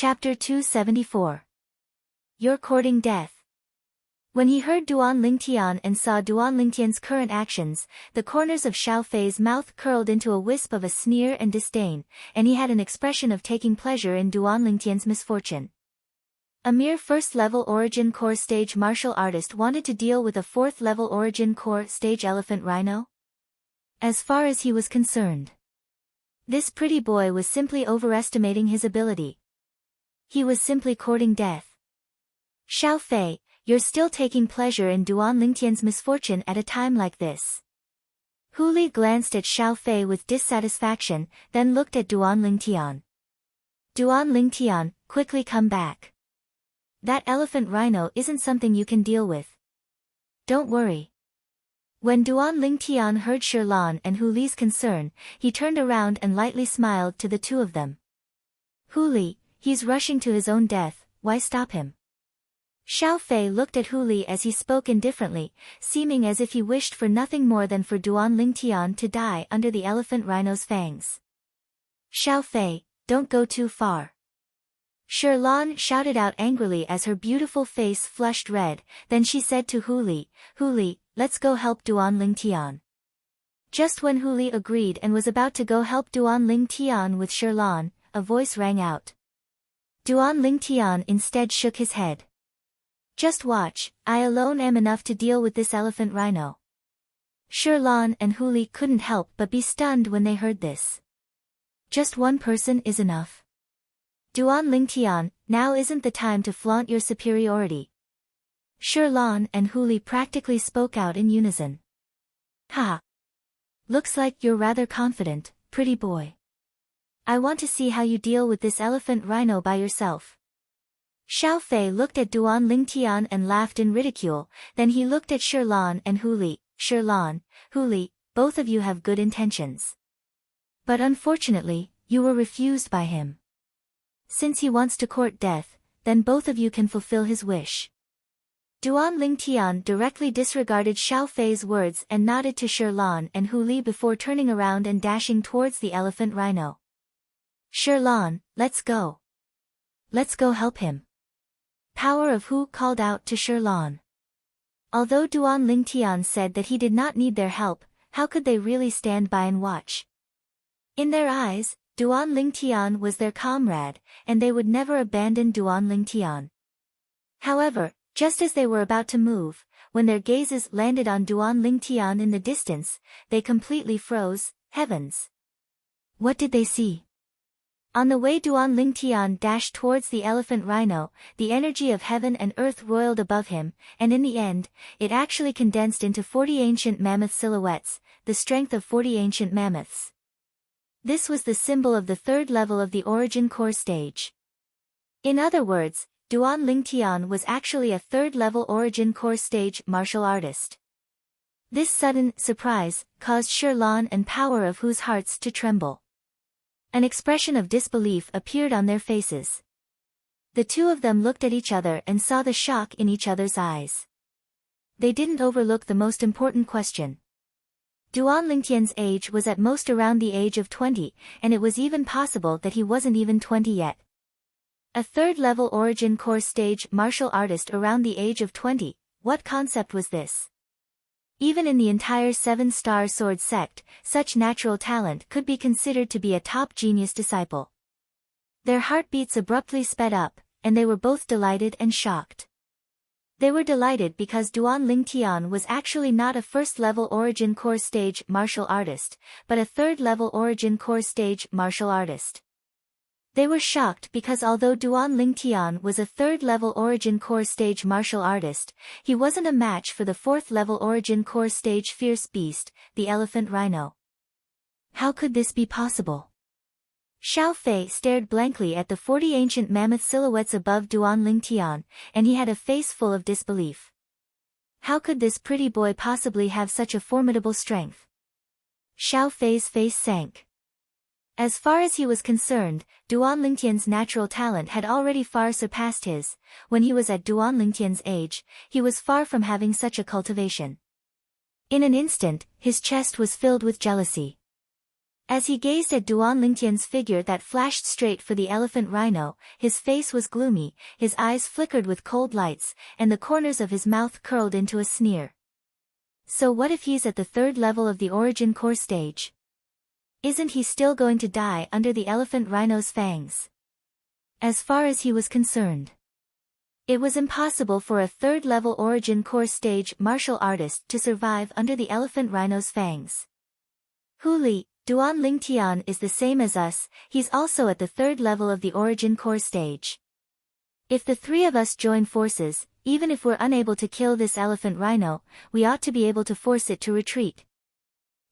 Chapter 274. You're courting death. When he heard Duan Lingtian and saw Duan Lingtian's current actions, the corners of Xiao Fei's mouth curled into a wisp of a sneer and disdain, and he had an expression of taking pleasure in Duan Lingtian's misfortune. A mere first-level origin core stage martial artist wanted to deal with a fourth-level origin core stage elephant rhino? As far as he was concerned, this pretty boy was simply overestimating his ability. He was simply courting death. Xiao Fei, you're still taking pleasure in Duan Lingtian's misfortune at a time like this. Hu Li glanced at Xiao Fei with dissatisfaction, then looked at Duan Lingtian. Duan Lingtian, quickly come back. That elephant rhino isn't something you can deal with. Don't worry. When Duan Lingtian heard Shirlan and Hu Li's concern, he turned around and lightly smiled to the two of them. Hu Li, he's rushing to his own death, why stop him? Xiao Fei looked at Hu Li as he spoke indifferently, seeming as if he wished for nothing more than for Duan Lingtian to die under the elephant rhino's fangs. Xiao Fei, don't go too far. Shirlan shouted out angrily as her beautiful face flushed red, then she said to Hu Li, let's go help Duan Lingtian. Just when Hu Li agreed and was about to go help Duan Lingtian with Shirlan, a voice rang out. Duan Lingtian instead shook his head. Just watch, I alone am enough to deal with this elephant rhino. Shirlan and Hu Li couldn't help but be stunned when they heard this. Just one person is enough. Duan Lingtian, now isn't the time to flaunt your superiority. Shirlan and Hu Li practically spoke out in unison. Ha! Looks like you're rather confident, pretty boy. I want to see how you deal with this elephant rhino by yourself. Xiao Fei looked at Duan Lingtian and laughed in ridicule, then he looked at Shirlan and Hu Li. Shirlan, Hu Li, both of you have good intentions. But unfortunately, you were refused by him. Since he wants to court death, then both of you can fulfill his wish. Duan Lingtian directly disregarded Xiao Fei's words and nodded to Shirlan and Hu Li before turning around and dashing towards the elephant rhino. Shirlan, let's go. Let's go help him. Power of Hu called out to Shirlan. Although Duan Lingtian said that he did not need their help, how could they really stand by and watch? In their eyes, Duan Lingtian was their comrade, and they would never abandon Duan Lingtian. However, just as they were about to move, when their gazes landed on Duan Lingtian in the distance, they completely froze. Heavens! What did they see? On the way Duan Lingtian dashed towards the elephant rhino, the energy of heaven and earth roiled above him, and in the end, it actually condensed into 40 ancient mammoth silhouettes, the strength of 40 ancient mammoths. This was the symbol of the third level of the origin core stage. In other words, Duan Lingtian was actually a third-level origin core stage martial artist. This sudden surprise caused Shirlan and Power of Hu's hearts to tremble. An expression of disbelief appeared on their faces. The two of them looked at each other and saw the shock in each other's eyes. They didn't overlook the most important question. Duan Lingtian's age was at most around the age of 20, and it was even possible that he wasn't even 20 yet. A third-level origin core stage martial artist around the age of 20, what concept was this? Even in the entire 7-star sword sect, such natural talent could be considered to be a top genius disciple. Their heartbeats abruptly sped up, and they were both delighted and shocked. They were delighted because Duan Lingtian was actually not a first-level origin core stage martial artist, but a third-level origin core stage martial artist. They were shocked because although Duan Lingtian was a third-level origin core stage martial artist, he wasn't a match for the fourth-level origin core stage fierce beast, the elephant rhino. How could this be possible? Xiao Fei stared blankly at the 40 ancient mammoth silhouettes above Duan Lingtian, and he had a face full of disbelief. How could this pretty boy possibly have such a formidable strength? Xiao Fei's face sank. As far as he was concerned, Duan Lingtian's natural talent had already far surpassed his. When he was at Duan Lingtian's age, he was far from having such a cultivation. In an instant, his chest was filled with jealousy. As he gazed at Duan Lingtian's figure that flashed straight for the elephant rhino, his face was gloomy, his eyes flickered with cold lights, and the corners of his mouth curled into a sneer. So what if he's at the third level of the origin core stage? Isn't he still going to die under the elephant rhino's fangs? As far as he was concerned, it was impossible for a third-level origin core stage martial artist to survive under the elephant rhino's fangs. Hu Li, Duan Lingtian is the same as us, he's also at the third level of the origin core stage. If the three of us join forces, even if we're unable to kill this elephant rhino, we ought to be able to force it to retreat.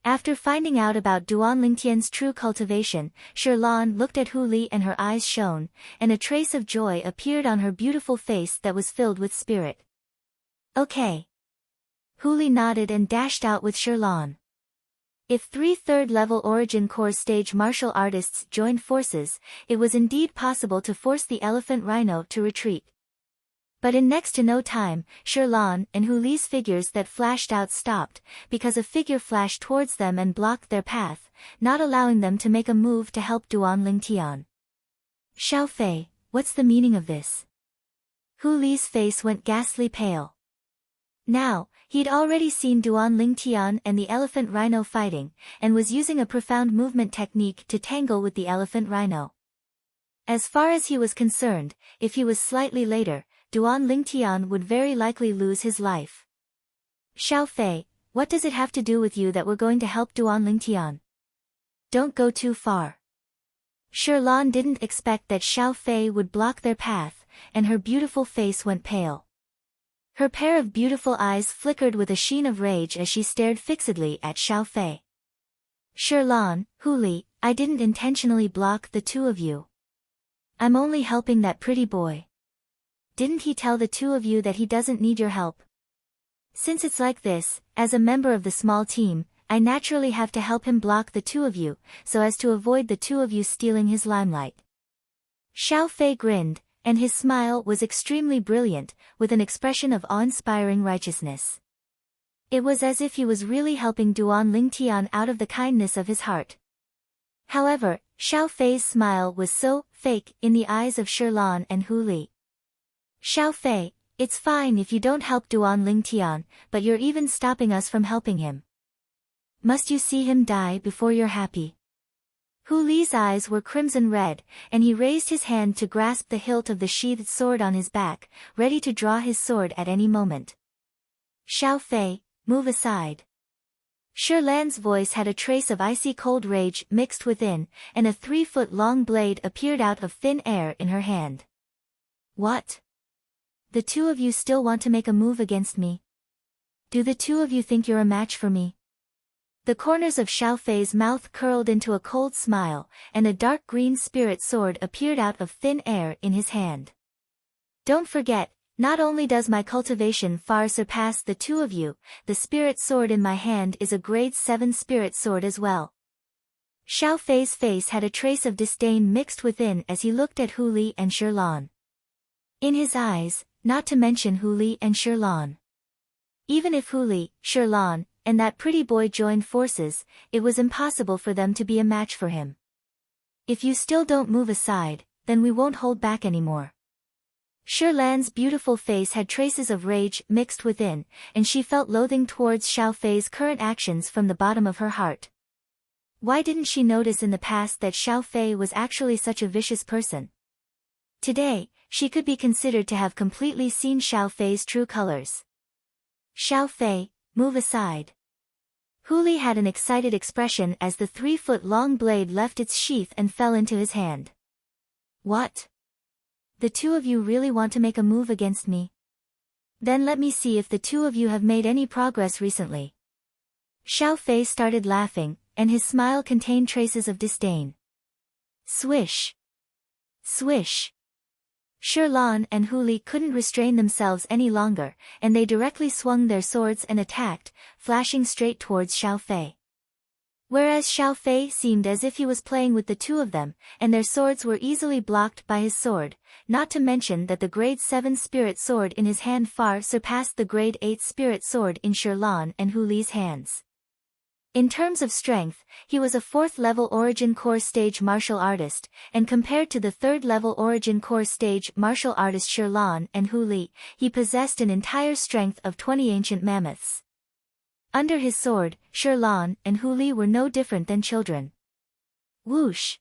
After finding out about Duan Lingtian's true cultivation, Shirlan looked at Hu Li and her eyes shone, and a trace of joy appeared on her beautiful face that was filled with spirit. Okay. Hu Li nodded and dashed out with Shirlan. If three third-level origin core stage martial artists joined forces, it was indeed possible to force the elephant rhino to retreat. But in next to no time, Shirlan and Hu Li's figures that flashed out stopped, because a figure flashed towards them and blocked their path, not allowing them to make a move to help Duan Lingtian. Xiao Fei, what's the meaning of this? Hu Li's face went ghastly pale. Now, he'd already seen Duan Lingtian and the elephant rhino fighting, and was using a profound movement technique to tangle with the elephant rhino. As far as he was concerned, if he was slightly later, Duan Lingtian would very likely lose his life. Xiao Fei, what does it have to do with you that we're going to help Duan Lingtian? Don't go too far. Shirlan didn't expect that Xiao Fei would block their path, and her beautiful face went pale. Her pair of beautiful eyes flickered with a sheen of rage as she stared fixedly at Xiao Fei. Shirlan, Hu Li, I didn't intentionally block the two of you. I'm only helping that pretty boy. Didn't he tell the two of you that he doesn't need your help? Since it's like this, as a member of the small team, I naturally have to help him block the two of you, so as to avoid the two of you stealing his limelight. Xiao Fei grinned, and his smile was extremely brilliant, with an expression of awe-inspiring righteousness. It was as if he was really helping Duan Lingtian out of the kindness of his heart. However, Xiao Fei's smile was so fake in the eyes of Shirlan and Hu Li. Xiao Fei, it's fine if you don't help Duan Lingtian, but you're even stopping us from helping him. Must you see him die before you're happy? Hu Li's eyes were crimson red, and he raised his hand to grasp the hilt of the sheathed sword on his back, ready to draw his sword at any moment. Xiao Fei, move aside. Shirlan's voice had a trace of icy cold rage mixed within, and a 3-foot-long blade appeared out of thin air in her hand. What? The two of you still want to make a move against me? Do the two of you think you're a match for me? The corners of Xiao Fei's mouth curled into a cold smile, and a dark green spirit sword appeared out of thin air in his hand. Don't forget, not only does my cultivation far surpass the two of you, the spirit sword in my hand is a grade 7 spirit sword as well. Xiao Fei's face had a trace of disdain mixed within as he looked at Hu Li and Shirlan. In his eyes, not to mention Hu Li and Shirlan. Even if Hu Li, Shirlan, and that pretty boy joined forces, it was impossible for them to be a match for him. If you still don't move aside, then we won't hold back anymore. Shirlan's beautiful face had traces of rage mixed within, and she felt loathing towards Xiao Fei's current actions from the bottom of her heart. Why didn't she notice in the past that Xiao Fei was actually such a vicious person? Today, she could be considered to have completely seen Xiao Fei's true colors. Xiao Fei, move aside. Hu Li had an excited expression as the 3-foot-long blade left its sheath and fell into his hand. What? The two of you really want to make a move against me? Then let me see if the two of you have made any progress recently. Xiao Fei started laughing, and his smile contained traces of disdain. Swish! Swish! Shirlan and Hu Li couldn't restrain themselves any longer, and they directly swung their swords and attacked, flashing straight towards Xiao Fei. Whereas Xiao Fei seemed as if he was playing with the two of them, and their swords were easily blocked by his sword, not to mention that the grade 7 spirit sword in his hand far surpassed the grade 8 spirit sword in Shirlan and Hu Li's hands. In terms of strength, he was a 4th-level Origin Core Stage martial artist, and compared to the 3rd-level Origin Core Stage martial artist Shirlan and Hu Li, he possessed an entire strength of 20 ancient mammoths. Under his sword, Shirlan and Hu Li were no different than children. Whoosh!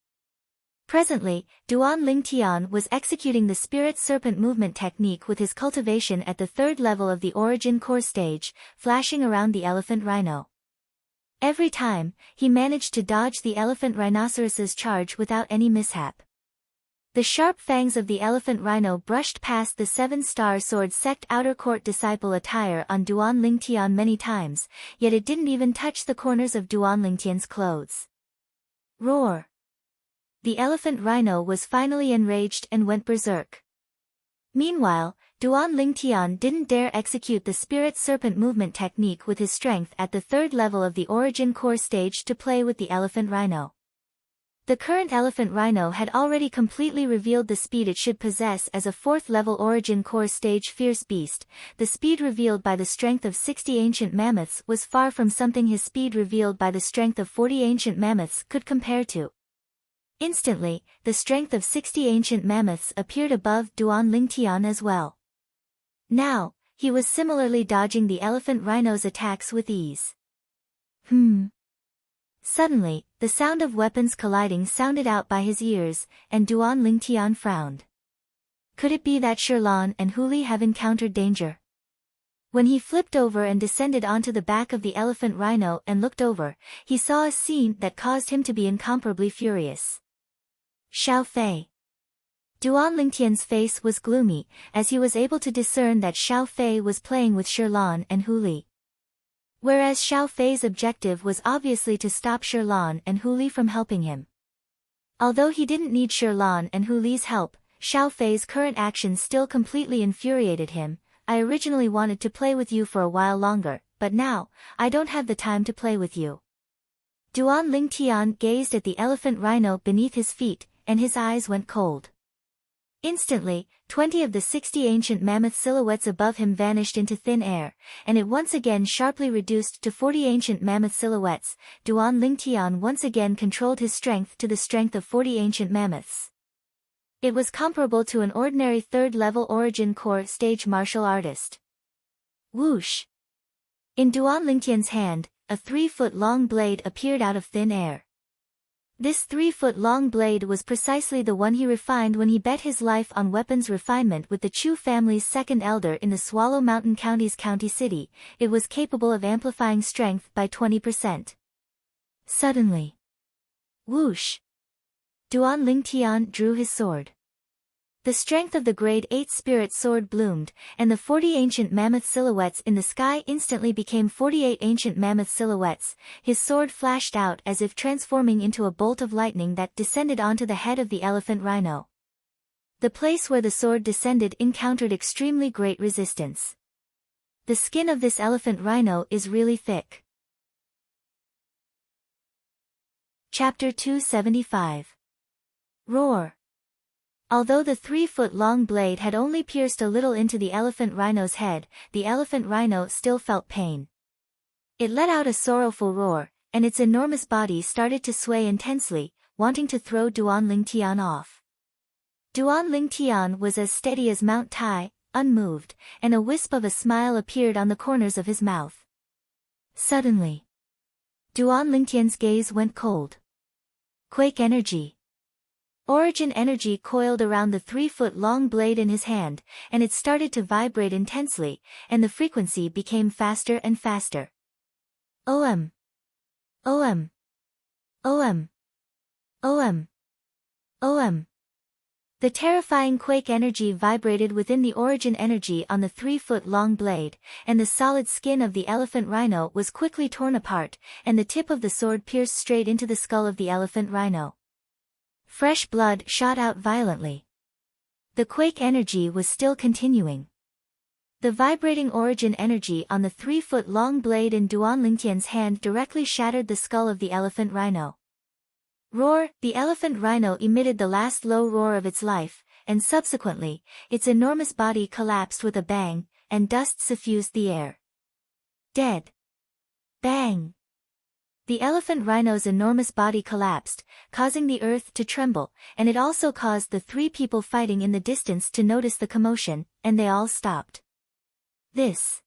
Presently, Duan Lingtian was executing the Spirit Serpent movement technique with his cultivation at the 3rd level of the Origin Core Stage, flashing around the elephant rhino. Every time, he managed to dodge the elephant rhinoceros's charge without any mishap. The sharp fangs of the elephant rhino brushed past the 7-star sword sect outer court disciple attire on Duan Lingtian many times, yet it didn't even touch the corners of Duan Lingtian's clothes. Roar! The elephant rhino was finally enraged and went berserk. Meanwhile, Duan Lingtian didn't dare execute the Spirit Serpent movement technique with his strength at the 3rd level of the Origin Core Stage to play with the elephant rhino. The current elephant rhino had already completely revealed the speed it should possess as a 4th-level Origin Core Stage fierce beast. The speed revealed by the strength of 60 ancient mammoths was far from something his speed revealed by the strength of 40 ancient mammoths could compare to. Instantly, the strength of 60 ancient mammoths appeared above Duan Lingtian as well. Now, he was similarly dodging the elephant rhino's attacks with ease. Suddenly, the sound of weapons colliding sounded out by his ears, and Duan Lingtian frowned. Could it be that Shirlan and Hu Li have encountered danger? When he flipped over and descended onto the back of the elephant rhino and looked over, he saw a scene that caused him to be incomparably furious. Xiao Fei. Duan Lingtian's face was gloomy, as he was able to discern that Xiao Fei was playing with Shirlan and Hu Li. Whereas Xiao Fei's objective was obviously to stop Shirlan and Hu Li from helping him. Although he didn't need Shirlan and Hu Li's help, Xiao Fei's current actions still completely infuriated him. I originally wanted to play with you for a while longer, but now, I don't have the time to play with you. Duan Lingtian gazed at the elephant rhino beneath his feet, and his eyes went cold. Instantly, 20 of the 60 ancient mammoth silhouettes above him vanished into thin air, and it once again sharply reduced to 40 ancient mammoth silhouettes. Duan Lingtian once again controlled his strength to the strength of 40 ancient mammoths. It was comparable to an ordinary 3rd-level Origin Core Stage martial artist. Whoosh! In Duan Lingtian's hand, a 3-foot-long blade appeared out of thin air. This 3-foot-long blade was precisely the one he refined when he bet his life on weapons refinement with the Chu family's 2nd elder in the Swallow Mountain County's county city. It was capable of amplifying strength by 20%. Suddenly. Whoosh! Duan Lingtian drew his sword. The strength of the Grade 8 Spirit Sword bloomed, and the 40 ancient mammoth silhouettes in the sky instantly became 48 ancient mammoth silhouettes. His sword flashed out as if transforming into a bolt of lightning that descended onto the head of the elephant rhino. The place where the sword descended encountered extremely great resistance. The skin of this elephant rhino is really thick. Chapter 275. Roar! Although the 3-foot-long blade had only pierced a little into the elephant rhino's head, the elephant rhino still felt pain. It let out a sorrowful roar, and its enormous body started to sway intensely, wanting to throw Duan Lingtian off. Duan Lingtian was as steady as Mount Tai, unmoved, and a wisp of a smile appeared on the corners of his mouth. Suddenly, Duan Lingtian's gaze went cold. Quake energy. Origin energy coiled around the 3-foot-long blade in his hand, and it started to vibrate intensely, and the frequency became faster and faster. OM. OM. OM. OM. OM. The terrifying quake energy vibrated within the origin energy on the 3-foot-long blade, and the solid skin of the elephant rhino was quickly torn apart, and the tip of the sword pierced straight into the skull of the elephant rhino. Fresh blood shot out violently. The quake energy was still continuing. The vibrating origin energy on the 3-foot-long blade in Duan Lingtian's hand directly shattered the skull of the elephant rhino. Roar! The elephant rhino emitted the last low roar of its life, and subsequently, its enormous body collapsed with a bang, and dust suffused the air. Dead. Bang. The elephant rhino's enormous body collapsed, causing the earth to tremble, and it also caused the three people fighting in the distance to notice the commotion, and they all stopped. This.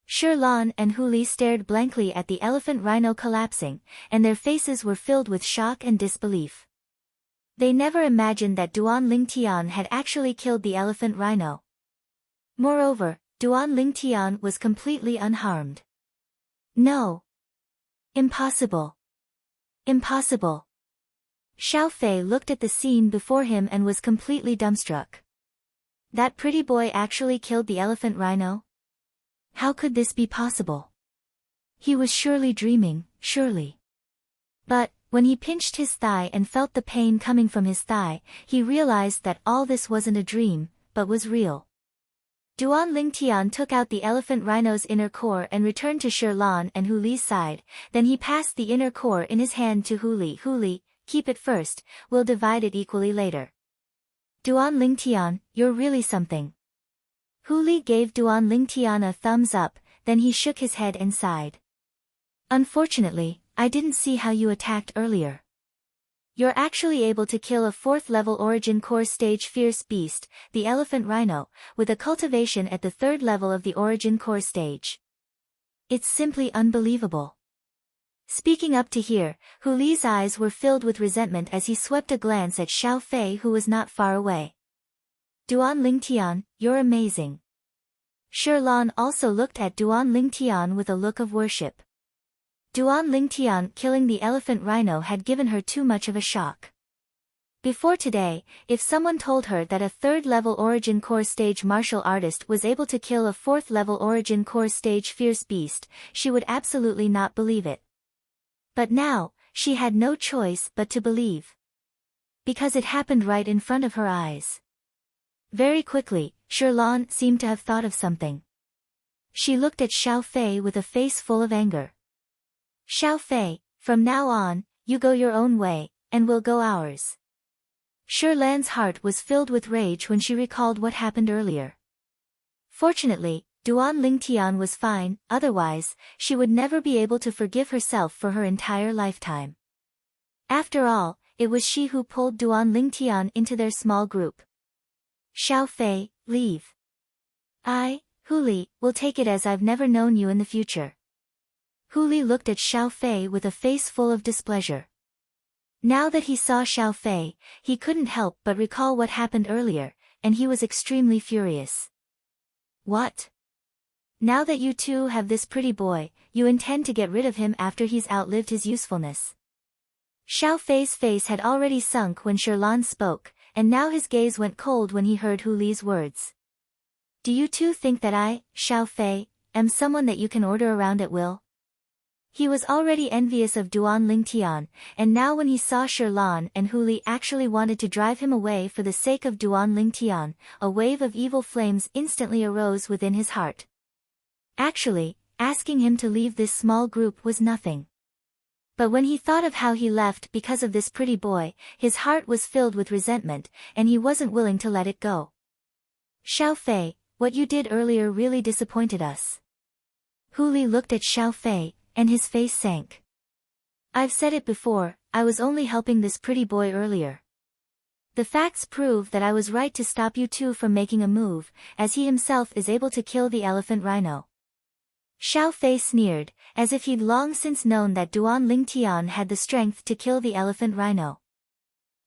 Sherlan and Huli stared blankly at the elephant rhino collapsing, and their faces were filled with shock and disbelief. They never imagined that Duan Lingtian had actually killed the elephant rhino. Moreover, Duan Lingtian was completely unharmed. No. Impossible. Impossible. Xiao Fei looked at the scene before him and was completely dumbstruck. That pretty boy actually killed the elephant rhino? How could this be possible? He was surely dreaming, surely. But, when he pinched his thigh and felt the pain coming from his thigh, he realized that all this wasn't a dream, but was real. Duan Lingtian took out the elephant rhino's inner core and returned to Sherlan and Huli's side, then he passed the inner core in his hand to Huli. Huli, keep it first, we'll divide it equally later. Duan Lingtian, you're really something. Huli gave Duan Lingtian a thumbs up, then he shook his head and sighed. Unfortunately, I didn't see how you attacked earlier. You're actually able to kill a 4th level origin core stage fierce beast, the elephant rhino, with a cultivation at the 3rd level of the origin core stage. It's simply unbelievable. Speaking up to here, Huli's eyes were filled with resentment as he swept a glance at Xiao Fei who was not far away. Duan Lingtian, you're amazing. Sherlan also looked at Duan Lingtian with a look of worship. Duan Lingtian killing the elephant rhino had given her too much of a shock. Before today, if someone told her that a 3rd level origin core stage martial artist was able to kill a 4th level origin core stage fierce beast, she would absolutely not believe it. But now, she had no choice but to believe. Because it happened right in front of her eyes. Very quickly, Sherlan seemed to have thought of something. She looked at Xiao Fei with a face full of anger. Xiao Fei, from now on, you go your own way, and we'll go ours. Sherlan's heart was filled with rage when she recalled what happened earlier. Fortunately, Duan Lingtian was fine, otherwise, she would never be able to forgive herself for her entire lifetime. After all, it was she who pulled Duan Lingtian into their small group. Xiao Fei, leave. I, Huli, will take it as I've never known you in the future. Huli looked at Xiao Fei with a face full of displeasure. Now that he saw Xiao Fei, he couldn't help but recall what happened earlier, and he was extremely furious. What? Now that you two have this pretty boy, you intend to get rid of him after he's outlived his usefulness. Xiao Fei's face had already sunk when Sherlan spoke, and now his gaze went cold when he heard Huli's words. Do you two think that I, Xiao Fei, am someone that you can order around at will? He was already envious of Duan Lingtian, and now when he saw Sherlan and Huli actually wanted to drive him away for the sake of Duan Lingtian, a wave of evil flames instantly arose within his heart. Actually, asking him to leave this small group was nothing. But when he thought of how he left because of this pretty boy, his heart was filled with resentment, and he wasn't willing to let it go. Xiao Fei, what you did earlier really disappointed us. Huli looked at Xiao Fei, and his face sank. I've said it before, I was only helping this pretty boy earlier. The facts prove that I was right to stop you two from making a move, as he himself is able to kill the elephant rhino. Xiao Fei sneered, as if he'd long since known that Duan Lingtian had the strength to kill the elephant rhino.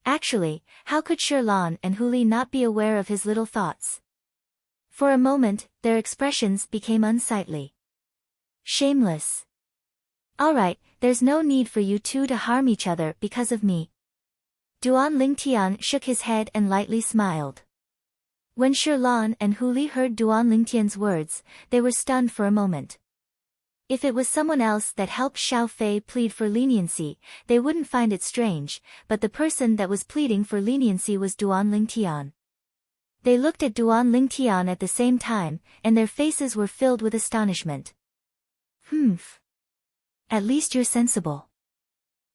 Actually, how could Sherlan and Huli not be aware of his little thoughts? For a moment, their expressions became unsightly. Shameless. Alright, there's no need for you two to harm each other because of me. Duan Lingtian shook his head and lightly smiled. When Sherlan and Huli heard Duan Lingtian's words, they were stunned for a moment. If it was someone else that helped Xiao Fei plead for leniency, they wouldn't find it strange, but the person that was pleading for leniency was Duan Lingtian. They looked at Duan Lingtian at the same time, and their faces were filled with astonishment. Humph. At least you're sensible.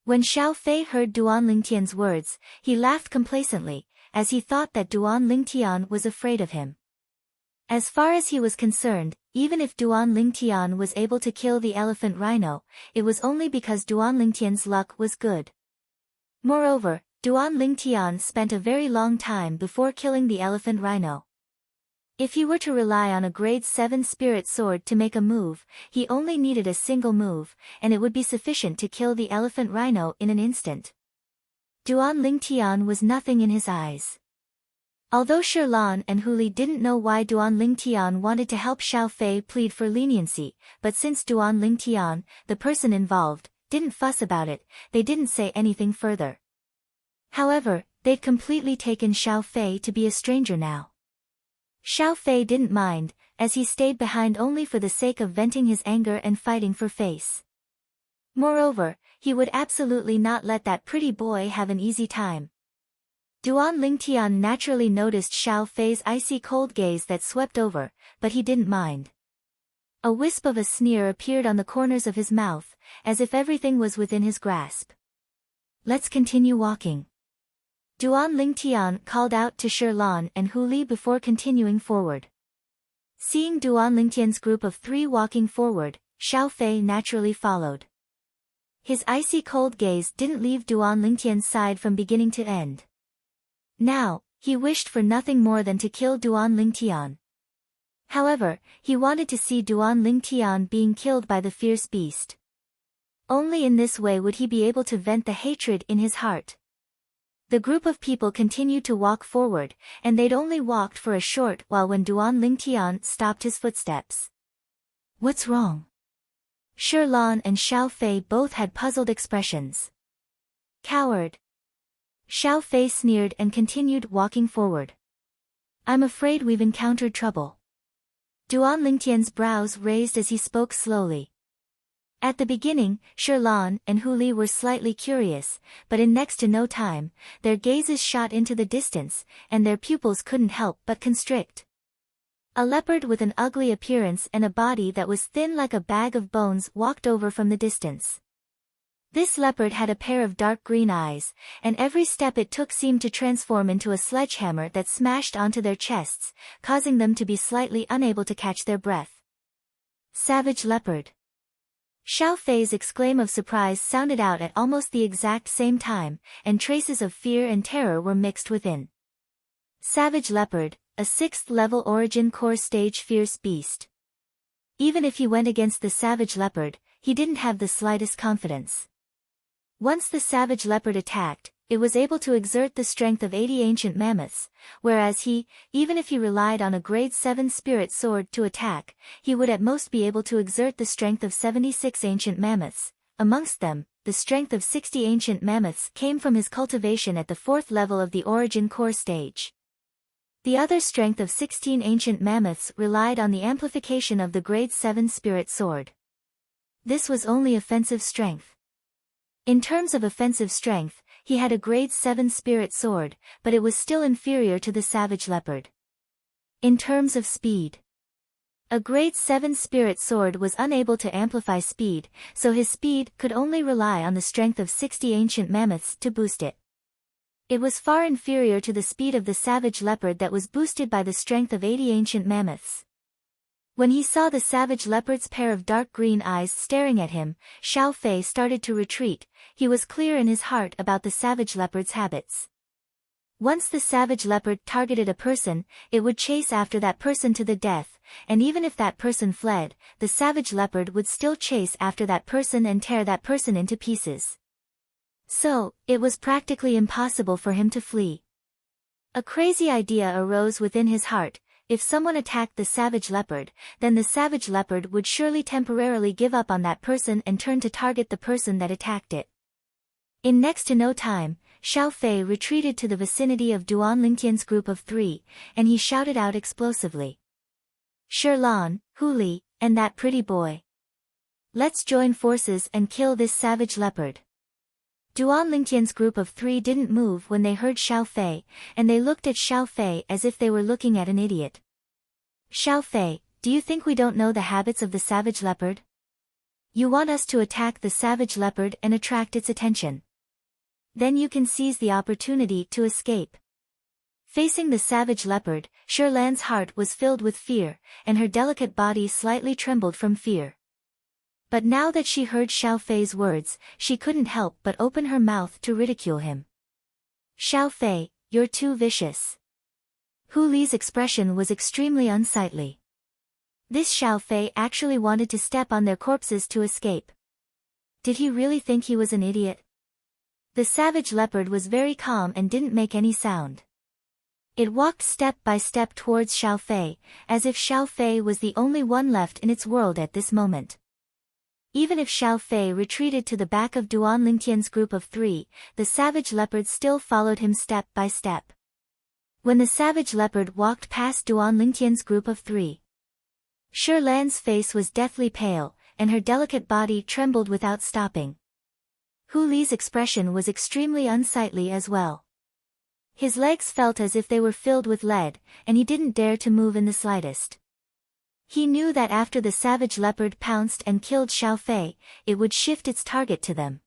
When Xiao Fei heard Duan Lingtian's words, he laughed complacently, as he thought that Duan Lingtian was afraid of him. As far as he was concerned, even if Duan Lingtian was able to kill the elephant rhino, it was only because Duan Lingtian's luck was good. Moreover, Duan Lingtian spent a very long time before killing the elephant rhino. If he were to rely on a grade 7 spirit sword to make a move, he only needed a single move, and it would be sufficient to kill the elephant rhino in an instant. Duan Lingtian was nothing in his eyes. Although Shirlan and Huli didn't know why Duan Lingtian wanted to help Xiao Fei plead for leniency, but since Duan Lingtian, the person involved, didn't fuss about it, they didn't say anything further. However, they'd completely taken Xiao Fei to be a stranger now. Xiao Fei didn't mind, as he stayed behind only for the sake of venting his anger and fighting for face. Moreover, he would absolutely not let that pretty boy have an easy time. Duan Lingtian naturally noticed Xiao Fei's icy cold gaze that swept over, but he didn't mind. A wisp of a sneer appeared on the corners of his mouth, as if everything was within his grasp. Let's continue walking. Duan Lingtian called out to Shirlan and Huli before continuing forward. Seeing Duan Lingtian's group of 3 walking forward, Xiao Fei naturally followed. His icy cold gaze didn't leave Duan Lingtian's side from beginning to end. Now, he wished for nothing more than to kill Duan Lingtian. However, he wanted to see Duan Lingtian being killed by the fierce beast. Only in this way would he be able to vent the hatred in his heart. The group of people continued to walk forward, and they'd only walked for a short while when Duan Lingtian stopped his footsteps. What's wrong? Shirlan and Xiao Fei both had puzzled expressions. Coward. Xiao Fei sneered and continued walking forward. I'm afraid we've encountered trouble. Duan Lingtian's brows raised as he spoke slowly. At the beginning, Shirlan and Huli were slightly curious, but in next to no time, their gazes shot into the distance, and their pupils couldn't help but constrict. A leopard with an ugly appearance and a body that was thin like a bag of bones walked over from the distance. This leopard had a pair of dark green eyes, and every step it took seemed to transform into a sledgehammer that smashed onto their chests, causing them to be slightly unable to catch their breath. Savage leopard. Xiao Fei's exclaim of surprise sounded out at almost the exact same time, and traces of fear and terror were mixed within. Savage leopard, a 6th-level origin core stage fierce beast. Even if he went against the savage leopard, he didn't have the slightest confidence. Once the savage leopard attacked, it was able to exert the strength of 80 ancient mammoths, whereas he, even if he relied on a grade 7 spirit sword to attack, he would at most be able to exert the strength of 76 ancient mammoths. Amongst them, the strength of 60 ancient mammoths came from his cultivation at the 4th level of the origin core stage. The other strength of 16 ancient mammoths relied on the amplification of the grade 7 spirit sword. This was only offensive strength. In terms of offensive strength, he had a grade 7 spirit sword, but it was still inferior to the savage leopard. In terms of speed, a grade 7 spirit sword was unable to amplify speed, so his speed could only rely on the strength of 60 ancient mammoths to boost it. It was far inferior to the speed of the savage leopard that was boosted by the strength of 80 ancient mammoths. When he saw the savage leopard's pair of dark green eyes staring at him, Xiao Fei started to retreat. He was clear in his heart about the savage leopard's habits. Once the savage leopard targeted a person, it would chase after that person to the death, and even if that person fled, the savage leopard would still chase after that person and tear that person into pieces. So, it was practically impossible for him to flee. A crazy idea arose within his heart. If someone attacked the savage leopard, then the savage leopard would surely temporarily give up on that person and turn to target the person that attacked it. In next to no time, Xiao Fei retreated to the vicinity of Duan Lingtian's group of 3, and he shouted out explosively. Shirlan, Huli, and that pretty boy. Let's join forces and kill this savage leopard. Duan Lingtian's group of 3 didn't move when they heard Xiao Fei, and they looked at Xiao Fei as if they were looking at an idiot. Xiao Fei, do you think we don't know the habits of the savage leopard? You want us to attack the savage leopard and attract its attention. Then you can seize the opportunity to escape. Facing the savage leopard, Shirlan's heart was filled with fear, and her delicate body slightly trembled from fear. But now that she heard Xiao Fei's words, she couldn't help but open her mouth to ridicule him. "Xiao Fei, you're too vicious." Hu Li's expression was extremely unsightly. This Xiao Fei actually wanted to step on their corpses to escape. Did he really think he was an idiot? The savage leopard was very calm and didn't make any sound. It walked step by step towards Xiao Fei, as if Xiao Fei was the only one left in its world at this moment. Even if Xiao Fei retreated to the back of Duan Lingtian's group of 3, the savage leopard still followed him step by step. When the savage leopard walked past Duan Lingtian's group of 3, Shirlan's face was deathly pale, and her delicate body trembled without stopping. Hu Li's expression was extremely unsightly as well. His legs felt as if they were filled with lead, and he didn't dare to move in the slightest. He knew that after the savage leopard pounced and killed Xiao Fei, it would shift its target to them.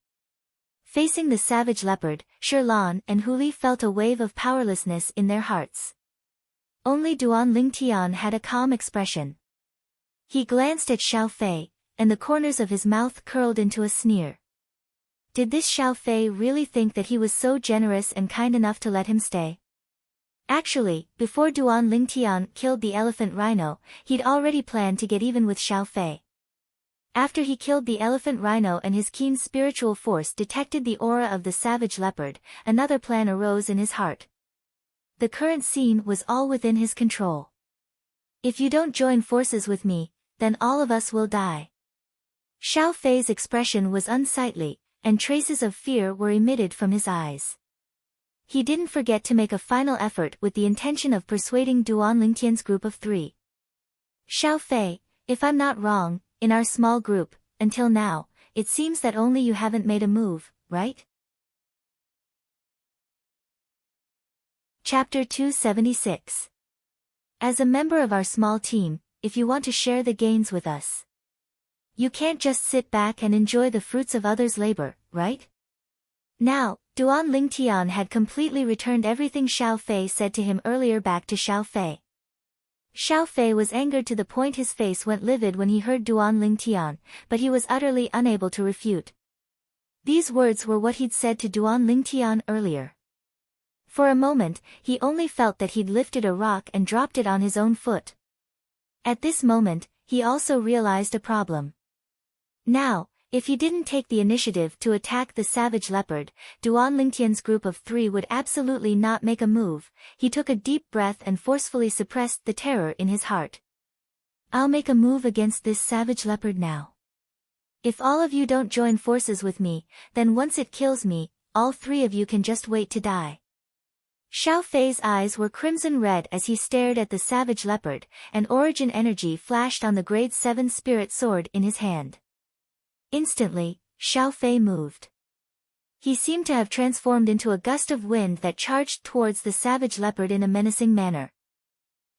Facing the savage leopard, Shirlan and Hu Li felt a wave of powerlessness in their hearts. Only Duan Lingtian had a calm expression. He glanced at Xiao Fei, and the corners of his mouth curled into a sneer. Did this Xiao Fei really think that he was so generous and kind enough to let him stay? Actually, before Duan Lingtian killed the elephant rhino, he'd already planned to get even with Xiao Fei. After he killed the elephant rhino and his keen spiritual force detected the aura of the savage leopard, another plan arose in his heart. The current scene was all within his control. "If you don't join forces with me, then all of us will die." Xiao Fei's expression was unsightly, and traces of fear were emitted from his eyes. He didn't forget to make a final effort with the intention of persuading Duan Lingtian's group of 3. "Xiao Fei, if I'm not wrong, in our small group, until now, it seems that only you haven't made a move, right?" Chapter 276. As a member of our small team, if you want to share the gains with us, you can't just sit back and enjoy the fruits of others' labor, right? Now, Duan Lingtian had completely returned everything Xiao Fei said to him earlier back to Xiao Fei. Xiao Fei was angered to the point his face went livid when he heard Duan Lingtian, but he was utterly unable to refute. These words were what he'd said to Duan Lingtian earlier. For a moment, he only felt that he'd lifted a rock and dropped it on his own foot. At this moment, he also realized a problem. Now, if he didn't take the initiative to attack the savage leopard, Duan Lingtian's group of 3 would absolutely not make a move. He took a deep breath and forcefully suppressed the terror in his heart. "I'll make a move against this savage leopard now. If all of you don't join forces with me, then once it kills me, all 3 of you can just wait to die." Xiao Fei's eyes were crimson red as he stared at the savage leopard, and origin energy flashed on the grade 7 spirit sword in his hand. Instantly, Xiao Fei moved. He seemed to have transformed into a gust of wind that charged towards the savage leopard in a menacing manner.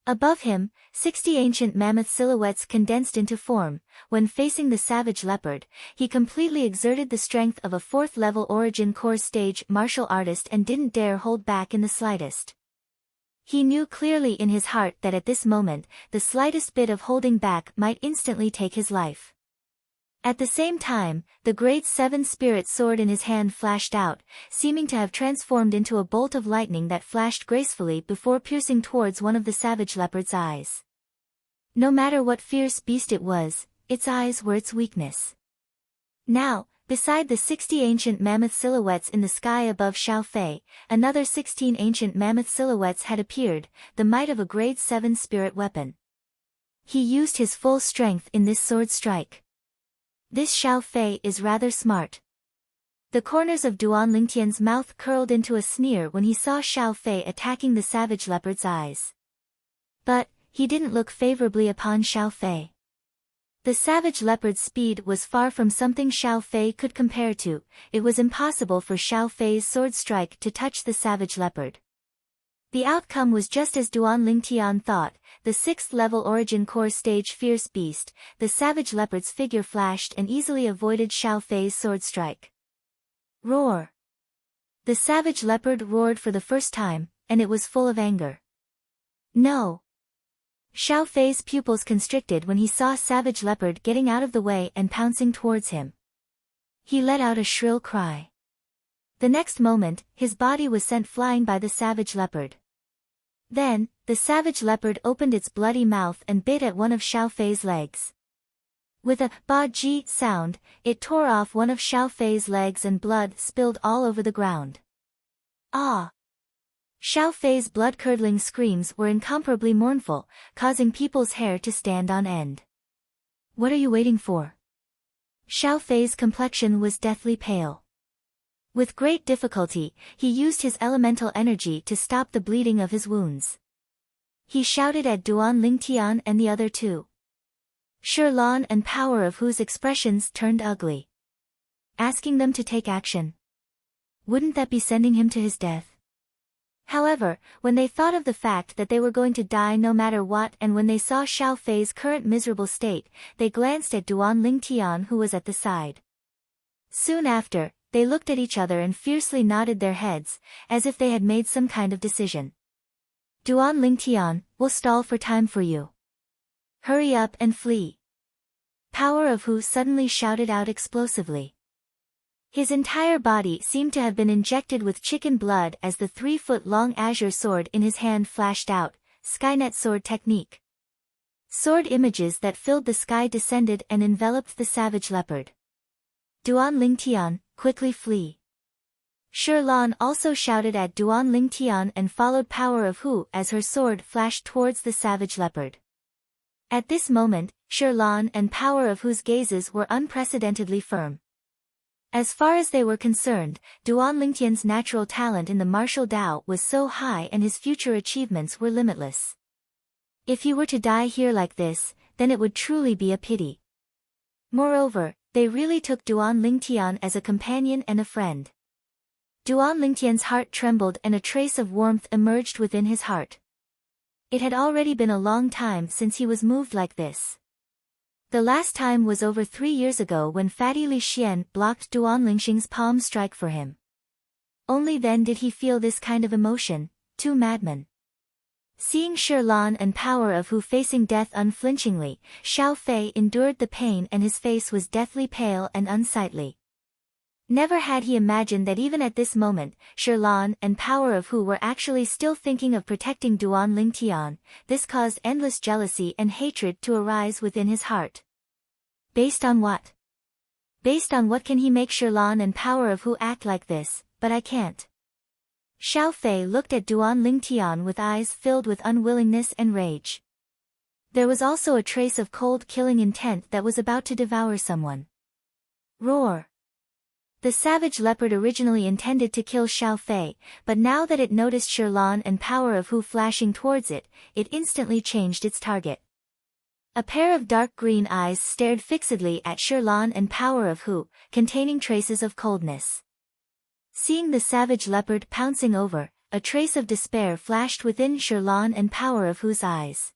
Above him, 60 ancient mammoth silhouettes condensed into form. When facing the savage leopard, he completely exerted the strength of a 4th-level origin core stage martial artist and didn't dare hold back in the slightest. He knew clearly in his heart that at this moment, the slightest bit of holding back might instantly take his life. At the same time, the grade 7 spirit sword in his hand flashed out, seeming to have transformed into a bolt of lightning that flashed gracefully before piercing towards one of the savage leopard's eyes. No matter what fierce beast it was, its eyes were its weakness. Now, beside the 60 ancient mammoth silhouettes in the sky above Xiao Fei, another 16 ancient mammoth silhouettes had appeared, the might of a grade 7 spirit weapon. He used his full strength in this sword strike. This Xiao Fei is rather smart. The corners of Duan Lingtian's mouth curled into a sneer when he saw Xiao Fei attacking the savage leopard's eyes. But, he didn't look favorably upon Xiao Fei. The savage leopard's speed was far from something Xiao Fei could compare to. It was impossible for Xiao Fei's sword strike to touch the savage leopard. The outcome was just as Duan Lingtian thought. The 6th-level origin core stage fierce beast, the savage leopard's figure flashed and easily avoided Xiao Fei's sword strike. Roar! The savage leopard roared for the first time, and it was full of anger. No! Xiao Fei's pupils constricted when he saw Savage Leopard getting out of the way and pouncing towards him. He let out a shrill cry. The next moment, his body was sent flying by the Savage Leopard. Then, the Savage Leopard opened its bloody mouth and bit at one of Xiao Fei's legs. With a ba-ji sound, it tore off one of Xiao Fei's legs and blood spilled all over the ground. Ah! Xiao Fei's blood-curdling screams were incomparably mournful, causing people's hair to stand on end. What are you waiting for? Xiao Fei's complexion was deathly pale. With great difficulty, he used his elemental energy to stop the bleeding of his wounds. He shouted at Duan Lingtian and the other two. Shirlan and Power of whose expressions turned ugly. Asking them to take action. Wouldn't that be sending him to his death? However, when they thought of the fact that they were going to die no matter what and when they saw Xiao Fei's current miserable state, they glanced at Duan Lingtian who was at the side. Soon after, they looked at each other and fiercely nodded their heads, as if they had made some kind of decision. Duan Lingtian, we'll stall for time for you. Hurry up and flee. Power of Who suddenly shouted out explosively. His entire body seemed to have been injected with chicken blood as the 3-foot-long azure sword in his hand flashed out, Skynet sword technique. Sword images that filled the sky descended and enveloped the Savage Leopard. Duan Lingtian, quickly flee. Shirlan also shouted at Duan Lingtian and followed Power of Who as her sword flashed towards the Savage Leopard. At this moment, Shirlan and Power of Whose gazes were unprecedentedly firm. As far as they were concerned, Duan Lingtian's natural talent in the martial Dao was so high and his future achievements were limitless. If he were to die here like this, then it would truly be a pity. Moreover, they really took Duan Lingtian as a companion and a friend. Duan Lingtian's heart trembled and a trace of warmth emerged within his heart. It had already been a long time since he was moved like this. The last time was over 3 years ago when Fatty Li Xian blocked Duan Lingxing's palm strike for him. Only then did he feel this kind of emotion, two madmen. Seeing Shirlan and Power of Who facing death unflinchingly, Xiao Fei endured the pain and his face was deathly pale and unsightly. Never had he imagined that even at this moment, Shirlan and Power of Who were actually still thinking of protecting Duan Lingtian. This caused endless jealousy and hatred to arise within his heart. Based on what? Based on what can he make Shirlan and Power of Who act like this, but I can't. Xiao Fei looked at Duan Lingtian with eyes filled with unwillingness and rage. There was also a trace of cold killing intent that was about to devour someone. Roar! The Savage Leopard originally intended to kill Xiao Fei, but now that it noticed Shirlan and Power of Who flashing towards it, it instantly changed its target. A pair of dark green eyes stared fixedly at Shirlan and Power of Who, containing traces of coldness. Seeing the Savage Leopard pouncing over, a trace of despair flashed within Shirlan and Power of Who's eyes.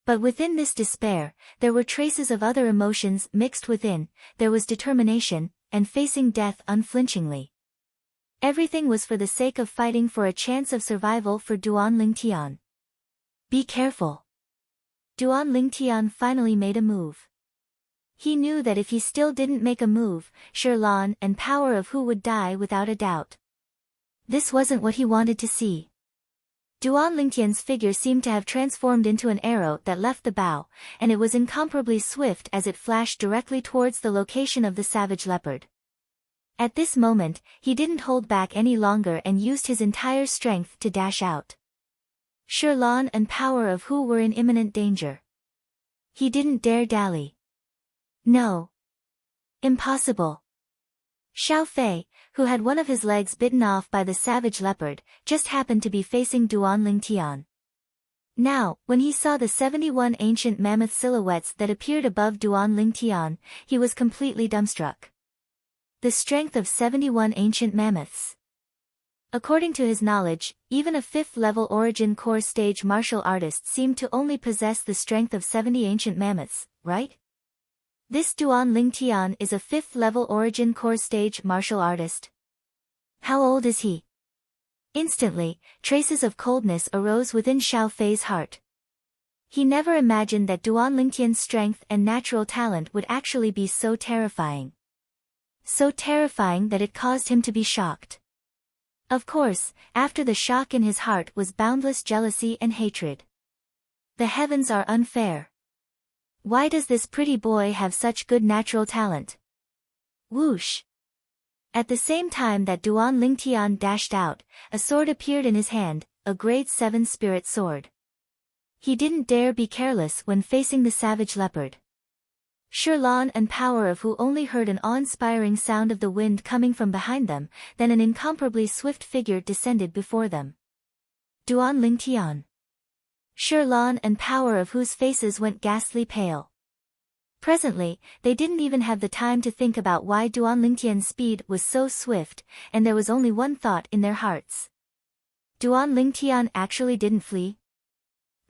But within this despair, there were traces of other emotions mixed within. There was determination, and facing death unflinchingly. Everything was for the sake of fighting for a chance of survival for Duan Lingtian. Be careful. Duan Lingtian finally made a move. He knew that if he still didn't make a move, Shirlan and Power of Who would die without a doubt. This wasn't what he wanted to see. Duan Lingtian's figure seemed to have transformed into an arrow that left the bow, and it was incomparably swift as it flashed directly towards the location of the Savage Leopard. At this moment, he didn't hold back any longer and used his entire strength to dash out. Shirlan and Power of Who were in imminent danger. He didn't dare dally. No. Impossible. Xiao Fei, who had one of his legs bitten off by the Savage Leopard, just happened to be facing Duan Lingtian. Now, when he saw the 71 ancient mammoth silhouettes that appeared above Duan Lingtian, he was completely dumbstruck. The strength of 71 ancient mammoths. According to his knowledge, even a 5th-level origin core stage martial artist seemed to only possess the strength of 70 ancient mammoths, right? This Duan Lingtian is a 5th-level origin core stage martial artist. How old is he? Instantly, traces of coldness arose within Xiao Fei's heart. He never imagined that Duan Lingtian's strength and natural talent would actually be so terrifying. So terrifying that it caused him to be shocked. Of course, after the shock in his heart was boundless jealousy and hatred. The heavens are unfair. Why does this pretty boy have such good natural talent? Whoosh! At the same time that Duan Lingtian dashed out, a sword appeared in his hand, a grade 7 spirit sword. He didn't dare be careless when facing the savage leopard. Shirlan and Power of Who only heard an awe-inspiring sound of the wind coming from behind them, then an incomparably swift figure descended before them. Duan Lingtian. Shirlan and Power of Whose faces went ghastly pale. Presently, they didn't even have the time to think about why Duan Lingtian's speed was so swift, and there was only one thought in their hearts. Duan Lingtian actually didn't flee?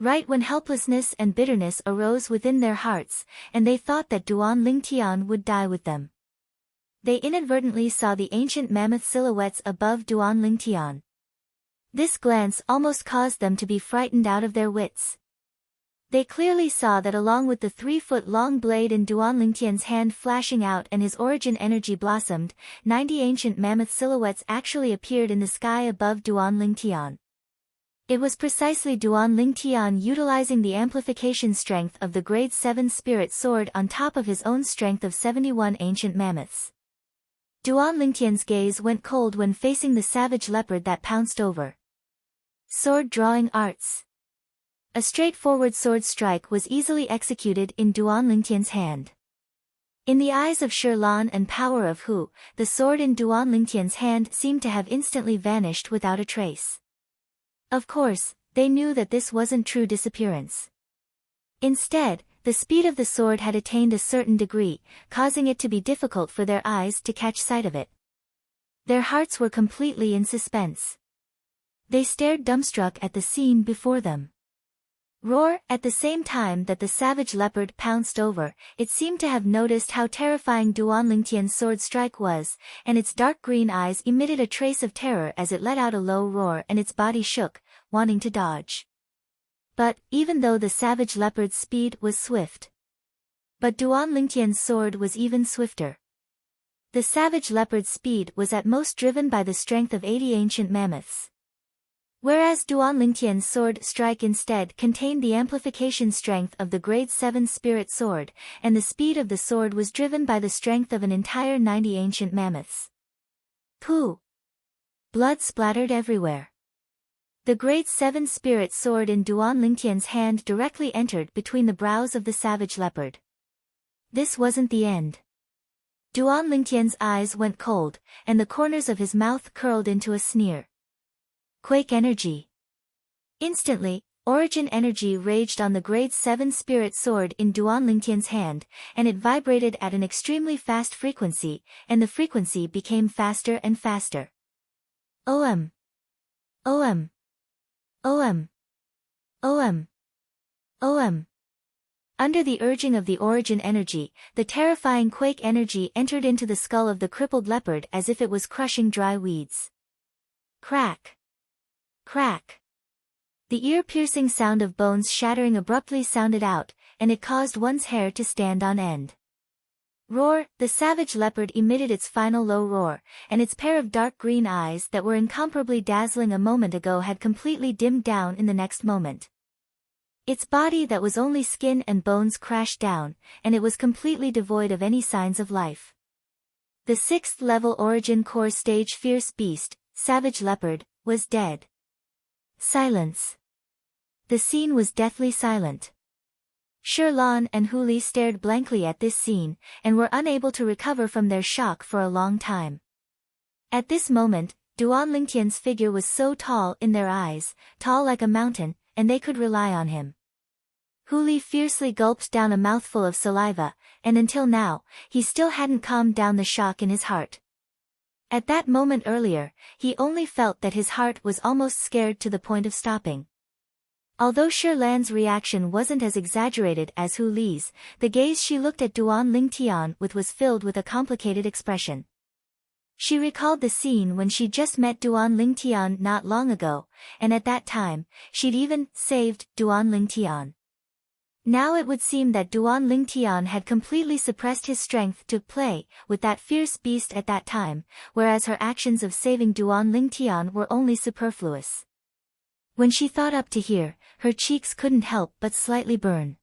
Right when helplessness and bitterness arose within their hearts, and they thought that Duan Lingtian would die with them. They inadvertently saw the ancient mammoth silhouettes above Duan Lingtian. This glance almost caused them to be frightened out of their wits. They clearly saw that along with the 3-foot-long blade in Duan Lingtian's hand flashing out and his origin energy blossomed, 90 ancient mammoth silhouettes actually appeared in the sky above Duan Lingtian. It was precisely Duan Lingtian utilizing the amplification strength of the grade 7 spirit sword on top of his own strength of 71 ancient mammoths. Duan Lingtian's gaze went cold when facing the savage leopard that pounced over. Sword drawing arts. A straightforward sword strike was easily executed in Duan Lingtian's hand. In the eyes of Shirlan and Power of Who, the sword in Duan Lingtian's hand seemed to have instantly vanished without a trace. Of course, they knew that this wasn't true disappearance. Instead, the speed of the sword had attained a certain degree, causing it to be difficult for their eyes to catch sight of it. Their hearts were completely in suspense. They stared dumbstruck at the scene before them. Roar! At the same time that the savage leopard pounced over, it seemed to have noticed how terrifying Duan Lingtian's sword strike was, and its dark green eyes emitted a trace of terror as it let out a low roar and its body shook, wanting to dodge. But, even though the savage leopard's speed was swift, Duan Lingtian's sword was even swifter. The savage leopard's speed was at most driven by the strength of 80 ancient mammoths. Whereas Duan Lingtian's sword strike instead contained the amplification strength of the grade 7 spirit sword, and the speed of the sword was driven by the strength of an entire 90 ancient mammoths. Pooh! Blood splattered everywhere. The grade 7 spirit sword in Duan Lingtian's hand directly entered between the brows of the savage leopard. This wasn't the end. Duan Lingtian's eyes went cold, and the corners of his mouth curled into a sneer. Quake energy. Instantly, origin energy raged on the grade 7 spirit sword in Duan Lingtian's hand, and it vibrated at an extremely fast frequency, and the frequency became faster and faster. OM. OM. OM. OM. OM. Under the urging of the origin energy, the terrifying quake energy entered into the skull of the crippled leopard as if it was crushing dry weeds. Crack. Crack. The ear-piercing sound of bones shattering abruptly sounded out, and it caused one's hair to stand on end. Roar! The savage leopard emitted its final low roar, and its pair of dark green eyes that were incomparably dazzling a moment ago had completely dimmed down in the next moment. Its body that was only skin and bones crashed down, and it was completely devoid of any signs of life. The 6th level origin core stage fierce beast, savage leopard, was dead. Silence. The scene was deathly silent. Shirlan and Huli stared blankly at this scene, and were unable to recover from their shock for a long time. At this moment, Duan Lingtian's figure was so tall in their eyes, tall like a mountain, and they could rely on him. Huli fiercely gulped down a mouthful of saliva, and until now, he still hadn't calmed down the shock in his heart. At that moment earlier, he only felt that his heart was almost scared to the point of stopping. Although Shirlan's reaction wasn't as exaggerated as Huli's, the gaze she looked at Duan Lingtian with was filled with a complicated expression. She recalled the scene when she just met Duan Lingtian not long ago, and at that time, she'd even saved Duan Lingtian. Now it would seem that Duan Lingtian had completely suppressed his strength to play with that fierce beast at that time, whereas her actions of saving Duan Lingtian were only superfluous. When she thought up to here, her cheeks couldn't help but slightly burn.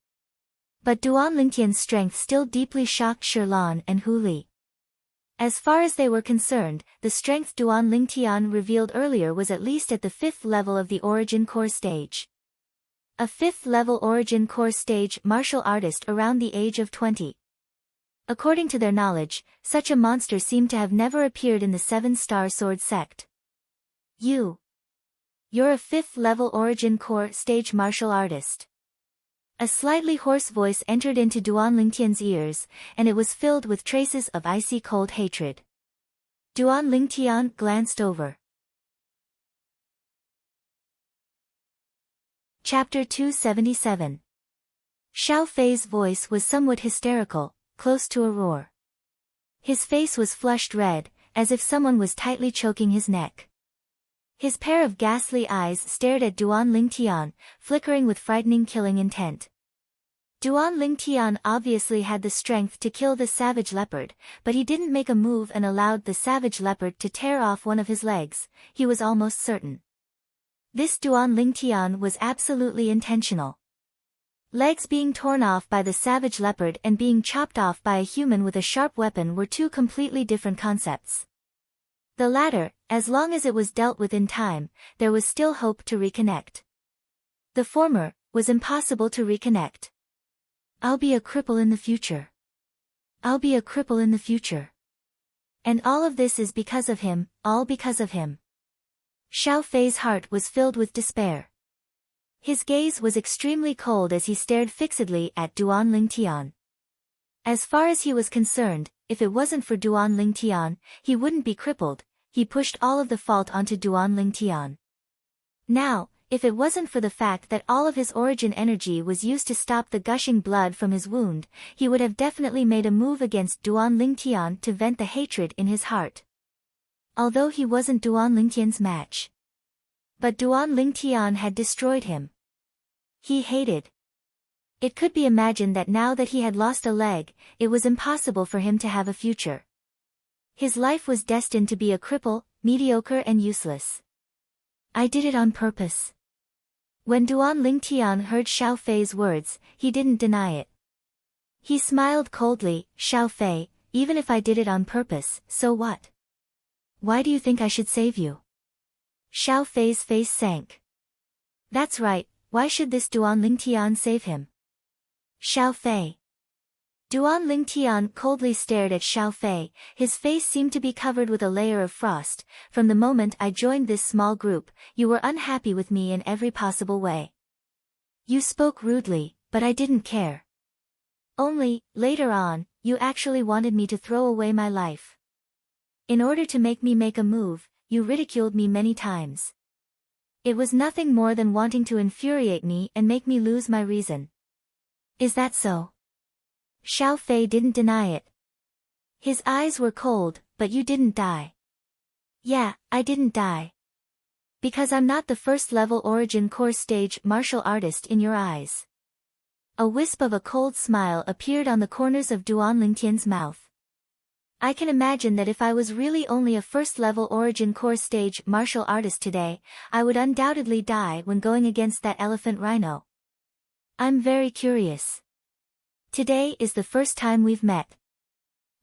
But Duan Lingtian's strength still deeply shocked Shirlan and Hu Li. As far as they were concerned, the strength Duan Lingtian revealed earlier was at least at the 5th level of the Origin Core stage. A 5th level Origin Core stage martial artist around the age of 20. According to their knowledge, such a monster seemed to have never appeared in the 7-star sword sect. You're a 5th level Origin Core stage martial artist. A slightly hoarse voice entered into Duan Lingtian's ears, and it was filled with traces of icy cold hatred. Duan Lingtian glanced over. Chapter 277. Xiao Fei's voice was somewhat hysterical, close to a roar. His face was flushed red, as if someone was tightly choking his neck. His pair of ghastly eyes stared at Duan Lingtian, flickering with frightening killing intent. Duan Lingtian obviously had the strength to kill the savage leopard, but he didn't make a move and allowed the savage leopard to tear off one of his legs, he was almost certain. This Duan Lingtian was absolutely intentional. Legs being torn off by the savage leopard and being chopped off by a human with a sharp weapon were two completely different concepts. The latter, as long as it was dealt with in time, there was still hope to reconnect. The former, was impossible to reconnect. I'll be a cripple in the future. I'll be a cripple in the future. And all of this is because of him, all because of him. Xiao Fei's heart was filled with despair. His gaze was extremely cold as he stared fixedly at Duan Lingtian. As far as he was concerned, if it wasn't for Duan Lingtian, he wouldn't be crippled. He pushed all of the fault onto Duan Lingtian. Now, if it wasn't for the fact that all of his origin energy was used to stop the gushing blood from his wound, he would have definitely made a move against Duan Lingtian to vent the hatred in his heart. Although he wasn't Duan Lingtian's match. But Duan Lingtian had destroyed him. He hated. It could be imagined that now that he had lost a leg, it was impossible for him to have a future. His life was destined to be a cripple, mediocre and useless. I did it on purpose. When Duan Lingtian heard Xiao Fei's words, he didn't deny it. He smiled coldly, Xiao Fei, even if I did it on purpose, so what? Why do you think I should save you? Xiao Fei's face sank. That's right, why should this Duan Lingtian save him? Xiao Fei. Duan Lingtian coldly stared at Xiao Fei, his face seemed to be covered with a layer of frost. From the moment I joined this small group, you were unhappy with me in every possible way. You spoke rudely, but I didn't care. Only, later on, you actually wanted me to throw away my life. In order to make me make a move, you ridiculed me many times. It was nothing more than wanting to infuriate me and make me lose my reason. Is that so? Xiao Fei didn't deny it. His eyes were cold, but you didn't die. Yeah, I didn't die. Because I'm not the 1st level Origin Core stage martial artist in your eyes. A wisp of a cold smile appeared on the corners of Duan Lingtian's mouth. I can imagine that if I was really only a 1st level Origin Core stage martial artist today, I would undoubtedly die when going against that elephant rhino. I'm very curious. Today is the first time we've met.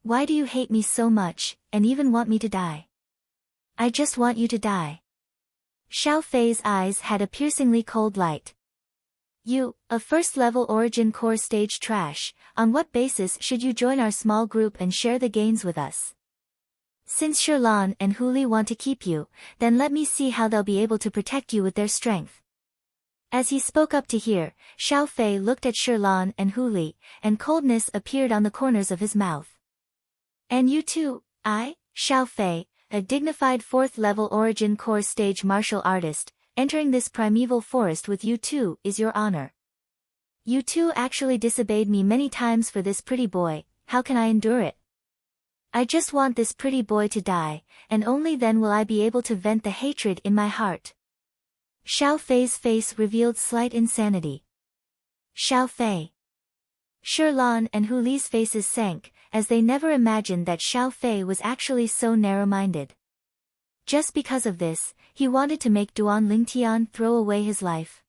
Why do you hate me so much, and even want me to die? I just want you to die. Xiao Fei's eyes had a piercingly cold light. You, a 1st level Origin Core stage trash, on what basis should you join our small group and share the gains with us? Since Shirlan and Hu Li want to keep you, then let me see how they'll be able to protect you with their strength. As he spoke up to here, Xiao Fei looked at Shirlan and Hu Li, and coldness appeared on the corners of his mouth. And you too, Xiao Fei, a dignified 4th level Origin Core stage martial artist, entering this primeval forest with you too is your honor. You too actually disobeyed me many times for this pretty boy, how can I endure it? I just want this pretty boy to die, and only then will I be able to vent the hatred in my heart. Xiao Fei's face revealed slight insanity. Xiao Fei. Shirlan and Hu Li's faces sank, as they never imagined that Xiao Fei was actually so narrow-minded. Just because of this, he wanted to make Duan Lingtian throw away his life.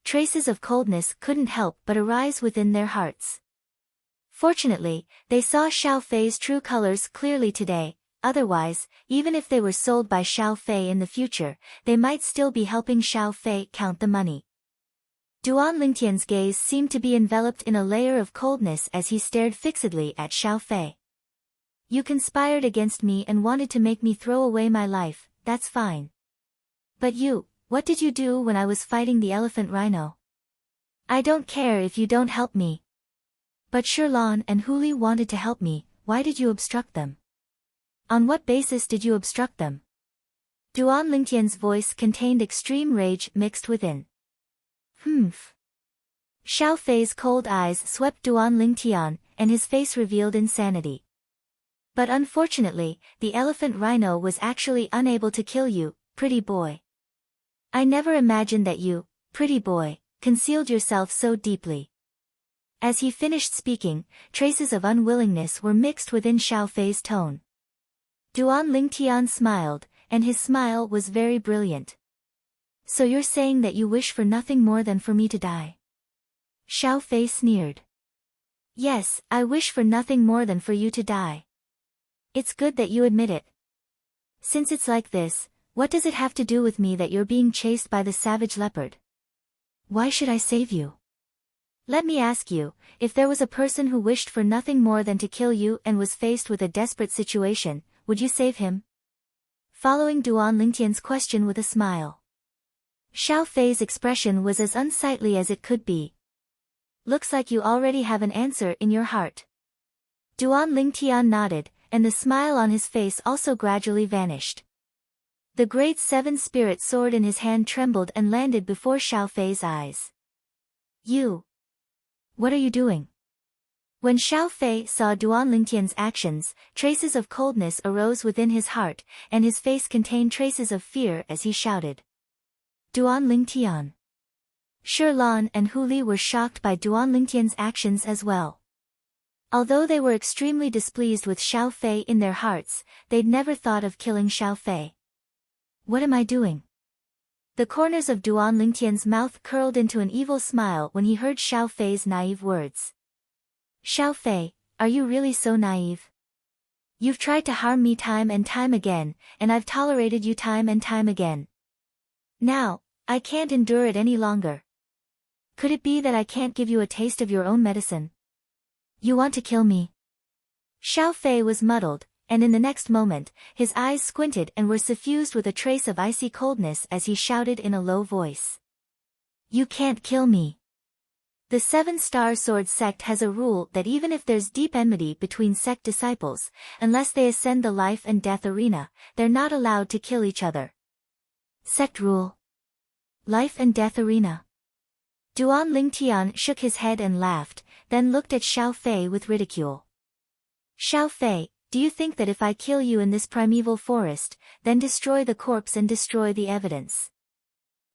Traces of coldness couldn't help but arise within their hearts. Fortunately, they saw Xiao Fei's true colors clearly today, otherwise, even if they were sold by Xiao Fei in the future, they might still be helping Xiao Fei count the money. Duan Lingtian's gaze seemed to be enveloped in a layer of coldness as he stared fixedly at Xiao Fei. You conspired against me and wanted to make me throw away my life, that's fine. But you, what did you do when I was fighting the elephant rhino? I don't care if you don't help me. But Shirlan and Hu Li wanted to help me, why did you obstruct them? On what basis did you obstruct them? Duan Lingtian's voice contained extreme rage mixed within. Humph. Xiao Fei's cold eyes swept Duan Lingtian, and his face revealed insanity. But unfortunately, the elephant rhino was actually unable to kill you, pretty boy. I never imagined that you, pretty boy, concealed yourself so deeply. As he finished speaking, traces of unwillingness were mixed within Xiao Fei's tone. Duan Lingtian smiled, and his smile was very brilliant. So you're saying that you wish for nothing more than for me to die? Xiao Fei sneered. Yes, I wish for nothing more than for you to die. It's good that you admit it. Since it's like this, what does it have to do with me that you're being chased by the savage leopard? Why should I save you? Let me ask you, if there was a person who wished for nothing more than to kill you and was faced with a desperate situation, would you save him? Following Duan Lingtian's question with a smile. Xiao Fei's expression was as unsightly as it could be. Looks like you already have an answer in your heart. Duan Lingtian nodded, and the smile on his face also gradually vanished. The great seven spirit sword in his hand trembled and landed before Xiao Fei's eyes. You! What are you doing? When Xiao Fei saw Duan Lingtian's actions, traces of coldness arose within his heart, and his face contained traces of fear as he shouted. Duan Lingtian. Shirlan and Hu Li were shocked by Duan Lingtian's actions as well. Although they were extremely displeased with Xiao Fei in their hearts, they'd never thought of killing Xiao Fei. What am I doing? The corners of Duan Lingtian's mouth curled into an evil smile when he heard Xiao Fei's naive words. Xiao Fei, are you really so naive? You've tried to harm me time and time again, and I've tolerated you time and time again. Now, I can't endure it any longer. Could it be that I can't give you a taste of your own medicine? You want to kill me? Xiao Fei was muddled, and in the next moment, his eyes squinted and were suffused with a trace of icy coldness as he shouted in a low voice. You can't kill me. The Seven-Star Sword sect has a rule that even if there's deep enmity between sect disciples, unless they ascend the life and death arena, they're not allowed to kill each other. Sect rule. Life and death arena. Duan Lingtian shook his head and laughed, then looked at Xiao Fei with ridicule. Xiao Fei, do you think that if I kill you in this primeval forest, then destroy the corpse and destroy the evidence?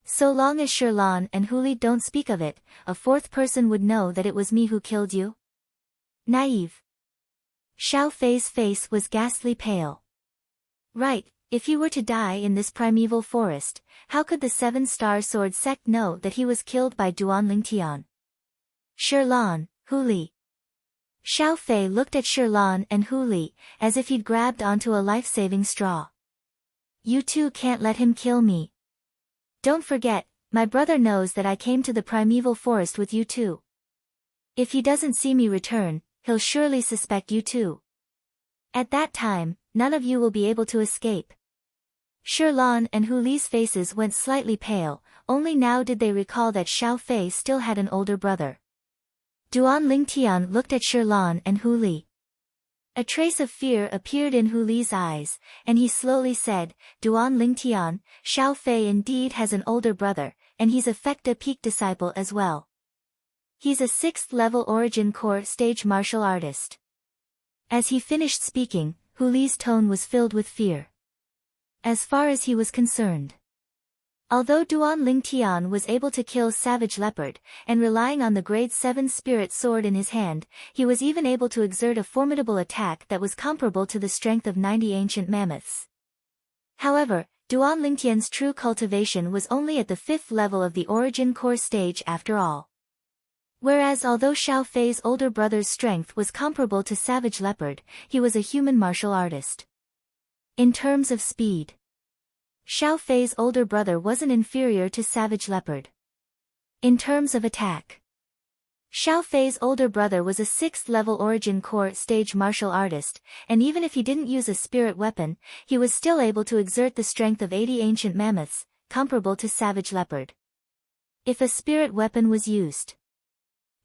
So long as Shirlan and Hu Li don't speak of it, a fourth person would know that it was me who killed you? Naive. Xiao Fei's face was ghastly pale. Right, if he were to die in this primeval forest, how could the Seven-Star Sword sect know that he was killed by Duan Lingtian? Shirlan, Hu Li. Xiao Fei looked at Shirlan and Hu Li, as if he'd grabbed onto a life-saving straw. You two can't let him kill me. Don't forget, my brother knows that I came to the primeval forest with you too. If he doesn't see me return, he'll surely suspect you too. At that time, none of you will be able to escape. Shirlan and Hu Li's faces went slightly pale, only now did they recall that Xiao Fei still had an older brother. Duan Lingtian looked at Shirlan and Hu Li. A trace of fear appeared in Hu Li's eyes, and he slowly said, Duan Lingtian, Xiao Fei indeed has an older brother, and he's a Fecta Peak disciple as well. He's a 6th level Origin Core stage martial artist. As he finished speaking, Hu Li's tone was filled with fear. As far as he was concerned. Although Duan Lingtian was able to kill Savage Leopard, and relying on the grade 7 spirit sword in his hand, he was even able to exert a formidable attack that was comparable to the strength of 90 ancient mammoths. However, Duan Lingtian's true cultivation was only at the 5th level of the origin core stage after all. Whereas although Xiao Fei's older brother's strength was comparable to Savage Leopard, he was a human martial artist. In terms of speed, Xiao Fei's older brother wasn't inferior to Savage Leopard. In terms of attack, Xiao Fei's older brother was a 6th level origin core stage martial artist, and even if he didn't use a spirit weapon, he was still able to exert the strength of 80 ancient mammoths, comparable to Savage Leopard. If a spirit weapon was used,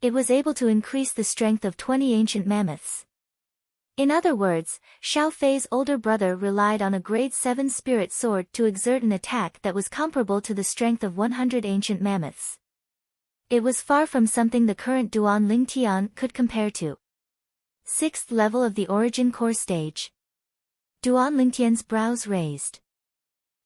it was able to increase the strength of 20 ancient mammoths. In other words, Xiao Fei's older brother relied on a grade 7 spirit sword to exert an attack that was comparable to the strength of 100 ancient mammoths. It was far from something the current Duan Lingtian could compare to. 6th level of the origin core stage. Duan Lingtian's brows raised.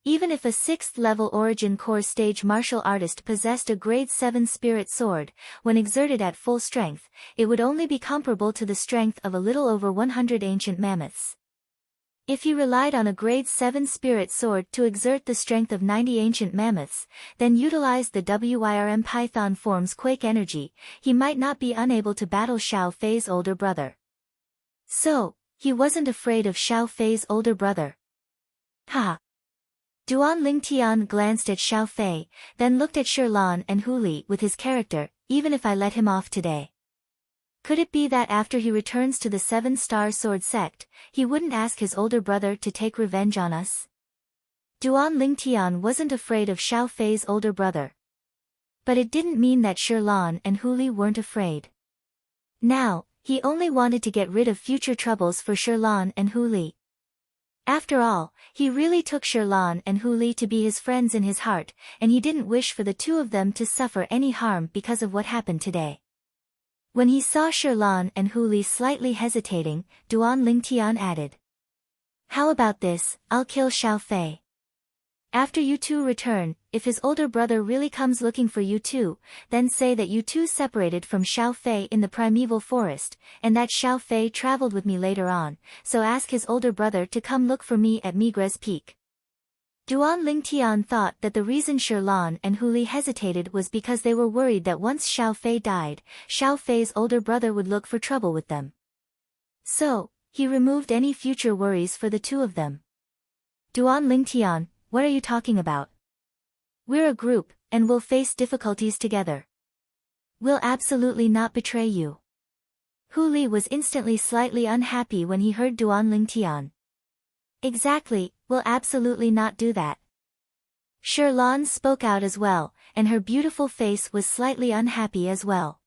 Even if a 6th level origin core stage martial artist possessed a grade 7 spirit sword, when exerted at full strength, it would only be comparable to the strength of a little over 100 ancient mammoths. If he relied on a grade 7 spirit sword to exert the strength of 90 ancient mammoths, then utilized the WYRM Python form's quake energy, he might not be unable to battle Xiao Fei's older brother. So, he wasn't afraid of Xiao Fei's older brother. Ha! Duan Lingtian glanced at Xiao Fei, then looked at Shirlan and Hu Li with his character, even if I let him off today. Could it be that after he returns to the 7-star sword sect, he wouldn't ask his older brother to take revenge on us? Duan Lingtian wasn't afraid of Xiao Fei's older brother. But it didn't mean that Shirlan and Hu Li weren't afraid. Now, he only wanted to get rid of future troubles for Shirlan and Hu Li. After all, he really took Shirlan and Hu Li to be his friends in his heart, and he didn't wish for the two of them to suffer any harm because of what happened today. When he saw Shirlan and Hu Li slightly hesitating, Duan Lingtian added, "How about this, I'll kill Xiao Fei. After you two return, if his older brother really comes looking for you two, then say that you two separated from Xiao Fei in the primeval forest, and that Xiao Fei traveled with me later on, so ask his older brother to come look for me at Migres Peak." Duan Lingtian thought that the reason Shirlan and Hu Li hesitated was because they were worried that once Xiao Fei died, Xiao Fei's older brother would look for trouble with them. So, he removed any future worries for the two of them. "Duan Lingtian, what are you talking about? We're a group, and we'll face difficulties together. We'll absolutely not betray you." Hu Li was instantly slightly unhappy when he heard Duan Lingtian. "Exactly, we'll absolutely not do that." Shirlan spoke out as well, and her beautiful face was slightly unhappy as well.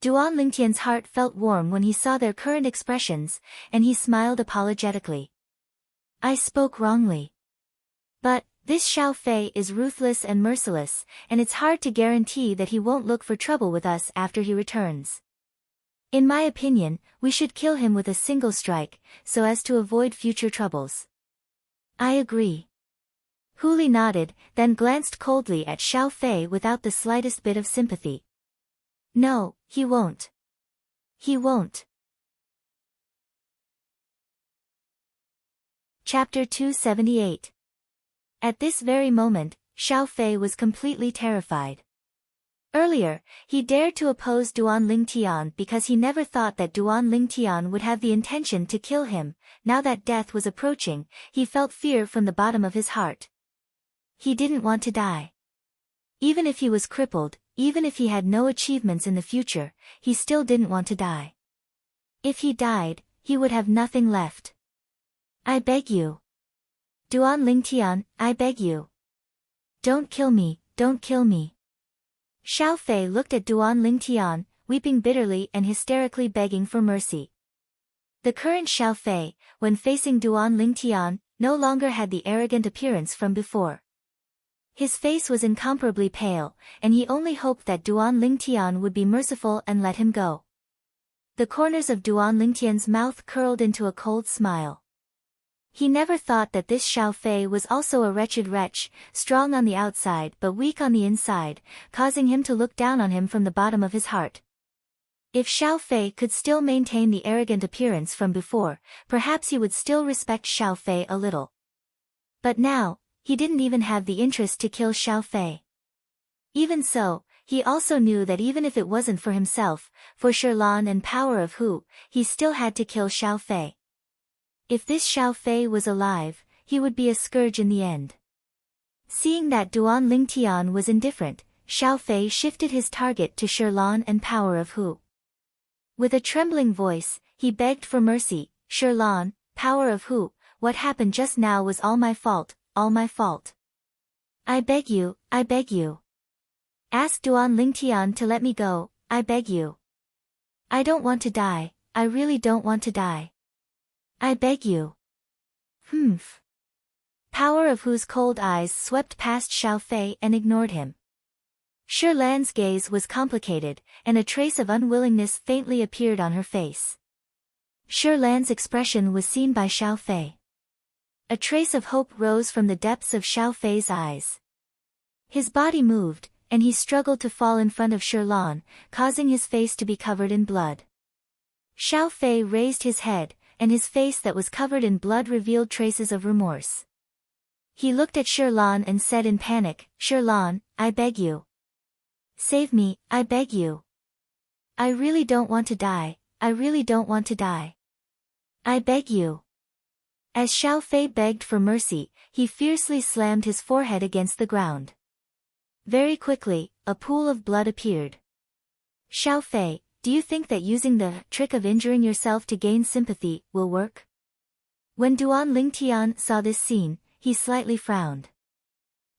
Duan Lingtian's heart felt warm when he saw their current expressions, and he smiled apologetically. "I spoke wrongly. But, this Xiao Fei is ruthless and merciless, and it's hard to guarantee that he won't look for trouble with us after he returns. In my opinion, we should kill him with a single strike, so as to avoid future troubles." "I agree." Hu Li nodded, then glanced coldly at Xiao Fei without the slightest bit of sympathy. "No, he won't. He won't." Chapter 278. At this very moment, Xiao Fei was completely terrified. Earlier, he dared to oppose Duan Lingtian because he never thought that Duan Lingtian would have the intention to kill him. Now that death was approaching, he felt fear from the bottom of his heart. He didn't want to die. Even if he was crippled, even if he had no achievements in the future, he still didn't want to die. If he died, he would have nothing left. "I beg you. Duan Lingtian, I beg you. Don't kill me, don't kill me." Xiao Fei looked at Duan Lingtian, weeping bitterly and hysterically begging for mercy. The current Xiao Fei, when facing Duan Lingtian, no longer had the arrogant appearance from before. His face was incomparably pale, and he only hoped that Duan Lingtian would be merciful and let him go. The corners of Duan Lingtian's mouth curled into a cold smile. He never thought that this Xiao Fei was also a wretched wretch, strong on the outside but weak on the inside, causing him to look down on him from the bottom of his heart. If Xiao Fei could still maintain the arrogant appearance from before, perhaps he would still respect Xiao Fei a little. But now, he didn't even have the interest to kill Xiao Fei. Even so, he also knew that even if it wasn't for himself, for Shirlan and power of Hu, he still had to kill Xiao Fei. If this Xiao Fei was alive, he would be a scourge in the end. Seeing that Duan Lingtian was indifferent, Xiao Fei shifted his target to Shirlan and power of Hu. With a trembling voice, he begged for mercy. Shirlan, power of Hu, what happened just now was all my fault, all my fault. I beg you, I beg you. Ask Duan Lingtian to let me go, I beg you. I don't want to die, I really don't want to die. I beg you. Humph. Power of Hu's cold eyes swept past Xiao Fei and ignored him. Shirlan's gaze was complicated, and a trace of unwillingness faintly appeared on her face. Shirlan's expression was seen by Xiao Fei. A trace of hope rose from the depths of Xiao Fei's eyes. His body moved, and he struggled to fall in front of Shirlan, causing his face to be covered in blood. Xiao Fei raised his head, and his face that was covered in blood revealed traces of remorse. He looked at Shirlan and said in panic, Shirlan, I beg you. Save me, I beg you. I really don't want to die, I really don't want to die. I beg you. As Xiao Fei begged for mercy, he fiercely slammed his forehead against the ground. Very quickly, a pool of blood appeared. Xiao Fei, do you think that using the trick of injuring yourself to gain sympathy will work? When Duan Lingtian saw this scene, he slightly frowned.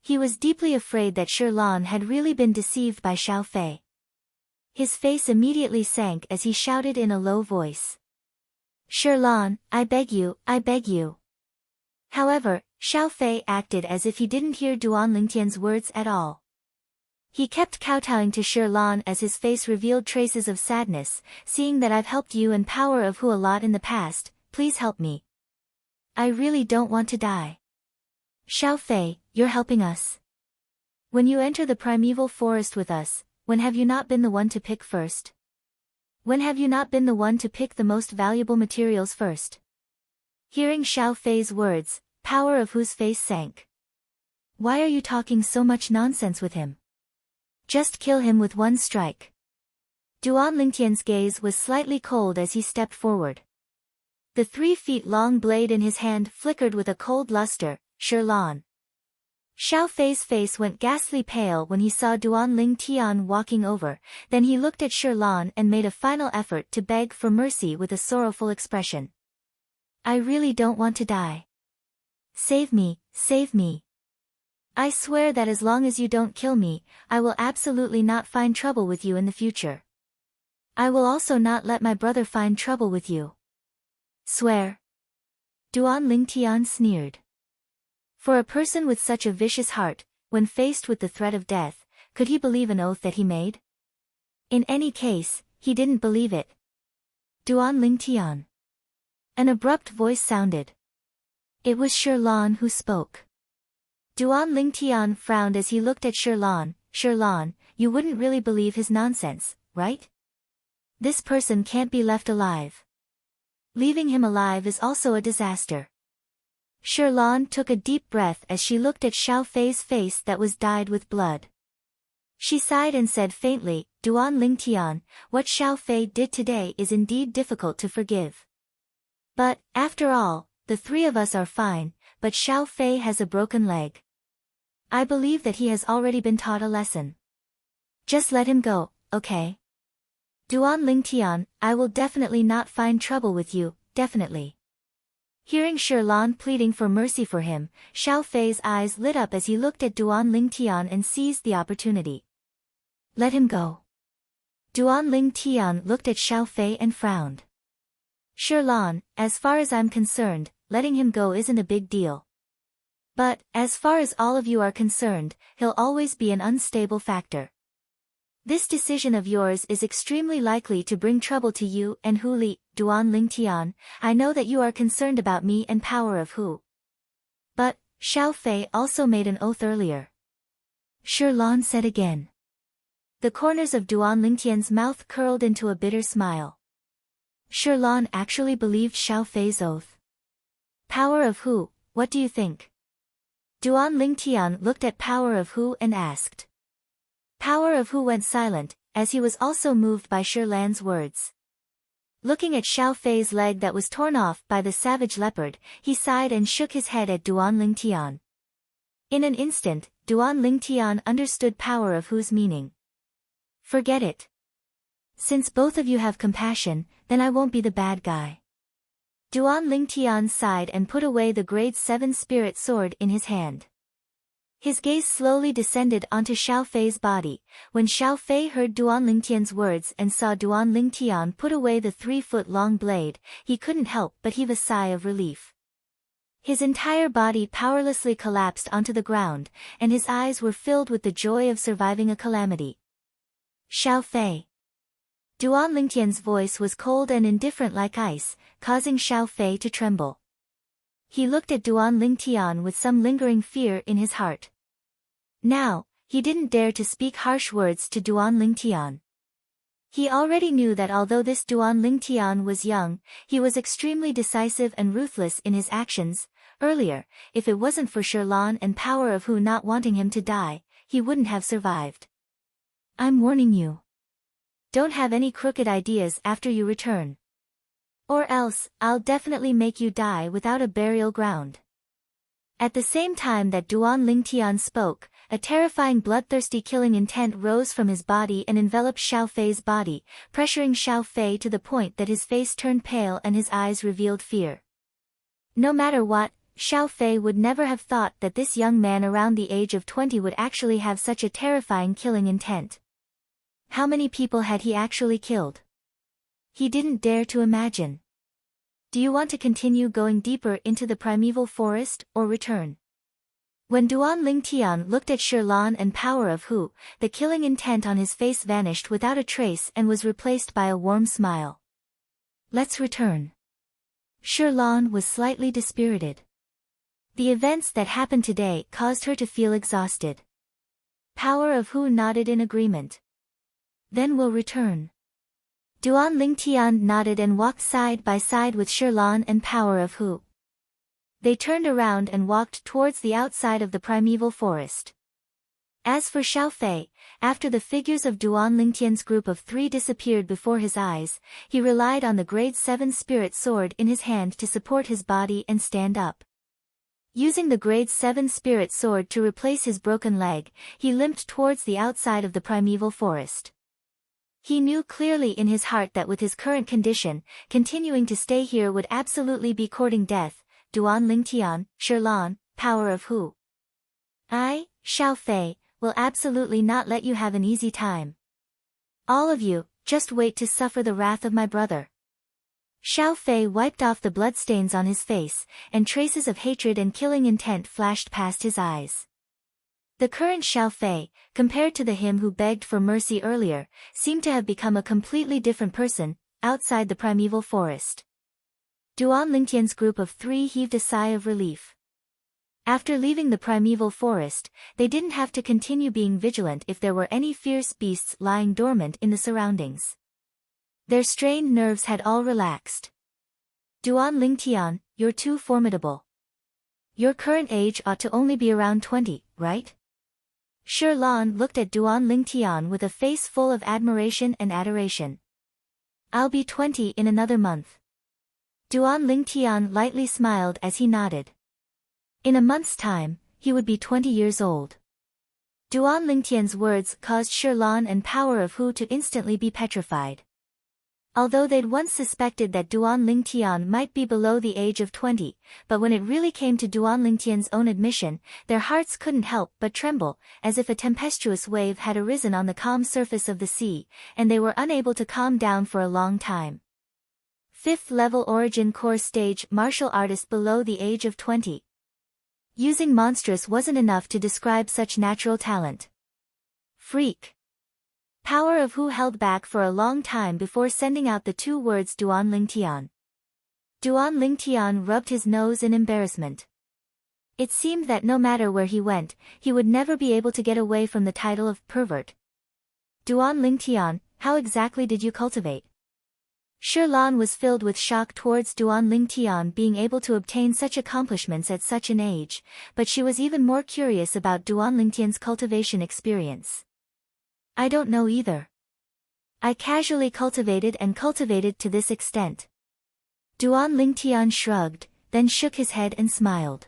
He was deeply afraid that Shirlan had really been deceived by Xiao Fei. His face immediately sank as he shouted in a low voice. Shirlan, I beg you, I beg you. However, Xiao Fei acted as if he didn't hear Duan Lingtian's words at all. He kept kowtowing to Shirlan as his face revealed traces of sadness, seeing that I've helped you and power of Hu a lot in the past, please help me. I really don't want to die. Xiao Fei, you're helping us. When you enter the primeval forest with us, when have you not been the one to pick first? When have you not been the one to pick the most valuable materials first? Hearing Xiao Fei's words, power of Hu's face sank. Why are you talking so much nonsense with him? Just kill him with one strike. Duan Lingtian's gaze was slightly cold as he stepped forward. The 3-feet-long blade in his hand flickered with a cold luster. Shirlan. Xiao Fei's face went ghastly pale when he saw Duan Lingtian walking over, then he looked at Shirlan and made a final effort to beg for mercy with a sorrowful expression. I really don't want to die. Save me, save me. I swear that as long as you don't kill me, I will absolutely not find trouble with you in the future. I will also not let my brother find trouble with you. Swear. Duan Lingtian sneered. For a person with such a vicious heart, when faced with the threat of death, could he believe an oath that he made? In any case, he didn't believe it. Duan Lingtian. An abrupt voice sounded. It was Shirlan who spoke. Duan Lingtian frowned as he looked at Shirlan. Shirlan, you wouldn't really believe his nonsense, right? This person can't be left alive. Leaving him alive is also a disaster. Shirlan took a deep breath as she looked at Xiao Fei's face that was dyed with blood. She sighed and said faintly, Duan Lingtian, what Xiao Fei did today is indeed difficult to forgive. But, after all, the three of us are fine, but Xiao Fei has a broken leg. I believe that he has already been taught a lesson. Just let him go, okay? Duan Lingtian, I will definitely not find trouble with you, definitely. Hearing Shirlan pleading for mercy for him, Xiao Fei's eyes lit up as he looked at Duan Lingtian and seized the opportunity. Let him go. Duan Lingtian looked at Xiao Fei and frowned. Shirlan, as far as I'm concerned, letting him go isn't a big deal. But, as far as all of you are concerned, he'll always be an unstable factor. This decision of yours is extremely likely to bring trouble to you and Hu Li, Duan Lingtian. I know that you are concerned about me and power of Hu. But, Xiao Fei also made an oath earlier. Shi Lan said again. The corners of Duan Lingtian's mouth curled into a bitter smile. Shi Lan actually believed Xiao Fei's oath. Power of Hu, what do you think? Duan Lingtian looked at Power of Hu and asked. Power of Hu went silent, as he was also moved by Shi Lan's words. Looking at Xiao Fei's leg that was torn off by the savage leopard, he sighed and shook his head at Duan Lingtian. In an instant, Duan Lingtian understood Power of Hu's meaning. Forget it. Since both of you have compassion, then I won't be the bad guy. Duan Lingtian sighed and put away the grade 7 spirit sword in his hand. His gaze slowly descended onto Xiao Fei's body. When Xiao Fei heard Duan Lingtian's words and saw Duan Lingtian put away the 3-foot-long blade, he couldn't help but heave a sigh of relief. His entire body powerlessly collapsed onto the ground, and his eyes were filled with the joy of surviving a calamity. Xiao Fei. Duan Lingtian's voice was cold and indifferent like ice, causing Xiao Fei to tremble. He looked at Duan Lingtian with some lingering fear in his heart. Now, he didn't dare to speak harsh words to Duan Lingtian. He already knew that although this Duan Lingtian was young, he was extremely decisive and ruthless in his actions. Earlier, if it wasn't for Shi Lan and Power of Hu not wanting him to die, he wouldn't have survived. I'm warning you. Don't have any crooked ideas after you return. Or else, I'll definitely make you die without a burial ground. At the same time that Duan Lingtian spoke, a terrifying bloodthirsty killing intent rose from his body and enveloped Xiao Fei's body, pressuring Xiao Fei to the point that his face turned pale and his eyes revealed fear. No matter what, Xiao Fei would never have thought that this young man around the age of 20 would actually have such a terrifying killing intent. How many people had he actually killed? He didn't dare to imagine. Do you want to continue going deeper into the primeval forest, or return? When Duan Lingtian looked at Shi Lan and Power of Hu, the killing intent on his face vanished without a trace and was replaced by a warm smile. Let's return. Shi Lan was slightly dispirited. The events that happened today caused her to feel exhausted. Power of Hu nodded in agreement. Then we'll return. Duan Lingtian nodded and walked side by side with Shi Lan and Power of Hu. They turned around and walked towards the outside of the primeval forest. As for Xiao Fei, after the figures of Duan Lingtian's group of 3 disappeared before his eyes, he relied on the grade 7 spirit sword in his hand to support his body and stand up. Using the grade 7 spirit sword to replace his broken leg, he limped towards the outside of the primeval forest. He knew clearly in his heart that with his current condition, continuing to stay here would absolutely be courting death. Duan Lingtian, Shi Lan, Power of Hu. I, Xiao Fei, will absolutely not let you have an easy time. All of you, just wait to suffer the wrath of my brother. Xiao Fei wiped off the bloodstains on his face, and traces of hatred and killing intent flashed past his eyes. The current Xiao Fei, compared to the him who begged for mercy earlier, seemed to have become a completely different person, outside the primeval forest. Duan Lingtian's group of 3 heaved a sigh of relief. After leaving the primeval forest, they didn't have to continue being vigilant if there were any fierce beasts lying dormant in the surroundings. Their strained nerves had all relaxed. Duan Lingtian, you're too formidable. Your current age ought to only be around 20, right? Shi Lan looked at Duan Lingtian with a face full of admiration and adoration. I'll be 20 in another month. Duan Lingtian lightly smiled as he nodded. In a month's time, he would be 20 years old. Duan Lingtian's words caused Shi Lan and Power of Hu to instantly be petrified. Although they'd once suspected that Duan Lingtian might be below the age of 20, but when it really came to Duan Lingtian's own admission, their hearts couldn't help but tremble, as if a tempestuous wave had arisen on the calm surface of the sea, and they were unable to calm down for a long time. 5th level Origin Core Stage martial artist below the age of 20. Using monstrous wasn't enough to describe such natural talent. Freak. Power of Hu held back for a long time before sending out the two words Duan Lingtian. Duan Lingtian rubbed his nose in embarrassment. It seemed that no matter where he went, he would never be able to get away from the title of pervert. Duan Lingtian, how exactly did you cultivate? Shirlan was filled with shock towards Duan Lingtian being able to obtain such accomplishments at such an age, but she was even more curious about Duan Lingtian's cultivation experience. I don't know either. I casually cultivated to this extent. Duan Lingtian shrugged, then shook his head and smiled.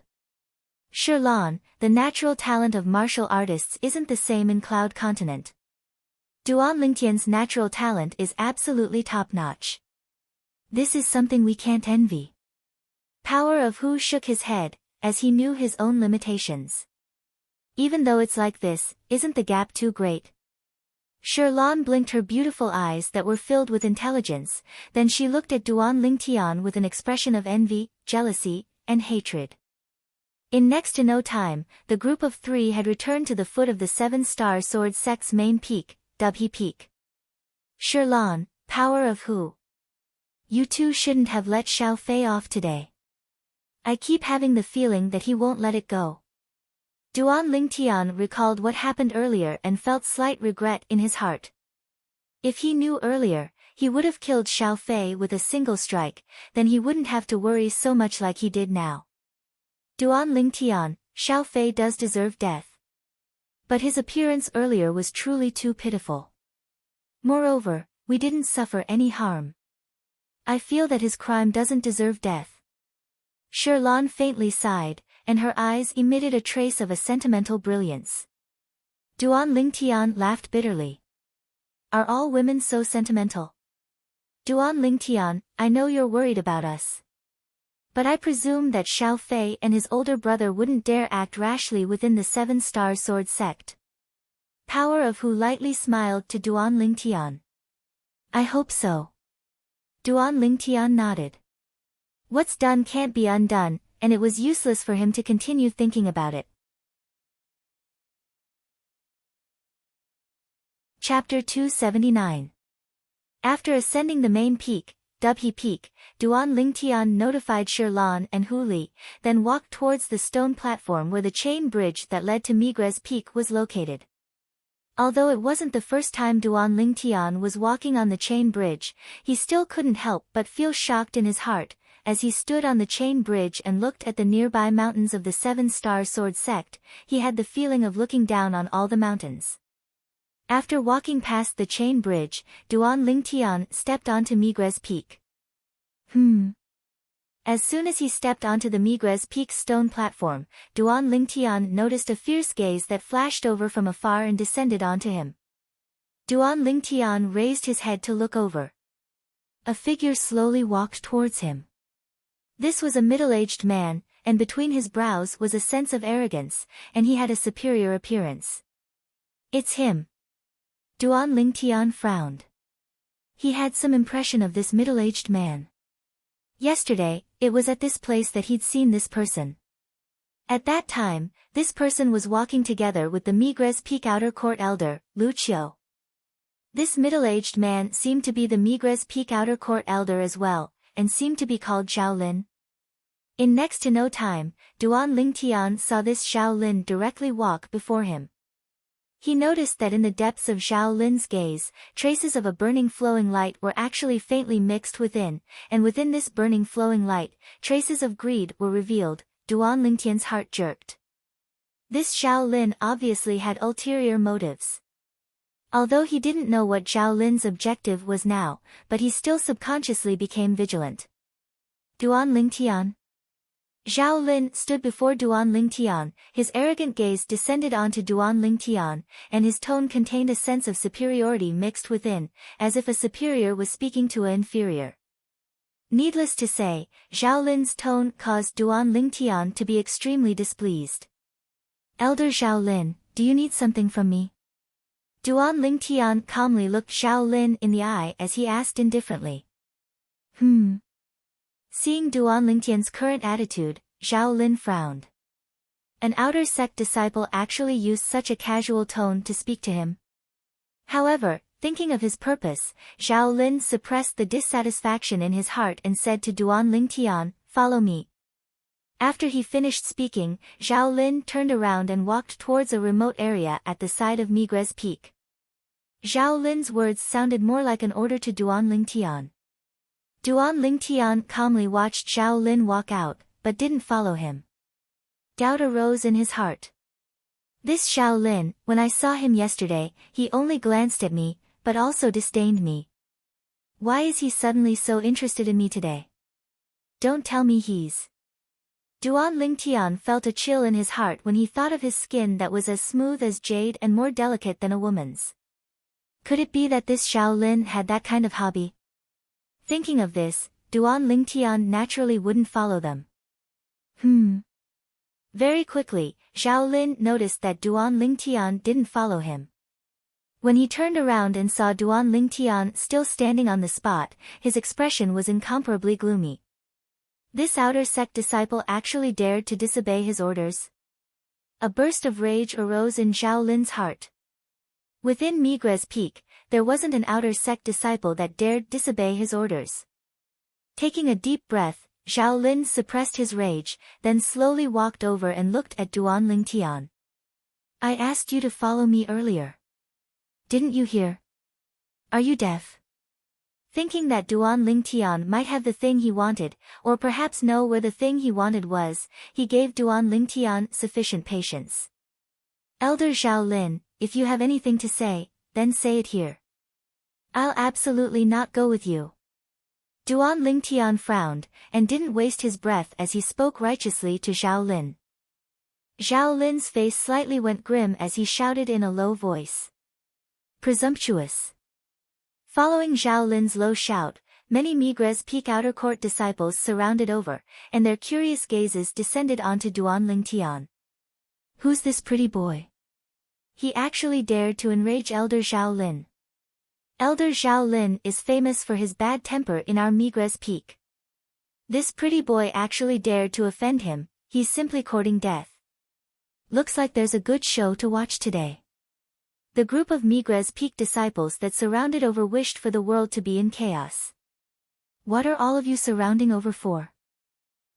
Shirlan, the natural talent of martial artists isn't the same in Cloud Continent. Duan Lingtian's natural talent is absolutely top-notch. This is something we can't envy. Power of Hu shook his head, as he knew his own limitations. Even though it's like this, isn't the gap too great? Shirlan blinked her beautiful eyes that were filled with intelligence, then she looked at Duan Lingtian with an expression of envy, jealousy, and hatred. In next to no time, the group of three had returned to the foot of the seven-star sword sect's main peak, Dubhe Peak. Shirlan, Power of Hu. You two shouldn't have let Xiao Fei off today. I keep having the feeling that he won't let it go. Duan Lingtian recalled what happened earlier and felt slight regret in his heart. If he knew earlier, he would have killed Xiao Fei with a single strike, then he wouldn't have to worry so much like he did now. Duan Lingtian, Xiao Fei does deserve death. But his appearance earlier was truly too pitiful. Moreover, we didn't suffer any harm. I feel that his crime doesn't deserve death. Shirlan faintly sighed, and her eyes emitted a trace of a sentimental brilliance. Duan Lingtian laughed bitterly. Are all women so sentimental? Duan Lingtian, I know you're worried about us. But I presume that Xiao Fei and his older brother wouldn't dare act rashly within the seven-star sword sect. Power of Hu lightly smiled to Duan Lingtian. I hope so. Duan Lingtian nodded. What's done can't be undone, and it was useless for him to continue thinking about it. Chapter 279. After ascending the main peak, Dubhe Peak, Duan Lingtian notified Shirlan and Hu Li, then walked towards the stone platform where the chain bridge that led to Migres Peak was located. Although it wasn't the first time Duan Lingtian was walking on the chain bridge, he still couldn't help but feel shocked in his heart, as he stood on the chain bridge and looked at the nearby mountains of the seven-star sword sect. He had the feeling of looking down on all the mountains. After walking past the chain bridge, Duan Lingtian stepped onto Migres Peak. As soon as he stepped onto the Migres Peak stone platform, Duan Lingtian noticed a fierce gaze that flashed over from afar and descended onto him. Duan Lingtian raised his head to look over. A figure slowly walked towards him. This was a middle-aged man, and between his brows was a sense of arrogance, and he had a superior appearance. It's him. Duan Lingtian frowned. He had some impression of this middle-aged man. Yesterday, it was at this place that he'd seen this person. At that time, this person was walking together with the Migres Peak Outer Court Elder, Lu Qiu. This middle-aged man seemed to be the Migres Peak Outer Court Elder as well, and seemed to be called Zhao Lin. In next to no time, Duan Lingtian saw this Zhao Lin directly walk before him. He noticed that in the depths of Zhao Lin's gaze, traces of a burning flowing light were actually faintly mixed within, and within this burning flowing light, traces of greed were revealed. Duan Lingtian's heart jerked. This Zhao Lin obviously had ulterior motives. Although he didn't know what Zhao Lin's objective was now, but he still subconsciously became vigilant. Duan Lingtian. Zhao Lin stood before Duan Lingtian, his arrogant gaze descended onto Duan Lingtian, and his tone contained a sense of superiority mixed within, as if a superior was speaking to an inferior. Needless to say, Zhao Lin's tone caused Duan Lingtian to be extremely displeased. Elder Zhao Lin, do you need something from me? Duan Lingtian calmly looked Zhao Lin in the eye as he asked indifferently. Seeing Duan Lingtian's current attitude, Zhao Lin frowned. An outer sect disciple actually used such a casual tone to speak to him. However, Thinking of his purpose, Zhao Lin suppressed the dissatisfaction in his heart and said to Duan Lingtian, "Follow me." After he finished speaking, Zhao Lin turned around and walked towards a remote area at the side of Migres Peak. Zhao Lin's words sounded more like an order to Duan Lingtian. Duan Lingtian calmly watched Zhao Lin walk out, but didn't follow him. Doubt arose in his heart. This Zhao Lin, when I saw him yesterday, he only glanced at me, but also disdained me. Why is he suddenly so interested in me today? Don't tell me he's... Duan Lingtian felt a chill in his heart when he thought of his skin that was as smooth as jade and more delicate than a woman's. Could it be that this Zhao Lin had that kind of hobby? Thinking of this, Duan Lingtian naturally wouldn't follow them. Very quickly, Zhao Lin noticed that Duan Lingtian didn't follow him. When he turned around and saw Duan Lingtian still standing on the spot, his expression was incomparably gloomy. This outer sect disciple actually dared to disobey his orders. A burst of rage arose in Zhao Lin's heart. Within Migres Peak, there wasn't an outer sect disciple that dared disobey his orders. Taking a deep breath, Zhao Lin suppressed his rage, then slowly walked over and looked at Duan Lingtian. "I asked you to follow me earlier. Didn't you hear? Are you deaf?" Thinking that Duan Lingtian might have the thing he wanted, or perhaps know where the thing he wanted was, he gave Duan Lingtian sufficient patience. "Elder Zhao Lin, if you have anything to say, then say it here. I'll absolutely not go with you." Duan Lingtian frowned, and didn't waste his breath as he spoke righteously to Zhao Lin. Zhao Lin's face slightly went grim as he shouted in a low voice. "Presumptuous." Following Zhao Lin's low shout, many Migres Peak outer court disciples surrounded over, and their curious gazes descended onto Duan Lingtian. Who's this pretty boy? He actually dared to enrage Elder Zhao Lin. Elder Zhao Lin is famous for his bad temper in our Migres Peak. This pretty boy actually dared to offend him, he's simply courting death. Looks like there's a good show to watch today. The group of Migres Peak disciples that surrounded over wished for the world to be in chaos. What are all of you surrounding over for?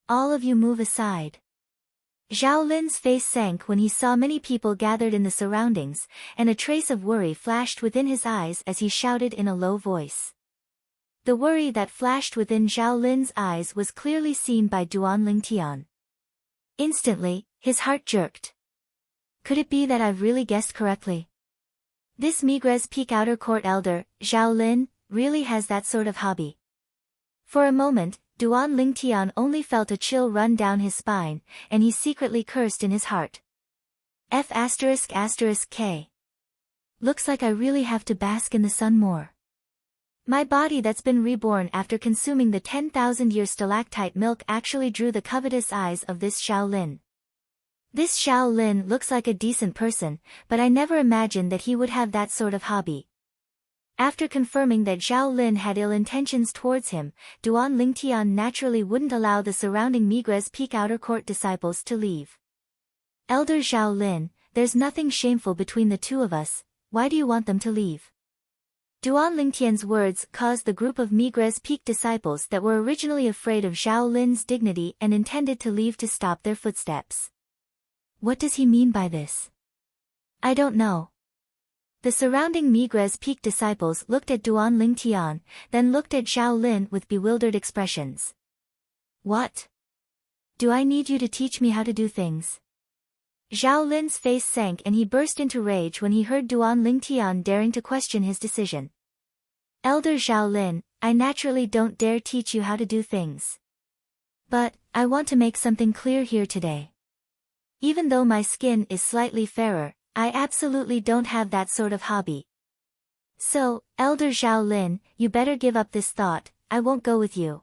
All of you move aside. Zhao Lin's face sank when he saw many people gathered in the surroundings, and a trace of worry flashed within his eyes as he shouted in a low voice. The worry that flashed within Zhao Lin's eyes was clearly seen by Duan Lingtian. Instantly, his heart jerked. Could it be that I've really guessed correctly? This Migres Peak outer court elder, Zhao Lin, really has that sort of hobby. For a moment, Duan Lingtian only felt a chill run down his spine, and he secretly cursed in his heart. F***K. Looks like I really have to bask in the sun more. My body that's been reborn after consuming the 10,000-year stalactite milk actually drew the covetous eyes of this Zhao Lin. This Zhao Lin looks like a decent person, but I never imagined that he would have that sort of hobby. After confirming that Zhao Lin had ill intentions towards him, Duan Lingtian naturally wouldn't allow the surrounding Migres Peak outer court disciples to leave. Elder Zhao Lin, there's nothing shameful between the two of us, why do you want them to leave? Duan Lingtian's words caused the group of Migres Peak disciples that were originally afraid of Zhao Lin's dignity and intended to leave to stop their footsteps. What does he mean by this? I don't know. The surrounding Migres Peak disciples looked at Duan Lingtian, then looked at Zhao Lin with bewildered expressions. What? Do I need you to teach me how to do things? Zhao Lin's face sank and he burst into rage when he heard Duan Lingtian daring to question his decision. Elder Zhao Lin, I naturally don't dare teach you how to do things. But, I want to make something clear here today. Even though my skin is slightly fairer, I absolutely don't have that sort of hobby. So, Elder Zhao Lin, you better give up this thought, I won't go with you.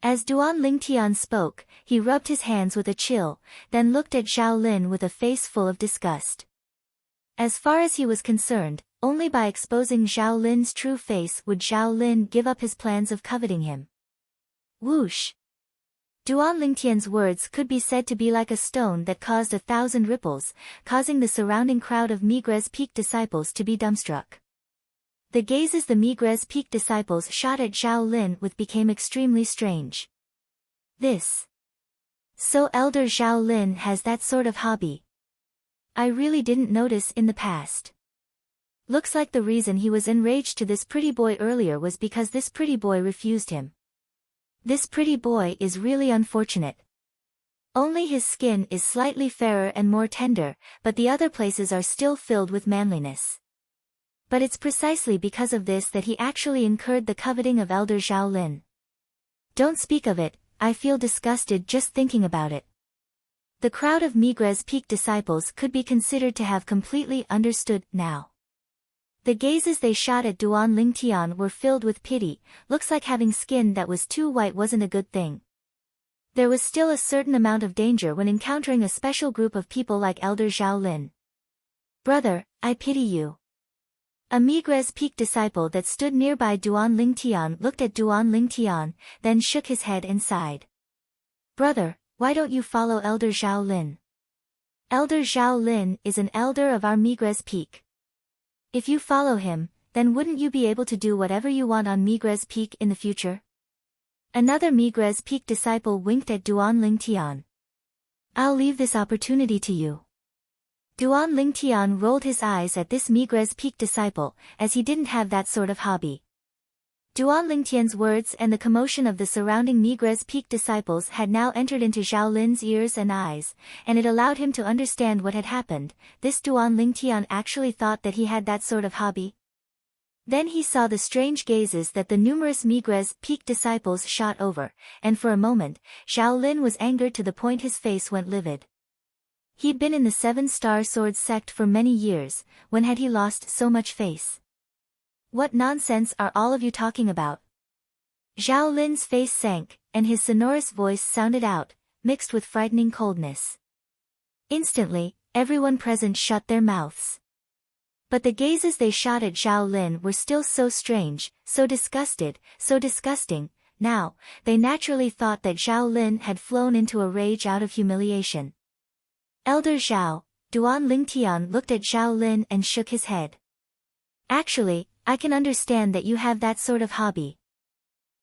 As Duan Lingtian spoke, he rubbed his hands with a chill, then looked at Zhao Lin with a face full of disgust. As far as he was concerned, only by exposing Zhao Lin's true face would Zhao Lin give up his plans of coveting him. Whoosh! Duan Lingtian's words could be said to be like a stone that caused 1,000 ripples, causing the surrounding crowd of Migres Peak disciples to be dumbstruck. The gazes the Migres Peak disciples shot at Zhao Lin with became extremely strange. So Elder Zhao Lin has that sort of hobby. I really didn't notice in the past. Looks like the reason he was enraged to this pretty boy earlier was because this pretty boy refused him. This pretty boy is really unfortunate. Only his skin is slightly fairer and more tender, but the other places are still filled with manliness. But it's precisely because of this that he actually incurred the coveting of Elder Zhao Lin. Don't speak of it, I feel disgusted just thinking about it. The crowd of Migres Peak disciples could be considered to have completely understood now. The gazes they shot at Duan Lingtian were filled with pity. Looks like having skin that was too white wasn't a good thing. There was still a certain amount of danger when encountering a special group of people like Elder Zhao Lin. Brother, I pity you. A Migres Peak disciple that stood nearby Duan Lingtian looked at Duan Lingtian, then shook his head and sighed. Brother, why don't you follow Elder Zhao Lin? Elder Zhao Lin is an elder of our Migres Peak. If you follow him, then wouldn't you be able to do whatever you want on Migres Peak in the future? Another Migres Peak disciple winked at Duan Lingtian. I'll leave this opportunity to you. Duan Lingtian rolled his eyes at this Migres Peak disciple, as he didn't have that sort of hobby. Duan Lingtian's words and the commotion of the surrounding Migres Peak disciples had now entered into Zhao Lin's ears and eyes, and it allowed him to understand what had happened. This Duan Lingtian actually thought that he had that sort of hobby. Then he saw the strange gazes that the numerous Migres Peak disciples shot over, and for a moment, Zhao Lin was angered to the point his face went livid. He'd been in the 7-Star Sword sect for many years. When had he lost so much face? What nonsense are all of you talking about? Zhao Lin's face sank, and his sonorous voice sounded out, mixed with frightening coldness. Instantly, everyone present shut their mouths. But the gazes they shot at Zhao Lin were still so strange, so disgusted, so disgusting. Now, they naturally thought that Zhao Lin had flown into a rage out of humiliation. Elder Zhao, Duan Lingtian looked at Zhao Lin and shook his head. Actually, I can understand that you have that sort of hobby.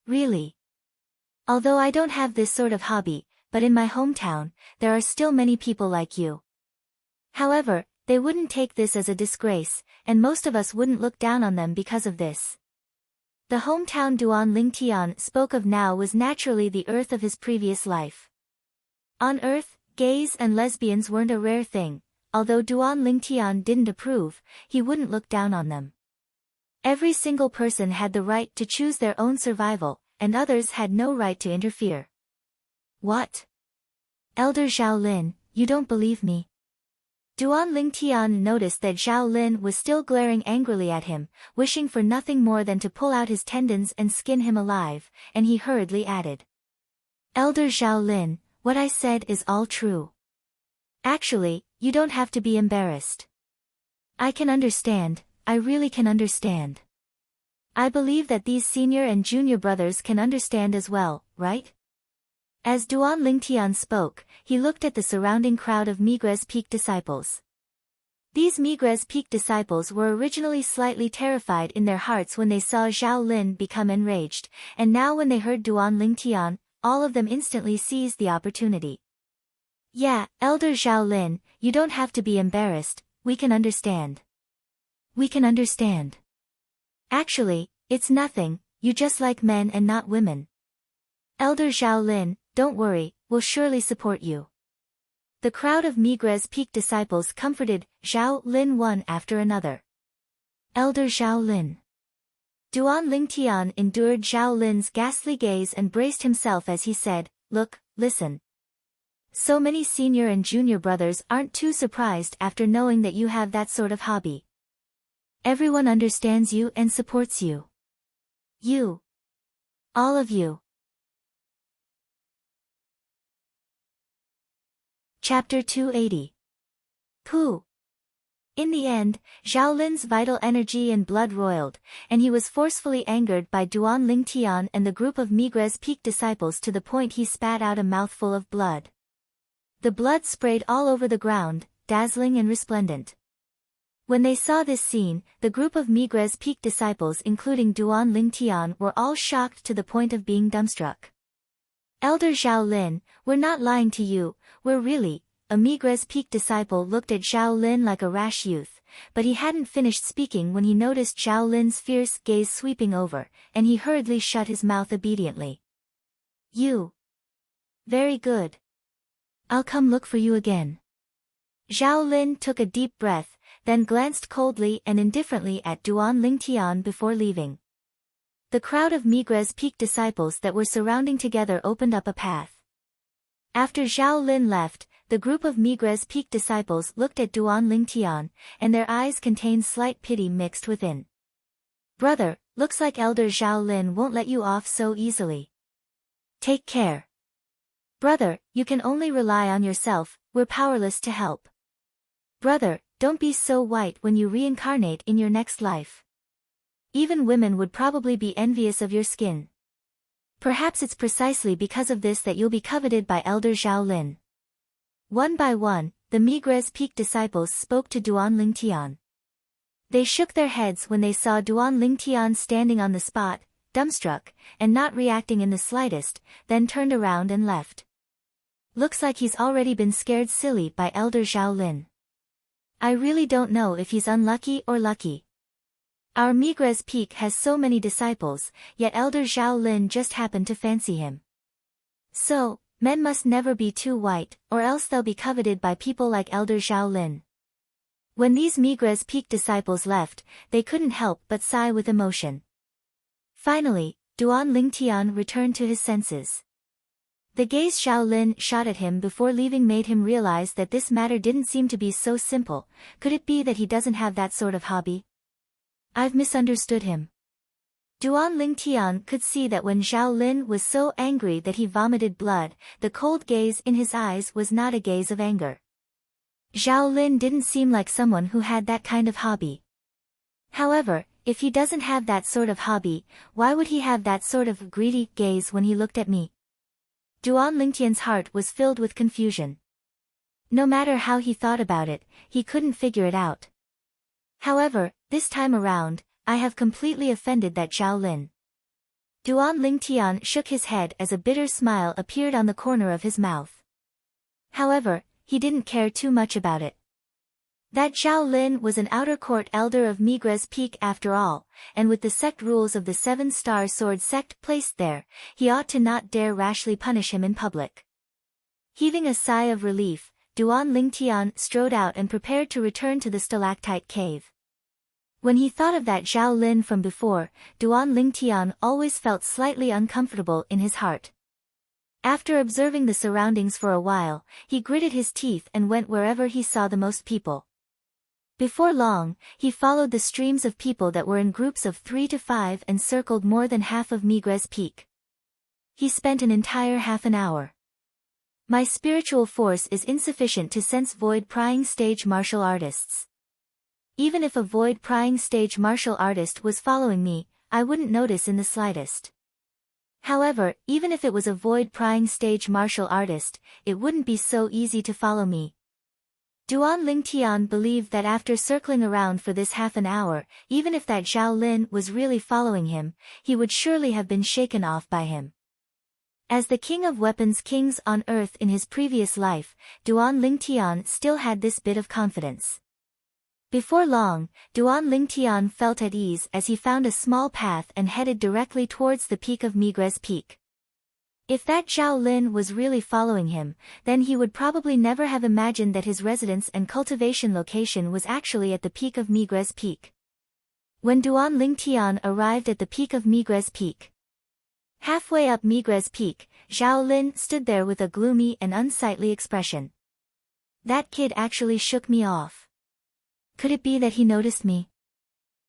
Really? Although I don't have this sort of hobby, but in my hometown, there are still many people like you. However, they wouldn't take this as a disgrace, and most of us wouldn't look down on them because of this. The hometown Duan Lingtian spoke of now was naturally the Earth of his previous life. On Earth, gays and lesbians weren't a rare thing. Although Duan Lingtian didn't approve, he wouldn't look down on them. Every single person had the right to choose their own survival, and others had no right to interfere. What? Elder Zhao Lin, you don't believe me? Duan Lingtian noticed that Zhao Lin was still glaring angrily at him, wishing for nothing more than to pull out his tendons and skin him alive, and he hurriedly added. Elder Zhao Lin, what I said is all true. Actually, you don't have to be embarrassed. I can understand, I really can understand. I believe that these senior and junior brothers can understand as well, right? As Duan Lingtian spoke, he looked at the surrounding crowd of Migres Peak disciples. These Migres Peak disciples were originally slightly terrified in their hearts when they saw Zhao Lin become enraged, and now when they heard Duan Lingtian, all of them instantly seized the opportunity. Yeah, Elder Zhao Lin, you don't have to be embarrassed, we can understand. We can understand. Actually, it's nothing, you just like men and not women. Elder Zhao Lin, don't worry, we'll surely support you. The crowd of Migres Peak disciples comforted Zhao Lin one after another. Elder Zhao Lin. Duan Lingtian endured Zhao Lin's ghastly gaze and braced himself as he said, Look, listen. So many senior and junior brothers aren't too surprised after knowing that you have that sort of hobby. Everyone understands you and supports you. You. All of you. Chapter 280. Pooh. In the end, Zhao Lin's vital energy and blood roiled, and he was forcefully angered by Duan Lingtian and the group of Migres Peak disciples to the point he spat out a mouthful of blood. The blood sprayed all over the ground, dazzling and resplendent. When they saw this scene, the group of Migres Peak disciples including Duan Lingtian were all shocked to the point of being dumbstruck. Elder Zhao Lin, we're not lying to you, we're really. A Migres Peak disciple looked at Zhao Lin like a rash youth, but he hadn't finished speaking when he noticed Zhao Lin's fierce gaze sweeping over, and he hurriedly shut his mouth obediently. You. Very good. I'll come look for you again. Zhao Lin took a deep breath, then glanced coldly and indifferently at Duan Lingtian before leaving. The crowd of Migres Peak disciples that were surrounding together opened up a path. After Zhao Lin left, the group of Migres Peak disciples looked at Duan Lingtian, and their eyes contained slight pity mixed within. Brother, looks like Elder Zhao Lin won't let you off so easily. Take care. Brother, you can only rely on yourself, we're powerless to help. Brother, don't be so white when you reincarnate in your next life. Even women would probably be envious of your skin. Perhaps it's precisely because of this that you'll be coveted by Elder Zhao Lin. One by one, the Migres Peak disciples spoke to Duan Lingtian. They shook their heads when they saw Duan Lingtian standing on the spot, dumbstruck, and not reacting in the slightest, then turned around and left. Looks like he's already been scared silly by Elder Zhao Lin. I really don't know if he's unlucky or lucky. Our Migres Peak has so many disciples, yet Elder Zhao Lin just happened to fancy him. So, men must never be too white, or else they'll be coveted by people like Elder Zhao Lin. When these Migres Peak disciples left, they couldn't help but sigh with emotion. Finally, Duan Lingtian returned to his senses. The gaze Zhao Lin shot at him before leaving made him realize that this matter didn't seem to be so simple. Could it be that he doesn't have that sort of hobby? I've misunderstood him. Duan Lingtian could see that when Zhao Lin was so angry that he vomited blood, the cold gaze in his eyes was not a gaze of anger. Zhao Lin didn't seem like someone who had that kind of hobby. However, if he doesn't have that sort of hobby, why would he have that sort of greedy gaze when he looked at me? Duan Lingtian's heart was filled with confusion. No matter how he thought about it, he couldn't figure it out. However, this time around, I have completely offended that Zhao Lin. Duan Lingtian shook his head as a bitter smile appeared on the corner of his mouth. However, he didn't care too much about it. That Zhao Lin was an outer court elder of Migres Peak after all, and with the sect rules of the 7-star sword sect placed there, he ought to not dare rashly punish him in public. Heaving a sigh of relief, Duan Lingtian strode out and prepared to return to the stalactite cave. When he thought of that Zhao Lin from before, Duan Lingtian always felt slightly uncomfortable in his heart. After observing the surroundings for a while, he gritted his teeth and went wherever he saw the most people. Before long, he followed the streams of people that were in groups of 3 to 5 and circled more than half of Migres Peak. He spent an entire half an hour. My spiritual force is insufficient to sense void-prying stage martial artists. Even if a void-prying stage martial artist was following me, I wouldn't notice in the slightest. However, even if it was a void-prying stage martial artist, it wouldn't be so easy to follow me. Duan Lingtian believed that after circling around for this half an hour, even if that Zhao Lin was really following him, he would surely have been shaken off by him. As the king of weapons kings on earth in his previous life, Duan Lingtian still had this bit of confidence. Before long, Duan Lingtian felt at ease as he found a small path and headed directly towards the peak of Migres Peak. If that Zhao Lin was really following him, then he would probably never have imagined that his residence and cultivation location was actually at the peak of Migres Peak. When Duan Lingtian arrived at the peak of Migres Peak, halfway up Migres Peak, Zhao Lin stood there with a gloomy and unsightly expression. That kid actually shook me off. Could it be that he noticed me?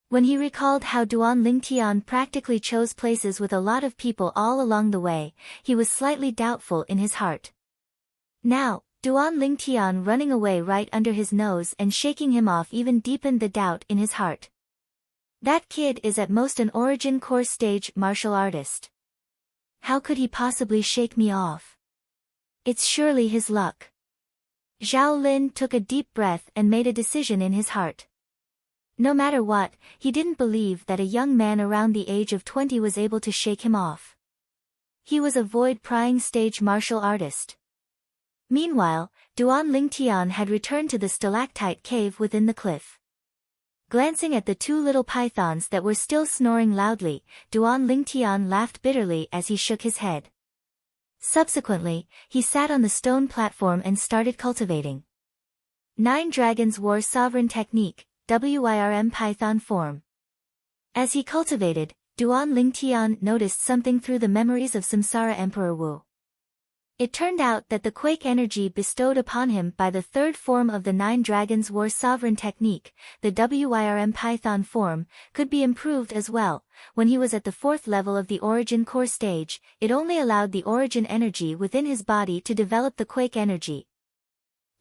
When he recalled how Duan Lingtian practically chose places with a lot of people all along the way, he was slightly doubtful in his heart. Now, Duan Lingtian running away right under his nose and shaking him off even deepened the doubt in his heart. That kid is at most an origin core stage martial artist. How could he possibly shake me off? It's surely his luck. Zhao Lin took a deep breath and made a decision in his heart. No matter what, he didn't believe that a young man around the age of 20 was able to shake him off. He was a void-prying stage martial artist. Meanwhile, Duan Lingtian had returned to the stalactite cave within the cliff. Glancing at the two little pythons that were still snoring loudly, Duan Lingtian laughed bitterly as he shook his head. Subsequently, he sat on the stone platform and started cultivating. 9 Dragons War Sovereign Technique, WIRM Python Form. As he cultivated, Duan Lingtian noticed something through the memories of Samsara Emperor Wu. It turned out that the quake energy bestowed upon him by the third form of the 9 Dragons War Sovereign Technique, the WIRM Python form, could be improved as well. When he was at the 4th level of the Origin Core stage, it only allowed the origin energy within his body to develop the quake energy.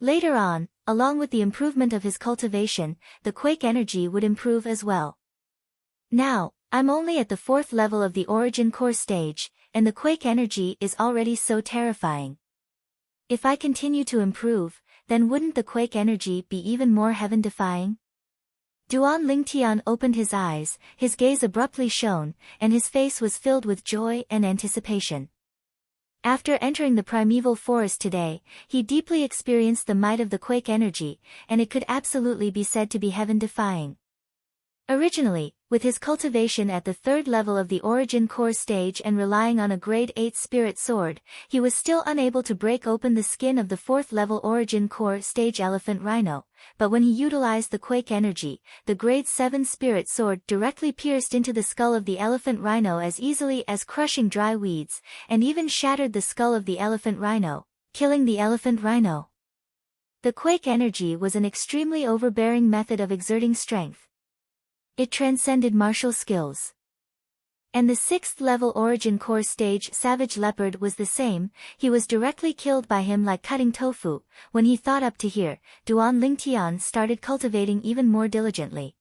Later on, along with the improvement of his cultivation, the quake energy would improve as well. Now, I'm only at the 4th level of the Origin Core stage, and the quake energy is already so terrifying. If I continue to improve, then wouldn't the quake energy be even more heaven-defying? Duan Lingtian opened his eyes, his gaze abruptly shone, and his face was filled with joy and anticipation. After entering the primeval forest today, he deeply experienced the might of the quake energy, and it could absolutely be said to be heaven-defying. Originally, with his cultivation at the 3rd level of the Origin Core stage and relying on a Grade 8 Spirit Sword, he was still unable to break open the skin of the 4th level Origin Core stage Elephant Rhino, but when he utilized the quake energy, the Grade 7 Spirit Sword directly pierced into the skull of the Elephant Rhino as easily as crushing dry weeds, and even shattered the skull of the Elephant Rhino, killing the Elephant Rhino. The quake energy was an extremely overbearing method of exerting strength. It transcended martial skills. And the 6th level Origin Core stage Savage Leopard was the same. He was directly killed by him like cutting tofu. When he thought up to here, Duan Lingtian started cultivating even more diligently.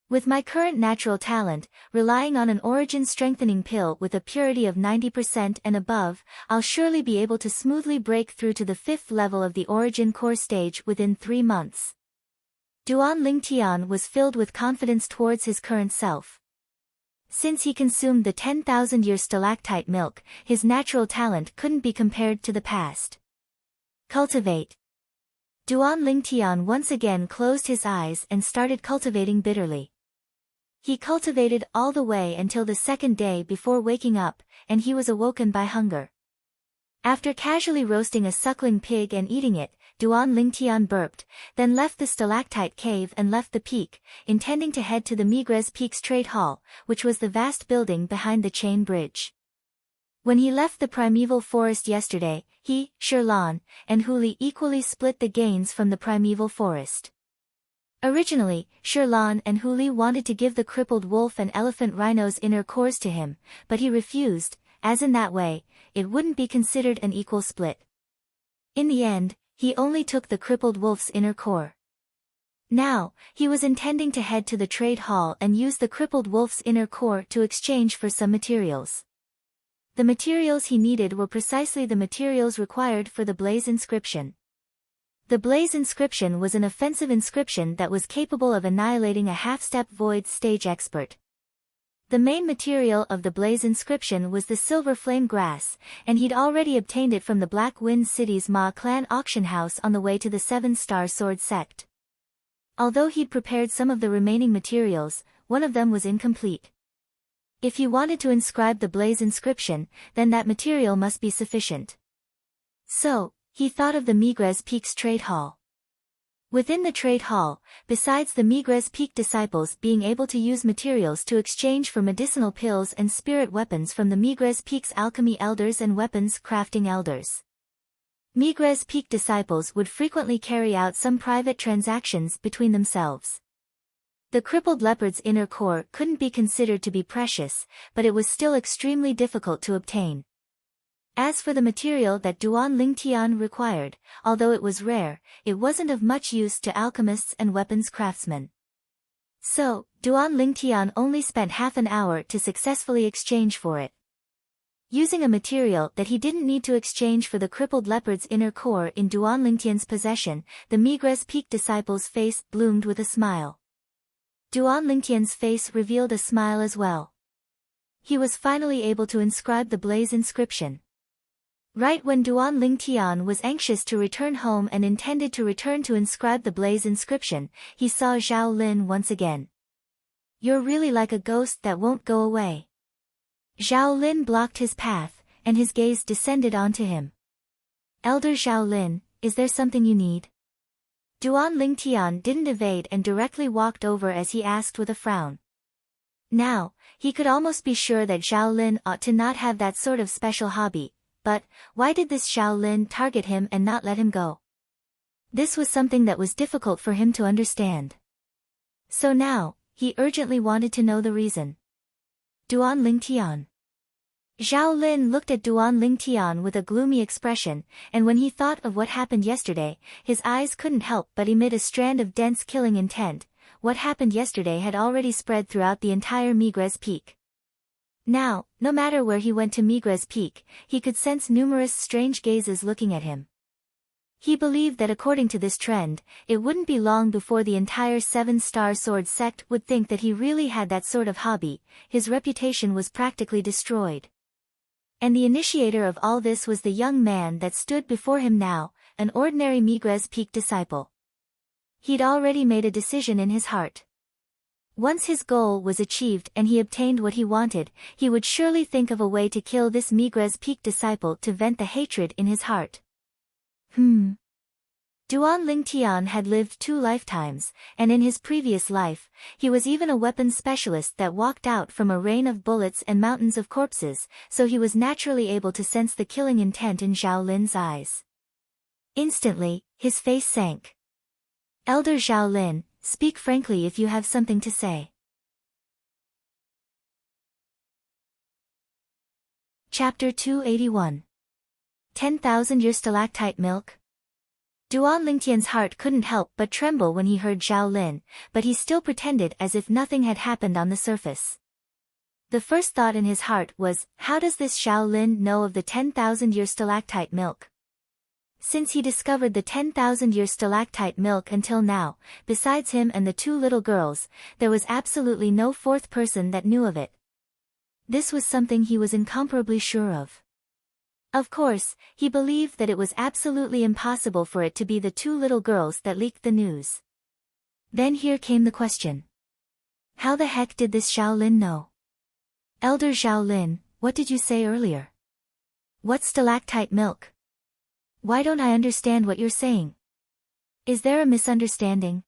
With my current natural talent, relying on an origin strengthening pill with a purity of 90% and above, I'll surely be able to smoothly break through to the 5th level of the Origin Core stage within 3 months. Duan Lingtian was filled with confidence towards his current self. Since he consumed the 10,000-year stalactite milk, his natural talent couldn't be compared to the past. Cultivate. Duan Lingtian once again closed his eyes and started cultivating bitterly. He cultivated all the way until the 2nd day before waking up, and he was awoken by hunger. After casually roasting a suckling pig and eating it, Duan Lingtian burped, then left the stalactite cave and left the peak, intending to head to the Migres Peaks Trade Hall, which was the vast building behind the chain bridge. When he left the primeval forest yesterday, he, Shirlan, and Huli equally split the gains from the primeval forest. Originally, Shirlan and Huli wanted to give the crippled wolf and elephant rhino's inner cores to him, but he refused, as in that way, it wouldn't be considered an equal split. In the end, he only took the crippled wolf's inner core. Now, he was intending to head to the trade hall and use the crippled wolf's inner core to exchange for some materials. The materials he needed were precisely the materials required for the Blaze inscription. The Blaze inscription was an offensive inscription that was capable of annihilating a half-step void stage expert. The main material of the Blaze inscription was the silver flame grass, and he'd already obtained it from the Black Wind City's Ma clan auction house on the way to the 7-star sword sect. Although he'd prepared some of the remaining materials, one of them was incomplete. If he wanted to inscribe the Blaze inscription, then that material must be sufficient. So, he thought of the Migres Peaks Trade Hall. Within the trade hall, besides the Migres Peak disciples being able to use materials to exchange for medicinal pills and spirit weapons from the Migres Peaks alchemy elders and weapons crafting elders, Migres Peak disciples would frequently carry out some private transactions between themselves. The crippled leopard's inner core couldn't be considered to be precious, but it was still extremely difficult to obtain. As for the material that Duan Lingtian required, although it was rare, it wasn't of much use to alchemists and weapons craftsmen. So, Duan Lingtian only spent half an hour to successfully exchange for it. Using a material that he didn't need to exchange for the crippled leopard's inner core in Duan Lingtian's possession, the Migres Peak disciple's face bloomed with a smile. Duan Lingtian's face revealed a smile as well. He was finally able to inscribe the blaze inscription. Right when Duan Lingtian was anxious to return home and intended to return to inscribe the blaze inscription, he saw Zhao Lin once again. "You're really like a ghost that won't go away." Zhao Lin blocked his path, and his gaze descended onto him. "Elder Zhao Lin, is there something you need?" Duan Lingtian didn't evade and directly walked over as he asked with a frown. Now, he could almost be sure that Zhao Lin ought to not have that sort of special hobby, but why did this Zhao Lin target him and not let him go? This was something that was difficult for him to understand. So now, he urgently wanted to know the reason. Duan Lingtian. Zhao Lin looked at Duan Lingtian with a gloomy expression, and when he thought of what happened yesterday, his eyes couldn't help but emit a strand of dense killing intent. What happened yesterday had already spread throughout the entire Migres Peak. Now, no matter where he went to Migres Peak, he could sense numerous strange gazes looking at him. He believed that according to this trend, it wouldn't be long before the entire Seven-Star Sword sect would think that he really had that sort of hobby. His reputation was practically destroyed. And the initiator of all this was the young man that stood before him now, an ordinary Migres Peak disciple. He'd already made a decision in his heart. Once his goal was achieved and he obtained what he wanted, he would surely think of a way to kill this Migres Peak disciple to vent the hatred in his heart. Duan Lingtian had lived 2 lifetimes, and in his previous life, he was even a weapons specialist that walked out from a rain of bullets and mountains of corpses, so he was naturally able to sense the killing intent in Zhao Lin's eyes. Instantly, his face sank. "Elder Zhao Lin, speak frankly if you have something to say." Chapter 281. 10,000-year stalactite milk. Duan Lingtian's heart couldn't help but tremble when he heard Zhao Lin, but he still pretended as if nothing had happened on the surface. The first thought in his heart was, how does this Zhao Lin know of the 10,000-year stalactite milk? Since he discovered the 10,000-year stalactite milk until now, besides him and the 2 little girls, there was absolutely no 4th person that knew of it. This was something he was incomparably sure of. Of course, he believed that it was absolutely impossible for it to be the 2 little girls that leaked the news. Then here came the question. How the heck did this Zhao Lin know? "Elder Zhao Lin, what did you say earlier? What stalactite milk? Why don't I understand what you're saying? Is there a misunderstanding?"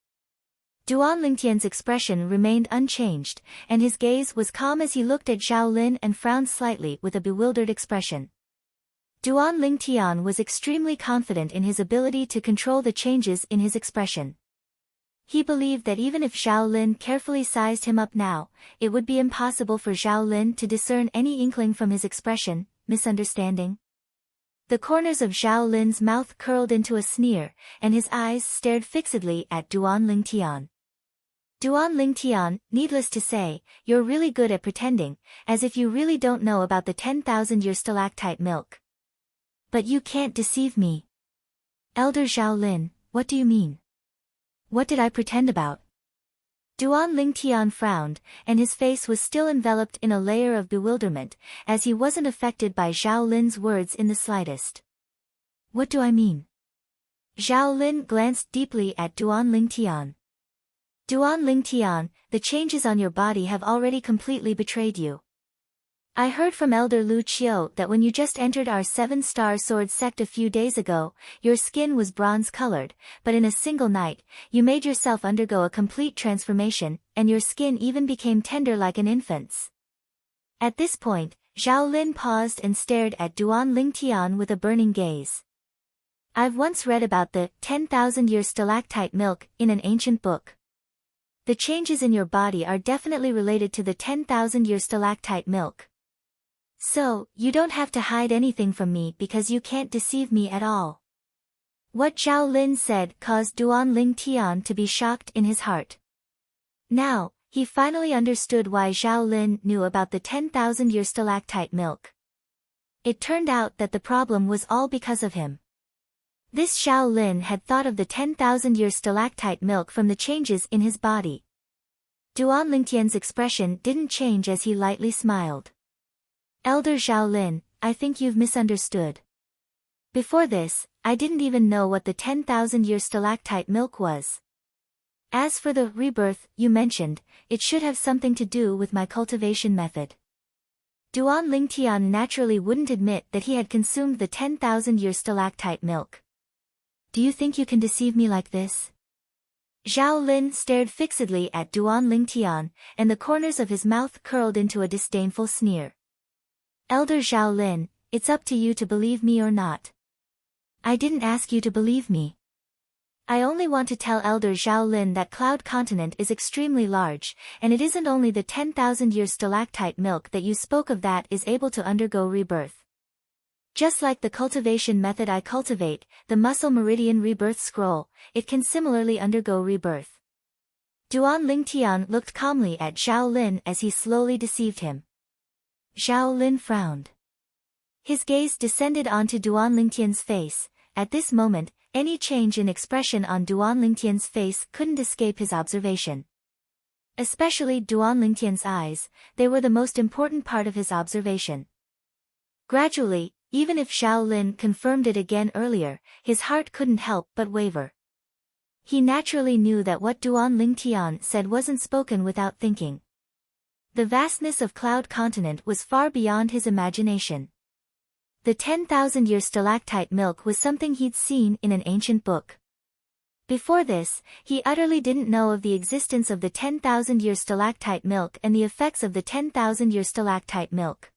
Duan Lingtian's expression remained unchanged, and his gaze was calm as he looked at Zhao Lin and frowned slightly with a bewildered expression. Duan Lingtian was extremely confident in his ability to control the changes in his expression. He believed that even if Zhao Lin carefully sized him up now, it would be impossible for Zhao Lin to discern any inkling from his expression, misunderstanding. The corners of Zhao Lin's mouth curled into a sneer, and his eyes stared fixedly at Duan Lingtian. "Duan Lingtian, needless to say, you're really good at pretending, as if you really don't know about the 10,000-year stalactite milk. But you can't deceive me." "Elder Zhao Lin, what do you mean? What did I pretend about?" Duan Lingtian frowned, and his face was still enveloped in a layer of bewilderment, as he wasn't affected by Zhao Lin's words in the slightest. "What do I mean?" Zhao Lin glanced deeply at Duan Lingtian. "Duan Lingtian, the changes on your body have already completely betrayed you. I heard from Elder Lu Qiu that when you just entered our 7-Star Sword sect a few days ago, your skin was bronze-colored, but in a single night, you made yourself undergo a complete transformation, and your skin even became tender like an infant's." At this point, Zhao Lin paused and stared at Duan Lingtian with a burning gaze. "I've once read about the 10,000-year stalactite milk in an ancient book. The changes in your body are definitely related to the 10,000-year stalactite milk. So, you don't have to hide anything from me because you can't deceive me at all." What Zhao Lin said caused Duan Lingtian to be shocked in his heart. Now, he finally understood why Zhao Lin knew about the 10,000-year stalactite milk. It turned out that the problem was all because of him. This Zhao Lin had thought of the 10,000-year stalactite milk from the changes in his body. Duan Lingtian's expression didn't change as he lightly smiled. Elder Zhao, I think you've misunderstood. Before this, I didn't even know what the 10,000-year stalactite milk was. As for the rebirth you mentioned, it should have something to do with my cultivation method. Duan Lingtian naturally wouldn't admit that he had consumed the 10,000-year stalactite milk. Do you think you can deceive me like this? Zhao Lin stared fixedly at Duan Lingtian, and the corners of his mouth curled into a disdainful sneer. Elder Zhao Lin, it's up to you to believe me or not. I didn't ask you to believe me. I only want to tell Elder Zhao Lin that Cloud Continent is extremely large, and it isn't only the 10,000-year stalactite milk that you spoke of that is able to undergo rebirth. Just like the cultivation method I cultivate, the Muscle Meridian Rebirth Scroll, it can similarly undergo rebirth. Duan Lingtian looked calmly at Zhao Lin as he slowly deceived him. Zhao Lin frowned. His gaze descended onto Duan Lingtian's face. At this moment, any change in expression on Duan Lingtian's face couldn't escape his observation. Especially Duan Lingtian's eyes, they were the most important part of his observation. Gradually, even if Zhao Lin confirmed it again earlier, his heart couldn't help but waver. He naturally knew that what Duan Lingtian said wasn't spoken without thinking. The vastness of Cloud Continent was far beyond his imagination. The 10,000-year stalactite milk was something he'd seen in an ancient book. Before this, he utterly didn't know of the existence of the 10,000-year stalactite milk and the effects of the 10,000-year stalactite milk.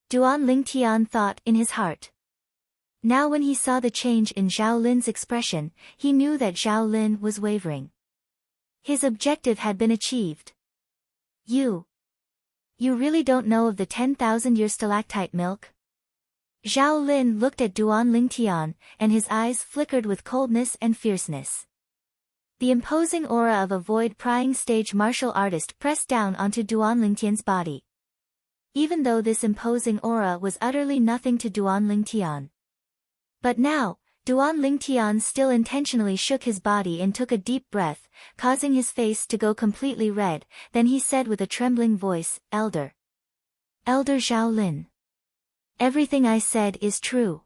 Duan Lingtian thought in his heart. Now when he saw the change in Zhao Lin's expression, he knew that Zhao Lin was wavering. His objective had been achieved. You really don't know of the 10,000-year stalactite milk? Zhao Lin looked at Duan Lingtian, and his eyes flickered with coldness and fierceness. The imposing aura of a void-prying stage martial artist pressed down onto Duan Lingtian's body. Even though this imposing aura was utterly nothing to Duan Lingtian. But now, Duan Lingtian still intentionally shook his body and took a deep breath, causing his face to go completely red. Then he said with a trembling voice, Elder Zhao Lin. Everything I said is true.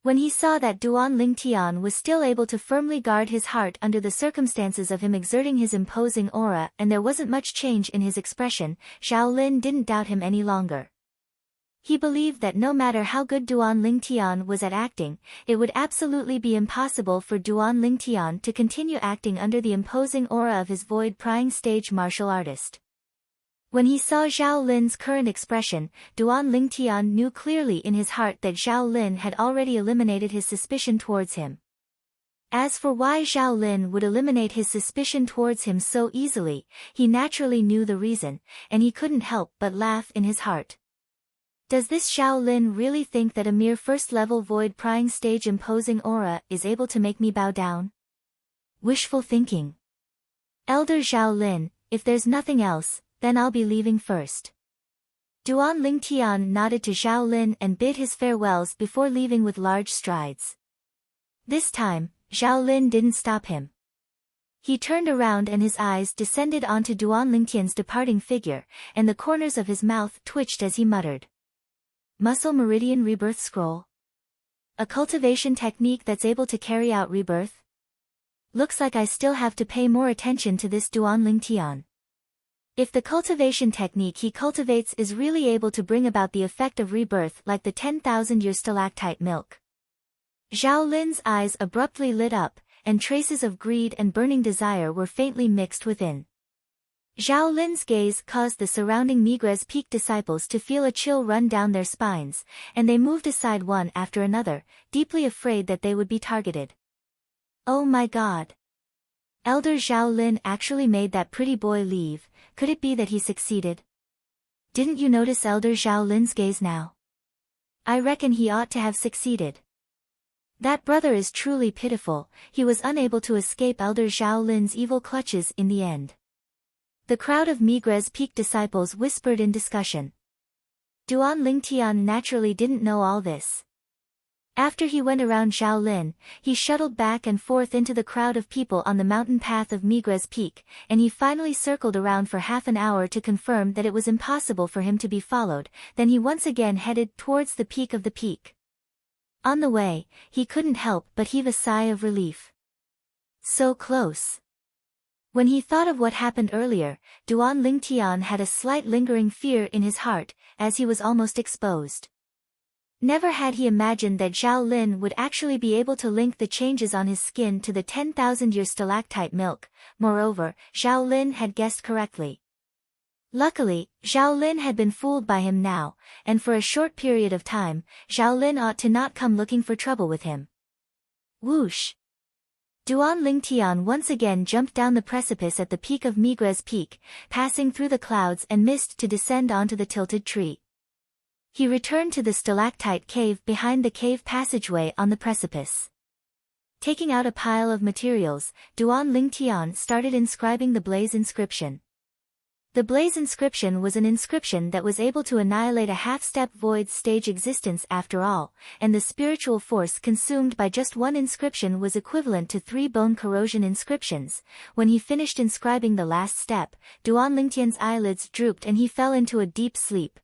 When he saw that Duan Lingtian was still able to firmly guard his heart under the circumstances of him exerting his imposing aura and there wasn't much change in his expression, Zhao Lin didn't doubt him any longer. He believed that no matter how good Duan Lingtian was at acting, it would absolutely be impossible for Duan Lingtian to continue acting under the imposing aura of his void-prying stage martial artist. When he saw Zhao Lin's current expression, Duan Lingtian knew clearly in his heart that Zhao Lin had already eliminated his suspicion towards him. As for why Zhao Lin would eliminate his suspicion towards him so easily, he naturally knew the reason, and he couldn't help but laugh in his heart. Does this Zhao Lin really think that a mere first-level void-prying stage imposing aura is able to make me bow down? Wishful thinking. Elder Zhao Lin, if there's nothing else, then I'll be leaving first. Duan Lingtian nodded to Zhao Lin and bid his farewells before leaving with large strides. This time, Zhao Lin didn't stop him. He turned around and his eyes descended onto Duan Lingtian's departing figure, and the corners of his mouth twitched as he muttered. Muscle Meridian Rebirth Scroll? A cultivation technique that's able to carry out rebirth? Looks like I still have to pay more attention to this Duan Lingtian. If the cultivation technique he cultivates is really able to bring about the effect of rebirth like the 10,000-year stalactite milk. Zhao Lin's eyes abruptly lit up, and traces of greed and burning desire were faintly mixed within. Zhao Lin's gaze caused the surrounding Migres Peak disciples to feel a chill run down their spines, and they moved aside one after another, deeply afraid that they would be targeted. Oh my God! Elder Zhao Lin actually made that pretty boy leave. Could it be that he succeeded? Didn't you notice Elder Zhao Lin's gaze now? I reckon he ought to have succeeded. That brother is truly pitiful, he was unable to escape Elder Zhao Lin's evil clutches in the end. The crowd of Migres Peak disciples whispered in discussion. Duan Lingtian naturally didn't know all this. After he went around Shaolin, he shuttled back and forth into the crowd of people on the mountain path of Migres Peak, and he finally circled around for half an hour to confirm that it was impossible for him to be followed. Then he once again headed towards the peak of the peak. On the way, he couldn't help but heave a sigh of relief. So close. When he thought of what happened earlier, Duan Lingtian had a slight lingering fear in his heart, as he was almost exposed. Never had he imagined that Zhao Lin would actually be able to link the changes on his skin to the 10,000-year stalactite milk. Moreover, Zhao Lin had guessed correctly. Luckily, Zhao Lin had been fooled by him now, and for a short period of time, Zhao Lin ought to not come looking for trouble with him. Whoosh! Duan Lingtian once again jumped down the precipice at the peak of Migres Peak, passing through the clouds and mist to descend onto the tilted tree. He returned to the stalactite cave behind the cave passageway on the precipice. Taking out a pile of materials, Duan Lingtian started inscribing the blaze inscription. The blaze inscription was an inscription that was able to annihilate a half-step void stage existence after all, and the spiritual force consumed by just one inscription was equivalent to 3 bone corrosion inscriptions. When he finished inscribing the last step, Duan Lingtian's eyelids drooped and he fell into a deep sleep.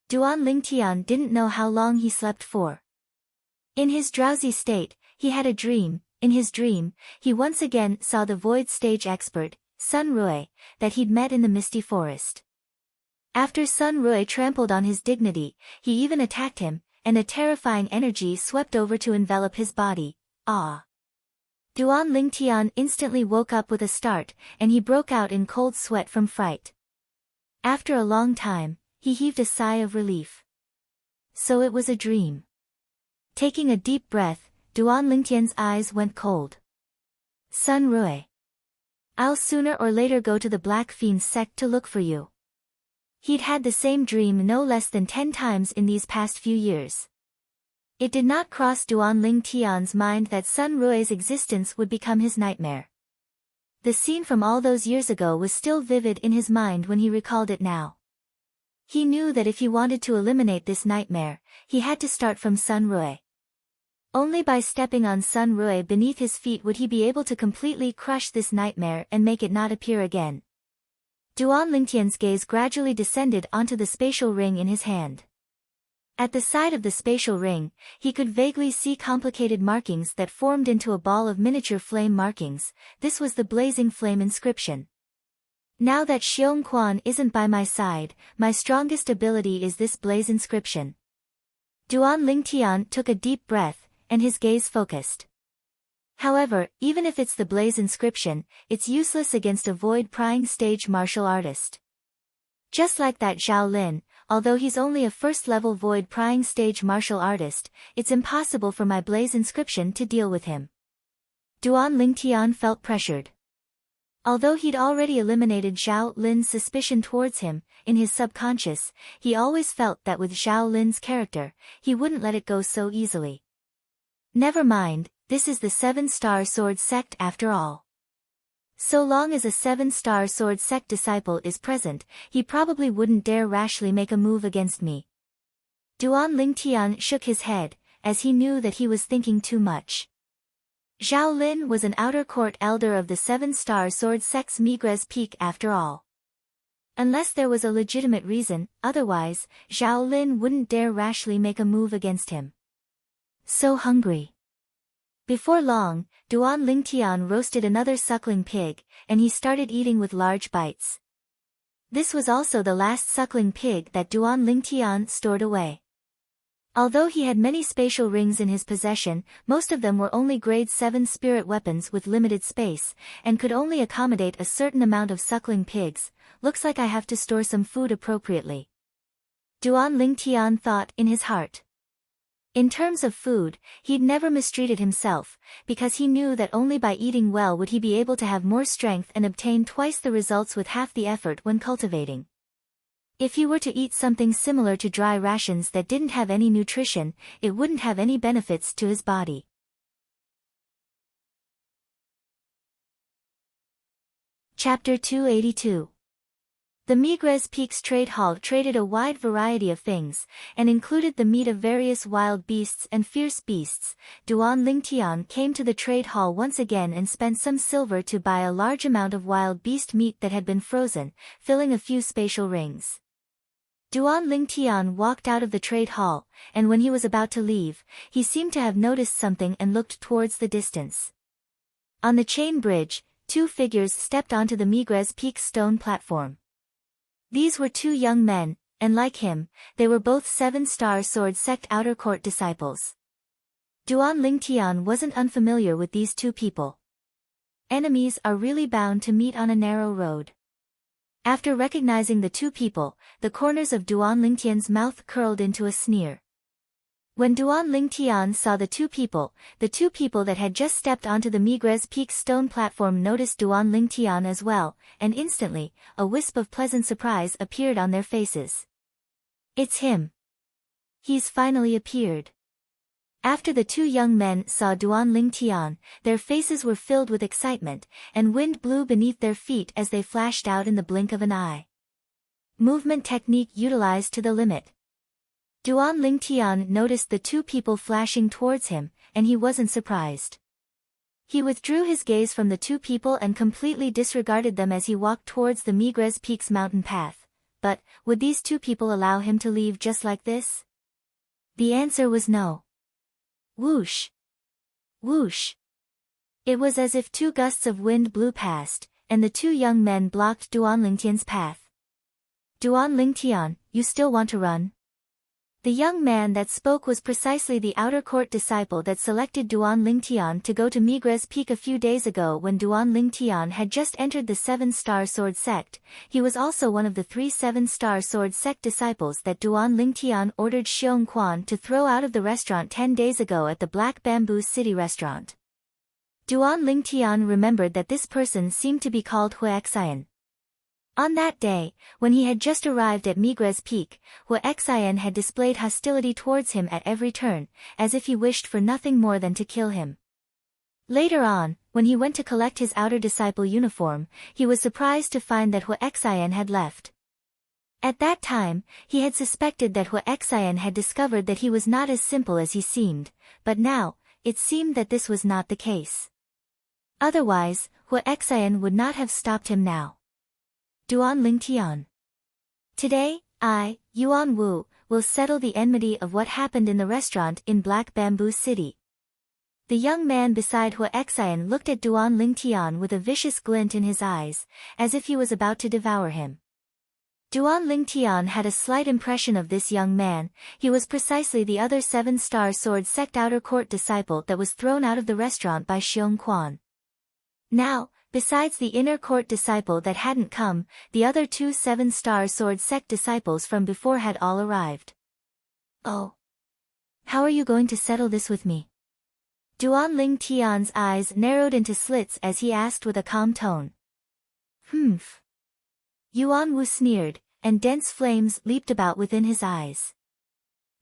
Duan Lingtian didn't know how long he slept for. In his drowsy state, he had a dream. In his dream, he once again saw the void stage expert, Sun Rui, that he'd met in the misty forest. After Sun Rui trampled on his dignity, he even attacked him, and a terrifying energy swept over to envelop his body. Ah! Duan Lingtian instantly woke up with a start, and he broke out in cold sweat from fright. After a long time, he heaved a sigh of relief. So it was a dream. Taking a deep breath, Duan Lingtian's eyes went cold. Sun Rui. I'll sooner or later go to the Black Fiend's sect to look for you. He'd had the same dream no less than 10 times in these past few years. It did not cross Duan Lingtian's mind that Sun Rui's existence would become his nightmare. The scene from all those years ago was still vivid in his mind when he recalled it now. He knew that if he wanted to eliminate this nightmare, he had to start from Sun Rui. Only by stepping on Sun Rui beneath his feet would he be able to completely crush this nightmare and make it not appear again. Duan Lingtian's gaze gradually descended onto the spatial ring in his hand. At the side of the spatial ring, he could vaguely see complicated markings that formed into a ball of miniature flame markings. This was the blazing flame inscription. Now that Xiong Quan isn't by my side, my strongest ability is this blaze inscription. Duan Lingtian took a deep breath, and his gaze focused. However, even if it's the blaze inscription, it's useless against a void-prying stage martial artist. Just like that Zhao Lin, although he's only a first-level void-prying stage martial artist, it's impossible for my blaze inscription to deal with him. Duan Lingtian felt pressured. Although he'd already eliminated Zhao Lin's suspicion towards him, in his subconscious, he always felt that with Zhao Lin's character, he wouldn't let it go so easily. Never mind, this is the 7-star sword sect after all. So long as a 7-star sword sect disciple is present, he probably wouldn't dare rashly make a move against me. Duan Lingtian shook his head, as he knew that he was thinking too much. Zhao Lin was an outer court elder of the 7-star sword sect's Migres Peak after all. Unless there was a legitimate reason, otherwise, Zhao Lin wouldn't dare rashly make a move against him. So hungry. Before long, Duan Lingtian roasted another suckling pig, and he started eating with large bites. This was also the last suckling pig that Duan Lingtian stored away. Although he had many spatial rings in his possession, most of them were only grade 7 spirit weapons with limited space, and could only accommodate a certain amount of suckling pigs. Looks like I have to store some food appropriately. Duan Lingtian thought in his heart. In terms of food, he'd never mistreated himself, because he knew that only by eating well would he be able to have more strength and obtain twice the results with half the effort when cultivating. If he were to eat something similar to dry rations that didn't have any nutrition, it wouldn't have any benefits to his body. Chapter 282. The Migres Peaks Trade Hall traded a wide variety of things, and included the meat of various wild beasts and fierce beasts. Duan Lingtian came to the trade hall once again and spent some silver to buy a large amount of wild beast meat that had been frozen, filling a few spatial rings. Duan Lingtian walked out of the trade hall, and when he was about to leave, he seemed to have noticed something and looked towards the distance. On the chain bridge, two figures stepped onto the Migres Peaks stone platform. These were two young men, and like him, they were both 7-star sword sect outer court disciples. Duan Lingtian wasn't unfamiliar with these two people. Enemies are really bound to meet on a narrow road. After recognizing the two people, the corners of Duan Lingtian's mouth curled into a sneer. When Duan Lingtian saw the two people that had just stepped onto the Migres Peaks stone platform noticed Duan Lingtian as well, and instantly, a wisp of pleasant surprise appeared on their faces. It's him. He's finally appeared. After the two young men saw Duan Lingtian, their faces were filled with excitement, and wind blew beneath their feet as they flashed out in the blink of an eye. Movement technique utilized to the limit. Duan Lingtian noticed the two people flashing towards him, and he wasn't surprised. He withdrew his gaze from the two people and completely disregarded them as he walked towards the Migres Peaks mountain path. But, would these two people allow him to leave just like this? The answer was no. Whoosh! Whoosh! It was as if two gusts of wind blew past, and the two young men blocked Duan Lingtian's path. Duan Lingtian, you still want to run? The young man that spoke was precisely the outer court disciple that selected Duan Lingtian to go to Migres Peak a few days ago when Duan Lingtian had just entered the 7-star sword sect. He was also one of the 3 7-star sword sect disciples that Duan Lingtian ordered Xiong Quan to throw out of the restaurant 10 days ago at the Black Bamboo City restaurant. Duan Lingtian remembered that this person seemed to be called Huexian. On that day, when he had just arrived at Migres Peak, Huexian had displayed hostility towards him at every turn, as if he wished for nothing more than to kill him. Later on, when he went to collect his outer disciple uniform, he was surprised to find that Huexian had left. At that time, he had suspected that Huexian had discovered that he was not as simple as he seemed, but now, it seemed that this was not the case. Otherwise, Huexian would not have stopped him now. Duan Lingtian. Today, I, Yuan Wu, will settle the enmity of what happened in the restaurant in Black Bamboo City. The young man beside Huexian looked at Duan Lingtian with a vicious glint in his eyes, as if he was about to devour him. Duan Lingtian had a slight impression of this young man. He was precisely the other 7-star sword sect outer court disciple that was thrown out of the restaurant by Xiong Quan. Now, besides the inner court disciple that hadn't come, the other 2 7-star sword sect disciples from before had all arrived. Oh. How are you going to settle this with me? Duan Lingtian's eyes narrowed into slits as he asked with a calm tone. Humph. Yuan Wu sneered, and dense flames leaped about within his eyes.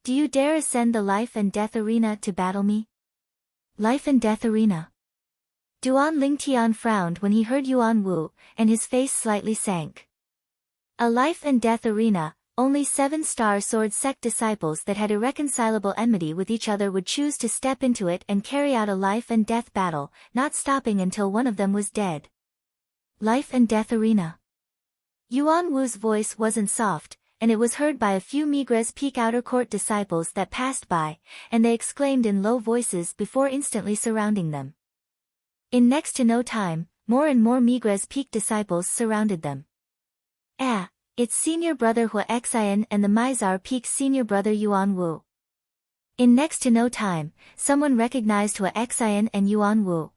Do you dare ascend the life and death arena to battle me? Life and death arena. Duan Lingtian frowned when he heard Yuan Wu, and his face slightly sank. A life and death arena, only 7-star sword sect disciples that had irreconcilable enmity with each other would choose to step into it and carry out a life and death battle, not stopping until one of them was dead. Life and death arena. Yuan Wu's voice wasn't soft, and it was heard by a few Migres Peak outer court disciples that passed by, and they exclaimed in low voices before instantly surrounding them. In next to no time, more and more Migres Peak disciples surrounded them. It's senior brother Huexian and the Mizar Peak's senior brother Yuan Wu. In next to no time, someone recognized Huexian and Yuan Wu.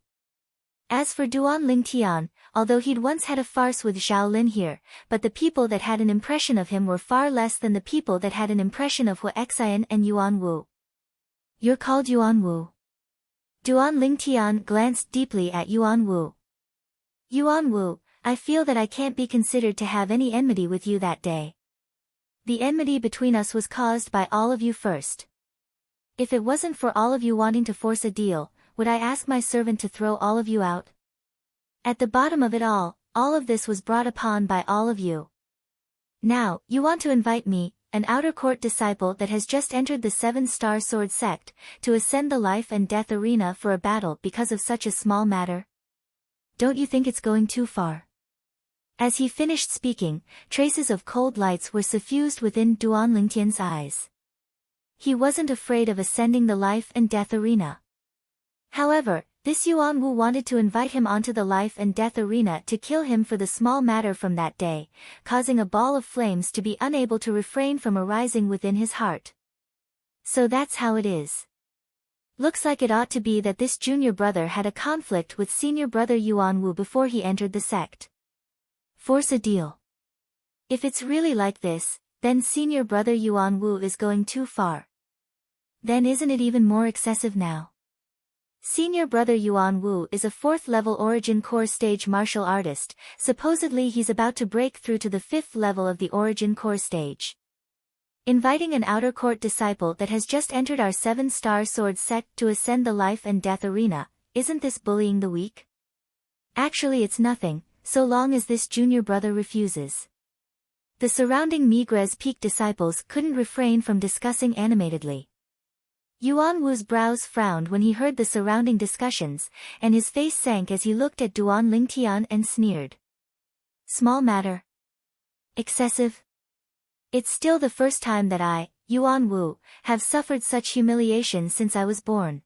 As for Duan Lingtian, although he'd once had a farce with Zhao Lin here, but the people that had an impression of him were far less than the people that had an impression of Huexian and Yuan Wu. You're called Yuan Wu. Duan Lingtian glanced deeply at Yuan Wu. Yuan Wu, I feel that I can't be considered to have any enmity with you that day. The enmity between us was caused by all of you first. If it wasn't for all of you wanting to force a deal, would I ask my servant to throw all of you out? At the bottom of it all of this was brought upon by all of you. Now, you want to invite me, an outer court disciple that has just entered the 7-star sword sect, to ascend the life and death arena for a battle because of such a small matter? Don't you think it's going too far? As he finished speaking, traces of cold lights were suffused within Duan Lingtian's eyes. He wasn't afraid of ascending the life and death arena. However, this Yuan Wu wanted to invite him onto the life and death arena to kill him for the small matter from that day, causing a ball of flames to be unable to refrain from arising within his heart. So that's how it is. Looks like it ought to be that this junior brother had a conflict with senior brother Yuan Wu before he entered the sect. Force a deal. If it's really like this, then senior brother Yuan Wu is going too far. Then isn't it even more excessive now? Senior brother Yuan Wu is a 4th-level Origin Core stage martial artist. Supposedly he's about to break through to the 5th level of the Origin Core stage. Inviting an outer court disciple that has just entered our 7-star sword sect to ascend the life and death arena, isn't this bullying the weak? Actually it's nothing, so long as this junior brother refuses. The surrounding Migres Peak disciples couldn't refrain from discussing animatedly. Yuan Wu's brows frowned when he heard the surrounding discussions, and his face sank as he looked at Duan Lingtian and sneered. Small matter. Excessive. It's still the first time that I, Yuan Wu, have suffered such humiliation since I was born.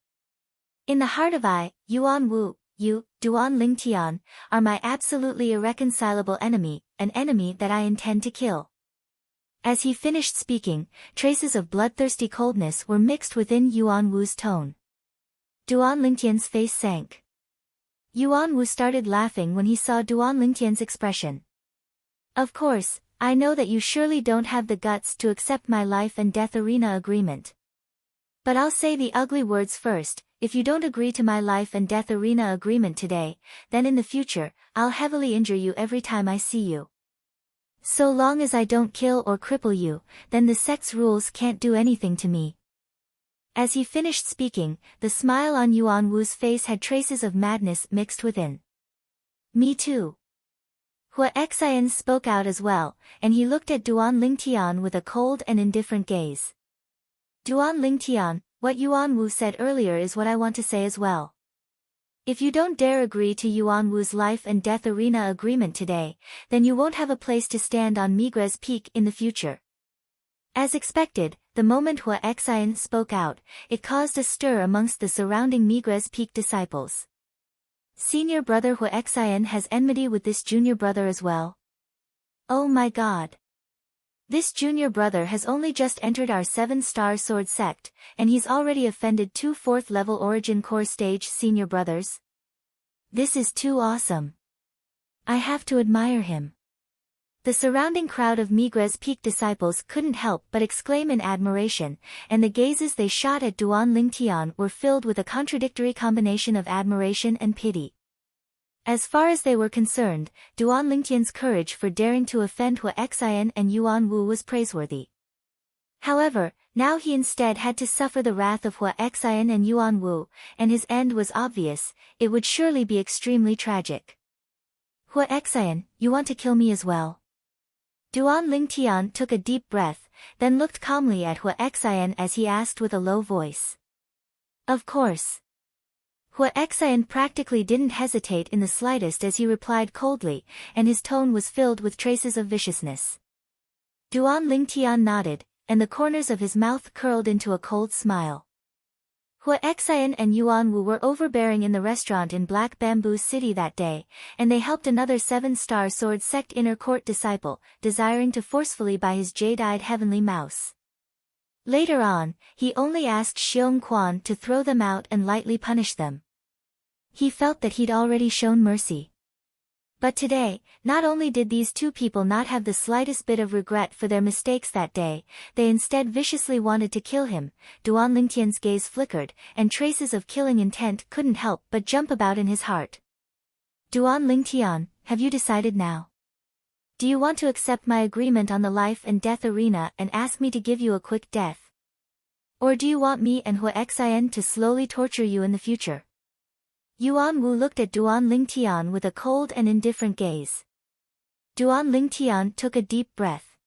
In the heart of I, Yuan Wu, you, Duan Lingtian, are my absolutely irreconcilable enemy, an enemy that I intend to kill. As he finished speaking, traces of bloodthirsty coldness were mixed within Yuan Wu's tone. Duan Lingtian's face sank. Yuan Wu started laughing when he saw Duan Lingtian's expression. Of course, I know that you surely don't have the guts to accept my life and death arena agreement. But I'll say the ugly words first. If you don't agree to my life and death arena agreement today, then in the future, I'll heavily injure you every time I see you. So long as I don't kill or cripple you, then the sect's rules can't do anything to me. As he finished speaking, the smile on Yuan Wu's face had traces of madness mixed within. Me too. Hua Xian spoke out as well, and he looked at Duan Lingtian with a cold and indifferent gaze. Duan Lingtian, what Yuan Wu said earlier is what I want to say as well. If you don't dare agree to Yuan Wu's life and death arena agreement today, then you won't have a place to stand on Migres Peak in the future. As expected, the moment Hua Xian spoke out, it caused a stir amongst the surrounding Migres Peak disciples. Senior brother Hua Xian has enmity with this junior brother as well. Oh my god. This junior brother has only just entered our 7-star sword sect, and he's already offended 2 4th-level Origin Core stage senior brothers. This is too awesome. I have to admire him. The surrounding crowd of Migres Peak disciples couldn't help but exclaim in admiration, and the gazes they shot at Duan Lingtian were filled with a contradictory combination of admiration and pity. As far as they were concerned, Duan Lingtian's courage for daring to offend Hua Xian and Yuan Wu was praiseworthy. However, now he instead had to suffer the wrath of Hua Xian and Yuan Wu, and his end was obvious. It would surely be extremely tragic. Hua Xian, you want to kill me as well? Duan Lingtian took a deep breath, then looked calmly at Hua Xian as he asked with a low voice. Of course. Hua Xian practically didn't hesitate in the slightest as he replied coldly, and his tone was filled with traces of viciousness. Duan Lingtian nodded, and the corners of his mouth curled into a cold smile. Hua Xian and Yuan Wu were overbearing in the restaurant in Black Bamboo City that day, and they helped another 7-star sword sect inner court disciple, desiring to forcefully buy his jade-eyed heavenly mouse. Later on, he only asked Xiong Quan to throw them out and lightly punish them. He felt that he'd already shown mercy. But today, not only did these two people not have the slightest bit of regret for their mistakes that day, they instead viciously wanted to kill him. Duan Lingtian's gaze flickered, and traces of killing intent couldn't help but jump about in his heart. Duan Lingtian, have you decided now? Do you want to accept my agreement on the life and death arena and ask me to give you a quick death? Or do you want me and Hua Xian to slowly torture you in the future? Yuan Wu looked at Duan Lingtian with a cold and indifferent gaze. Duan Lingtian took a deep breath.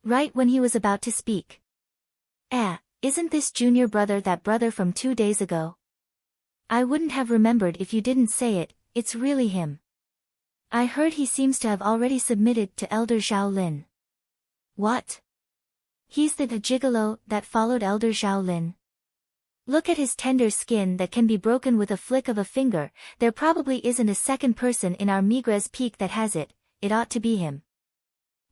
right when he was about to speak. Isn't this junior brother that brother from 2 days ago? I wouldn't have remembered if you didn't say it, it's really him. I heard he seems to have already submitted to Elder Zhao Lin. What? He's the gigolo that followed Elder Zhao Lin? Look at his tender skin that can be broken with a flick of a finger. There probably isn't a second person in our Migres Peak that has it. It ought to be him.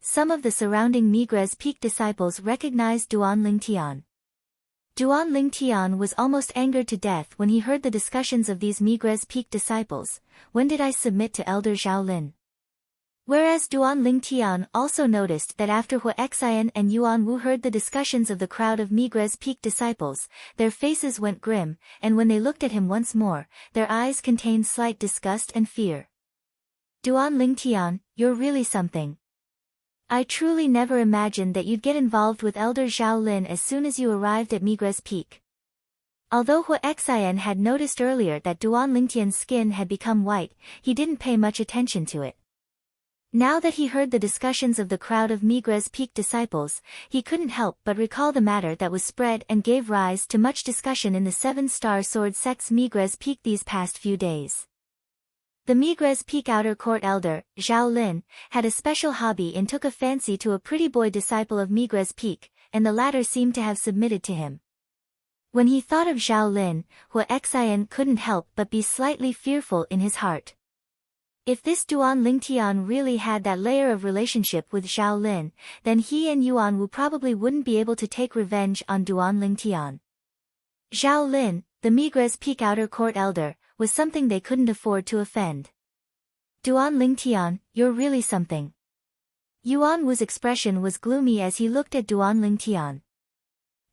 Some of the surrounding Migres Peak disciples recognized Duan Lingtian. Duan Lingtian was almost angered to death when he heard the discussions of these Migres Peak disciples. When did I submit to Elder Zhao Lin? Whereas Duan Lingtian also noticed that after Hua Xian and Yuan Wu heard the discussions of the crowd of Migres Peak disciples, their faces went grim, and when they looked at him once more, their eyes contained slight disgust and fear. Duan Lingtian, you're really something. I truly never imagined that you'd get involved with Elder Zhao Lin as soon as you arrived at Migres Peak. Although Hua Xian had noticed earlier that Duan Lingtian's skin had become white, he didn't pay much attention to it. Now that he heard the discussions of the crowd of Migres Peak disciples, he couldn't help but recall the matter that was spread and gave rise to much discussion in the 7-star sword sect's Migres Peak these past few days. The Migres Peak Outer Court Elder, Zhao Lin, had a special hobby and took a fancy to a pretty boy disciple of Migres Peak, and the latter seemed to have submitted to him. When he thought of Zhao Lin, Hua Xian couldn't help but be slightly fearful in his heart. If this Duan Lingtian really had that layer of relationship with Zhao Lin, then he and Yuan Wu probably wouldn't be able to take revenge on Duan Lingtian. Zhao Lin, the Migres Peak Outer Court Elder, was something they couldn't afford to offend. Duan Lingtian, you're really something. Yuan Wu's expression was gloomy as he looked at Duan Lingtian.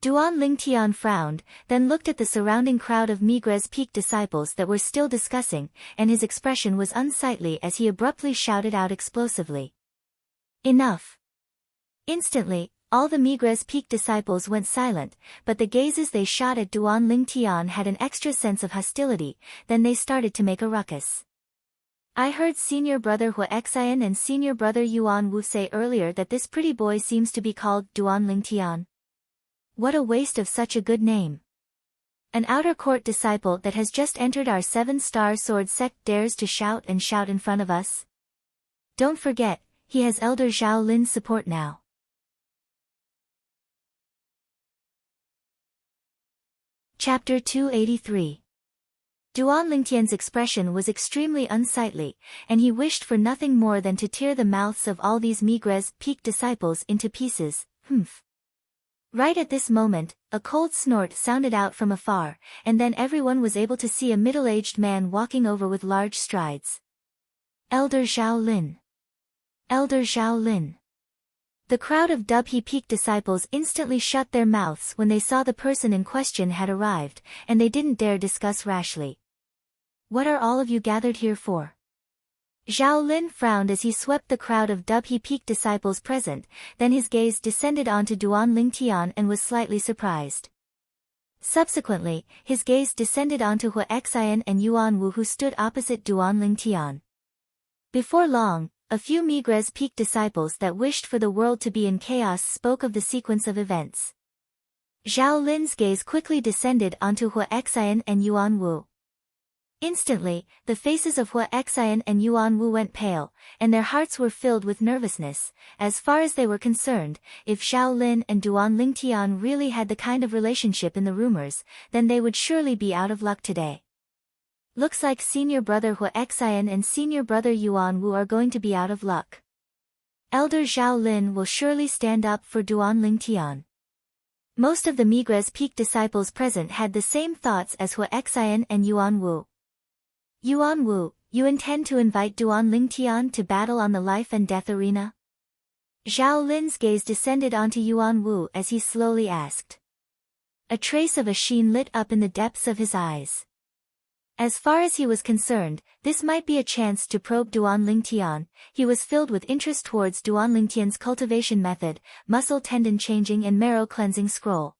Duan Lingtian frowned, then looked at the surrounding crowd of Migres Peak disciples that were still discussing, and his expression was unsightly as he abruptly shouted out explosively. Enough! Instantly, all the Migres Peak disciples went silent, but the gazes they shot at Duan Lingtian had an extra sense of hostility. Then they started to make a ruckus. I heard senior brother Hua Xian and senior brother Yuan Wu say earlier that this pretty boy seems to be called Duan Lingtian. What a waste of such a good name. An outer court disciple that has just entered our 7-star sword sect dares to shout in front of us? Don't forget, he has Elder Zhao Lin's support now. Chapter 283. Duan Lingtian's expression was extremely unsightly, and he wished for nothing more than to tear the mouths of all these Migres Peak disciples into pieces. Right at this moment, a cold snort sounded out from afar, and then everyone was able to see a middle-aged man walking over with large strides. Elder Zhao Lin. Elder Zhao Lin. The crowd of Dubhe Peak disciples instantly shut their mouths when they saw the person in question had arrived, and they didn't dare discuss rashly. What are all of you gathered here for? Zhao Lin frowned as he swept the crowd of Dubhe Peak disciples present, then his gaze descended onto Duan Lingtian and was slightly surprised. Subsequently, his gaze descended onto Hua Xian and Yuan Wu who stood opposite Duan Lingtian. Before long, a few Migres Peak disciples that wished for the world to be in chaos spoke of the sequence of events. Zhao Lin's gaze quickly descended onto Hua Xian and Yuan Wu. Instantly, the faces of Hua Xian and Yuan Wu went pale, and their hearts were filled with nervousness. As far as they were concerned, if Zhao Lin and Duan Lingtian really had the kind of relationship in the rumors, then they would surely be out of luck today. Looks like senior brother Hua Xian and senior brother Yuan Wu are going to be out of luck. Elder Zhao Lin will surely stand up for Duan Lingtian. Most of the Migres Peak disciples present had the same thoughts as Hua Xian and Yuan Wu. Yuan Wu, you intend to invite Duan Lingtian to battle on the life and death arena? Zhao Lin's gaze descended onto Yuan Wu as he slowly asked. A trace of a sheen lit up in the depths of his eyes. As far as he was concerned, this might be a chance to probe Duan Lingtian. He was filled with interest towards Duan Lingtian's cultivation method, muscle tendon changing and marrow cleansing scroll.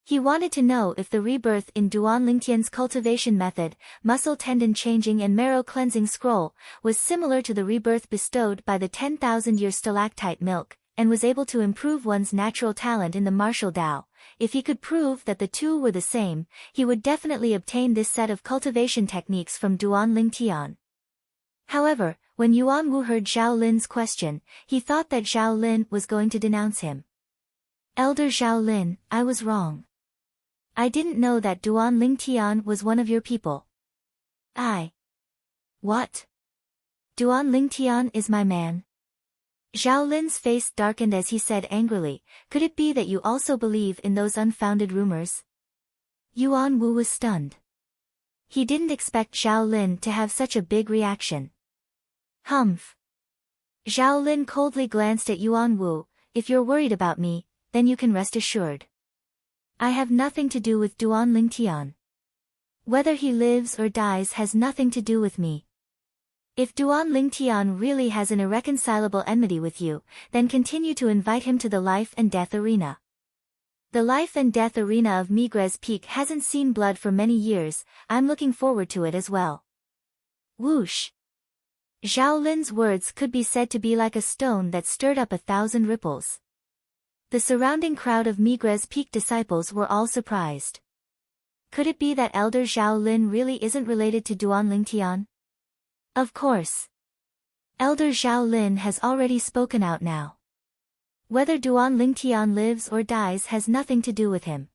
He wanted to know if the rebirth in Duan Lingtian's cultivation method, muscle tendon changing and marrow cleansing scroll, was similar to the rebirth bestowed by the 10,000-year stalactite milk, and was able to improve one's natural talent in the martial Tao. If he could prove that the two were the same, he would definitely obtain this set of cultivation techniques from Duan Lingtian. However, when Yuan Wu heard Zhao Lin's question, he thought that Zhao Lin was going to denounce him. Elder Zhao Lin, I was wrong. I didn't know that Duan Lingtian was one of your people. What? Duan Lingtian is my man. Zhao Lin's face darkened as he said angrily, could it be that you also believe in those unfounded rumors? Yuan Wu was stunned. He didn't expect Zhao Lin to have such a big reaction. Humph. Zhao Lin coldly glanced at Yuan Wu, if you're worried about me, then you can rest assured. I have nothing to do with Duan Lingtian. Whether he lives or dies has nothing to do with me. If Duan Lingtian really has an irreconcilable enmity with you, then continue to invite him to the life and death arena. The life and death arena of Migres Peak hasn't seen blood for many years, I'm looking forward to it as well. Whoosh. Zhao Lin's words could be said to be like a stone that stirred up 1,000 ripples. The surrounding crowd of Migres Peak disciples were all surprised. Could it be that Elder Zhao Lin really isn't related to Duan Lingtian? Of course. Elder Zhao Lin has already spoken out now. Whether Duan Lingtian lives or dies has nothing to do with him.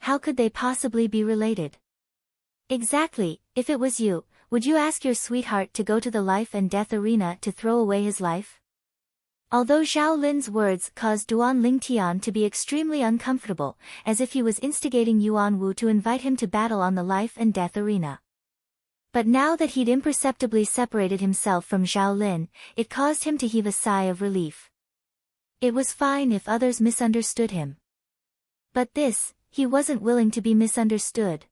How could they possibly be related? Exactly, if it was you, would you ask your sweetheart to go to the life and death arena to throw away his life? Although Zhao Lin's words caused Duan Lingtian to be extremely uncomfortable, as if he was instigating Yuan Wu to invite him to battle on the life and death arena. But now that he'd imperceptibly separated himself from Zhao Lin, it caused him to heave a sigh of relief. It was fine if others misunderstood him. But this, he wasn't willing to be misunderstood.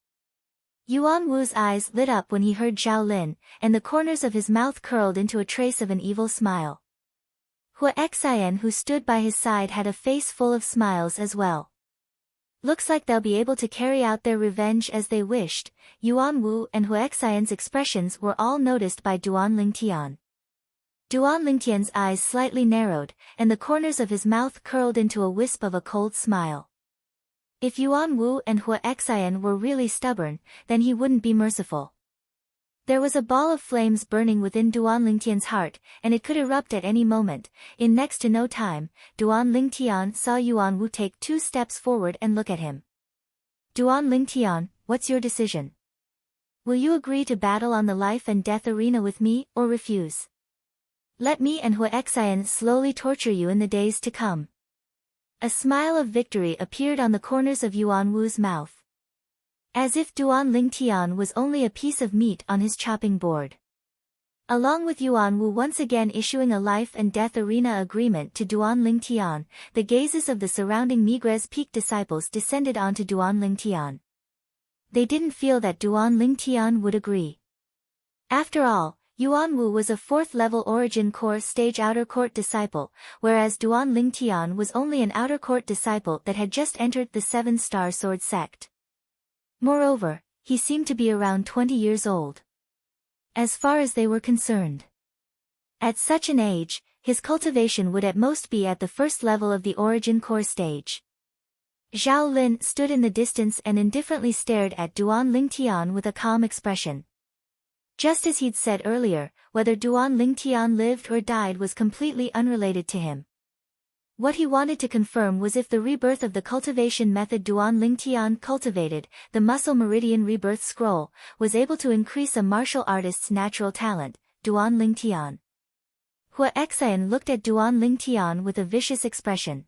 Yuan Wu's eyes lit up when he heard Zhao Lin, and the corners of his mouth curled into a trace of an evil smile. Hua Xian who stood by his side had a face full of smiles as well. Looks like they'll be able to carry out their revenge as they wished. Yuan Wu and Hua Xian's expressions were all noticed by Duan Lingtian. Duan Lingtian's eyes slightly narrowed, and the corners of his mouth curled into a wisp of a cold smile. If Yuan Wu and Hua Xian were really stubborn, then he wouldn't be merciful. There was a ball of flames burning within Duan Lingtian's heart, and it could erupt at any moment. In next to no time, Duan Lingtian saw Yuan Wu take 2 steps forward and look at him. Duan Lingtian, what's your decision? Will you agree to battle on the life and death arena with me, or refuse? Let me and Hua Xian slowly torture you in the days to come. A smile of victory appeared on the corners of Yuan Wu's mouth. As if Duan Lingtian was only a piece of meat on his chopping board. Along with Yuan Wu once again issuing a life and death arena agreement to Duan Lingtian, the gazes of the surrounding Migres Peak disciples descended onto Duan Lingtian. They didn't feel that Duan Lingtian would agree. After all, Yuan Wu was a 4th-level Origin Core Stage Outer Court disciple, whereas Duan Lingtian was only an Outer Court disciple that had just entered the 7-star sword sect. Moreover, he seemed to be around 20 years old. As far as they were concerned. At such an age, his cultivation would at most be at the 1st level of the Origin Core stage. Zhao Lin stood in the distance and indifferently stared at Duan Lingtian with a calm expression. Just as he'd said earlier, whether Duan Lingtian lived or died was completely unrelated to him. What he wanted to confirm was if the rebirth of the cultivation method Duan Lingtian cultivated, the Muscle Meridian Rebirth Scroll, was able to increase a martial artist's natural talent, Duan Lingtian. Hua Xian looked at Duan Lingtian with a vicious expression.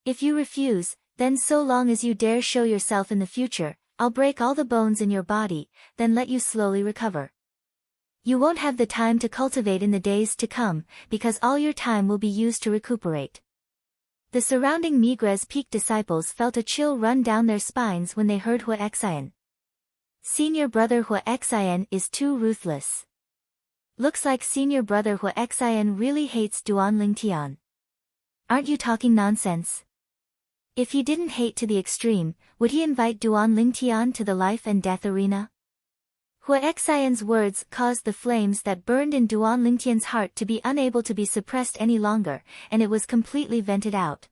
If you refuse, then so long as you dare show yourself in the future, I'll break all the bones in your body, then let you slowly recover. You won't have the time to cultivate in the days to come, because all your time will be used to recuperate. The surrounding Migres Peak disciples felt a chill run down their spines when they heard Hua Xian. Senior brother Hua Xian is too ruthless. Looks like senior brother Hua Xian really hates Duan Lingtian. Aren't you talking nonsense? If he didn't hate to the extreme, would he invite Duan Lingtian to the life and death arena? Hua Xian's words caused the flames that burned in Duan Lingtian's heart to be unable to be suppressed any longer, and it was completely vented out.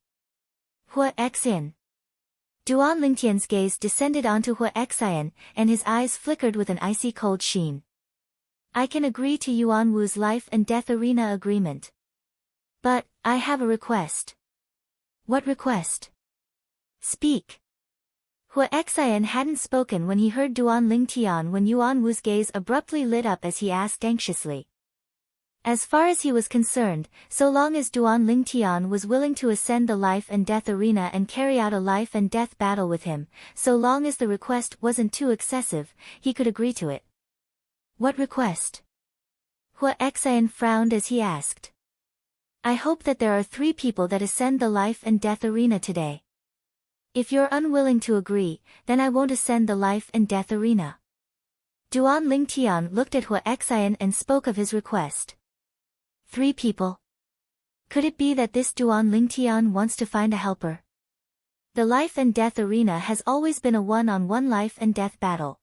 Hua Xian. Duan Lingtian's gaze descended onto Hua Xian, and his eyes flickered with an icy cold sheen. I can agree to Yuan Wu's life and death arena agreement. But, I have a request. What request? Speak. Hua Xian hadn't spoken when he heard Duan Lingtian when Yuan Wu's gaze abruptly lit up as he asked anxiously. As far as he was concerned, so long as Duan Lingtian was willing to ascend the life and death arena and carry out a life and death battle with him, so long as the request wasn't too excessive, he could agree to it. What request? Hua Xian frowned as he asked. I hope that there are 3 people that ascend the life and death arena today. If you're unwilling to agree, then I won't ascend the life and death arena. Duan Lingtian looked at Hua Xian and spoke of his request. 3 people? Could it be that this Duan Lingtian wants to find a helper? The life and death arena has always been a one-on-one life and death battle.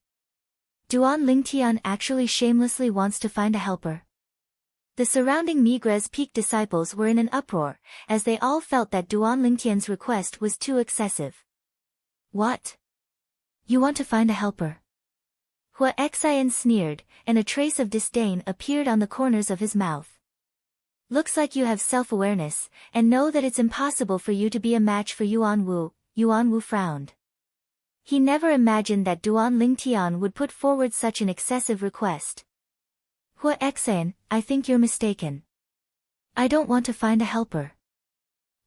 Duan Lingtian actually shamelessly wants to find a helper. The surrounding Migres Peak disciples were in an uproar, as they all felt that Duan Lingtian's request was too excessive. What? You want to find a helper? Hua Xian sneered, and a trace of disdain appeared on the corners of his mouth. Looks like you have self-awareness, and know that it's impossible for you to be a match for Yuan Wu. Yuan Wu frowned. He never imagined that Duan Lingtian would put forward such an excessive request. Hua Xian, I think you're mistaken. I don't want to find a helper.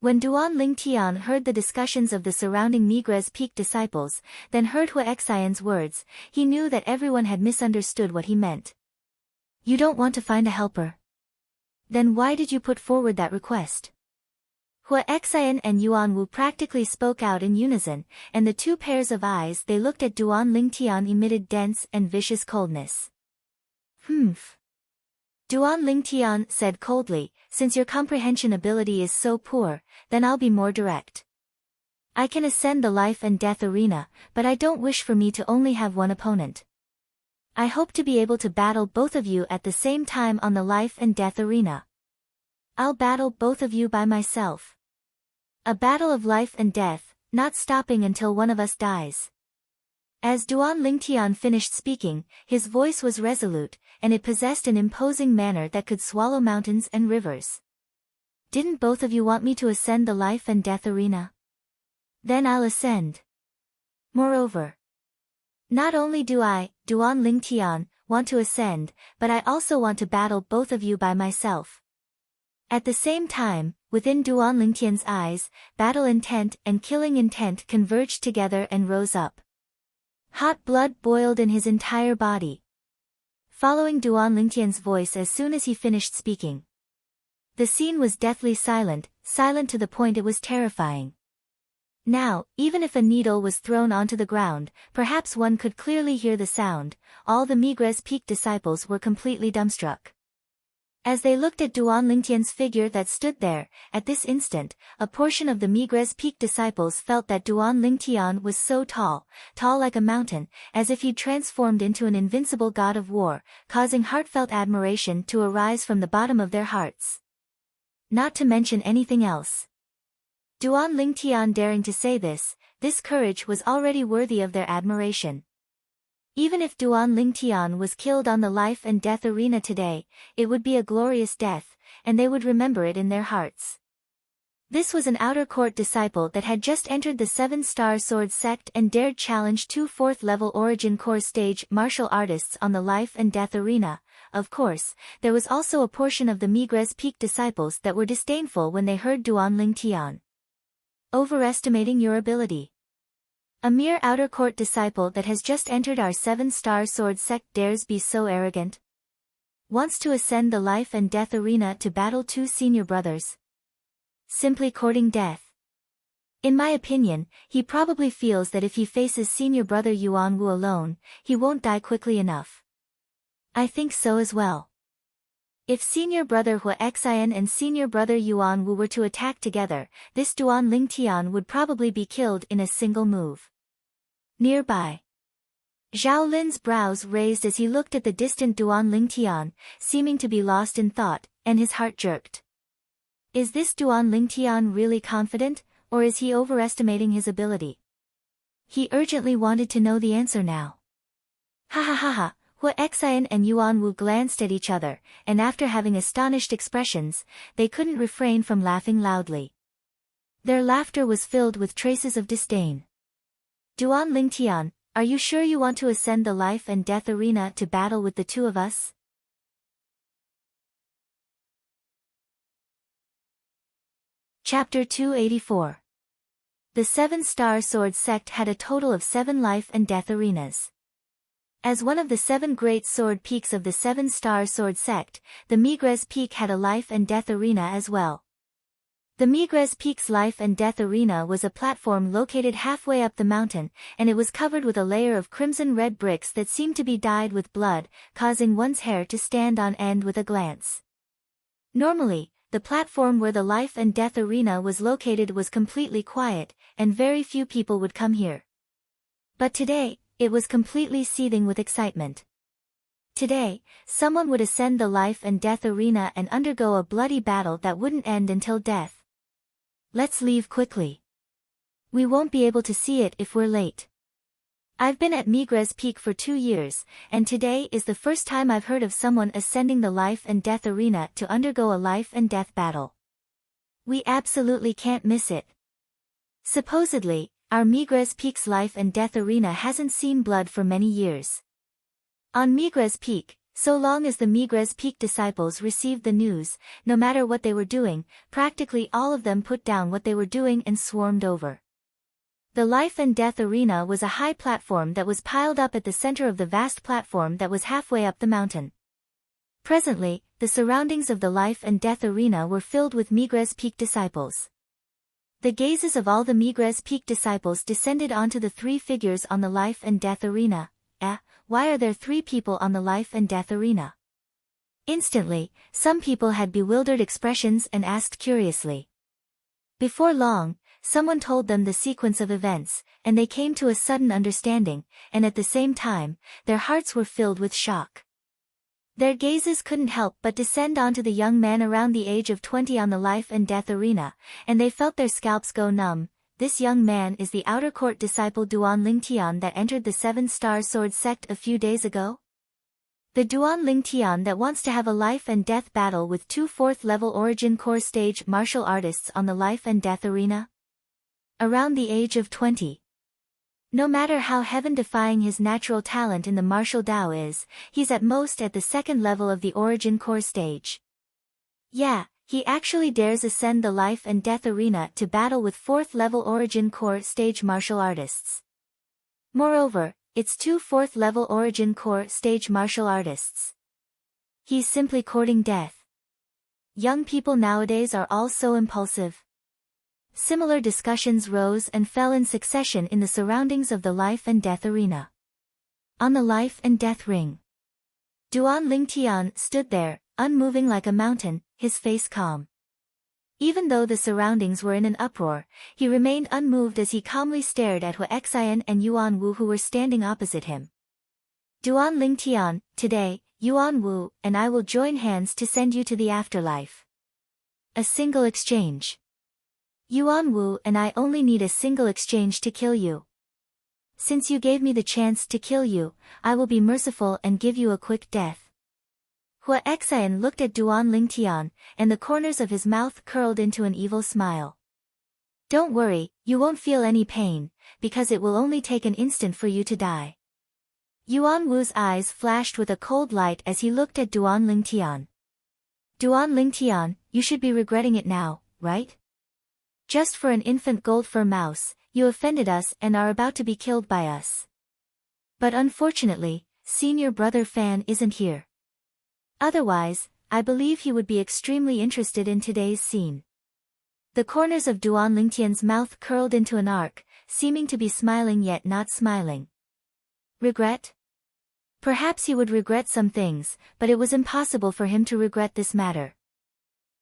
When Duan Lingtian heard the discussions of the surrounding Migres Peak disciples, then heard Hua Xian's words, he knew that everyone had misunderstood what he meant. You don't want to find a helper? Then why did you put forward that request? Hua Xian and Yuan Wu practically spoke out in unison, and the 2 pairs of eyes they looked at Duan Lingtian emitted dense and vicious coldness. Duan Lingtian said coldly, since your comprehension ability is so poor, then I'll be more direct. I can ascend the life and death arena, but I don't wish for me to only have one opponent. I hope to be able to battle both of you at the same time on the life and death arena. I'll battle both of you by myself. A battle of life and death, not stopping until one of us dies. As Duan Lingtian finished speaking, his voice was resolute, and it possessed an imposing manner that could swallow mountains and rivers. Didn't both of you want me to ascend the life and death arena? Then I'll ascend. Moreover, not only do I, Duan Lingtian, want to ascend, but I also want to battle both of you by myself. At the same time, within Duan Lingtian's eyes, battle intent and killing intent converged together and rose up. Hot blood boiled in his entire body. Following Duan Lingtian's voice as soon as he finished speaking. The scene was deathly silent, silent to the point it was terrifying. Now, even if a needle was thrown onto the ground, perhaps one could clearly hear the sound. All the Migres Peak disciples were completely dumbstruck. As they looked at Duan Lingtian's figure that stood there, at this instant, a portion of the Migres Peak disciples felt that Duan Lingtian was so tall, tall like a mountain, as if he'd transformed into an invincible god of war, causing heartfelt admiration to arise from the bottom of their hearts. Not to mention anything else. Duan Lingtian daring to say this courage was already worthy of their admiration. Even if Duan Lingtian was killed on the life and death arena today, it would be a glorious death, and they would remember it in their hearts. This was an outer court disciple that had just entered the 7-star sword sect and dared challenge 2 4th-level origin core stage martial artists on the life and death arena. Of course, there was also a portion of the Migres Peak disciples that were disdainful when they heard Duan Lingtian. Overestimating your ability. A mere outer court disciple that has just entered our 7-star sword sect dares be so arrogant? Wants to ascend the life and death arena to battle 2 senior brothers? Simply courting death. In my opinion, he probably feels that if he faces senior brother Yuan Wu alone, he won't die quickly enough. I think so as well. If senior brother Hua Xian and senior brother Yuan Wu were to attack together, this Duan Lingtian would probably be killed in a single move. Nearby. Zhao Lin's brows raised as he looked at the distant Duan Lingtian, seeming to be lost in thought, and his heart jerked. Is this Duan Lingtian really confident, or is he overestimating his ability? He urgently wanted to know the answer now. Ha ha ha ha, Hua Xian and Yuan Wu glanced at each other, and after having astonished expressions, they couldn't refrain from laughing loudly. Their laughter was filled with traces of disdain. Duan Lingtian, are you sure you want to ascend the life and death arena to battle with the two of us? Chapter 284. The Seven-Star Sword Sect had a total of 7 life and death arenas. As one of the 7 great sword peaks of the Seven-Star Sword Sect, the Migres Peak had a life and death arena as well. The Migres Peak's life and death arena was a platform located halfway up the mountain, and it was covered with a layer of crimson-red bricks that seemed to be dyed with blood, causing one's hair to stand on end with a glance. Normally, the platform where the life and death arena was located was completely quiet, and very few people would come here. But today, it was completely seething with excitement. Today, someone would ascend the life and death arena and undergo a bloody battle that wouldn't end until death. Let's leave quickly. We won't be able to see it if we're late. I've been at Migres Peak for 2 years, and today is the first time I've heard of someone ascending the life and death arena to undergo a life and death battle. We absolutely can't miss it. Supposedly, our Migres Peak's life and death arena hasn't seen blood for many years. On Migres Peak, so long as the Migres Peak disciples received the news, no matter what they were doing, practically all of them put down what they were doing and swarmed over. The life and death arena was a high platform that was piled up at the center of the vast platform that was halfway up the mountain. Presently, the surroundings of the life and death arena were filled with Migres Peak disciples. The gazes of all the Migres Peak disciples descended onto the 3 figures on the life and death arena. Why are there 3 people on the life and death arena? Instantly, some people had bewildered expressions and asked curiously. Before long, someone told them the sequence of events, and they came to a sudden understanding, and at the same time, their hearts were filled with shock. Their gazes couldn't help but descend onto the young man around the age of 20 on the life and death arena, and they felt their scalps go numb. This young man is the outer court disciple Duan Lingtian that entered the Seven-Star Sword Sect a few days ago? The Duan Lingtian that wants to have a life and death battle with 2 4th-level Origin Core stage martial artists on the life and death arena? Around the age of 20. No matter how heaven-defying his natural talent in the martial Dao is, he's at most at the 2nd level of the Origin Core stage. Yeah. He actually dares ascend the life and death arena to battle with 4th-level Origin Core stage martial artists. Moreover, it's 2 4th-level Origin Core stage martial artists. He's simply courting death. Young people nowadays are all so impulsive. Similar discussions rose and fell in succession in the surroundings of the life and death arena. On the life and death ring, Duan Lingtian stood there, unmoving like a mountain, his face calm. Even though the surroundings were in an uproar, he remained unmoved as he calmly stared at Hua Xian and Yuan Wu who were standing opposite him. Duan Lingtian, today, Yuan Wu and I will join hands to send you to the afterlife. A single exchange. Yuan Wu and I only need a single exchange to kill you. Since you gave me the chance to kill you, I will be merciful and give you a quick death. Hua Xian looked at Duan Lingtian, and the corners of his mouth curled into an evil smile. Don't worry, you won't feel any pain, because it will only take an instant for you to die. Yuan Wu's eyes flashed with a cold light as he looked at Duan Lingtian. Duan Lingtian, you should be regretting it now, right? Just for an infant gold fur mouse, you offended us and are about to be killed by us. But unfortunately, senior brother Fan isn't here. Otherwise, I believe he would be extremely interested in today's scene. The corners of Duan Lingtian's mouth curled into an arc, seeming to be smiling yet not smiling. Regret? Perhaps he would regret some things, but it was impossible for him to regret this matter.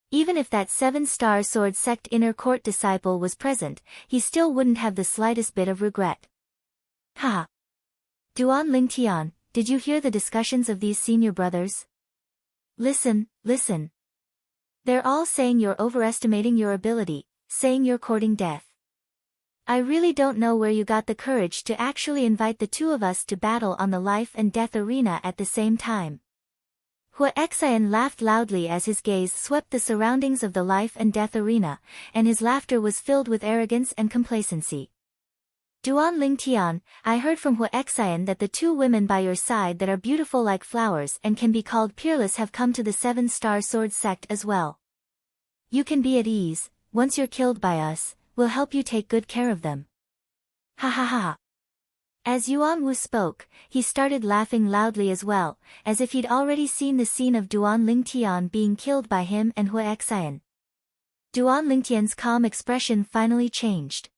Even if that 7-star sword sect inner court disciple was present, he still wouldn't have the slightest bit of regret. Ha! Duan Lingtian, did you hear the discussions of these senior brothers? Listen, listen. They're all saying you're overestimating your ability, saying you're courting death. I really don't know where you got the courage to actually invite the two of us to battle on the life and death arena at the same time. Hua Xian laughed loudly as his gaze swept the surroundings of the life and death arena, and his laughter was filled with arrogance and complacency. Duan Lingtian, I heard from Hua Xian that the two women by your side that are beautiful like flowers and can be called peerless have come to the 7-star sword sect as well. You can be at ease, once you're killed by us, we'll help you take good care of them. Ha ha ha. As Yuan Wu spoke, he started laughing loudly as well, as if he'd already seen the scene of Duan Lingtian being killed by him and Hua Xian. Duan Lingtian's calm expression finally changed.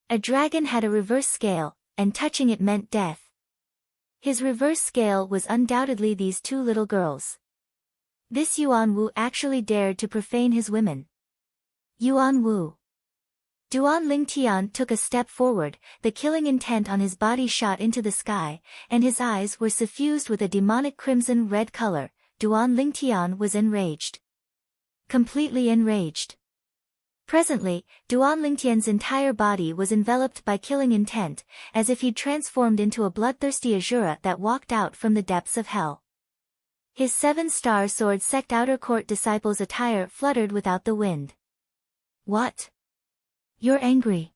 A dragon had a reverse scale, and touching it meant death. His reverse scale was undoubtedly these two little girls. This Yuan Wu actually dared to profane his women. Yuan Wu. Duan Lingtian took a step forward, the killing intent on his body shot into the sky, and his eyes were suffused with a demonic crimson-red color. Duan Lingtian was enraged. Completely enraged. Presently, Duan Lingtian's entire body was enveloped by killing intent, as if he'd transformed into a bloodthirsty Asura that walked out from the depths of hell. His 7-star sword sect outer court disciples' attire fluttered without the wind. What? You're angry.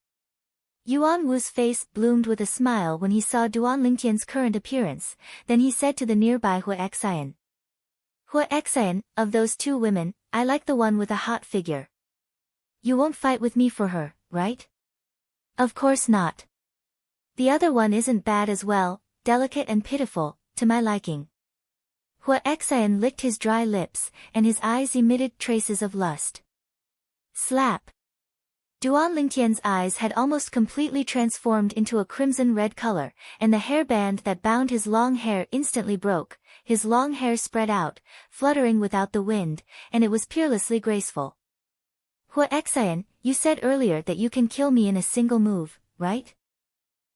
Yuan Wu's face bloomed with a smile when he saw Duan Lingtian's current appearance, then he said to the nearby Hua Xian. Hua Xian, of those two women, I like the one with a hot figure. You won't fight with me for her, right? Of course not. The other one isn't bad as well, delicate and pitiful, to my liking. Hua Xian licked his dry lips, and his eyes emitted traces of lust. Slap. Duan Lingtian's eyes had almost completely transformed into a crimson-red color, and the hairband that bound his long hair instantly broke, his long hair spread out, fluttering without the wind, and it was peerlessly graceful. Hua Xian, you said earlier that you can kill me in a single move, right?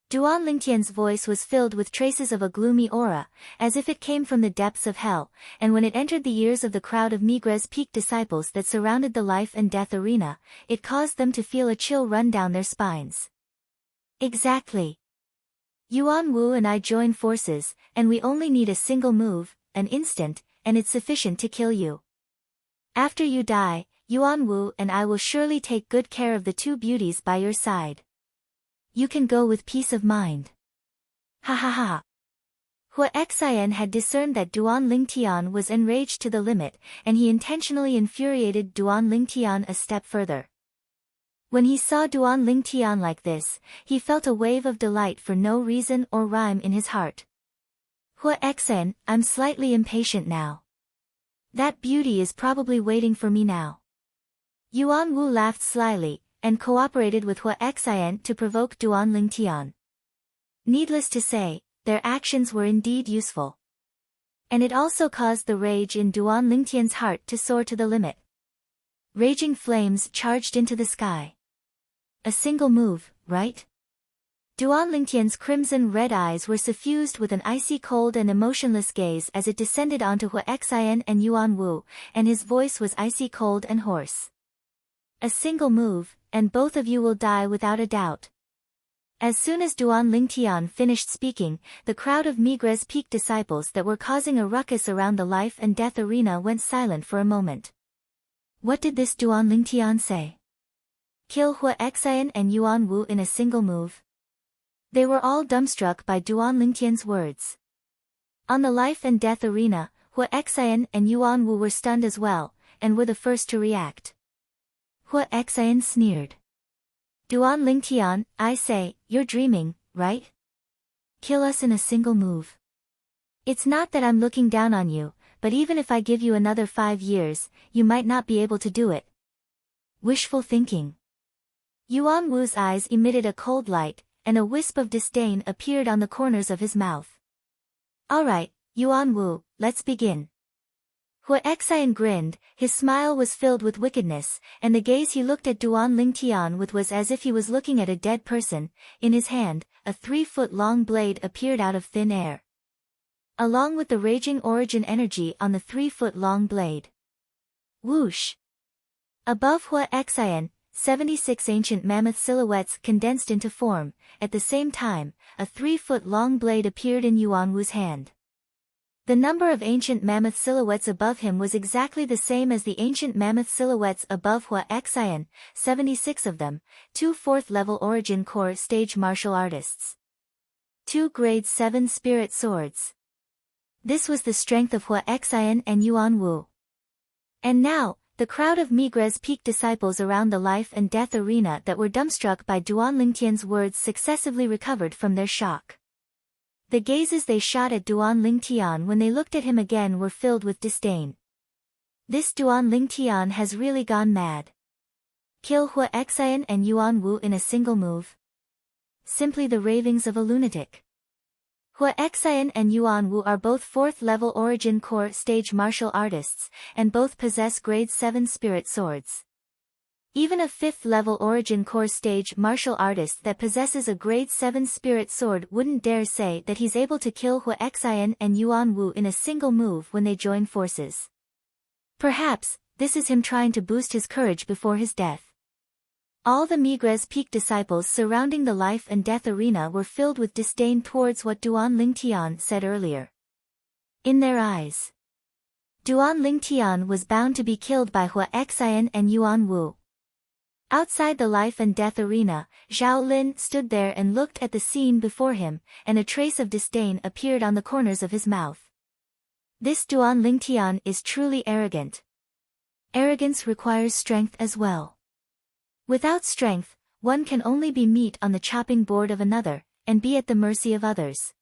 Duan Lingtian's voice was filled with traces of a gloomy aura, as if it came from the depths of hell, and when it entered the ears of the crowd of Migres Peak disciples that surrounded the life and death arena, it caused them to feel a chill run down their spines. Exactly. Yuan Wu and I join forces, and we only need a single move, an instant, and it's sufficient to kill you. After you die, Yuan Wu and I will surely take good care of the two beauties by your side. You can go with peace of mind. Ha ha ha. Hua Xian had discerned that Duan Lingtian was enraged to the limit, and he intentionally infuriated Duan Lingtian a step further. When he saw Duan Lingtian like this, he felt a wave of delight for no reason or rhyme in his heart. Hua Xian, I'm slightly impatient now. That beauty is probably waiting for me now. Yuan Wu laughed slyly, and cooperated with Hua Xian to provoke Duan Lingtian. Needless to say, their actions were indeed useful. And it also caused the rage in Duan Lingtian's heart to soar to the limit. Raging flames charged into the sky. A single move, right? Duan Lingtian's crimson-red eyes were suffused with an icy cold and emotionless gaze as it descended onto Hua Xian and Yuan Wu, and his voice was icy cold and hoarse. A single move, and both of you will die without a doubt. As soon as Duan Lingtian finished speaking, the crowd of Migres Peak disciples that were causing a ruckus around the life and death arena went silent for a moment. What did this Duan Lingtian say? Kill Hua Xian and Yuan Wu in a single move? They were all dumbstruck by Duan Lingtian's words. On the life and death arena, Hua Xian and Yuan Wu were stunned as well, and were the first to react. Hua Xian sneered. Duan Lingtian, I say, you're dreaming, right? Kill us in a single move. It's not that I'm looking down on you, but even if I give you another 5 years, you might not be able to do it. Wishful thinking. Yuan Wu's eyes emitted a cold light, and a wisp of disdain appeared on the corners of his mouth. Alright, Yuan Wu, let's begin. Huaxian grinned, his smile was filled with wickedness, and the gaze he looked at Duan Lingtian with was as if he was looking at a dead person. In his hand, a 3-foot-long blade appeared out of thin air, along with the raging origin energy on the 3-foot-long blade. Whoosh! Above Huaxian, 76 ancient mammoth silhouettes condensed into form. At the same time, a 3-foot-long blade appeared in Yuanwu's hand. The number of ancient mammoth silhouettes above him was exactly the same as the ancient mammoth silhouettes above Huaxian, 76 of them, 2 4th-level origin core stage martial artists. 2 grade 7 spirit swords. This was the strength of Huaxian and Yuanwu. And now, the crowd of Migres Peak disciples around the life and death arena that were dumbstruck by Duan Lingtian's words successively recovered from their shock. The gazes they shot at Duan Lingtian when they looked at him again were filled with disdain. This Duan Lingtian has really gone mad. Kill Huaxian and Yuanwu in a single move? Simply the ravings of a lunatic. Huaxian and Yuanwu are both 4th-level origin core stage martial artists, and both possess grade 7 spirit swords. Even a 5th-level origin core stage martial artist that possesses a grade 7 spirit sword wouldn't dare say that he's able to kill Huaxian and Yuanwu in a single move when they join forces. Perhaps, this is him trying to boost his courage before his death. All the Migres Peak disciples surrounding the life and death arena were filled with disdain towards what Duan Lingtian said earlier. In their eyes, Duan Lingtian was bound to be killed by Huaxian and Yuanwu. Outside the life and death arena, Zhao Lin stood there and looked at the scene before him, and a trace of disdain appeared on the corners of his mouth. This Duan Lingtian is truly arrogant. Arrogance requires strength as well. Without strength, one can only be meat on the chopping board of another, and be at the mercy of others.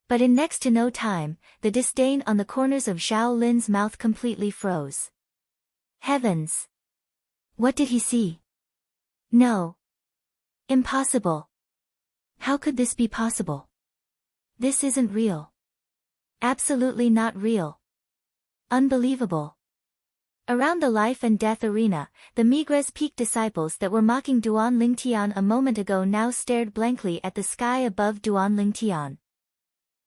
But in next to no time, the disdain on the corners of Zhao Lin's mouth completely froze. Heavens! What did he see? No. Impossible. How could this be possible? This isn't real. Absolutely not real. Unbelievable. Around the life and death arena, the Migres Peak disciples that were mocking Duan Lingtian a moment ago now stared blankly at the sky above Duan Lingtian.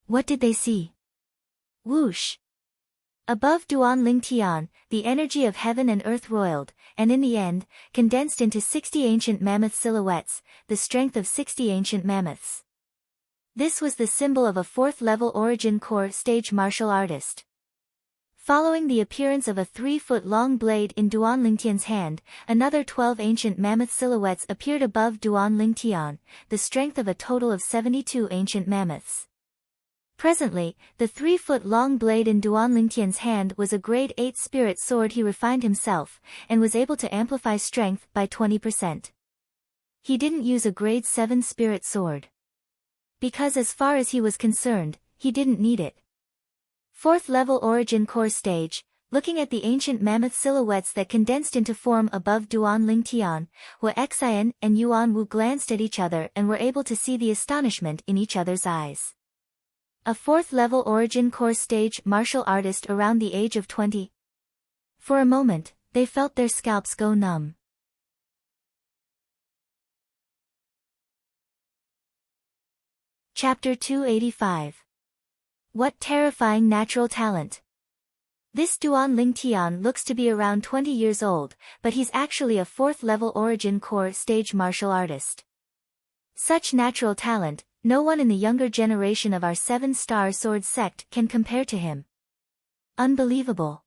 What did they see? Whoosh! Above Duan Lingtian, the energy of heaven and earth roiled, and in the end, condensed into 60 ancient mammoth silhouettes, the strength of 60 ancient mammoths. This was the symbol of a 4th-level origin core stage martial artist. Following the appearance of a 3-foot-long blade in Duan Lingtian's hand, another 12 ancient mammoth silhouettes appeared above Duan Lingtian, the strength of a total of 72 ancient mammoths. Presently, the 3-foot-long blade in Duan Lingtian's hand was a grade 8 spirit sword he refined himself, and was able to amplify strength by 20%. He didn't use a grade 7 spirit sword, because as far as he was concerned, he didn't need it. 4th-level origin core stage, looking at the ancient mammoth silhouettes that condensed into form above Duan Lingtian, Huaxian and Yuanwu glanced at each other and were able to see the astonishment in each other's eyes. A 4th-level origin core stage martial artist around the age of 20. For a moment, they felt their scalps go numb. Chapter 285. What terrifying natural talent! This Duan Lingtian looks to be around 20 years old, but he's actually a 4th-level origin core stage martial artist. Such natural talent, no one in the younger generation of our 7-star sword sect can compare to him. Unbelievable.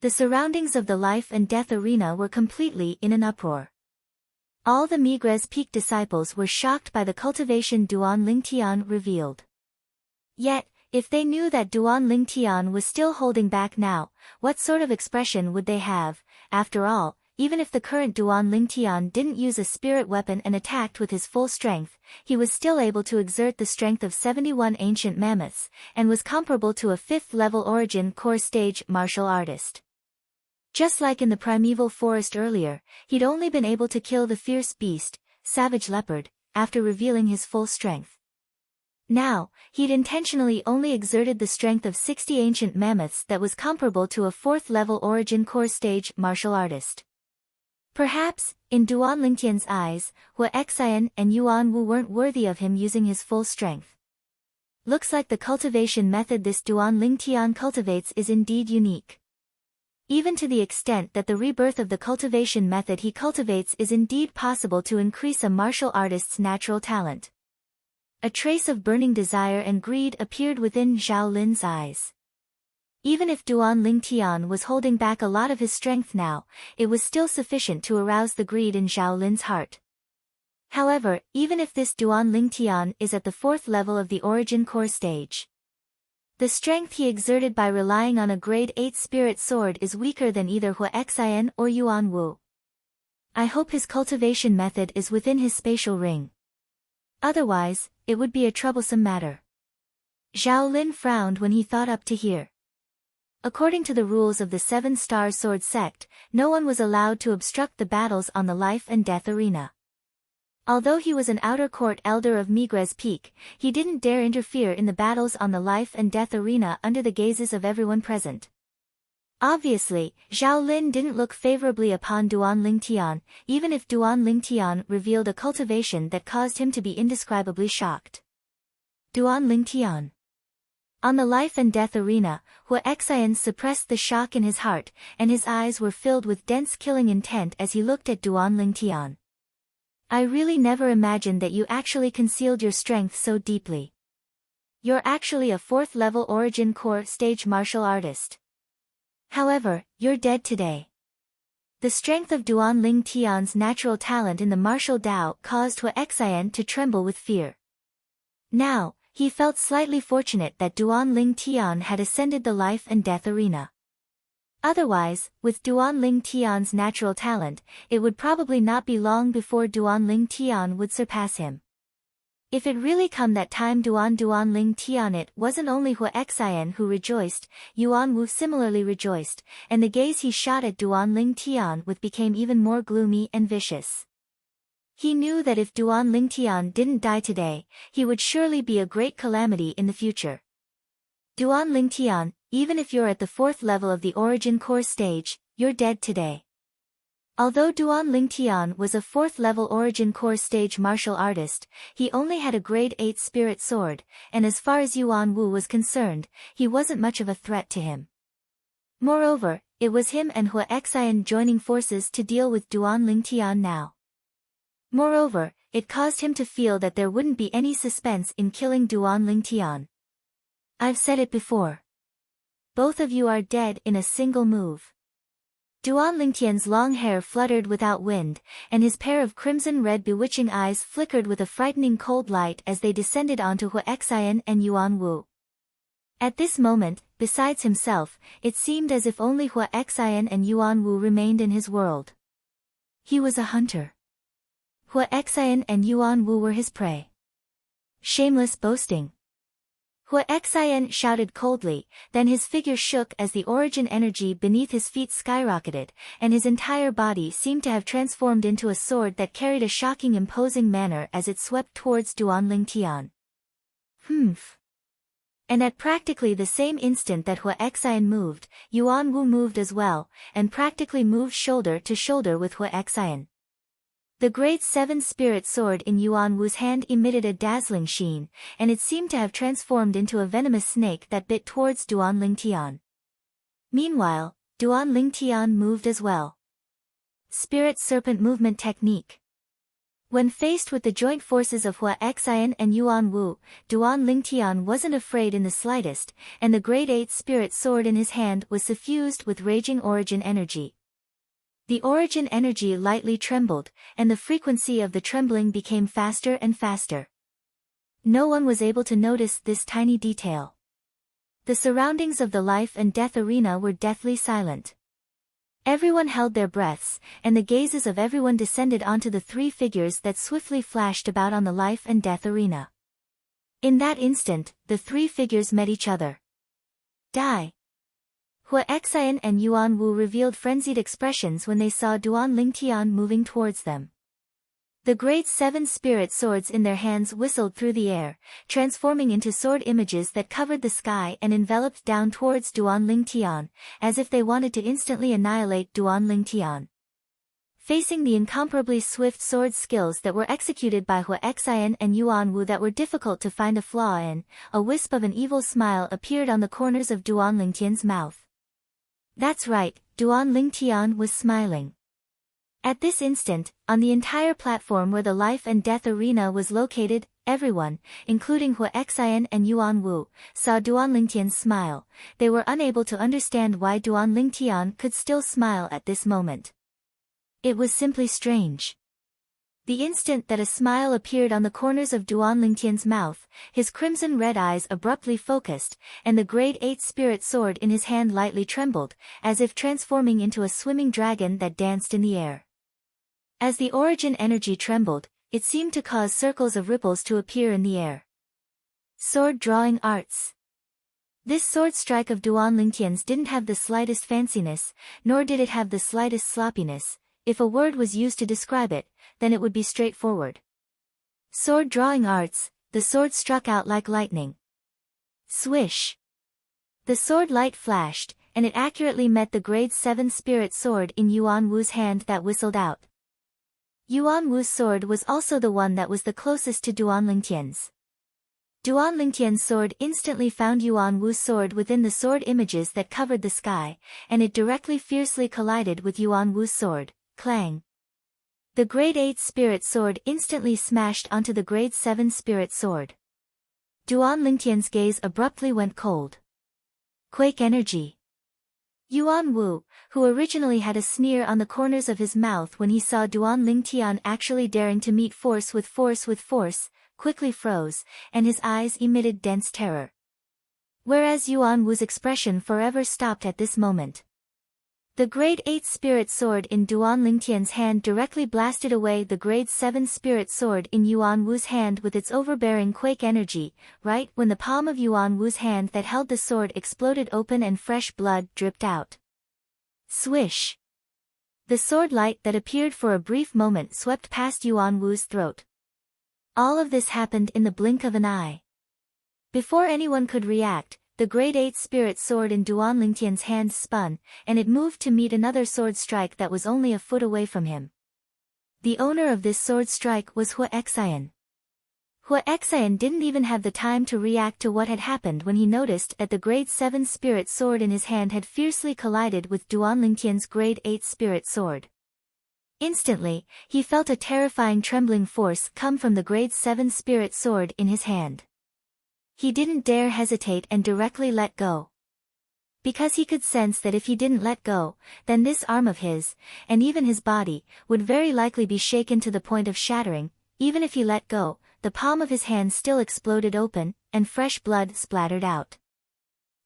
The surroundings of the life and death arena were completely in an uproar. All the Migres Peak disciples were shocked by the cultivation Duan Lingtian revealed. Yet, if they knew that Duan Lingtian was still holding back now, what sort of expression would they have? After all, even if the current Duan Lingtian didn't use a spirit weapon and attacked with his full strength, he was still able to exert the strength of 71 ancient mammoths, and was comparable to a 5th-level origin core stage martial artist. Just like in the primeval forest earlier, he'd only been able to kill the fierce beast, savage leopard, after revealing his full strength. Now, he'd intentionally only exerted the strength of 60 ancient mammoths that was comparable to a 4th-level origin core stage martial artist. Perhaps, in Duan Lingtian's eyes, Hua Xian and Yuan Wu weren't worthy of him using his full strength. Looks like the cultivation method this Duan Lingtian cultivates is indeed unique. Even to the extent that the rebirth of the cultivation method he cultivates is indeed possible to increase a martial artist's natural talent. A trace of burning desire and greed appeared within Zhao Lin's eyes. Even if Duan Lingtian was holding back a lot of his strength now, it was still sufficient to arouse the greed in Zhao Lin's heart. However, even if this Duan Lingtian is at the 4th level of the origin core stage, the strength he exerted by relying on a grade 8 spirit sword is weaker than either Hua Xian or Yuan Wu. I hope his cultivation method is within his spatial ring. Otherwise, it would be a troublesome matter. Zhao Lin frowned when he thought up to here. According to the rules of the 7-star sword sect, no one was allowed to obstruct the battles on the life and death arena. Although he was an outer court elder of Migres Peak, he didn't dare interfere in the battles on the life and death arena under the gazes of everyone present. Obviously, Zhao Lin didn't look favorably upon Duan Lingtian, even if Duan Lingtian revealed a cultivation that caused him to be indescribably shocked. Duan Lingtian. On the life and death arena, Hua Xian suppressed the shock in his heart, and his eyes were filled with dense killing intent as he looked at Duan Lingtian. I really never imagined that you actually concealed your strength so deeply. You're actually a 4th-level origin core stage martial artist. However, you're dead today. The strength of Duan Lingtian's natural talent in the martial Dao caused Hua Xian to tremble with fear. Now, he felt slightly fortunate that Duan Lingtian had ascended the life and death arena. Otherwise, with Duan Lingtian's natural talent, it would probably not be long before Duan Lingtian would surpass him. If it really come that time Duan Lingtian, it wasn't only Hua Xian who rejoiced, Yuan Wu similarly rejoiced, and the gaze he shot at Duan Lingtian with became even more gloomy and vicious. He knew that if Duan Lingtian didn't die today, he would surely be a great calamity in the future. Duan Lingtian, even if you're at the 4th level of the origin core stage, you're dead today. Although Duan Lingtian was a 4th-level origin core stage martial artist, he only had a grade 8 spirit sword, and as far as Yuan Wu was concerned, he wasn't much of a threat to him. Moreover, it was him and Hua Xian joining forces to deal with Duan Lingtian now. Moreover, it caused him to feel that there wouldn't be any suspense in killing Duan Lingtian. I've said it before. Both of you are dead in a single move. Duan Lingtian's long hair fluttered without wind, and his pair of crimson-red bewitching eyes flickered with a frightening cold light as they descended onto Hua Xian and Yuan Wu. At this moment, besides himself, it seemed as if only Hua Xian and Yuan Wu remained in his world. He was a hunter. Hua Xian and Yuan Wu were his prey. Shameless boasting. Hua Xian shouted coldly, then his figure shook as the origin energy beneath his feet skyrocketed, and his entire body seemed to have transformed into a sword that carried a shocking imposing manner as it swept towards Duan Lingtian. Humph. And at practically the same instant that Hua Xian moved, Yuan Wu moved as well, and practically moved shoulder to shoulder with Hua Xian. The grade 7 spirit sword in Yuan Wu's hand emitted a dazzling sheen, and it seemed to have transformed into a venomous snake that bit towards Duan Lingtian. Meanwhile, Duan Lingtian moved as well. Spirit Serpent Movement Technique. When faced with the joint forces of Hua Xian and Yuan Wu, Duan Lingtian wasn't afraid in the slightest, and the grade 8 spirit sword in his hand was suffused with raging origin energy. The origin energy lightly trembled, and the frequency of the trembling became faster and faster. No one was able to notice this tiny detail. The surroundings of the life and death arena were deathly silent. Everyone held their breaths, and the gazes of everyone descended onto the three figures that swiftly flashed about on the life and death arena. In that instant, the three figures met each other. Die! Hua Xian and Yuan Wu revealed frenzied expressions when they saw Duan Lingtian moving towards them. The great 7 spirit swords in their hands whistled through the air, transforming into sword images that covered the sky and enveloped down towards Duan Lingtian, as if they wanted to instantly annihilate Duan Lingtian. Facing the incomparably swift sword skills that were executed by Hua Xian and Yuan Wu that were difficult to find a flaw in, a wisp of an evil smile appeared on the corners of Duan Lingtian's mouth. That's right, Duan Lingtian was smiling. At this instant, on the entire platform where the life and death arena was located, everyone, including Hua Xian and Yuan Wu, saw Duan Lingtian's smile. They were unable to understand why Duan Lingtian could still smile at this moment. It was simply strange. The instant that a smile appeared on the corners of Duan Lingtian's mouth, his crimson red eyes abruptly focused, and the grade 8 spirit sword in his hand lightly trembled, as if transforming into a swimming dragon that danced in the air. As the origin energy trembled, it seemed to cause circles of ripples to appear in the air. Sword drawing arts. This sword strike of Duan Lingtian's didn't have the slightest fanciness, nor did it have the slightest sloppiness. If a word was used to describe it, then it would be straightforward. Sword drawing arts, the sword struck out like lightning. Swish! The sword light flashed, and it accurately met the grade 7 spirit sword in Yuan Wu's hand that whistled out. Yuan Wu's sword was also the one that was the closest to Duan Lingtian's. Duan Lingtian's sword instantly found Yuan Wu's sword within the sword images that covered the sky, and it directly fiercely collided with Yuan Wu's sword. Clang! The grade 8 spirit sword instantly smashed onto the grade 7 spirit sword. Duan Lingtian's gaze abruptly went cold. Quake energy. Yuan Wu, who originally had a sneer on the corners of his mouth when he saw Duan Lingtian actually daring to meet force, quickly froze, and his eyes emitted dense terror. Whereas Yuan Wu's expression forever stopped at this moment. The grade 8 spirit sword in Duan Lingtian's hand directly blasted away the grade 7 spirit sword in Yuan Wu's hand with its overbearing quake energy, right when the palm of Yuan Wu's hand that held the sword exploded open and fresh blood dripped out. Swish! The sword light that appeared for a brief moment swept past Yuan Wu's throat. All of this happened in the blink of an eye. Before anyone could react, the grade 8 spirit sword in Duan Lingtian's hand spun, and it moved to meet another sword strike that was only a foot away from him. The owner of this sword strike was Hua Xian. Hua Xian didn't even have the time to react to what had happened when he noticed that the grade 7 spirit sword in his hand had fiercely collided with Duan Lingtian's grade 8 spirit sword. Instantly, he felt a terrifying trembling force come from the grade 7 spirit sword in his hand. He didn't dare hesitate and directly let go. Because he could sense that if he didn't let go, then this arm of his, and even his body, would very likely be shaken to the point of shattering. Even if he let go, the palm of his hand still exploded open, and fresh blood splattered out.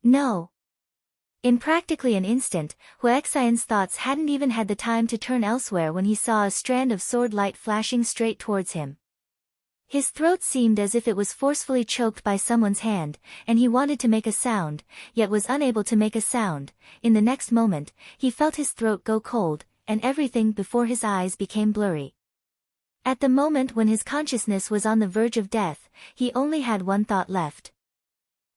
No! In practically an instant, Hua Xian's thoughts hadn't even had the time to turn elsewhere when he saw a strand of sword light flashing straight towards him. His throat seemed as if it was forcefully choked by someone's hand, and he wanted to make a sound, yet was unable to make a sound. In the next moment, he felt his throat go cold, and everything before his eyes became blurry. At the moment when his consciousness was on the verge of death, he only had one thought left.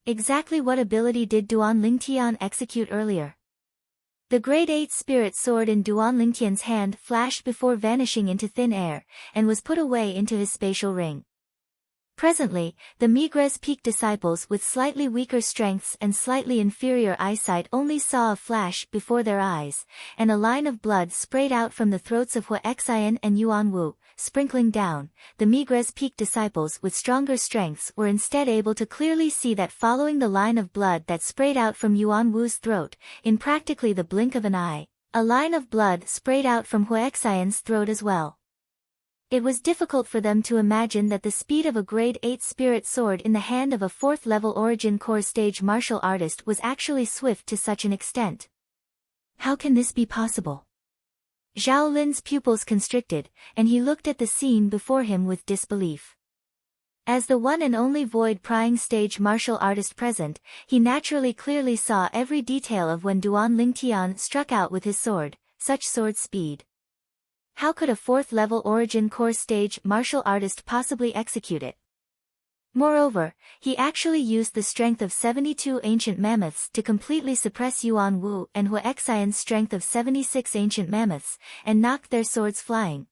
Exactly what ability did Duan Lingtian execute earlier? The grade 8 spirit sword in Duan Lingtian's hand flashed before vanishing into thin air, and was put away into his spatial ring. Presently, the Migres Peak disciples with slightly weaker strengths and slightly inferior eyesight only saw a flash before their eyes, and a line of blood sprayed out from the throats of Hua Xian and Yuan Wu, sprinkling down. The Migres Peak disciples with stronger strengths were instead able to clearly see that following the line of blood that sprayed out from Yuan Wu's throat, in practically the blink of an eye, a line of blood sprayed out from Hua Xian's throat as well. It was difficult for them to imagine that the speed of a grade 8 spirit sword in the hand of a 4th level origin core stage martial artist was actually swift to such an extent. How can this be possible? Zhao Lin's pupils constricted, and he looked at the scene before him with disbelief. As the one and only void-prying stage martial artist present, he naturally clearly saw every detail of when Duan Lingtian struck out with his sword, such sword speed. How could a 4th-level origin core stage martial artist possibly execute it? Moreover, he actually used the strength of 72 ancient mammoths to completely suppress Yuan Wu and Hua Xian's strength of 76 ancient mammoths, and knocked their swords flying.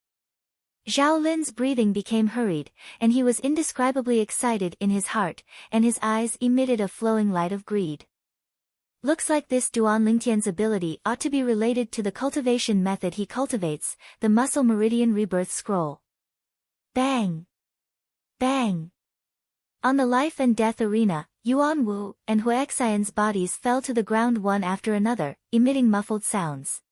Zhao Lin's breathing became hurried, and he was indescribably excited in his heart, and his eyes emitted a flowing light of greed. Looks like this Duan Lingtian's ability ought to be related to the cultivation method he cultivates, the Muscle Meridian Rebirth Scroll. Bang! Bang! On the life and death arena, Yuan Wu and Hua Xian's bodies fell to the ground one after another, emitting muffled sounds.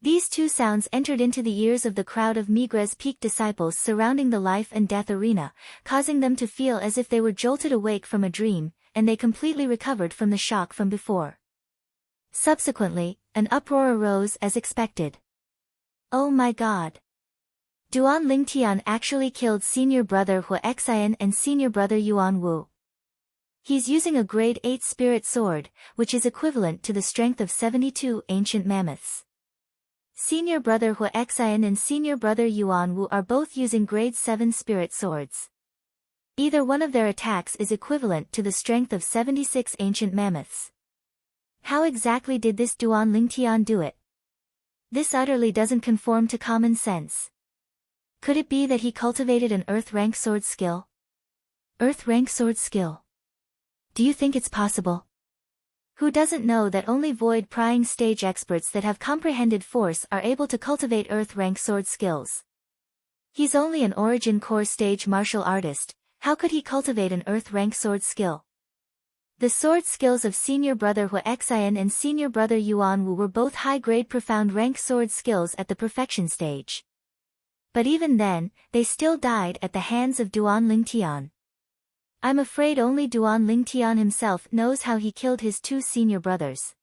These two sounds entered into the ears of the crowd of Migre's peak disciples surrounding the life and death arena, causing them to feel as if they were jolted awake from a dream, and they completely recovered from the shock from before. Subsequently, an uproar arose as expected. Oh my god! Duan Lingtian actually killed senior brother Hua Xian and senior brother Yuan Wu. He's using a grade 8 spirit sword, which is equivalent to the strength of 72 ancient mammoths. Senior brother Hua Xian and senior brother Yuan Wu are both using grade 7 spirit swords. Either one of their attacks is equivalent to the strength of 76 ancient mammoths. How exactly did this Duan Lingtian do it? This utterly doesn't conform to common sense. Could it be that he cultivated an earth-rank sword skill? Earth-rank sword skill. Do you think it's possible? Who doesn't know that only void-prying stage experts that have comprehended force are able to cultivate earth-rank sword skills? He's only an origin core stage martial artist, how could he cultivate an earth-rank sword skill? The sword skills of senior brother Hua Xian and senior brother Yuan Wu were both high-grade profound rank sword skills at the perfection stage. But even then, they still died at the hands of Duan Lingtian. I'm afraid only Duan Lingtian himself knows how he killed his two senior brothers.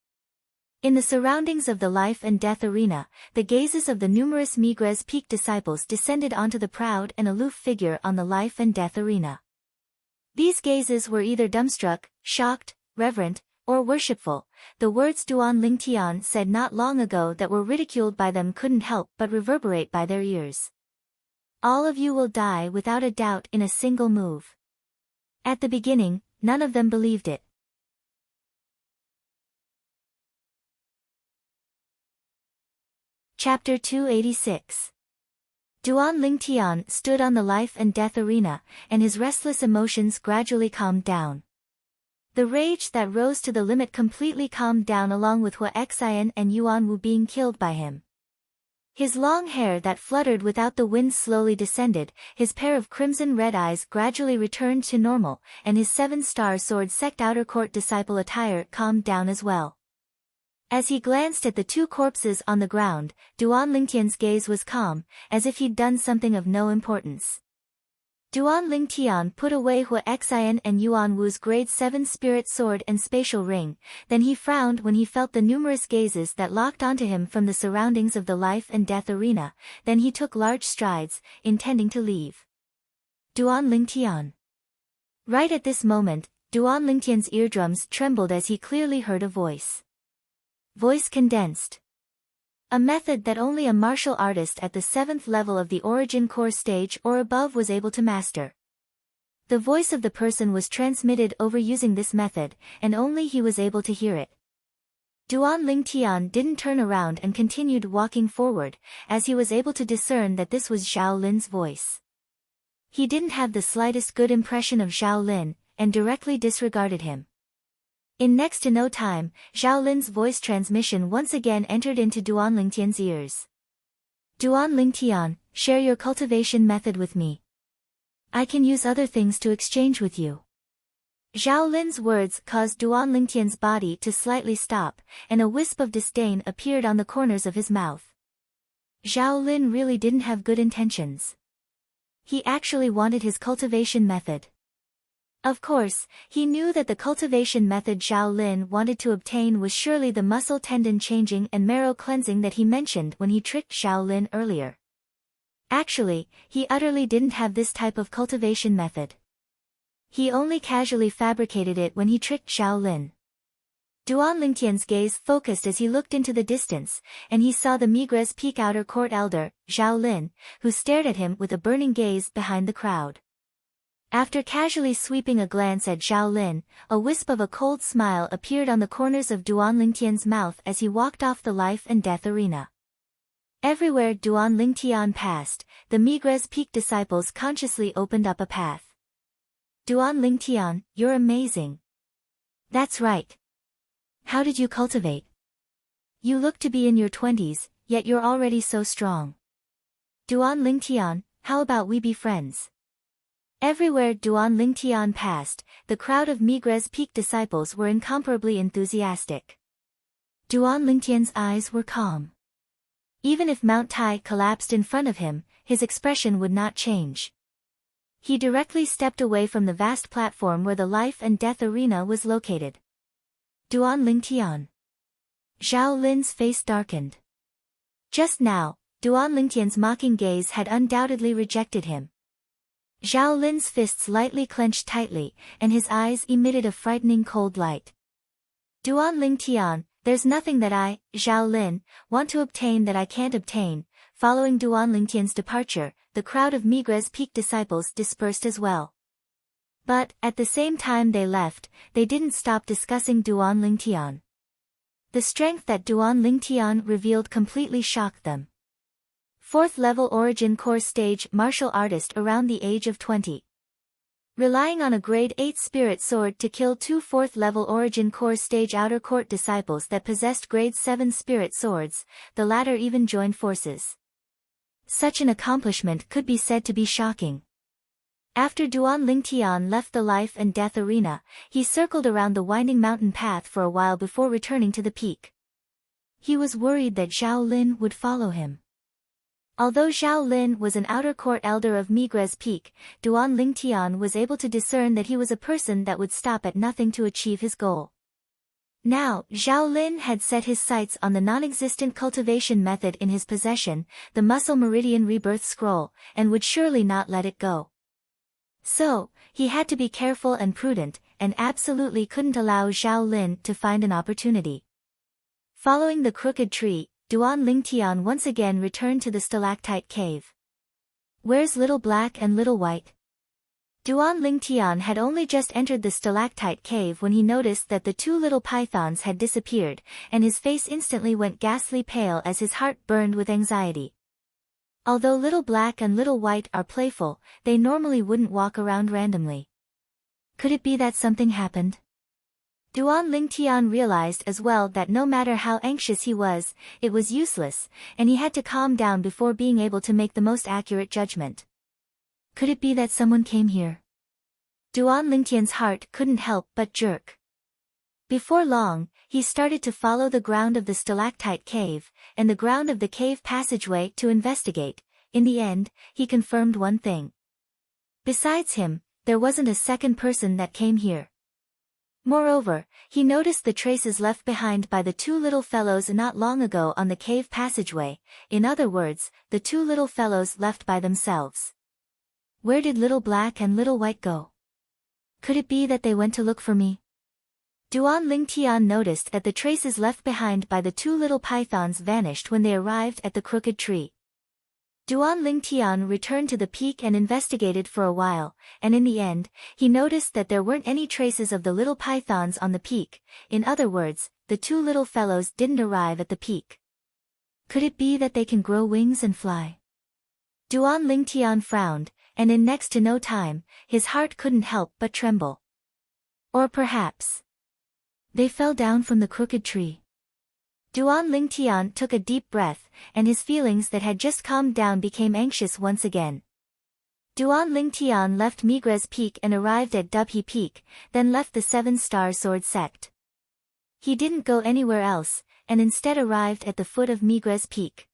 In the surroundings of the life and death arena, the gazes of the numerous Migre's peak disciples descended onto the proud and aloof figure on the life and death arena. These gazes were either dumbstruck, shocked, reverent, or worshipful. The words Duan Lingtian said not long ago that were ridiculed by them couldn't help but reverberate by their ears. All of you will die without a doubt in a single move. At the beginning, none of them believed it. Chapter 286. Duan Lingtian stood on the life and death arena, and his restless emotions gradually calmed down. The rage that rose to the limit completely calmed down along with Hua Xian and Yuan Wu being killed by him. His long hair that fluttered without the wind slowly descended, his pair of crimson-red eyes gradually returned to normal, and his 7-star sword sect outer court disciple attire calmed down as well. As he glanced at the two corpses on the ground, Duan Lingtian's gaze was calm, as if he'd done something of no importance. Duan Lingtian put away Hua Xian and Yuan Wu's grade 7 spirit sword and spatial ring, then he frowned when he felt the numerous gazes that locked onto him from the surroundings of the life and death arena, then he took large strides, intending to leave. Duan Lingtian. Right at this moment, Duan Lingtian's eardrums trembled as he clearly heard a voice. Voice condensed. A method that only a martial artist at the 7th level of the origin core stage or above was able to master. The voice of the person was transmitted over using this method, and only he was able to hear it. Duan Lingtian didn't turn around and continued walking forward, as he was able to discern that this was Zhao Lin's voice. He didn't have the slightest good impression of Zhao Lin, and directly disregarded him. In next to no time, Zhao Lin's voice transmission once again entered into Duan Lingtian's ears. Duan Lingtian, share your cultivation method with me. I can use other things to exchange with you. Zhao Lin's words caused Duan Lingtian's body to slightly stop, and a wisp of disdain appeared on the corners of his mouth. Zhao Lin really didn't have good intentions. He actually wanted his cultivation method. Of course, he knew that the cultivation method Zhao Lin wanted to obtain was surely the muscle tendon changing and marrow cleansing that he mentioned when he tricked Zhao Lin earlier. Actually, he utterly didn't have this type of cultivation method. He only casually fabricated it when he tricked Zhao Lin. Duan Lingtian's gaze focused as he looked into the distance, and he saw the Migres Peak outer court elder, Zhao Lin, who stared at him with a burning gaze behind the crowd. After casually sweeping a glance at Zhao Lin, a wisp of a cold smile appeared on the corners of Duan Lingtian's mouth as he walked off the life and death arena. Everywhere Duan Lingtian passed, the Migres Peak disciples consciously opened up a path. Duan Lingtian, you're amazing. That's right. How did you cultivate? You look to be in your 20s, yet you're already so strong. Duan Lingtian, how about we be friends? Everywhere Duan Lingtian passed, the crowd of Migres Peak disciples were incomparably enthusiastic. Duan Lingtian's eyes were calm. Even if Mount Tai collapsed in front of him, his expression would not change. He directly stepped away from the vast platform where the life and death arena was located. Duan Lingtian. Zhao Lin's face darkened. Just now, Duan Lingtian's mocking gaze had undoubtedly rejected him. Zhao Lin's fists lightly clenched tightly, and his eyes emitted a frightening cold light. Duan Lingtian, there's nothing that I, Zhao Lin, want to obtain that I can't obtain. Following Duan Lingtian's departure, the crowd of Migres Peak disciples dispersed as well. But, at the same time they left, they didn't stop discussing Duan Lingtian. The strength that Duan Lingtian revealed completely shocked them. 4th level origin core stage martial artist around the age of 20. Relying on a grade 8 spirit sword to kill 2 4th level origin core stage outer court disciples that possessed grade 7 spirit swords, the latter even joined forces. Such an accomplishment could be said to be shocking. After Duan Lingtian left the life and death arena, he circled around the winding mountain path for a while before returning to the peak. He was worried that Zhao Lin would follow him. Although Zhao Lin was an outer court elder of Migres Peak, Duan Lingtian was able to discern that he was a person that would stop at nothing to achieve his goal. Now, Zhao Lin had set his sights on the non-existent cultivation method in his possession, the Muscle Meridian Rebirth Scroll, and would surely not let it go. So, he had to be careful and prudent, and absolutely couldn't allow Zhao Lin to find an opportunity. Following the crooked tree, Duan Lingtian once again returned to the stalactite cave. Where's Little Black and Little White? Duan Lingtian had only just entered the stalactite cave when he noticed that the 2 little pythons had disappeared, and his face instantly went ghastly pale as his heart burned with anxiety. Although Little Black and Little White are playful, they normally wouldn't walk around randomly. Could it be that something happened? Duan Lingtian realized as well that no matter how anxious he was, it was useless, and he had to calm down before being able to make the most accurate judgment. Could it be that someone came here? Duan Lingtian's heart couldn't help but jerk. Before long, he started to follow the ground of the stalactite cave, and the ground of the cave passageway to investigate. In the end, he confirmed one thing. Besides him, there wasn't a second person that came here. Moreover, he noticed the traces left behind by the 2 little fellows not long ago on the cave passageway, in other words, the 2 little fellows left by themselves. Where did Little Black and Little White go? Could it be that they went to look for me? Duan Lingtian noticed that the traces left behind by the 2 little pythons vanished when they arrived at the crooked tree. Duan Lingtian returned to the peak and investigated for a while, and in the end, he noticed that there weren't any traces of the little pythons on the peak. In other words, the 2 little fellows didn't arrive at the peak. Could it be that they can grow wings and fly? Duan Lingtian frowned, and in next to no time, his heart couldn't help but tremble. Or perhaps they fell down from the crooked tree. Duan Lingtian took a deep breath, and his feelings that had just calmed down became anxious once again. Duan Lingtian left Migres Peak and arrived at Dubhe Peak, then left the 7-star sword sect. He didn't go anywhere else, and instead arrived at the foot of Migres Peak.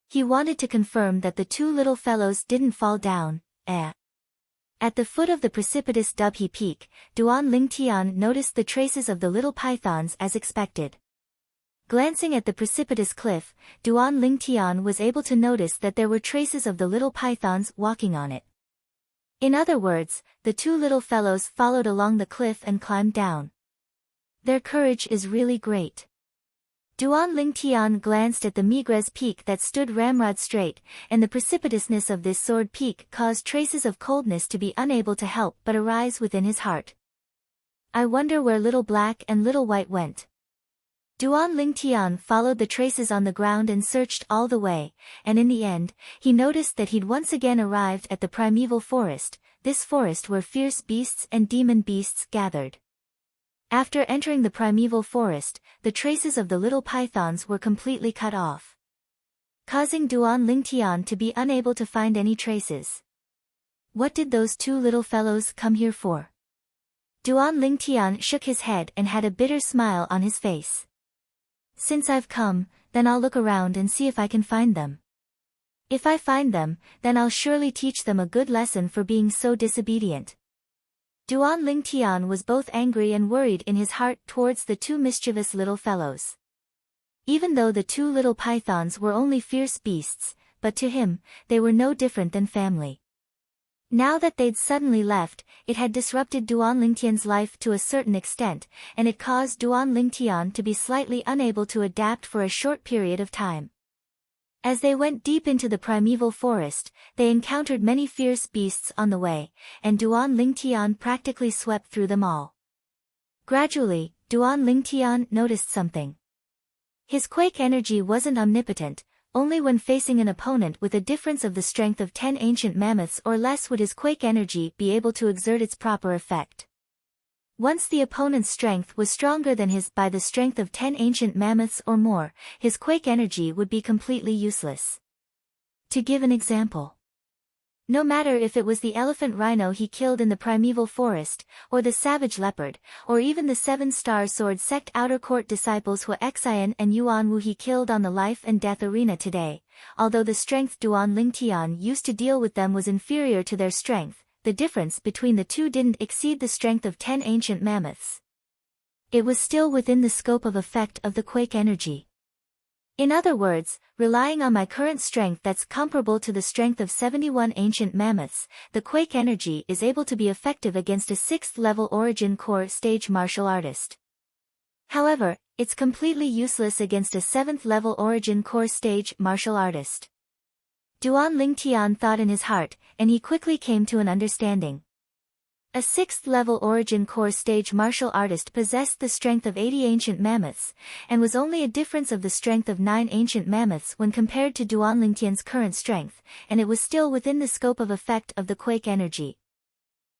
He wanted to confirm that the 2 little fellows didn't fall down. At the foot of the precipitous Dubhe Peak, Duan Lingtian noticed the traces of the little pythons as expected. Glancing at the precipitous cliff, Duan Lingtian was able to notice that there were traces of the little pythons walking on it. In other words, the 2 little fellows followed along the cliff and climbed down. Their courage is really great. Duan Lingtian glanced at the Migres peak that stood ramrod straight, and the precipitousness of this sword peak caused traces of coldness to be unable to help but arise within his heart. I wonder where Little Black and Little White went. Duan Lingtian followed the traces on the ground and searched all the way, and in the end, he noticed that he'd once again arrived at the primeval forest, this forest where fierce beasts and demon beasts gathered. After entering the primeval forest, the traces of the little pythons were completely cut off, causing Duan Lingtian to be unable to find any traces. What did those two little fellows come here for? Duan Lingtian shook his head and had a bitter smile on his face. Since I've come, then I'll look around and see if I can find them. If I find them, then I'll surely teach them a good lesson for being so disobedient. Duan Lingtian was both angry and worried in his heart towards the two mischievous little fellows. Even though the two little pythons were only fierce beasts, but to him, they were no different than family. Now that they'd suddenly left, it had disrupted Duan Lingtian's life to a certain extent, and it caused Duan Lingtian to be slightly unable to adapt for a short period of time. As they went deep into the primeval forest, they encountered many fierce beasts on the way, and Duan Lingtian practically swept through them all. Gradually, Duan Lingtian noticed something. His quake energy wasn't omnipotent. Only when facing an opponent with a difference of the strength of 10 ancient mammoths or less would his quake energy be able to exert its proper effect. Once the opponent's strength was stronger than his by the strength of 10 ancient mammoths or more, his quake energy would be completely useless. To give an example, no matter if it was the elephant rhino he killed in the primeval forest, or the savage leopard, or even the 7-star sword sect outer court disciples Hua Xian and Yuan Wu he killed on the life and death arena today, although the strength Duan Lingtian used to deal with them was inferior to their strength, the difference between the two didn't exceed the strength of 10 ancient mammoths. It was still within the scope of effect of the quake energy. In other words, relying on my current strength that's comparable to the strength of 71 ancient mammoths, the quake energy is able to be effective against a 6th-level origin core stage martial artist. However, it's completely useless against a 7th-level origin core stage martial artist. Duan Lingtian thought in his heart, and he quickly came to an understanding. A 6th-level origin core stage martial artist possessed the strength of 80 ancient mammoths, and was only a difference of the strength of 9 ancient mammoths when compared to Duan Lingtian's current strength, and it was still within the scope of effect of the quake energy.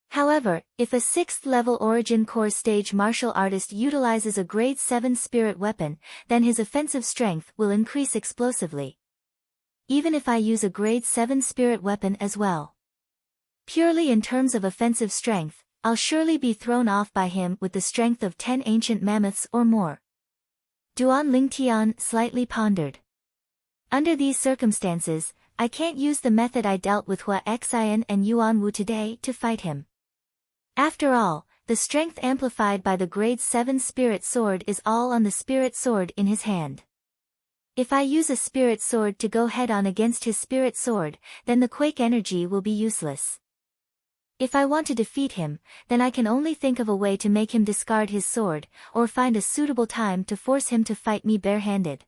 However, if a 6th-level origin core stage martial artist utilizes a grade 7 spirit weapon, then his offensive strength will increase explosively. Even if I use a grade 7 spirit weapon as well. Purely in terms of offensive strength, I'll surely be thrown off by him with the strength of 10 ancient mammoths or more. Duan Lingtian slightly pondered. Under these circumstances, I can't use the method I dealt with Hua Xian and Yuan Wu today to fight him. After all, the strength amplified by the grade 7 spirit sword is all on the spirit sword in his hand. If I use a spirit sword to go head-on against his spirit sword, then the quake energy will be useless. If I want to defeat him, then I can only think of a way to make him discard his sword, or find a suitable time to force him to fight me barehanded.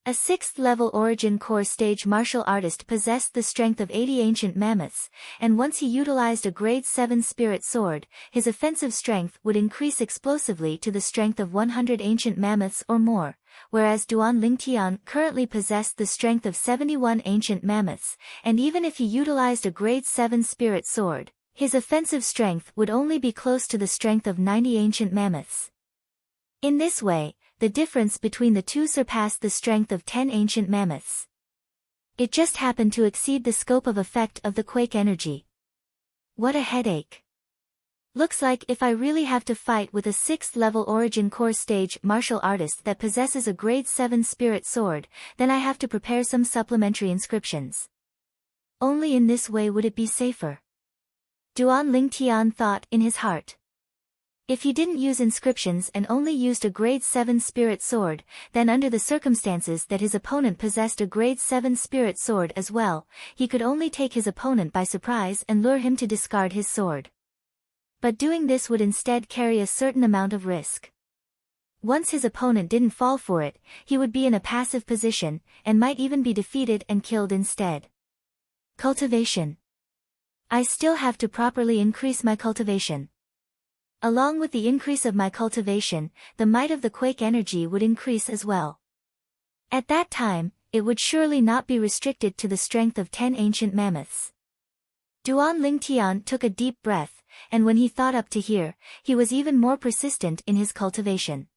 A 6th-level origin core stage martial artist possessed the strength of 80 ancient mammoths, and once he utilized a grade 7 spirit sword, his offensive strength would increase explosively to the strength of 100 ancient mammoths or more, whereas Duan Lingtian currently possessed the strength of 71 ancient mammoths, and even if he utilized a grade 7 spirit sword, his offensive strength would only be close to the strength of 90 ancient mammoths. In this way, the difference between the two surpassed the strength of 10 ancient mammoths. It just happened to exceed the scope of effect of the quake energy. What a headache. Looks like if I really have to fight with a 6th-level origin core stage martial artist that possesses a grade 7 spirit sword, then I have to prepare some supplementary inscriptions. Only in this way would it be safer. Duan Lingtian thought in his heart. If he didn't use inscriptions and only used a grade 7 spirit sword, then under the circumstances that his opponent possessed a grade 7 spirit sword as well, he could only take his opponent by surprise and lure him to discard his sword. But doing this would instead carry a certain amount of risk. Once his opponent didn't fall for it, he would be in a passive position, and might even be defeated and killed instead. Cultivation. I still have to properly increase my cultivation. Along with the increase of my cultivation, the might of the quake energy would increase as well. At that time, it would surely not be restricted to the strength of 10 ancient mammoths. Duan Lingtian took a deep breath, and when he thought up to here, he was even more persistent in his cultivation.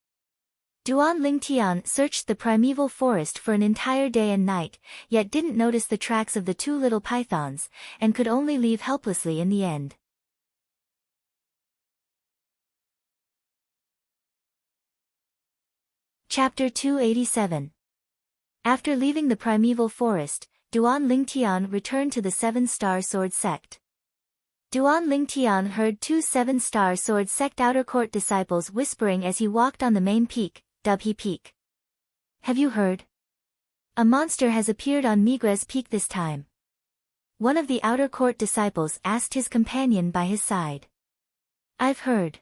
Duan Lingtian searched the primeval forest for an entire day and night, yet didn't notice the tracks of the two little pythons, and could only leave helplessly in the end. Chapter 287. After leaving the primeval forest, Duan Lingtian returned to the Seven-Star Sword Sect. Duan Lingtian heard two Seven-Star Sword Sect outer court disciples whispering as he walked on the main peak, Dubhe Peak. Have you heard? A monster has appeared on Migres Peak this time. One of the outer court disciples asked his companion by his side. I've heard.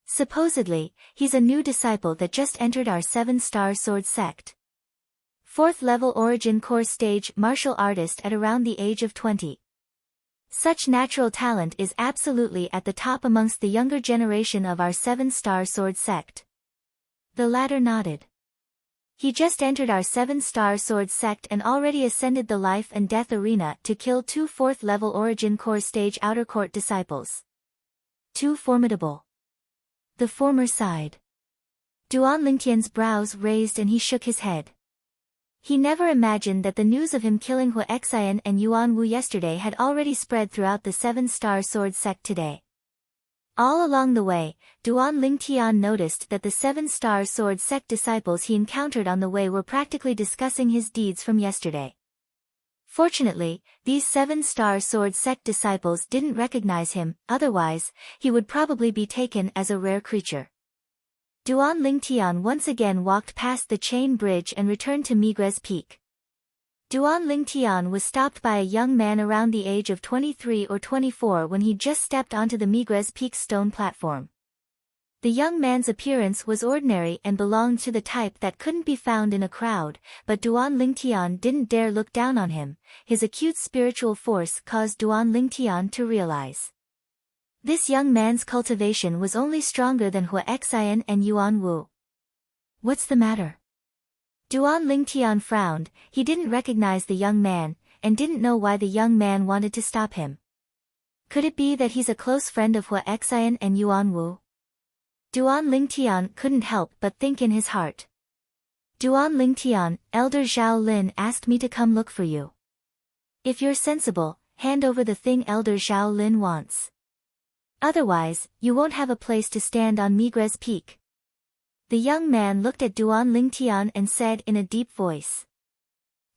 Supposedly, he's a new disciple that just entered our Seven-Star Sword Sect. 4th level origin core stage martial artist at around the age of 20. Such natural talent is absolutely at the top amongst the younger generation of our Seven-Star Sword Sect. The latter nodded. He just entered our Seven-Star Sword Sect and already ascended the life and death arena to kill two 4th level origin core stage outer court disciples. Too formidable. The former sighed. Duan Lingtian's brows raised and he shook his head. He never imagined that the news of him killing Hua Xian and Yuan Wu yesterday had already spread throughout the Seven-Star Sword Sect today. All along the way, Duan Lingtian noticed that the Seven-Star Sword Sect disciples he encountered on the way were practically discussing his deeds from yesterday. Fortunately, these Seven-Star Sword Sect disciples didn't recognize him, otherwise, he would probably be taken as a rare creature. Duan Lingtian once again walked past the chain bridge and returned to Migres Peak. Duan Lingtian was stopped by a young man around the age of 23 or 24 when he just stepped onto the Migres Peak stone platform. The young man's appearance was ordinary and belonged to the type that couldn't be found in a crowd, but Duan Lingtian didn't dare look down on him. His acute spiritual force caused Duan Lingtian to realize. This young man's cultivation was only stronger than Hua Xian and Yuan Wu. What's the matter? Duan Lingtian frowned. He didn't recognize the young man, and didn't know why the young man wanted to stop him. Could it be that he's a close friend of Hua Xian and Yuan Wu? Duan Lingtian couldn't help but think in his heart. Duan Lingtian, Elder Zhao Lin asked me to come look for you. If you're sensible, hand over the thing Elder Zhao Lin wants. Otherwise, you won't have a place to stand on Migres Peak. The young man looked at Duan Lingtian and said in a deep voice.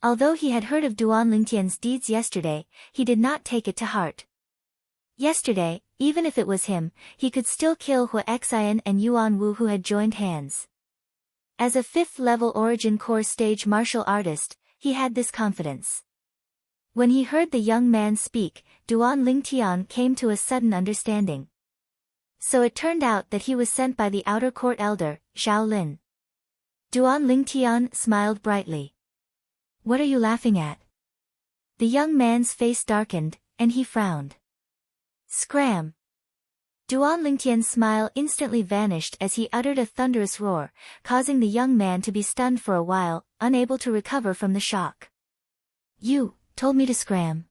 Although he had heard of Duan Lingtian's deeds yesterday, he did not take it to heart. Yesterday, even if it was him, he could still kill Hua Xian and Yuan Wu who had joined hands. As a 5th level origin core stage martial artist, he had this confidence. When he heard the young man speak, Duan Lingtian came to a sudden understanding. So it turned out that he was sent by the outer court elder, Zhao Lin. Duan Lingtian smiled brightly. What are you laughing at? The young man's face darkened, and he frowned. Scram! Duan Lingtian's smile instantly vanished as he uttered a thunderous roar, causing the young man to be stunned for a while, unable to recover from the shock. You told me to scram.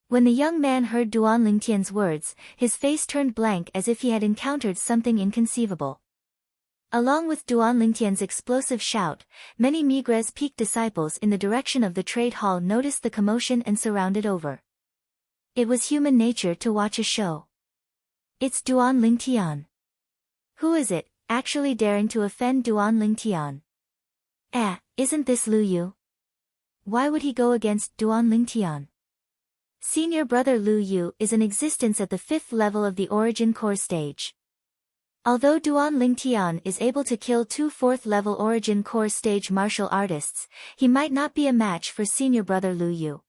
When the young man heard Duan Lingtian's words, his face turned blank as if he had encountered something inconceivable. Along with Duan Lingtian's explosive shout, many Migres Peak disciples in the direction of the trade hall noticed the commotion and surrounded over. It was human nature to watch a show. It's Duan Lingtian. Who is it, actually daring to offend Duan Lingtian? Isn't this Lu Yu? Why would he go against Duan Lingtian? Senior brother Lu Yu is in existence at the 5th level of the origin core stage. Although Duan Lingtian is able to kill two 4th level origin core stage martial artists, he might not be a match for senior brother Lu Yu.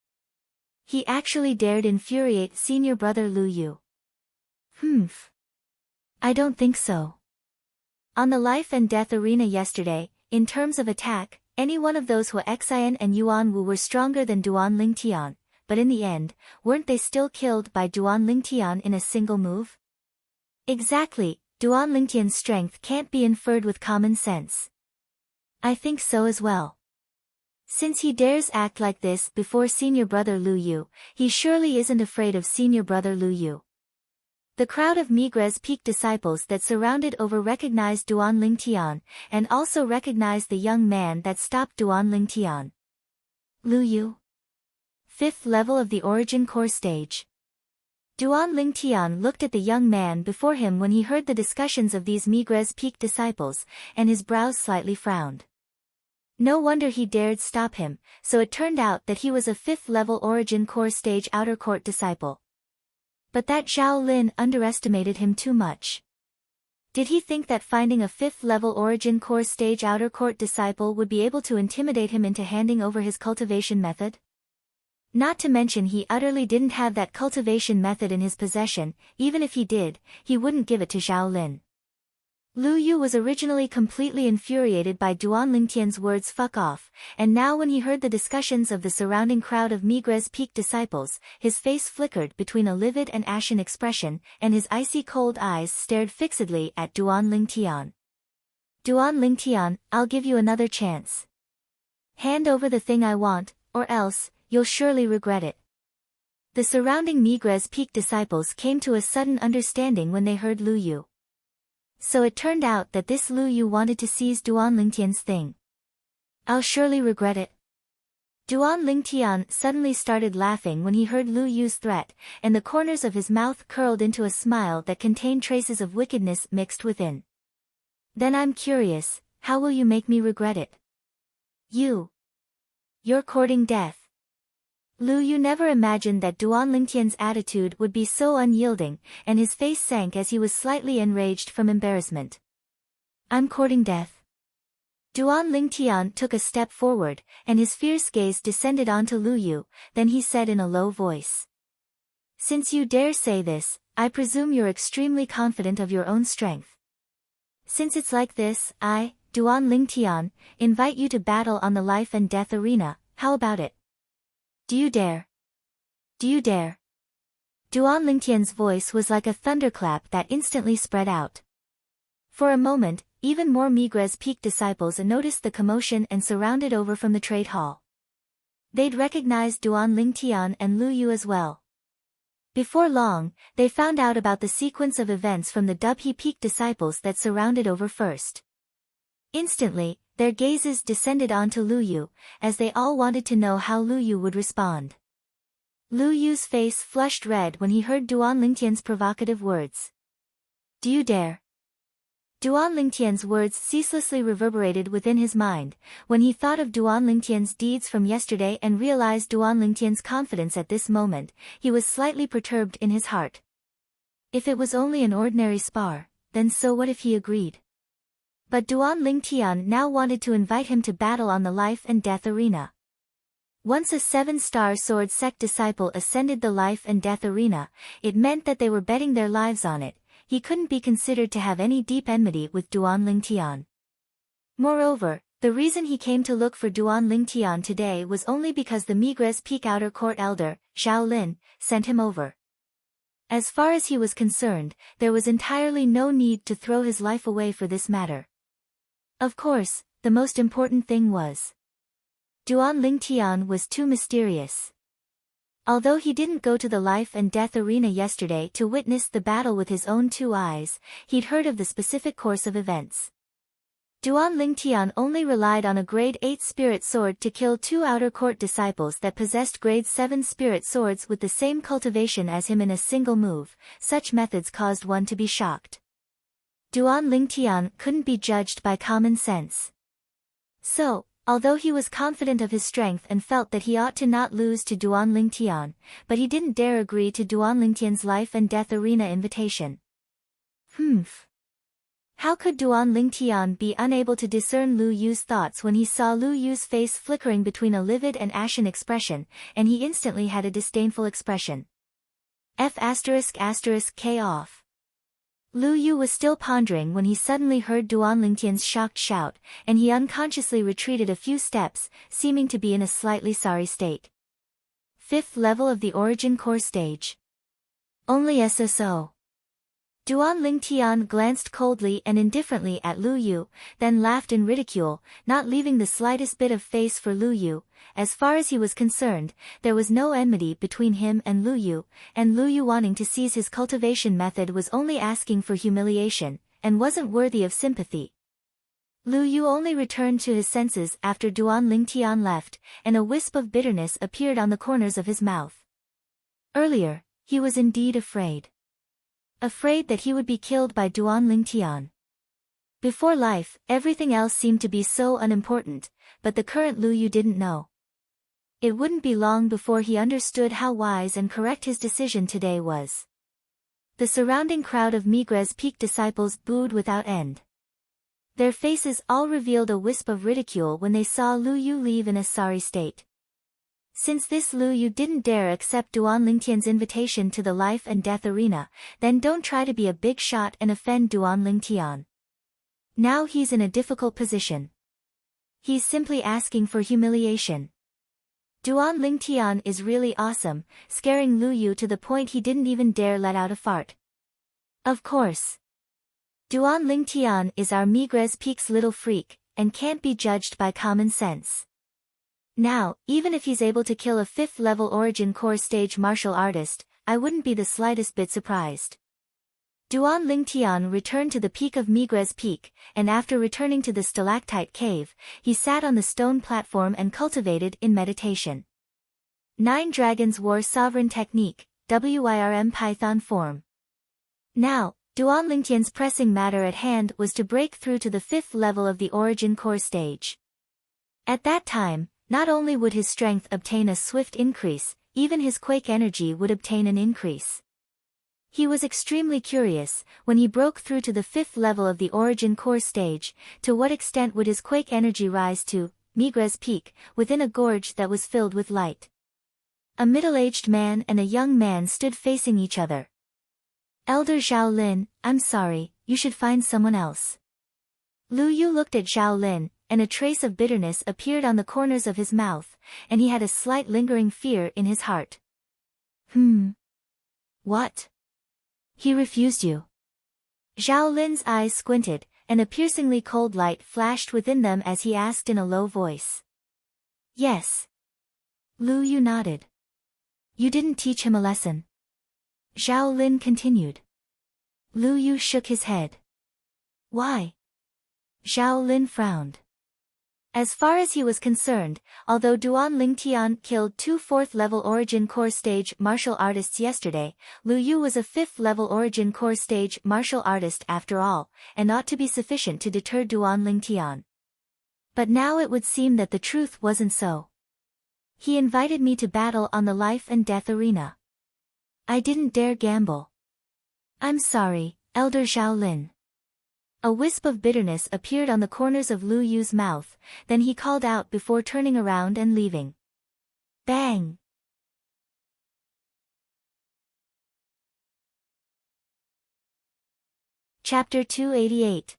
He actually dared infuriate senior brother Lu Yu. I don't think so. On the life and death arena yesterday, in terms of attack, any one of those Hua Xian and Yuan Wu were stronger than Duan Lingtian, but in the end, weren't they still killed by Duan Lingtian in a single move? Exactly, Duan Lingtian's strength can't be inferred with common sense. I think so as well. Since he dares act like this before senior brother Lu Yu, he surely isn't afraid of senior brother Lu Yu. The crowd of Migres Peak disciples that surrounded over recognized Duan Lingtian, and also recognized the young man that stopped Duan Lingtian. Lu Yu. 5th level of the Origin Core stage. Duan Lingtian looked at the young man before him when he heard the discussions of these Migres Peak disciples, and his brows slightly frowned. No wonder he dared stop him, so it turned out that he was a 5th level Origin Core stage outer court disciple. But that Zhao Lin underestimated him too much. Did he think that finding a 5th level Origin Core stage outer court disciple would be able to intimidate him into handing over his cultivation method? Not to mention he utterly didn't have that cultivation method in his possession. Even if he did, he wouldn't give it to Zhao Lin. Lu Yu was originally completely infuriated by Duan Lingtian's words "fuck off," and now when he heard the discussions of the surrounding crowd of Migres Peak disciples, his face flickered between a livid and ashen expression, and his icy cold eyes stared fixedly at Duan Lingtian. Duan Lingtian, I'll give you another chance. Hand over the thing I want, or else, you'll surely regret it. The surrounding Migres Peak disciples came to a sudden understanding when they heard Lu Yu. So it turned out that this Lu Yu wanted to seize Duan Lingtian's thing. I'll surely regret it. Duan Lingtian suddenly started laughing when he heard Lu Yu's threat, and the corners of his mouth curled into a smile that contained traces of wickedness mixed within. Then I'm curious, how will you make me regret it? You're courting death. Lu Yu never imagined that Duan Lingtian's attitude would be so unyielding, and his face sank as he was slightly enraged from embarrassment. I'm courting death. Duan Lingtian took a step forward, and his fierce gaze descended onto Lu Yu, then he said in a low voice. Since you dare say this, I presume you're extremely confident of your own strength. Since it's like this, I, Duan Lingtian, invite you to battle on the life and death arena. How about it? Do you dare? Do you dare? Duan Lingtian's voice was like a thunderclap that instantly spread out. For a moment, even more Migres Peak disciples noticed the commotion and surrounded over from the trade hall. They'd recognized Duan Lingtian and Lu Yu as well. Before long, they found out about the sequence of events from the Dubhe Peak disciples that surrounded over first. Instantly, their gazes descended onto Lu Yu, as they all wanted to know how Lu Yu would respond. Lu Yu's face flushed red when he heard Duan Lingtian's provocative words. Do you dare? Duan Lingtian's words ceaselessly reverberated within his mind, when he thought of Duan Lingtian's deeds from yesterday and realized Duan Lingtian's confidence at this moment, he was slightly perturbed in his heart. If it was only an ordinary spar, then so what if he agreed? But Duan Lingtian now wanted to invite him to battle on the life and death arena. Once a 7-star sword sect disciple ascended the life and death arena, it meant that they were betting their lives on it. He couldn't be considered to have any deep enmity with Duan Lingtian. Moreover, the reason he came to look for Duan Lingtian today was only because the Migres Peak Outer Court elder, Zhao Lin, sent him over. As far as he was concerned, there was entirely no need to throw his life away for this matter. Of course, the most important thing was Duan Lingtian was too mysterious. Although he didn't go to the life and death arena yesterday to witness the battle with his own 2 eyes, he'd heard of the specific course of events. Duan Lingtian only relied on a grade 8 spirit sword to kill 2 outer court disciples that possessed grade 7 spirit swords with the same cultivation as him in a single move. Such methods caused one to be shocked. Duan Lingtian couldn't be judged by common sense. So, although he was confident of his strength and felt that he ought to not lose to Duan Lingtian, but he didn't dare agree to Duan Lingtian's life and death arena invitation. How could Duan Lingtian be unable to discern Lu Yu's thoughts when he saw Lu Yu's face flickering between a livid and ashen expression, and he instantly had a disdainful expression. F***K off. Lu Yu was still pondering when he suddenly heard Duan Lingtian's shocked shout, and he unconsciously retreated a few steps, seeming to be in a slightly sorry state. 5th level of the Origin Core stage. Only SSO. Duan Lingtian glanced coldly and indifferently at Lu Yu, then laughed in ridicule, not leaving the slightest bit of face for Lu Yu. As far as he was concerned, there was no enmity between him and Lu Yu wanting to seize his cultivation method was only asking for humiliation, and wasn't worthy of sympathy. Lu Yu only returned to his senses after Duan Lingtian left, and a wisp of bitterness appeared on the corners of his mouth. Earlier, he was indeed afraid. Afraid that he would be killed by Duan Lingtian. Before life, everything else seemed to be so unimportant, but the current Lu Yu didn't know. It wouldn't be long before he understood how wise and correct his decision today was. The surrounding crowd of Migres Peak disciples booed without end. Their faces all revealed a wisp of ridicule when they saw Lu Yu leave in a sorry state. Since this Lu Yu didn't dare accept Duan Lingtian's invitation to the life and death arena, then don't try to be a big shot and offend Duan Lingtian. Now he's in a difficult position. He's simply asking for humiliation. Duan Lingtian is really awesome, scaring Lu Yu to the point he didn't even dare let out a fart. Of course. Duan Lingtian is our Migres Peak's little freak, and can't be judged by common sense. Now, even if he's able to kill a 5th level Origin Core stage martial artist, I wouldn't be the slightest bit surprised. Duan Lingtian returned to the peak of Migres Peak, and after returning to the stalactite cave, he sat on the stone platform and cultivated in meditation. 9 Dragons War Sovereign Technique, WIRM Python Form. Now, Duan Lingtian's pressing matter at hand was to break through to the 5th level of the Origin Core stage. At that time, not only would his strength obtain a swift increase, even his quake energy would obtain an increase. He was extremely curious, when he broke through to the 5th level of the Origin Core stage, to what extent would his quake energy rise to Migres Peak, within a gorge that was filled with light. A middle-aged man and a young man stood facing each other. Elder Zhao Lin, I'm sorry, you should find someone else. Lu Yu looked at Zhao Lin, and a trace of bitterness appeared on the corners of his mouth, and he had a slight lingering fear in his heart. What? He refused you? Zhao Lin's eyes squinted, and a piercingly cold light flashed within them as he asked in a low voice. Yes. Lu Yu nodded. You didn't teach him a lesson? Zhao Lin continued. Lu Yu shook his head. Why? Zhao Lin frowned. As far as he was concerned, although Duan Lingtian killed 2 4th-level Origin Core stage martial artists yesterday, Lu Yu was a 5th-level Origin Core stage martial artist after all, and ought to be sufficient to deter Duan Lingtian. But now it would seem that the truth wasn't so. He invited me to battle on the life and death arena. I didn't dare gamble. I'm sorry, Elder Zhao Lin. A wisp of bitterness appeared on the corners of Lu Yu's mouth, then he called out before turning around and leaving. Bang! Chapter 288.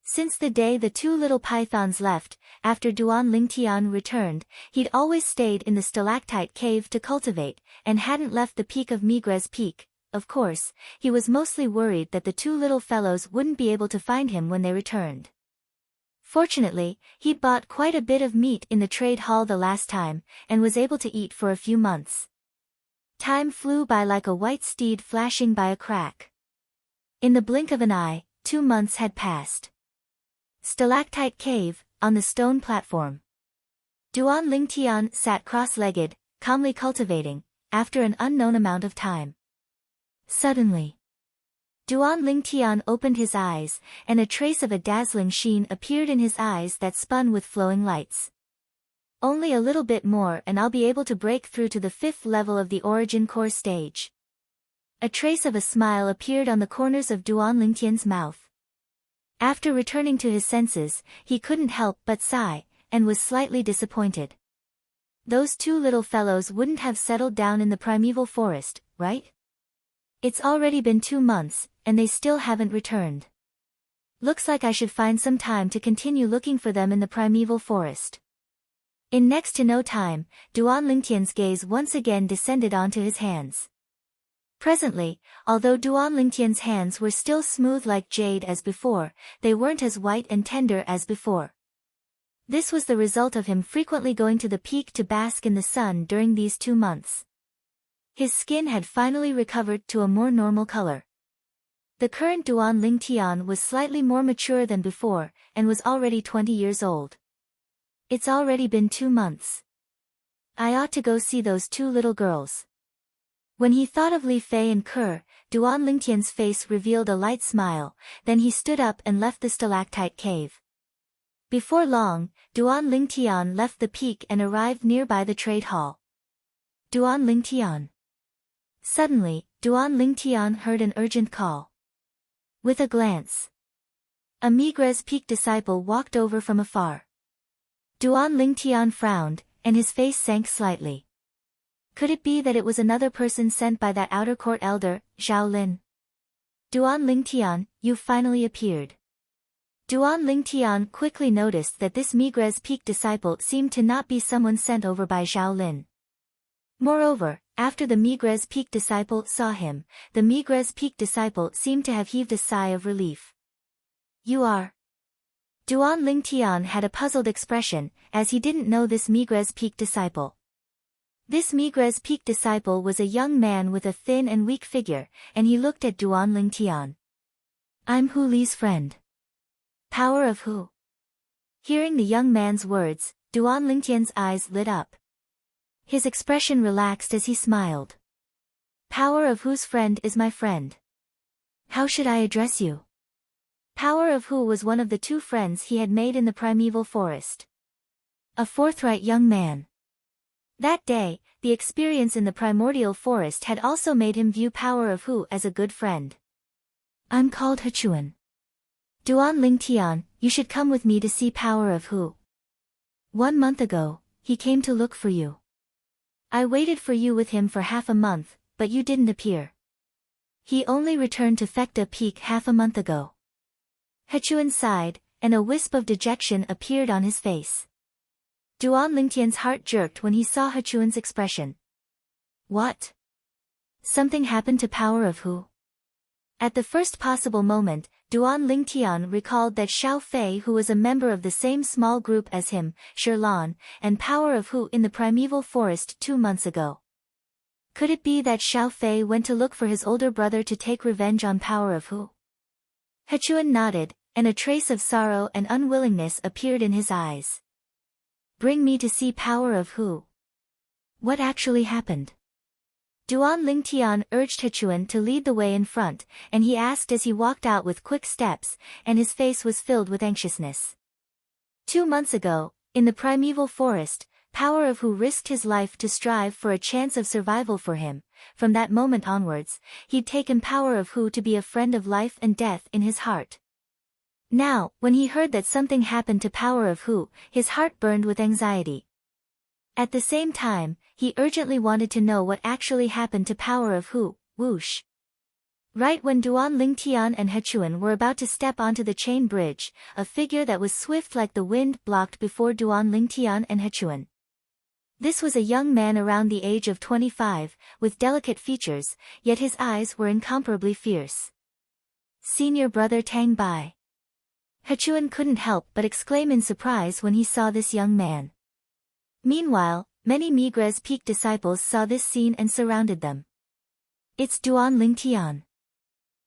Since the day the 2 little pythons left, after Duan Lingtian returned, he'd always stayed in the stalactite cave to cultivate, and hadn't left the peak of Migres Peak. Of course, he was mostly worried that the 2 little fellows wouldn't be able to find him when they returned. Fortunately, he'd bought quite a bit of meat in the trade hall the last time, and was able to eat for a few months. Time flew by like a white steed flashing by a crack. In the blink of an eye, 2 months had passed. Stalactite Cave, on the stone platform. Duan Lingtian sat cross-legged, calmly cultivating, after an unknown amount of time. Suddenly, Duan Lingtian opened his eyes, and a trace of a dazzling sheen appeared in his eyes that spun with flowing lights. Only a little bit more and I'll be able to break through to the 5th level of the Origin Core stage. A trace of a smile appeared on the corners of Duan Lingtian's mouth. After returning to his senses, he couldn't help but sigh, and was slightly disappointed. Those 2 little fellows wouldn't have settled down in the primeval forest, right? It's already been 2 months, and they still haven't returned. Looks like I should find some time to continue looking for them in the primeval forest. In next to no time, Duan Lingtian's gaze once again descended onto his hands. Presently, although Duan Lingtian's hands were still smooth like jade as before, they weren't as white and tender as before. This was the result of him frequently going to the peak to bask in the sun during these 2 months. His skin had finally recovered to a more normal color. The current Duan Lingtian was slightly more mature than before, and was already 20 years old. It's already been 2 months. I ought to go see those 2 little girls. When he thought of Li Fei and Ke, Duan Lingtian's face revealed a light smile, then he stood up and left the stalactite cave. Before long, Duan Lingtian left the peak and arrived nearby the trade hall. Duan Lingtian. Suddenly, Duan Lingtian heard an urgent call. With a glance, a Migres Peak disciple walked over from afar. Duan Lingtian frowned, and his face sank slightly. Could it be that it was another person sent by that outer court elder, Zhao Lin? Duan Lingtian, you've finally appeared. Duan Lingtian quickly noticed that this Migres Peak disciple seemed to not be someone sent over by Zhao Lin. Moreover, after the Migres Peak disciple saw him, the Migres Peak disciple seemed to have heaved a sigh of relief. You are? Duan Lingtian had a puzzled expression, as he didn't know this Migres Peak disciple. This Migres Peak disciple was a young man with a thin and weak figure, and he looked at Duan Lingtian. I'm Hu Li's friend. Power of Hu. Hearing the young man's words, Duan Lingtian's eyes lit up. His expression relaxed as he smiled. Power of Hu's friend is my friend. How should I address you? Power of Hu was one of the 2 friends he had made in the primeval forest. A forthright young man. That day, the experience in the primordial forest had also made him view Power of Hu as a good friend. I'm called Hechuan. Duan Lingtian, you should come with me to see Power of Hu. 1 month ago, he came to look for you. I waited for you with him for half a month, but you didn't appear. He only returned to Fekta Peak half a month ago. Hechuan sighed, and a wisp of dejection appeared on his face. Duan Lingtian's heart jerked when he saw Hechuan's expression. What? Something happened to Power of Hu? At the first possible moment, Duan Lingtian recalled that Xiao Fei, who was a member of the same small group as him, Shirlan, and Power of Hu in the primeval forest 2 months ago. Could it be that Xiao Fei went to look for his older brother to take revenge on Power of Hu? Hechuan nodded, and a trace of sorrow and unwillingness appeared in his eyes. Bring me to see Power of Hu. What actually happened? Duan Lingtian urged Hechuan to lead the way in front, and he asked as he walked out with quick steps, and his face was filled with anxiousness. 2 months ago, in the primeval forest, Power of Hu risked his life to strive for a chance of survival for him. From that moment onwards, he'd taken Power of Hu to be a friend of life and death in his heart. Now, when he heard that something happened to Power of Hu, his heart burned with anxiety. At the same time, he urgently wanted to know what actually happened to Power of Hu. Whoosh! Right when Duan Lingtian and Hechuan were about to step onto the chain bridge, a figure that was swift like the wind blocked before Duan Lingtian and Hechuan. This was a young man around the age of 25, with delicate features, yet his eyes were incomparably fierce. Senior brother Tang Bai. Hechuan couldn't help but exclaim in surprise when he saw this young man. Meanwhile, many Migres Peak disciples saw this scene and surrounded them. It's Duan Lingtian.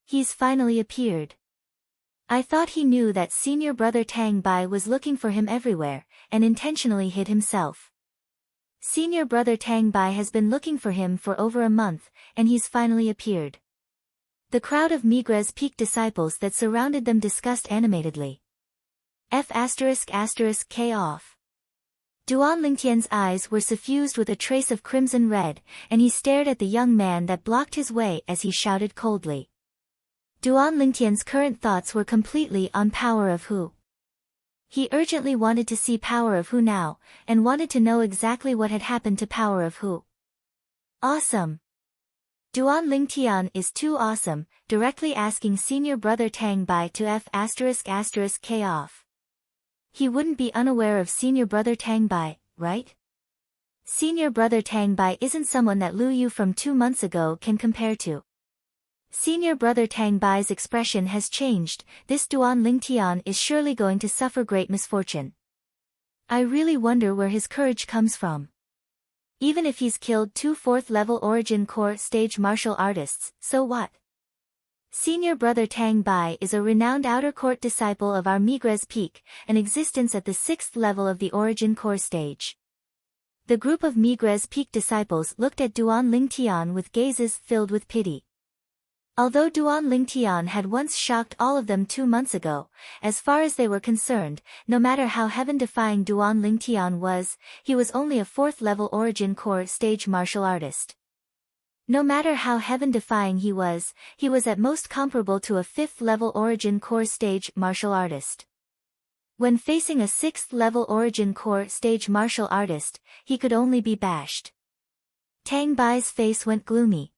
He's finally appeared. I thought he knew that senior brother Tang Bai was looking for him everywhere, and intentionally hid himself. Senior brother Tang Bai has been looking for him for over a month, and he's finally appeared. The crowd of Migres Peak disciples that surrounded them discussed animatedly. F***K off. Duan Lingtian's eyes were suffused with a trace of crimson red, and he stared at the young man that blocked his way as he shouted coldly. Duan Lingtian's current thoughts were completely on Power of Hu. He urgently wanted to see Power of Hu now, and wanted to know exactly what had happened to Power of Hu. Awesome! Duan Lingtian is too awesome, directly asking senior brother Tang Bai to K off. He wouldn't be unaware of senior brother Tang Bai, right? Senior brother Tang Bai isn't someone that Lu Yu from 2 months ago can compare to. Senior brother Tang Bai's expression has changed. This Duan Lingtian is surely going to suffer great misfortune. I really wonder where his courage comes from. Even if he's killed 2 4th-level origin core stage martial artists, so what? Senior brother Tang Bai is a renowned outer court disciple of our Migres Peak, an existence at the 6th level of the origin core stage. The group of Migres Peak disciples looked at Duan Lingtian with gazes filled with pity. Although Duan Lingtian had once shocked all of them 2 months ago, as far as they were concerned, no matter how heaven-defying Duan Lingtian was, he was only a 4th-level origin core stage martial artist. No matter how heaven-defying he was at most comparable to a 5th-level origin core stage martial artist. When facing a 6th-level origin core stage martial artist, he could only be bashed. Tang Bai's face went gloomy.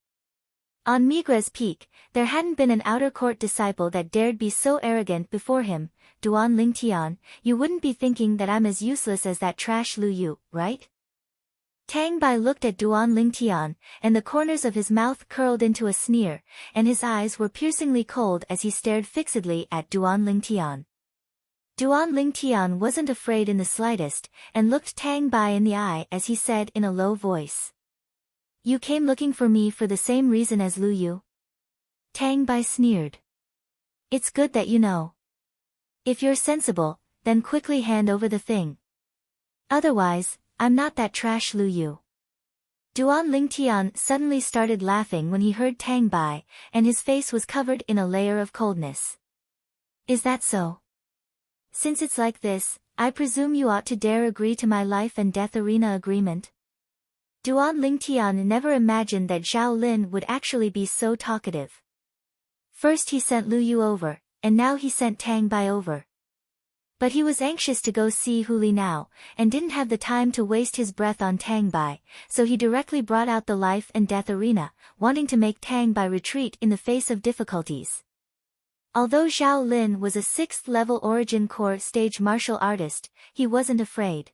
On Migres Peak, there hadn't been an outer court disciple that dared be so arrogant before him. Duan Lingtian, you wouldn't be thinking that I'm as useless as that trash Lu Yu, right? Tang Bai looked at Duan Lingtian, and the corners of his mouth curled into a sneer, and his eyes were piercingly cold as he stared fixedly at Duan Lingtian. Duan Lingtian wasn't afraid in the slightest, and looked Tang Bai in the eye as he said in a low voice. You came looking for me for the same reason as Lu Yu? Tang Bai sneered. It's good that you know. If you're sensible, then quickly hand over the thing. Otherwise, I'm not that trash Lu Yu. Duan Lingtian suddenly started laughing when he heard Tang Bai, and his face was covered in a layer of coldness. Is that so? Since it's like this, I presume you ought to dare agree to my life and death arena agreement? Duan Lingtian never imagined that Zhao Lin would actually be so talkative. First he sent Lu Yu over, and now he sent Tang Bai over. But he was anxious to go see Hu Li now, and didn't have the time to waste his breath on Tang Bai, so he directly brought out the life and death arena, wanting to make Tang Bai retreat in the face of difficulties. Although Zhao Lin was a 6th-level origin core stage martial artist, he wasn't afraid.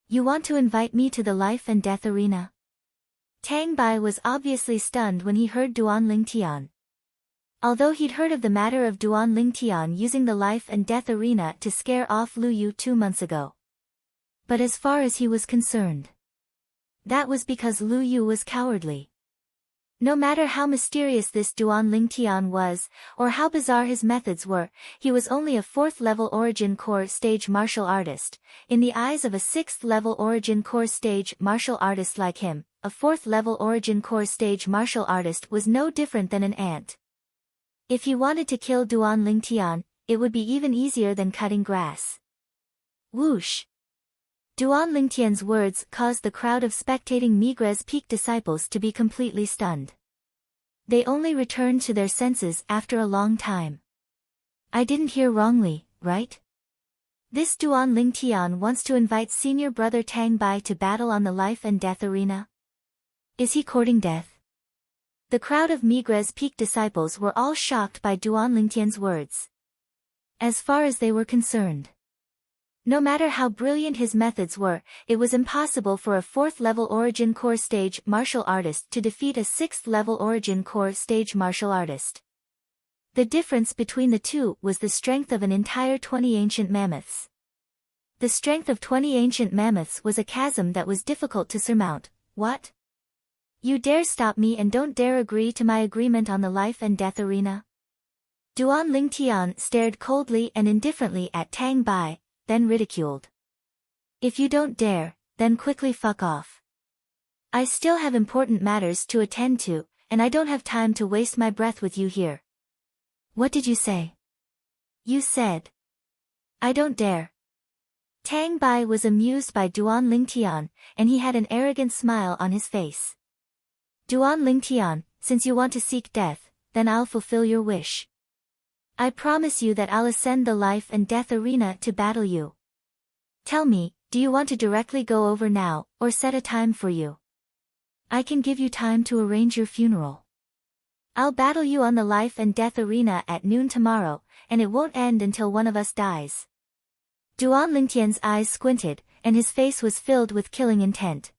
You want to invite me to the life and death arena? Tang Bai was obviously stunned when he heard Duan Lingtian. Although he'd heard of the matter of Duan Lingtian using the life and death arena to scare off Lu Yu 2 months ago. But as far as he was concerned, that was because Lu Yu was cowardly. No matter how mysterious this Duan Lingtian was, or how bizarre his methods were, he was only a 4th-level origin core stage martial artist. In the eyes of a 6th-level origin core stage martial artist like him, a 4th-level origin core stage martial artist was no different than an ant. If he wanted to kill Duan Lingtian, it would be even easier than cutting grass. Whoosh! Duan Lingtian's words caused the crowd of spectating Migres Peak disciples to be completely stunned. They only returned to their senses after a long time. I didn't hear wrongly, right? This Duan Lingtian wants to invite senior brother Tang Bai to battle on the life and death arena? Is he courting death? The crowd of Migres Peak disciples were all shocked by Duan Lingtian's words. As far as they were concerned, no matter how brilliant his methods were, it was impossible for a 4th-level origin core stage martial artist to defeat a 6th-level origin core stage martial artist. The difference between the two was the strength of an entire 20 ancient mammoths. The strength of 20 ancient mammoths was a chasm that was difficult to surmount. What? You dare stop me and don't dare agree to my agreement on the life and death arena? Duan Lingtian stared coldly and indifferently at Tang Bai, then ridiculed. If you don't dare, then quickly fuck off. I still have important matters to attend to, and I don't have time to waste my breath with you here. What did you say? You said, I don't dare. Tang Bai was amused by Duan Lingtian, and he had an arrogant smile on his face. Duan Lingtian, since you want to seek death, then I'll fulfill your wish. I promise you that I'll ascend the life and death arena to battle you. Tell me, do you want to directly go over now, or set a time for you? I can give you time to arrange your funeral. I'll battle you on the life and death arena at noon tomorrow, and it won't end until one of us dies. Duan Lingtian's eyes squinted, and his face was filled with killing intent.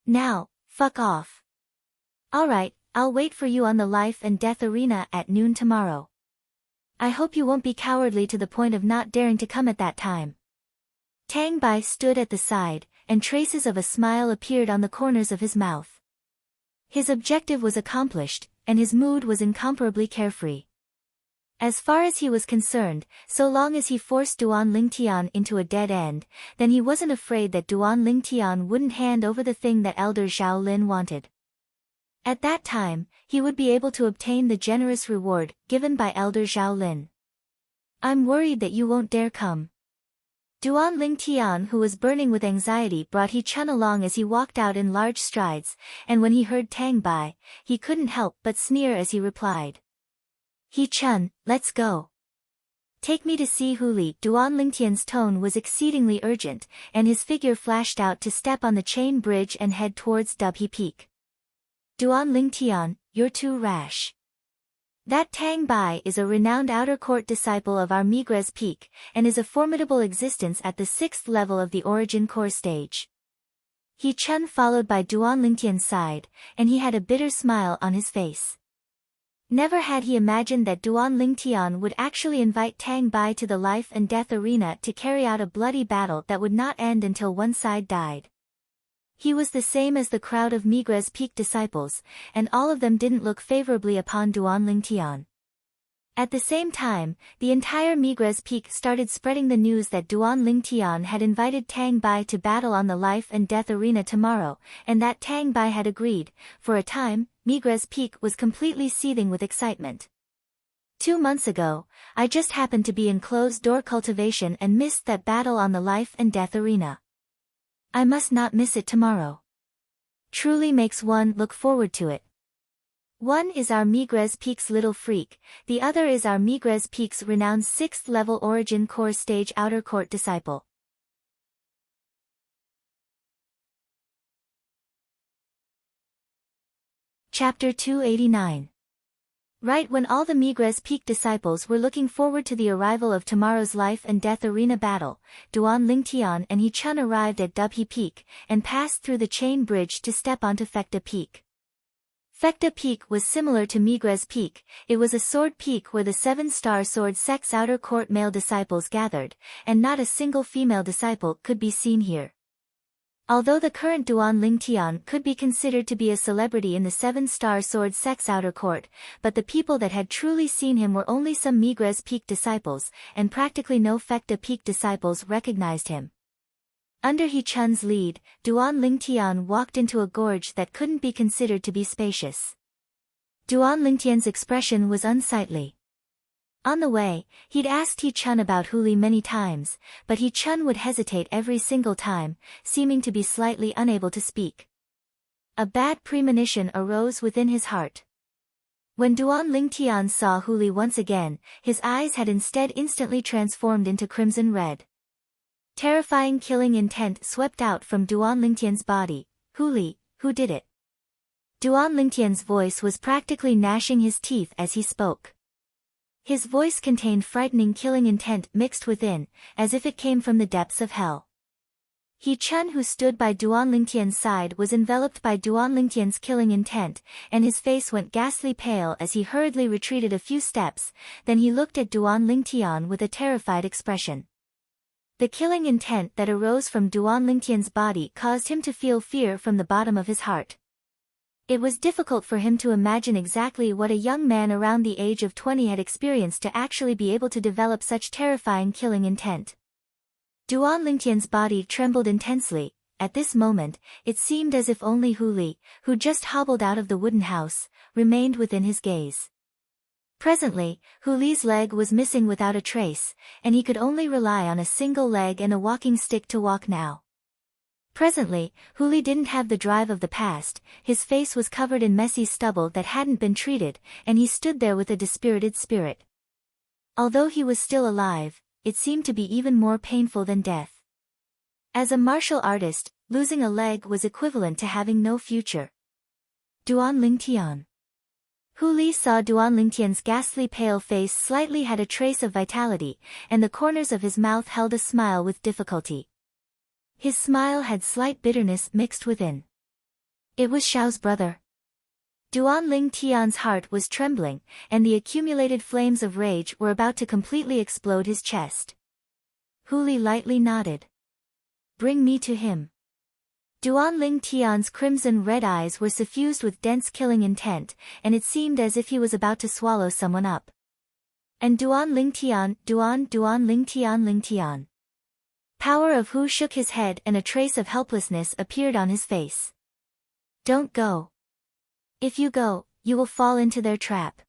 Now, fuck off. Alright, I'll wait for you on the life and death arena at noon tomorrow. I hope you won't be cowardly to the point of not daring to come at that time. Tang Bai stood at the side, and traces of a smile appeared on the corners of his mouth. His objective was accomplished, and his mood was incomparably carefree. As far as he was concerned, so long as he forced Duan Lingtian into a dead end, then he wasn't afraid that Duan Lingtian wouldn't hand over the thing that Elder Zhao Lin wanted. At that time, he would be able to obtain the generous reward given by Elder Zhao Lin. I'm worried that you won't dare come. Duan Lingtian, who was burning with anxiety, brought He Chun along as he walked out in large strides, and when he heard Tang Bai, he couldn't help but sneer as he replied. He Chun, let's go. Take me to see Huli. Duan Lingtian's tone was exceedingly urgent, and his figure flashed out to step on the chain bridge and head towards Dubhe Peak. Duan Lingtian, you're too rash. That Tang Bai is a renowned outer court disciple of our Migres Peak, and is a formidable existence at the 6th level of the origin core stage. He Chun followed by Duan Lingtian's side, and he had a bitter smile on his face. Never had he imagined that Duan Lingtian would actually invite Tang Bai to the life and death arena to carry out a bloody battle that would not end until one side died. He was the same as the crowd of Migres Peak disciples, and all of them didn't look favorably upon Duan Lingtian. At the same time, the entire Migres Peak started spreading the news that Duan Lingtian had invited Tang Bai to battle on the life and death arena tomorrow, and that Tang Bai had agreed. For a time, Migres Peak was completely seething with excitement. 2 months ago, I just happened to be in closed-door cultivation and missed that battle on the life and death arena. I must not miss it tomorrow. Truly makes one look forward to it. One is our Migres Peak's little freak, the other is our Migres Peak's renowned 6th level origin core stage outer court disciple. Chapter 289. Right when all the Migres Peak disciples were looking forward to the arrival of tomorrow's life and death arena battle, Duan Lingtian and He Chun arrived at Dubhe Peak, and passed through the chain bridge to step onto Fekta Peak. Fekta Peak was similar to Migres Peak. It was a sword peak where the 7-star sword sect's outer court male disciples gathered, and not a single female disciple could be seen here. Although the current Duan Lingtian could be considered to be a celebrity in the 7-star sword sect's outer court, but the people that had truly seen him were only some Migres Peak disciples, and practically no Fekta Peak disciples recognized him. Under He Chun's lead, Duan Lingtian walked into a gorge that couldn't be considered to be spacious. Duan Lingtian's expression was unsightly. On the way, he'd asked He Chun about Huli many times, but He Chun would hesitate every single time, seeming to be slightly unable to speak. A bad premonition arose within his heart. When Duan Lingtian saw Huli once again, his eyes had instead instantly transformed into crimson red. Terrifying killing intent swept out from Duan Lingtian's body. Huli, who did it? Duan Lingtian's voice was practically gnashing his teeth as he spoke. His voice contained frightening killing intent mixed within, as if it came from the depths of hell. He Chun, who stood by Duan Lingtian's side, was enveloped by Duan Lingtian's killing intent, and his face went ghastly pale as he hurriedly retreated a few steps. Then he looked at Duan Lingtian with a terrified expression. The killing intent that arose from Duan Lingtian's body caused him to feel fear from the bottom of his heart. It was difficult for him to imagine exactly what a young man around the age of 20 had experienced to actually be able to develop such terrifying killing intent. Duan Lingtian's body trembled intensely. At this moment, it seemed as if only Huli, who just hobbled out of the wooden house, remained within his gaze. Presently, Huli's leg was missing without a trace, and he could only rely on a single leg and a walking stick to walk now. Presently, Huli didn't have the drive of the past, his face was covered in messy stubble that hadn't been treated, and he stood there with a dispirited spirit. Although he was still alive, it seemed to be even more painful than death. As a martial artist, losing a leg was equivalent to having no future. Duan Lingtian. Hu Li saw Duan Lingtian's ghastly pale face slightly had a trace of vitality, and the corners of his mouth held a smile with difficulty. His smile had slight bitterness mixed within. It was Xiao's brother. Duan Lingtian's heart was trembling, and the accumulated flames of rage were about to completely explode his chest. Hu Li lightly nodded. Bring me to him. Duan Lingtian's crimson-red eyes were suffused with dense killing intent, and it seemed as if he was about to swallow someone up. And Duan Lingtian, Duan Lingtian. Power of Hu shook his head and a trace of helplessness appeared on his face. Don't go. If you go, you will fall into their trap.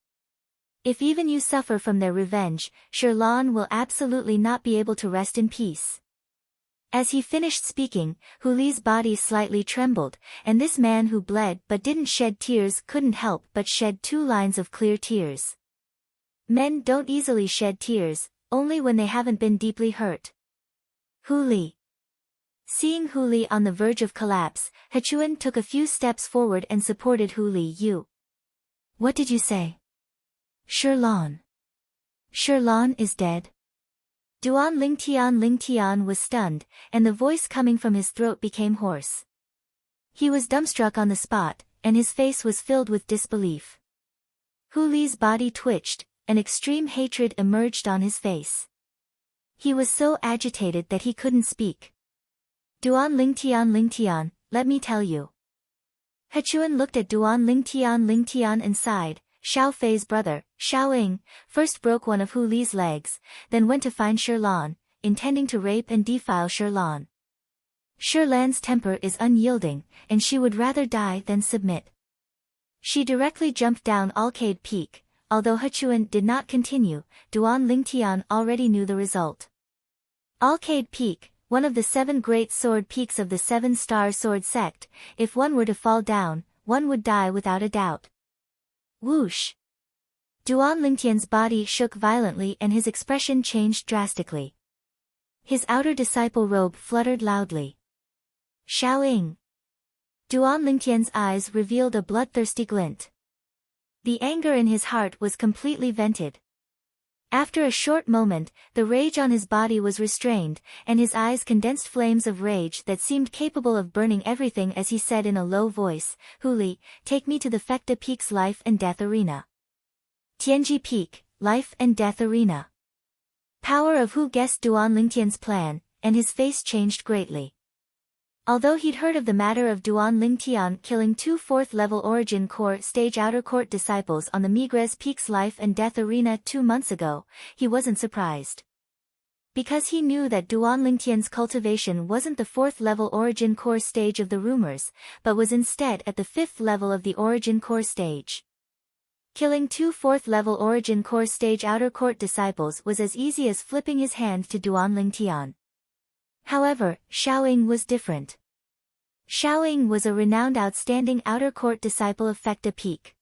If even you suffer from their revenge, Sherlan will absolutely not be able to rest in peace. As he finished speaking, Hu Li's body slightly trembled, and this man who bled but didn't shed tears couldn't help but shed 2 lines of clear tears. Men don't easily shed tears, only when they haven't been deeply hurt. Hu Li. Seeing Hu Li on the verge of collapse, Hechuan took a few steps forward and supported Hu Li. You. What did you say? Sherlan. Sherlan is dead? Duan Lingtian was stunned, and the voice coming from his throat became hoarse. He was dumbstruck on the spot, and his face was filled with disbelief. Hu Li's body twitched, and extreme hatred emerged on his face. He was so agitated that he couldn't speak. Duan Lingtian, let me tell you. Hechuan looked at Duan Lingtian and sighed. Xiao Fei's brother, Xiaoing, first broke one of Hu Li's legs, then went to find Sherlan, intending to rape and defile Sherlan. Sherlan's temper is unyielding, and she would rather die than submit. She directly jumped down Alcade Peak. Although Hechuan did not continue, Duan Lingtian already knew the result. Alcade Peak, one of the 7 great sword peaks of the 7-star sword sect, if one were to fall down, one would die without a doubt. Whoosh! Duan Lingtian's body shook violently and his expression changed drastically. His outer disciple robe fluttered loudly. Xiaoing! Duan Lingtian's eyes revealed a bloodthirsty glint. The anger in his heart was completely vented. After a short moment, the rage on his body was restrained, and his eyes condensed flames of rage that seemed capable of burning everything as he said in a low voice, Hu Li, take me to the Fecta Peak's life and death arena. Tianji Peak, life and death arena. Power of Hu guessed Duan Lingtian's plan, and his face changed greatly. Although he'd heard of the matter of Duan Lingtian killing 2 4th-level Origin Core stage Outer Court disciples on the Migres Peak's life and death arena 2 months ago, he wasn't surprised. Because he knew that Duan Lingtian's cultivation wasn't the 4th-level Origin Core stage of the rumors, but was instead at the 5th level of the Origin Core stage. Killing 2 4th-level Origin Core stage Outer Court disciples was as easy as flipping his hand to Duan Lingtian. However, Xiaoing was different. Xiaoing was a renowned outstanding outer court disciple of Fecta Peak.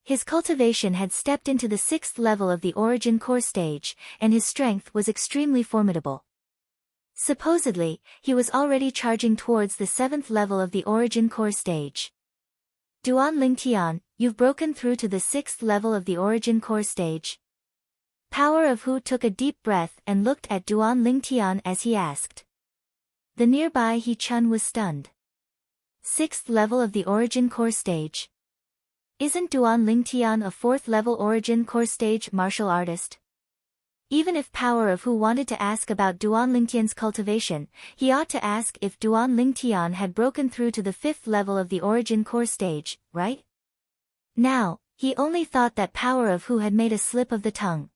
His cultivation had stepped into the 6th level of the Origin Core stage, and his strength was extremely formidable. Supposedly, he was already charging towards the 7th level of the Origin Core stage. Duan Lingtian, you've broken through to the 6th level of the Origin Core stage. Power of Hu took a deep breath and looked at Duan Lingtian as he asked. The nearby He Chun was stunned. 6th level of the Origin Core stage. Isn't Duan Lingtian a 4th level Origin Core stage martial artist? Even if Power of Hu wanted to ask about Duan Lingtian's cultivation, he ought to ask if Duan Lingtian had broken through to the 5th level of the Origin Core stage, right? Now, he only thought that Power of Hu had made a slip of the tongue.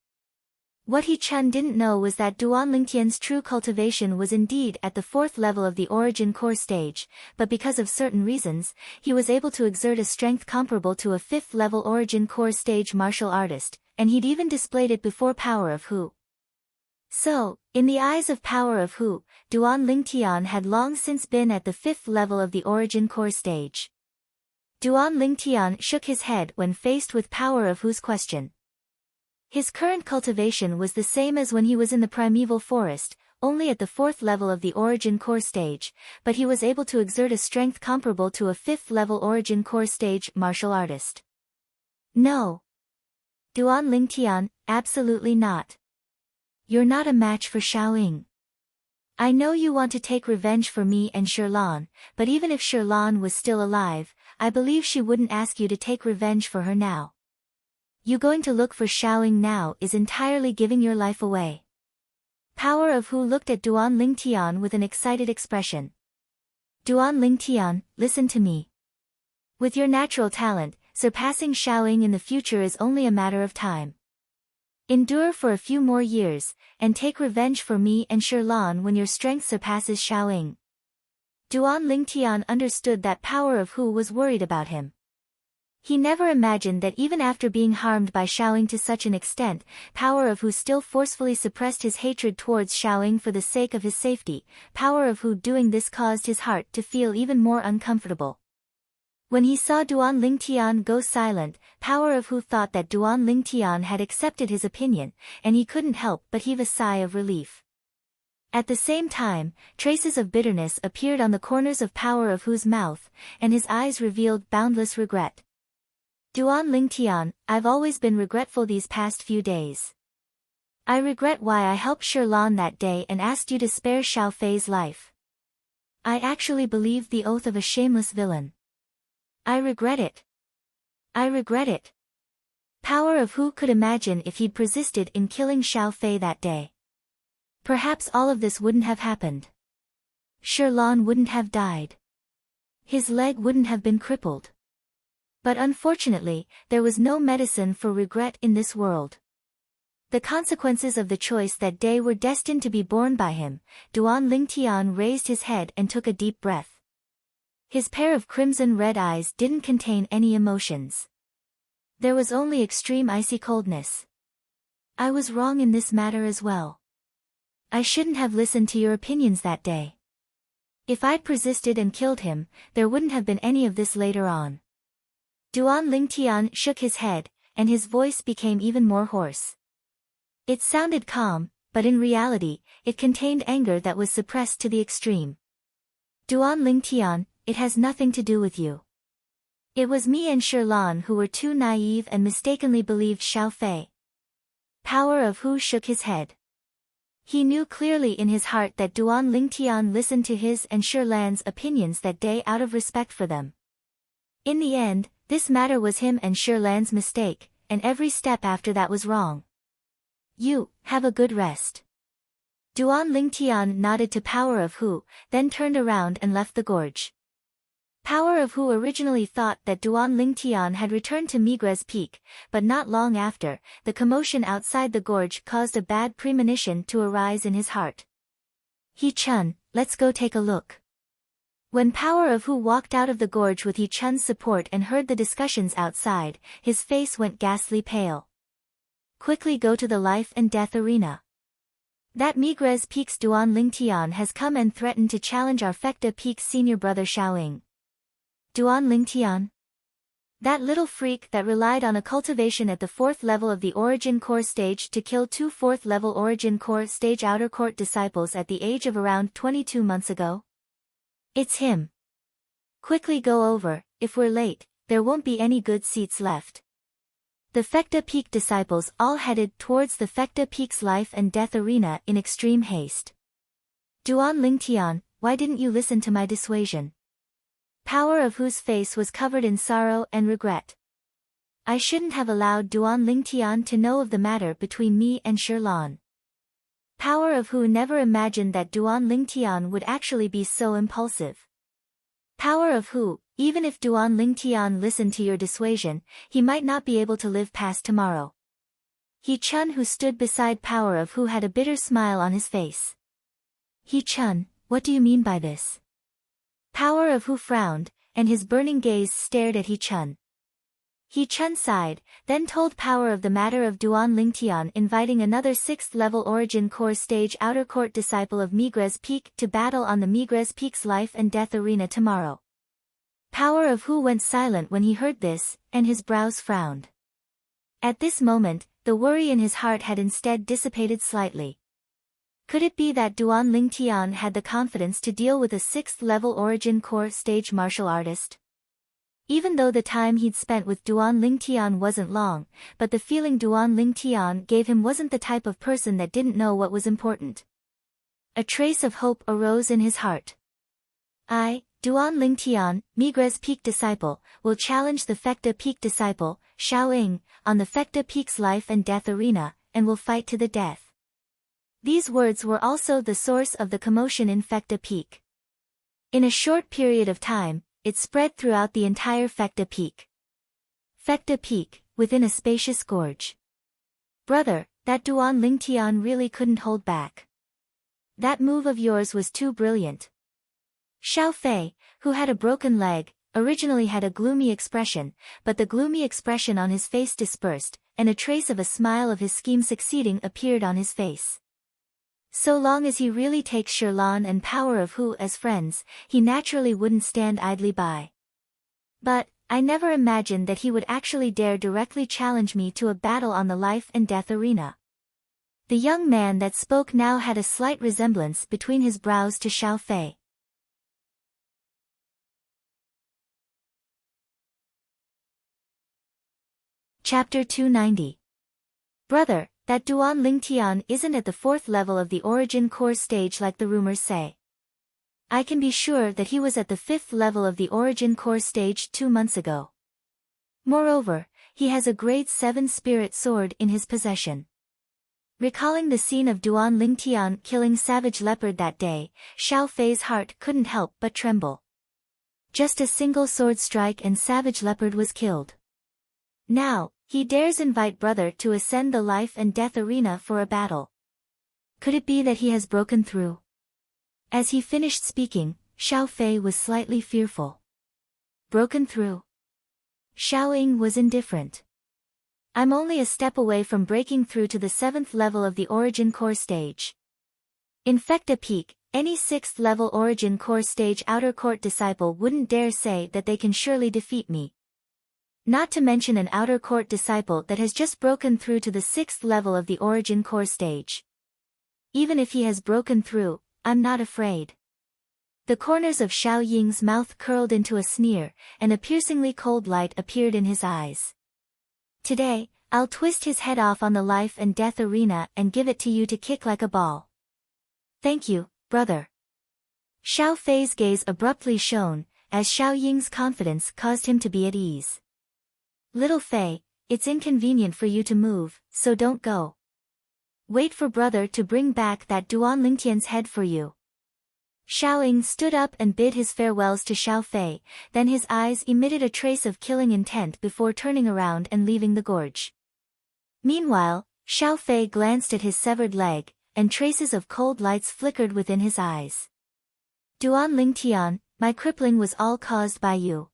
What He Chun didn't know was that Duan Lingtian's true cultivation was indeed at the 4th level of the Origin Core stage, but because of certain reasons, he was able to exert a strength comparable to a 5th level Origin Core stage martial artist, and he'd even displayed it before Power of Hu. So, in the eyes of Power of Hu, Duan Lingtian had long since been at the 5th level of the Origin Core stage. Duan Lingtian shook his head when faced with Power of Hu's question. His current cultivation was the same as when he was in the primeval forest, only at the 4th level of the Origin Core stage, but he was able to exert a strength comparable to a 5th level Origin Core stage martial artist. No. Duan Lingtian, absolutely not. You're not a match for Xiaoying. I know you want to take revenge for me and Shirlan, but even if Shirlan was still alive, I believe she wouldn't ask you to take revenge for her now. You going to look for Xiaoying now is entirely giving your life away. Power of Hu looked at Duan Lingtian with an excited expression. Duan Lingtian, listen to me. With your natural talent, surpassing Xiaoying in the future is only a matter of time. Endure for a few more years, and take revenge for me and Shirlan when your strength surpasses Xiaoying. Duan Lingtian understood that Power of Hu was worried about him. He never imagined that even after being harmed by Xiaoying to such an extent, Power of Hu still forcefully suppressed his hatred towards Xiaoying for the sake of his safety. Power of Hu doing this caused his heart to feel even more uncomfortable. When he saw Duan Lingtian go silent, Power of Hu thought that Duan Lingtian had accepted his opinion, and he couldn't help but heave a sigh of relief. At the same time, traces of bitterness appeared on the corners of Power of Hu's mouth, and his eyes revealed boundless regret. Duan Lingtian, I've always been regretful these past few days. I regret why I helped Shirlan that day and asked you to spare Xiao Fei's life. I actually believed the oath of a shameless villain. I regret it. I regret it. Power of Hu could imagine if he'd persisted in killing Xiao Fei that day. Perhaps all of this wouldn't have happened. Shirlan wouldn't have died. His leg wouldn't have been crippled. But unfortunately, there was no medicine for regret in this world. The consequences of the choice that day were destined to be borne by him. Duan Lingtian raised his head and took a deep breath. His pair of crimson-red eyes didn't contain any emotions. There was only extreme icy coldness. I was wrong in this matter as well. I shouldn't have listened to your opinions that day. If I'd persisted and killed him, there wouldn't have been any of this later on. Duan Lingtian shook his head, and his voice became even more hoarse. It sounded calm, but in reality, it contained anger that was suppressed to the extreme. Duan Lingtian, it has nothing to do with you. It was me and Shirlan who were too naive and mistakenly believed Xiao Fei. Power of Hu shook his head. He knew clearly in his heart that Duan Lingtian listened to his and Shirlan's opinions that day out of respect for them. In the end, this matter was him and Shirlan's mistake, and every step after that was wrong. You, have a good rest. Duan Lingtian nodded to Power of Hu, then turned around and left the gorge. Power of Hu originally thought that Duan Lingtian had returned to Migres Peak, but not long after, the commotion outside the gorge caused a bad premonition to arise in his heart. He Chun, let's go take a look. When Power of Hu walked out of the gorge with He Chun's support and heard the discussions outside, his face went ghastly pale. Quickly go to the life and death arena. That Migres Peak's Duan Lingtian has come and threatened to challenge our Fecta Peak's senior brother Xiaoying. Duan Lingtian? That little freak that relied on a cultivation at the 4th level of the Origin Core stage to kill 2 4th level Origin Core stage outer court disciples at the age of around 22 months ago? It's him. Quickly go over, if we're late, there won't be any good seats left. The Fecta Peak disciples all headed towards the Fecta Peak's life and death arena in extreme haste. Duan Lingtian, why didn't you listen to my dissuasion? Power of Hu's face was covered in sorrow and regret. I shouldn't have allowed Duan Lingtian to know of the matter between me and Shirlan. Power of Hu never imagined that Duan Lingtian would actually be so impulsive. Power of Hu, even if Duan Lingtian listened to your dissuasion, he might not be able to live past tomorrow. He Chun who stood beside Power of Hu had a bitter smile on his face. He Chun, what do you mean by this? Power of Hu frowned, and his burning gaze stared at He Chun. He Chun sighed, then told Power of the matter of Duan Lingtian inviting another 6th level Origin Core stage outer court disciple of Migres Peak to battle on the Migres Peak's life and death arena tomorrow. Power of Hu went silent when he heard this, and his brows frowned. At this moment, the worry in his heart had instead dissipated slightly. Could it be that Duan Lingtian had the confidence to deal with a 6th-level origin core stage martial artist? Even though the time he'd spent with Duan Lingtian wasn't long, but the feeling Duan Lingtian gave him wasn't the type of person that didn't know what was important. A trace of hope arose in his heart. I, Duan Lingtian, Migre's peak disciple, will challenge the Fecta peak disciple, Soaring, on the Fecta peak's life and death arena, and will fight to the death. These words were also the source of the commotion in Fecta Peak. In a short period of time, it spread throughout the entire Fecta Peak. Fecta Peak, within a spacious gorge. Brother, that Duan Lingtian really couldn't hold back. That move of yours was too brilliant. Xiao Fei, who had a broken leg, originally had a gloomy expression, but the gloomy expression on his face dispersed, and a trace of a smile of his scheme succeeding appeared on his face. So long as he really takes Shirlan and Power of Hu as friends, he naturally wouldn't stand idly by. But, I never imagined that he would actually dare directly challenge me to a battle on the life and death arena. The young man that spoke now had a slight resemblance between his brows to Xiao Fei. Chapter 290. Brother, that Duan Lingtian isn't at the 4th level of the origin core stage like the rumors say. I can be sure that he was at the 5th level of the origin core stage 2 months ago. Moreover, he has a grade 7 spirit sword in his possession. Recalling the scene of Duan Lingtian killing Savage Leopard that day, Xiao Fei's heart couldn't help but tremble. Just a single sword strike and Savage Leopard was killed. Now, he dares invite brother to ascend the life and death arena for a battle. Could it be that he has broken through? As he finished speaking, Xiao Fei was slightly fearful. Broken through? Xiaoying was indifferent. I'm only a step away from breaking through to the 7th level of the origin core stage. In Fecta Peak, any 6th level origin core stage outer court disciple wouldn't dare say that they can surely defeat me. Not to mention an outer court disciple that has just broken through to the 6th level of the origin core stage. Even if he has broken through, I'm not afraid. The corners of Xiao Ying's mouth curled into a sneer, and a piercingly cold light appeared in his eyes. Today, I'll twist his head off on the life and death arena and give it to you to kick like a ball. Thank you, brother. Xiao Fei's gaze abruptly shone, as Xiao Ying's confidence caused him to be at ease. Little Fei, it's inconvenient for you to move, so don't go. Wait for brother to bring back that Duan Lingtian's head for you. Xiaoying stood up and bid his farewells to Xiao Fei, then his eyes emitted a trace of killing intent before turning around and leaving the gorge. Meanwhile, Xiao Fei glanced at his severed leg, and traces of cold lights flickered within his eyes. Duan Lingtian, my crippling was all caused by you.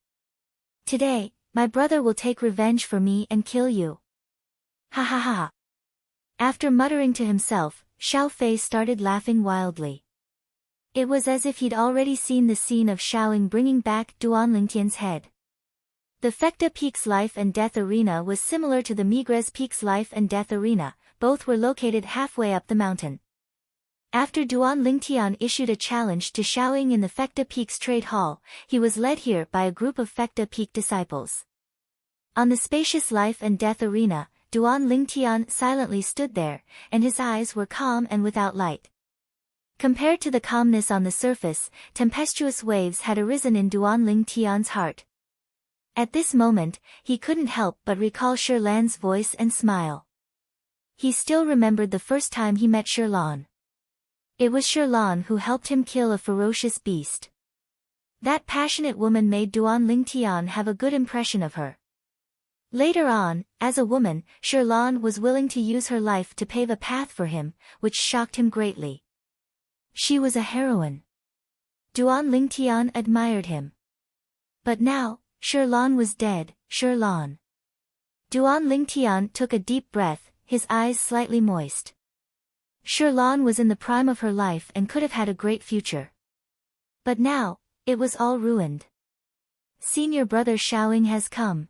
Today, my brother will take revenge for me and kill you. Ha ha ha. After muttering to himself, Xiao Fei started laughing wildly. It was as if he'd already seen the scene of Xiaoying bringing back Duan Lingtian's head. The Fecta Peak's life and death arena was similar to the Migres Peak's life and death arena, both were located halfway up the mountain. After Duan Lingtian issued a challenge to Xiaoying in the Fecta Peak's trade hall, he was led here by a group of Fecta Peak disciples. On the spacious life and death arena, Duan Lingtian silently stood there, and his eyes were calm and without light. Compared to the calmness on the surface, tempestuous waves had arisen in Duan Lingtian's heart. At this moment, he couldn't help but recall Shirlan's voice and smile. He still remembered the first time he met Shirlan. It was Shirlan who helped him kill a ferocious beast. That passionate woman made Duan Lingtian have a good impression of her. Later on, as a woman, Shirlan was willing to use her life to pave a path for him, which shocked him greatly. She was a heroine. Duan Lingtian admired him. But now, Shirlan was dead. Shirlan. Duan Lingtian took a deep breath, his eyes slightly moist. Shirlan was in the prime of her life and could have had a great future. But now, it was all ruined. Senior brother Xiaoying has come.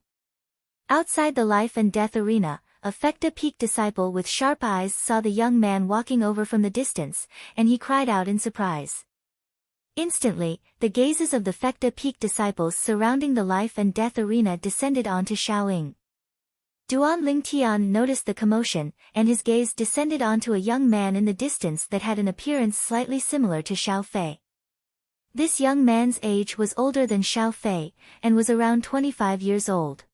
Outside the life and death arena, a Fekta Peak disciple with sharp eyes saw the young man walking over from the distance, and he cried out in surprise. Instantly, the gazes of the Fekta Peak disciples surrounding the life and death arena descended onto Soaring. Duan Lingtian noticed the commotion, and his gaze descended onto a young man in the distance that had an appearance slightly similar to Xiao Fei. This young man's age was older than Xiao Fei, and was around 25 years old.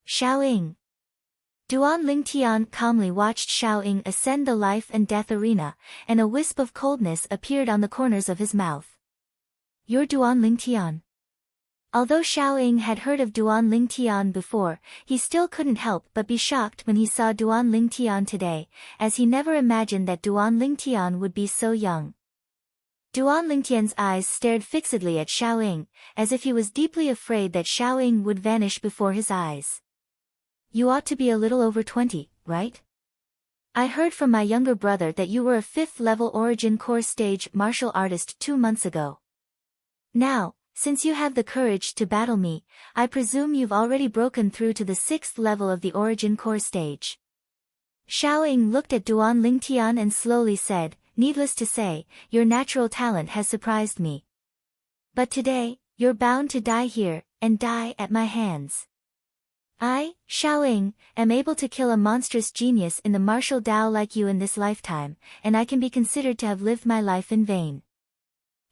Xiaoying. Duan Lingtian calmly watched Xiaoying ascend the life and death arena, and a wisp of coldness appeared on the corners of his mouth. "You're Duan Lingtian." Although Xiaoying had heard of Duan Lingtian before, he still couldn't help but be shocked when he saw Duan Lingtian today, as he never imagined that Duan Lingtian would be so young. Duan Lingtian's eyes stared fixedly at Xiaoying, as if he was deeply afraid that Xiaoying would vanish before his eyes. "You ought to be a little over 20, right? I heard from my younger brother that you were a 5th-level Origin Core stage martial artist 2 months ago. Now, since you have the courage to battle me, I presume you've already broken through to the 6th level of the Origin Core stage." Xiaoying looked at Duan Lingtian and slowly said, "Needless to say, your natural talent has surprised me. But today, you're bound to die here, and die at my hands. I, Xiaoying, am able to kill a monstrous genius in the martial Tao like you in this lifetime, and I can be considered to have lived my life in vain."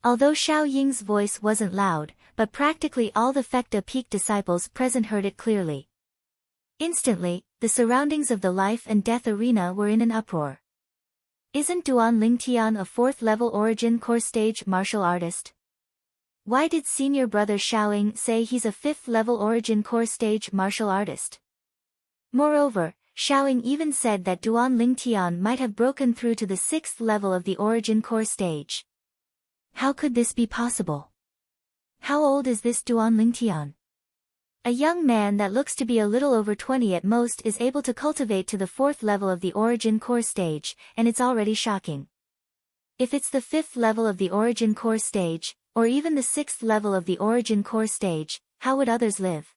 Although Xiaoying's voice wasn't loud, but practically all the Fekta Peak disciples present heard it clearly. Instantly, the surroundings of the life and death arena were in an uproar. "Isn't Duan Lingtian a 4th-level Origin Core stage martial artist? Why did senior brother Xiaoying say he's a 5th-level Origin Core stage martial artist? Moreover, Xiaoying even said that Duan Lingtian might have broken through to the 6th level of the Origin Core stage. How could this be possible? How old is this Duan Lingtian? A young man that looks to be a little over 20 at most is able to cultivate to the 4th level of the Origin Core stage, and it's already shocking. If it's the 5th level of the Origin Core stage, or even the 6th level of the Origin Core stage, how would others live?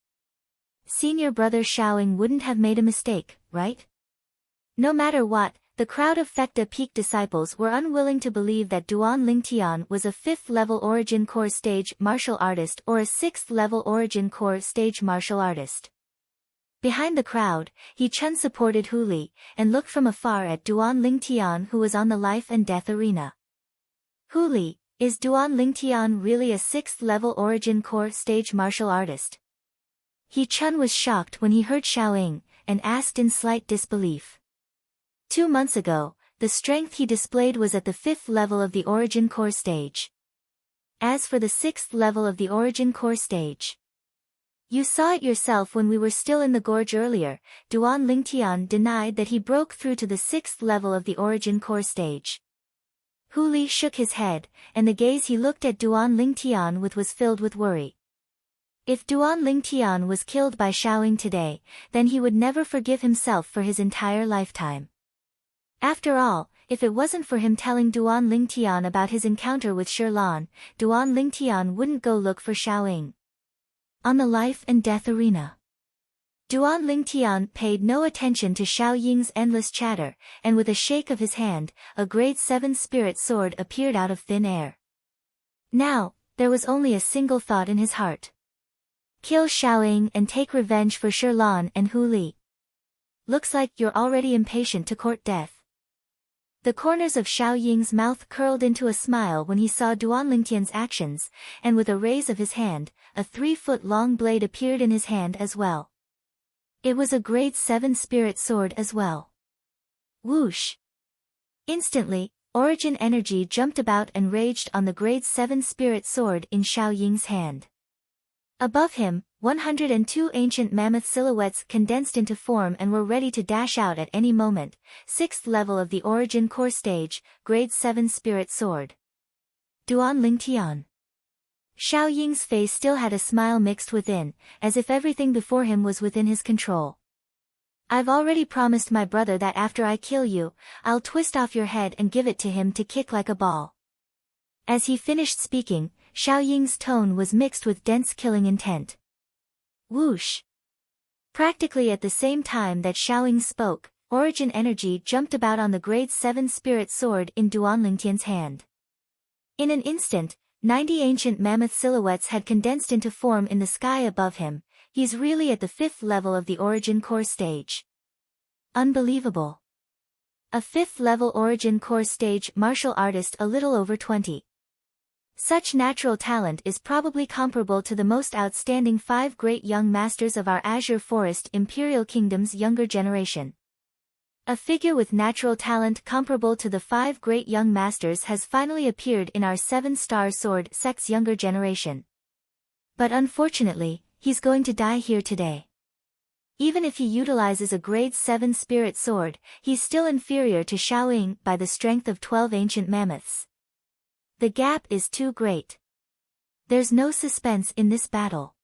Senior brother Xiaoying wouldn't have made a mistake, right?" No matter what, the crowd of Fekta Peak disciples were unwilling to believe that Duan Lingtian was a 5th-level Origin Core stage martial artist or a 6th-level Origin Core stage martial artist. Behind the crowd, He Chun supported Hu Li, and looked from afar at Duan Lingtian, who was on the life and death arena. "Hu Li, is Duan Lingtian really a 6th-level Origin Core stage martial artist?" He Chun was shocked when he heard Xiaoying, and asked in slight disbelief. 2 months ago, the strength he displayed was at the 5th level of the Origin Core stage. As for the 6th level of the Origin Core stage, you saw it yourself when we were still in the gorge earlier. Duan Lingtian denied that he broke through to the 6th level of the Origin Core stage. Hu Li shook his head, and the gaze he looked at Duan Lingtian with was filled with worry. If Duan Lingtian was killed by Xiaoying today, then he would never forgive himself for his entire lifetime. After all, if it wasn't for him telling Duan Lingtian about his encounter with Shirlan, Duan Lingtian wouldn't go look for Xiaoying. On the life and death arena, Duan Lingtian paid no attention to Xiaoying's endless chatter, and with a shake of his hand, a grade 7 spirit sword appeared out of thin air. Now, there was only a single thought in his heart. Kill Xiaoying and take revenge for Shirlan and Hu Li. Looks like you're already impatient to court death. The corners of Xiaoying's mouth curled into a smile when he saw Duan Lingtian's actions, and with a raise of his hand, a 3-foot-long blade appeared in his hand as well. It was a grade 7 spirit sword as well. Whoosh! Instantly, origin energy jumped about and raged on the grade 7 spirit sword in Xiaoying's hand. Above him, 102 ancient mammoth silhouettes condensed into form and were ready to dash out at any moment. 6th level of the Origin Core stage, grade 7 spirit sword. Duan Lingtian. Xiaoying's face still had a smile mixed within, as if everything before him was within his control. "I've already promised my brother that after I kill you, I'll twist off your head and give it to him to kick like a ball." As he finished speaking, Xiaoying's tone was mixed with dense killing intent. Whoosh! Practically at the same time that Xiaoying spoke, origin energy jumped about on the grade 7 spirit sword in Duanlingtian's hand. In an instant, 90 ancient mammoth silhouettes had condensed into form in the sky above him. He's really at the 5th level of the origin core stage. Unbelievable. A 5th level origin core stage martial artist a little over 20. Such natural talent is probably comparable to the most outstanding 5 great young masters of our Azure Forest Imperial Kingdom's younger generation. A figure with natural talent comparable to the 5 great young masters has finally appeared in our 7-star sword sect's younger generation. But unfortunately, he's going to die here today. Even if he utilizes a grade 7 spirit sword, he's still inferior to Xiaoying by the strength of 12 ancient mammoths. The gap is too great. There's no suspense in this battle.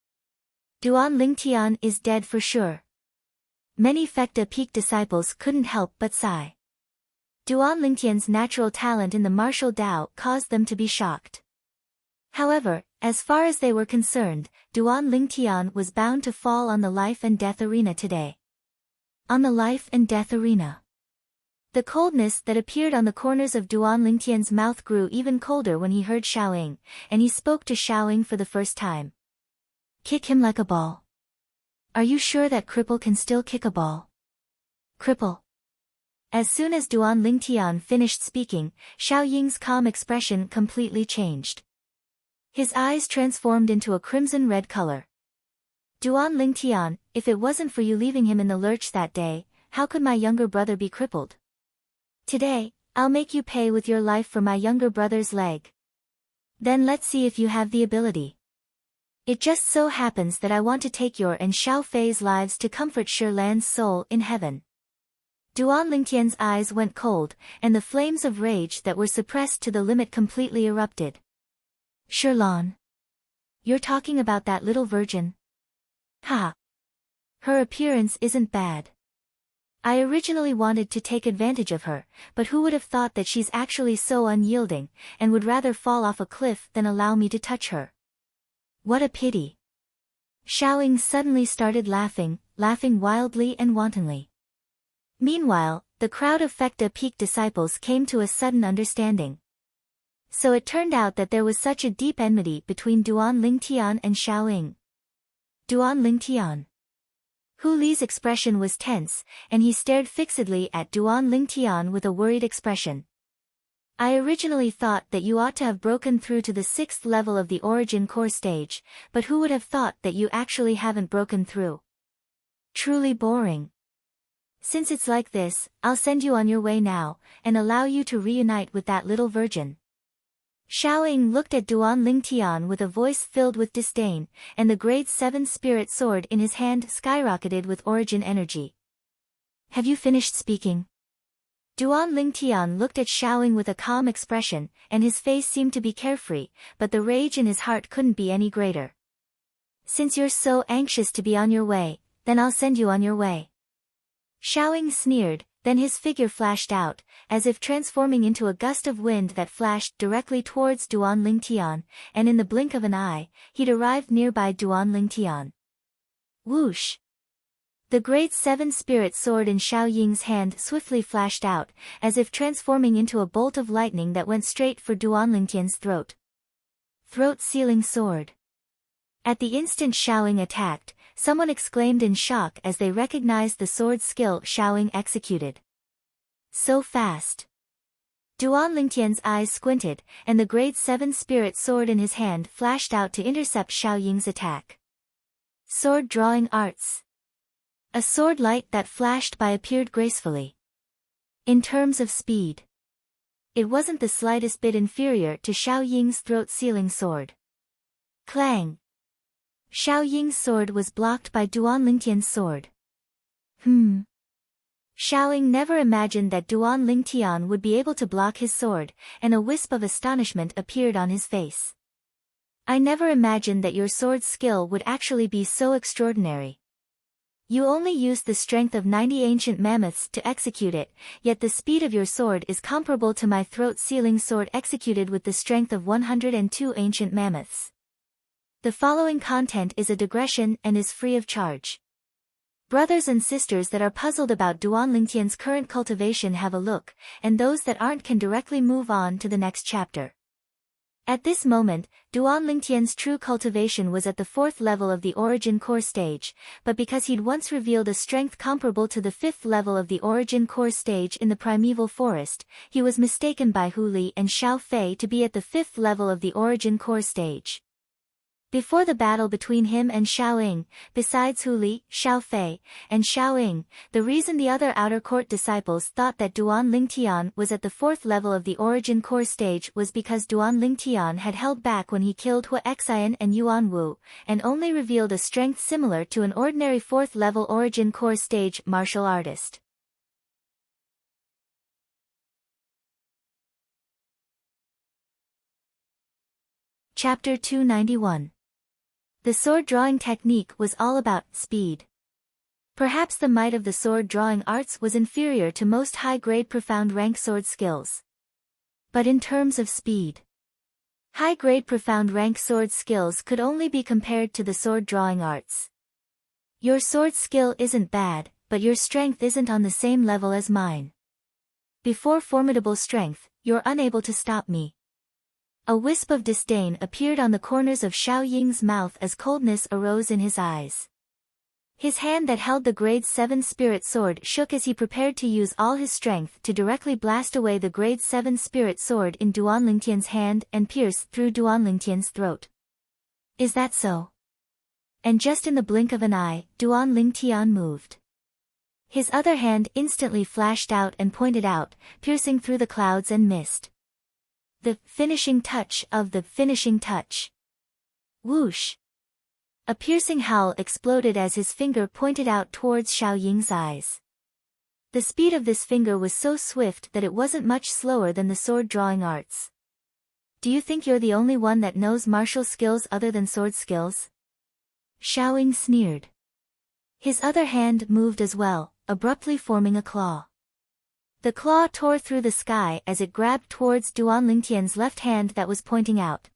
Duanlingtian is dead for sure. Many Fecta Peak disciples couldn't help but sigh. Duanlingtian's natural talent in the martial Dao caused them to be shocked. However, as far as they were concerned, Duanlingtian was bound to fall on the life and death arena today. On the life and death arena. The coldness that appeared on the corners of Duanlingtian's mouth grew even colder when he heard Xiaoying, and he spoke to Xiaoying for the first time. Kick him like a ball. Are you sure that cripple can still kick a ball? Cripple. As soon as Duanlingtian finished speaking, Xiaoying's calm expression completely changed. His eyes transformed into a crimson-red color. Duanlingtian, if it wasn't for you leaving him in the lurch that day, how could my younger brother be crippled? Today, I'll make you pay with your life for my younger brother's leg. Then let's see if you have the ability. It just so happens that I want to take your and Xiao Fei's lives to comfort Shirlan's soul in heaven. Duanlingtian's eyes went cold, and the flames of rage that were suppressed to the limit completely erupted. Shirlan. You're talking about that little virgin? Ha! Her appearance isn't bad. I originally wanted to take advantage of her, but who would have thought that she's actually so unyielding, and would rather fall off a cliff than allow me to touch her. What a pity. Xiaoying suddenly started laughing wildly and wantonly. Meanwhile, the crowd of Fecta Peak disciples came to a sudden understanding. So it turned out that there was such a deep enmity between Duanlingtian and Xiaoying. Duanlingtian. Hu Li's expression was tense, and he stared fixedly at Duanlingtian with a worried expression. I originally thought that you ought to have broken through to the 6th level of the origin core stage, but who would have thought that you actually haven't broken through? Truly boring. Since it's like this, I'll send you on your way now, and allow you to reunite with that little virgin. Xiaoying looked at Duanlingtian with a voice filled with disdain, and the grade 7 spirit sword in his hand skyrocketed with origin energy. Have you finished speaking? Duanlingtian looked at Xiaoying with a calm expression, and his face seemed to be carefree, but the rage in his heart couldn't be any greater. Since you're so anxious to be on your way, then I'll send you on your way. Xiaoying sneered, then his figure flashed out, as if transforming into a gust of wind that flashed directly towards Duanlingtian, and in the blink of an eye, he'd arrived nearby Duanlingtian. Whoosh! The grade 7 spirit sword in Xiaoying's hand swiftly flashed out, as if transforming into a bolt of lightning that went straight for Duanlingtian's throat. Throat-sealing sword. At the instant Xiaoying attacked, someone exclaimed in shock as they recognized the sword skill Xiaoying executed. So fast. Duanlingtian's eyes squinted, and the grade 7 spirit sword in his hand flashed out to intercept Xiaoying's attack. Sword drawing arts. A sword light that flashed by appeared gracefully. In terms of speed, it wasn't the slightest bit inferior to Xiaoying's throat-sealing sword. Clang! Xiaoying's sword was blocked by Duanlingtian's sword. Xiaoying never imagined that Duanlingtian would be able to block his sword, and a wisp of astonishment appeared on his face. I never imagined that your sword skill would actually be so extraordinary. You only used the strength of 90 ancient mammoths to execute it, yet the speed of your sword is comparable to my throat-sealing sword executed with the strength of 102 ancient mammoths. The following content is a digression and is free of charge. Brothers and sisters that are puzzled about Duan Lingtian's current cultivation have a look, and those that aren't can directly move on to the next chapter. At this moment, Duan Lingtian's true cultivation was at the 4th level of the origin core stage, but because he'd once revealed a strength comparable to the 5th level of the origin core stage in the primeval forest, he was mistaken by Hu Li and Xiao Fei to be at the 5th level of the origin core stage. Before the battle between him and Xiaoying, besides Hu Li, Xiao Fei, and Xiaoying, the reason the other outer court disciples thought that Duan Lingtian was at the 4th level of the origin core stage was because Duan Lingtian had held back when he killed Hua Xian and Yuan Wu, and only revealed a strength similar to an ordinary 4th level origin core stage martial artist. Chapter 291. The sword drawing technique was all about speed. Perhaps the might of the sword drawing arts was inferior to most high-grade profound rank sword skills. But in terms of speed, high-grade profound rank sword skills could only be compared to the sword drawing arts. Your sword skill isn't bad, but your strength isn't on the same level as mine. Before formidable strength, you're unable to stop me. A wisp of disdain appeared on the corners of Xiao Ying's mouth as coldness arose in his eyes. His hand that held the grade 7 spirit sword shook as he prepared to use all his strength to directly blast away the grade 7 spirit sword in Duan Lingtian's hand and pierce through Duan Lingtian's throat. Is that so? And just in the blink of an eye, Duan Lingtian moved. His other hand instantly flashed out and pointed out, piercing through the clouds and mist. The finishing touch of the finishing touch. Whoosh! A piercing howl exploded as his finger pointed out towards Xiao Ying's eyes. The speed of this finger was so swift that it wasn't much slower than the sword drawing arts. Do you think you're the only one that knows martial skills other than sword skills? Xiao Ying sneered. His other hand moved as well, abruptly forming a claw. The claw tore through the sky as it grabbed towards Duan Lingtian's left hand that was pointing out.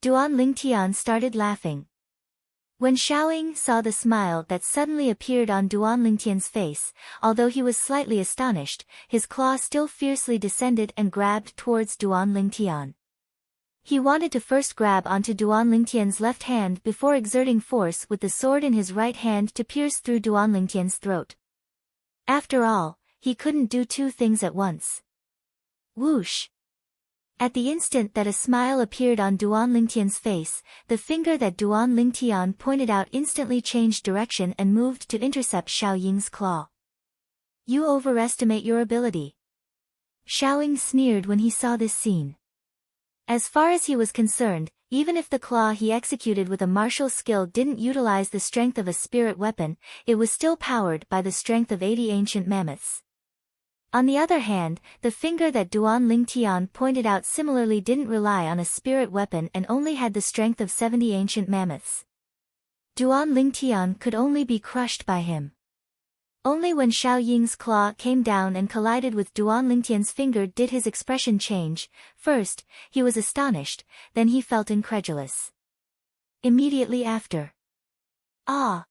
Duan Lingtian started laughing. When Xiaoying saw the smile that suddenly appeared on Duan Lingtian's face, although he was slightly astonished, his claw still fiercely descended and grabbed towards Duan Lingtian. He wanted to first grab onto Duan Lingtian's left hand before exerting force with the sword in his right hand to pierce through Duan Lingtian's throat. After all, he couldn't do two things at once. Whoosh! At the instant that a smile appeared on Duan Lingtian's face, the finger that Duan Lingtian pointed out instantly changed direction and moved to intercept Xiao Ying's claw. You overestimate your ability. Xiao Ying sneered when he saw this scene. As far as he was concerned, even if the claw he executed with a martial skill didn't utilize the strength of a spirit weapon, it was still powered by the strength of 80 ancient mammoths. On the other hand, the finger that Duan Lingtian pointed out similarly didn't rely on a spirit weapon and only had the strength of 70 ancient mammoths. Duan Lingtian could only be crushed by him. Only when Xiao Ying's claw came down and collided with Duan Lingtian's finger did his expression change. First, he was astonished, then he felt incredulous. Immediately after. Ah!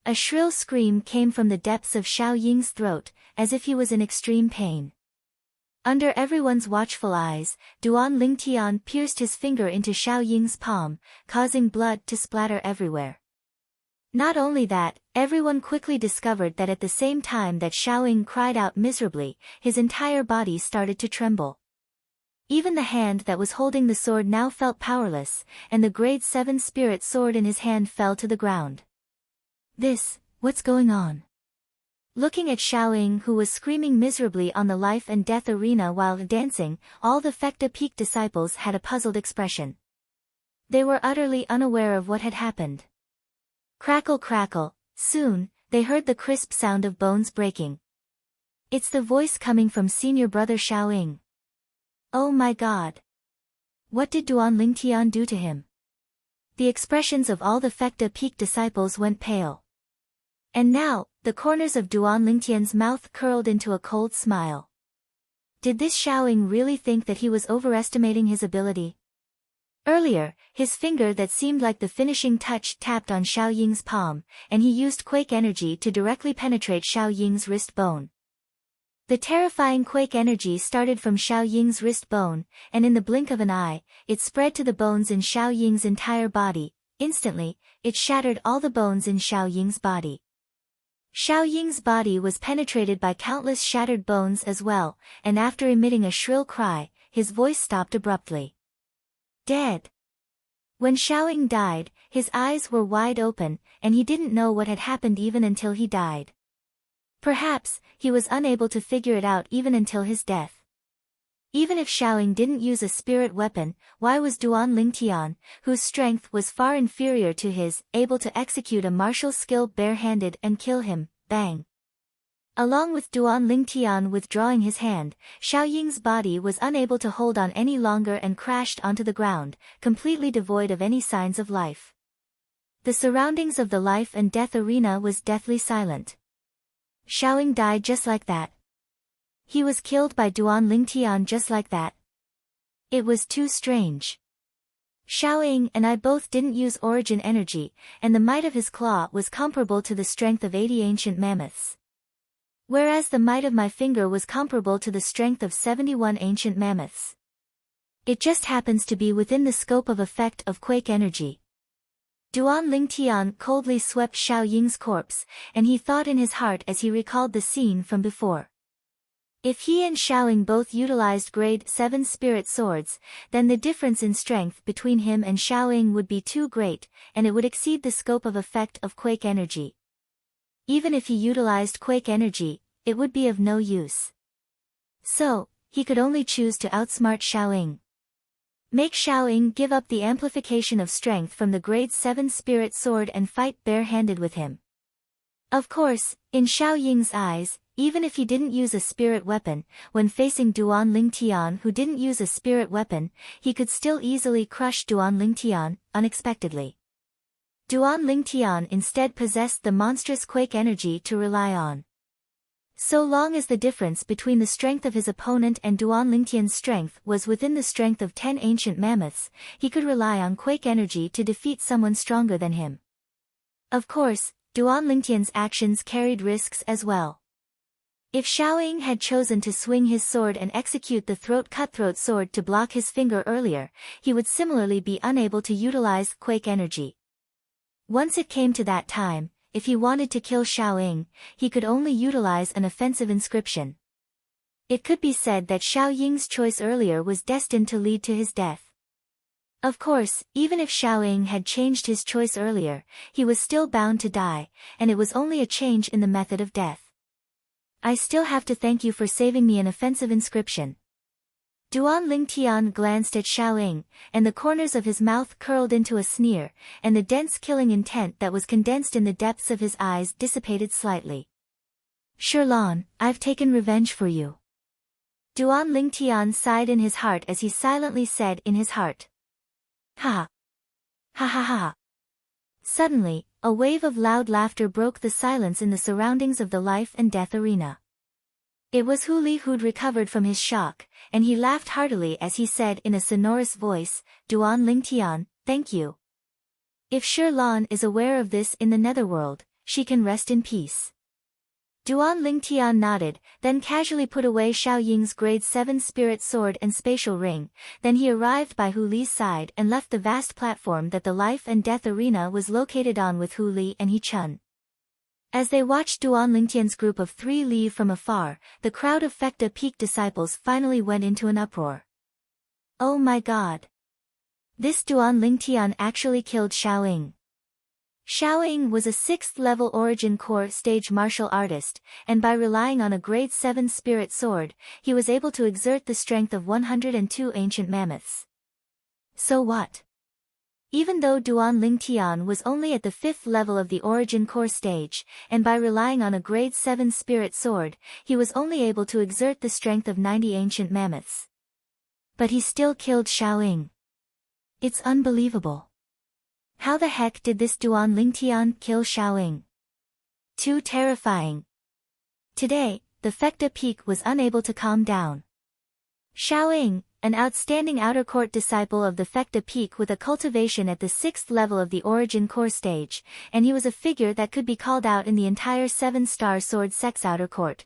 A shrill scream came from the depths of Xiao Ying's throat, as if he was in extreme pain. Under everyone's watchful eyes, Duan Lingtian pierced his finger into Xiao Ying's palm, causing blood to splatter everywhere. Not only that, everyone quickly discovered that at the same time that Xiao Ying cried out miserably, his entire body started to tremble. Even the hand that was holding the sword now felt powerless, and the grade 7 spirit sword in his hand fell to the ground. What's going on? Looking at Xiao Ying, who was screaming miserably on the life and death arena while dancing, all the Fecta Peak disciples had a puzzled expression. They were utterly unaware of what had happened. Crackle crackle, soon, they heard the crisp sound of bones breaking. It's the voice coming from senior brother Xiao Ying. Oh my god! What did Duan Lingtian do to him? The expressions of all the Fecta Peak disciples went pale. And now, the corners of Duan Lingtian's mouth curled into a cold smile. Did this Xiao Ying really think that he was overestimating his ability? Earlier, his finger that seemed like the finishing touch tapped on Xiao Ying's palm, and he used quake energy to directly penetrate Xiao Ying's wrist bone. The terrifying quake energy started from Xiao Ying's wrist bone, and in the blink of an eye, it spread to the bones in Xiao Ying's entire body. Instantly, it shattered all the bones in Xiao Ying's body. Xiao Ying's body was penetrated by countless shattered bones as well, and after emitting a shrill cry, his voice stopped abruptly. Dead. When Xiao Ying died, his eyes were wide open, and he didn't know what had happened even until he died. Perhaps, he was unable to figure it out even until his death. Even if Xiao Ying didn't use a spirit weapon, why was Duan Lingtian, whose strength was far inferior to his, able to execute a martial skill barehanded and kill him? Bang! Along with Duan Lingtian withdrawing his hand, Xiao Ying's body was unable to hold on any longer and crashed onto the ground, completely devoid of any signs of life. The surroundings of the life and death arena was deathly silent. Xiao Ying died just like that. He was killed by Duan Lingtian just like that. It was too strange. Xiao Ying and I both didn't use origin energy, and the might of his claw was comparable to the strength of 80 ancient mammoths. Whereas the might of my finger was comparable to the strength of 71 ancient mammoths. It just happens to be within the scope of effect of quake energy. Duan Lingtian coldly swept Xiao Ying's corpse, and he thought in his heart as he recalled the scene from before. If he and Xiao Ying both utilized grade 7 spirit swords, then the difference in strength between him and Xiao Ying would be too great, and it would exceed the scope of effect of quake energy. Even if he utilized quake energy, it would be of no use. So, he could only choose to outsmart Xiao Ying. Make Xiao Ying give up the amplification of strength from the grade 7 spirit sword and fight barehanded with him. Of course, in Xiao Ying's eyes, even if he didn't use a spirit weapon, when facing Duan Lingtian who didn't use a spirit weapon, he could still easily crush Duan Lingtian, unexpectedly. Duan Lingtian instead possessed the monstrous quake energy to rely on. So long as the difference between the strength of his opponent and Duan Lingtian's strength was within the strength of 10 ancient mammoths, he could rely on quake energy to defeat someone stronger than him. Of course, Duan Lingtian's actions carried risks as well. If Xiao Ying had chosen to swing his sword and execute the cutthroat sword to block his finger earlier, he would similarly be unable to utilize quake energy. Once it came to that time, if he wanted to kill Xiao Ying, he could only utilize an offensive inscription. It could be said that Xiao Ying's choice earlier was destined to lead to his death. Of course, even if Xiao Ying had changed his choice earlier, he was still bound to die, and it was only a change in the method of death. I still have to thank you for saving me an offensive inscription. Duan Lingtian glanced at Xiao Ying, and the corners of his mouth curled into a sneer, and the dense killing intent that was condensed in the depths of his eyes dissipated slightly. Sherlon, I've taken revenge for you. Duan Lingtian sighed in his heart as he silently said in his heart. Ha! Ha ha ha! Suddenly, a wave of loud laughter broke the silence in the surroundings of the life and death arena. It was Hu Li who'd recovered from his shock, and he laughed heartily as he said in a sonorous voice, Duan Lingtian, thank you. If Sherlon is aware of this in the netherworld, she can rest in peace. Duan Lingtian nodded, then casually put away Xiao Ying's grade 7 spirit sword and spatial ring, then he arrived by Hu Li's side and left the vast platform that the life and death arena was located on with Hu Li and He Chun. As they watched Duan Lingtian's group of 3 leave from afar, the crowd of Fekta Peak disciples finally went into an uproar. Oh my god! This Duan Lingtian actually killed Xiao Ying. Xiao Ying was a 6th level Origin Core stage martial artist, and by relying on a grade 7 spirit sword, he was able to exert the strength of 102 ancient mammoths. So what? Even though Duan Lingtian was only at the 5th level of the Origin Core stage, and by relying on a grade 7 spirit sword, he was only able to exert the strength of 90 ancient mammoths. But he still killed Xiao Ying. It's unbelievable. How the heck did this Duan Lingtian kill Xiao Ying? Too terrifying. Today, the Fekta Peak was unable to calm down. Xiao Ying, an outstanding outer court disciple of the Fekta Peak with a cultivation at the 6th level of the Origin Core stage, and he was a figure that could be called out in the entire 7-star sword sex outer court.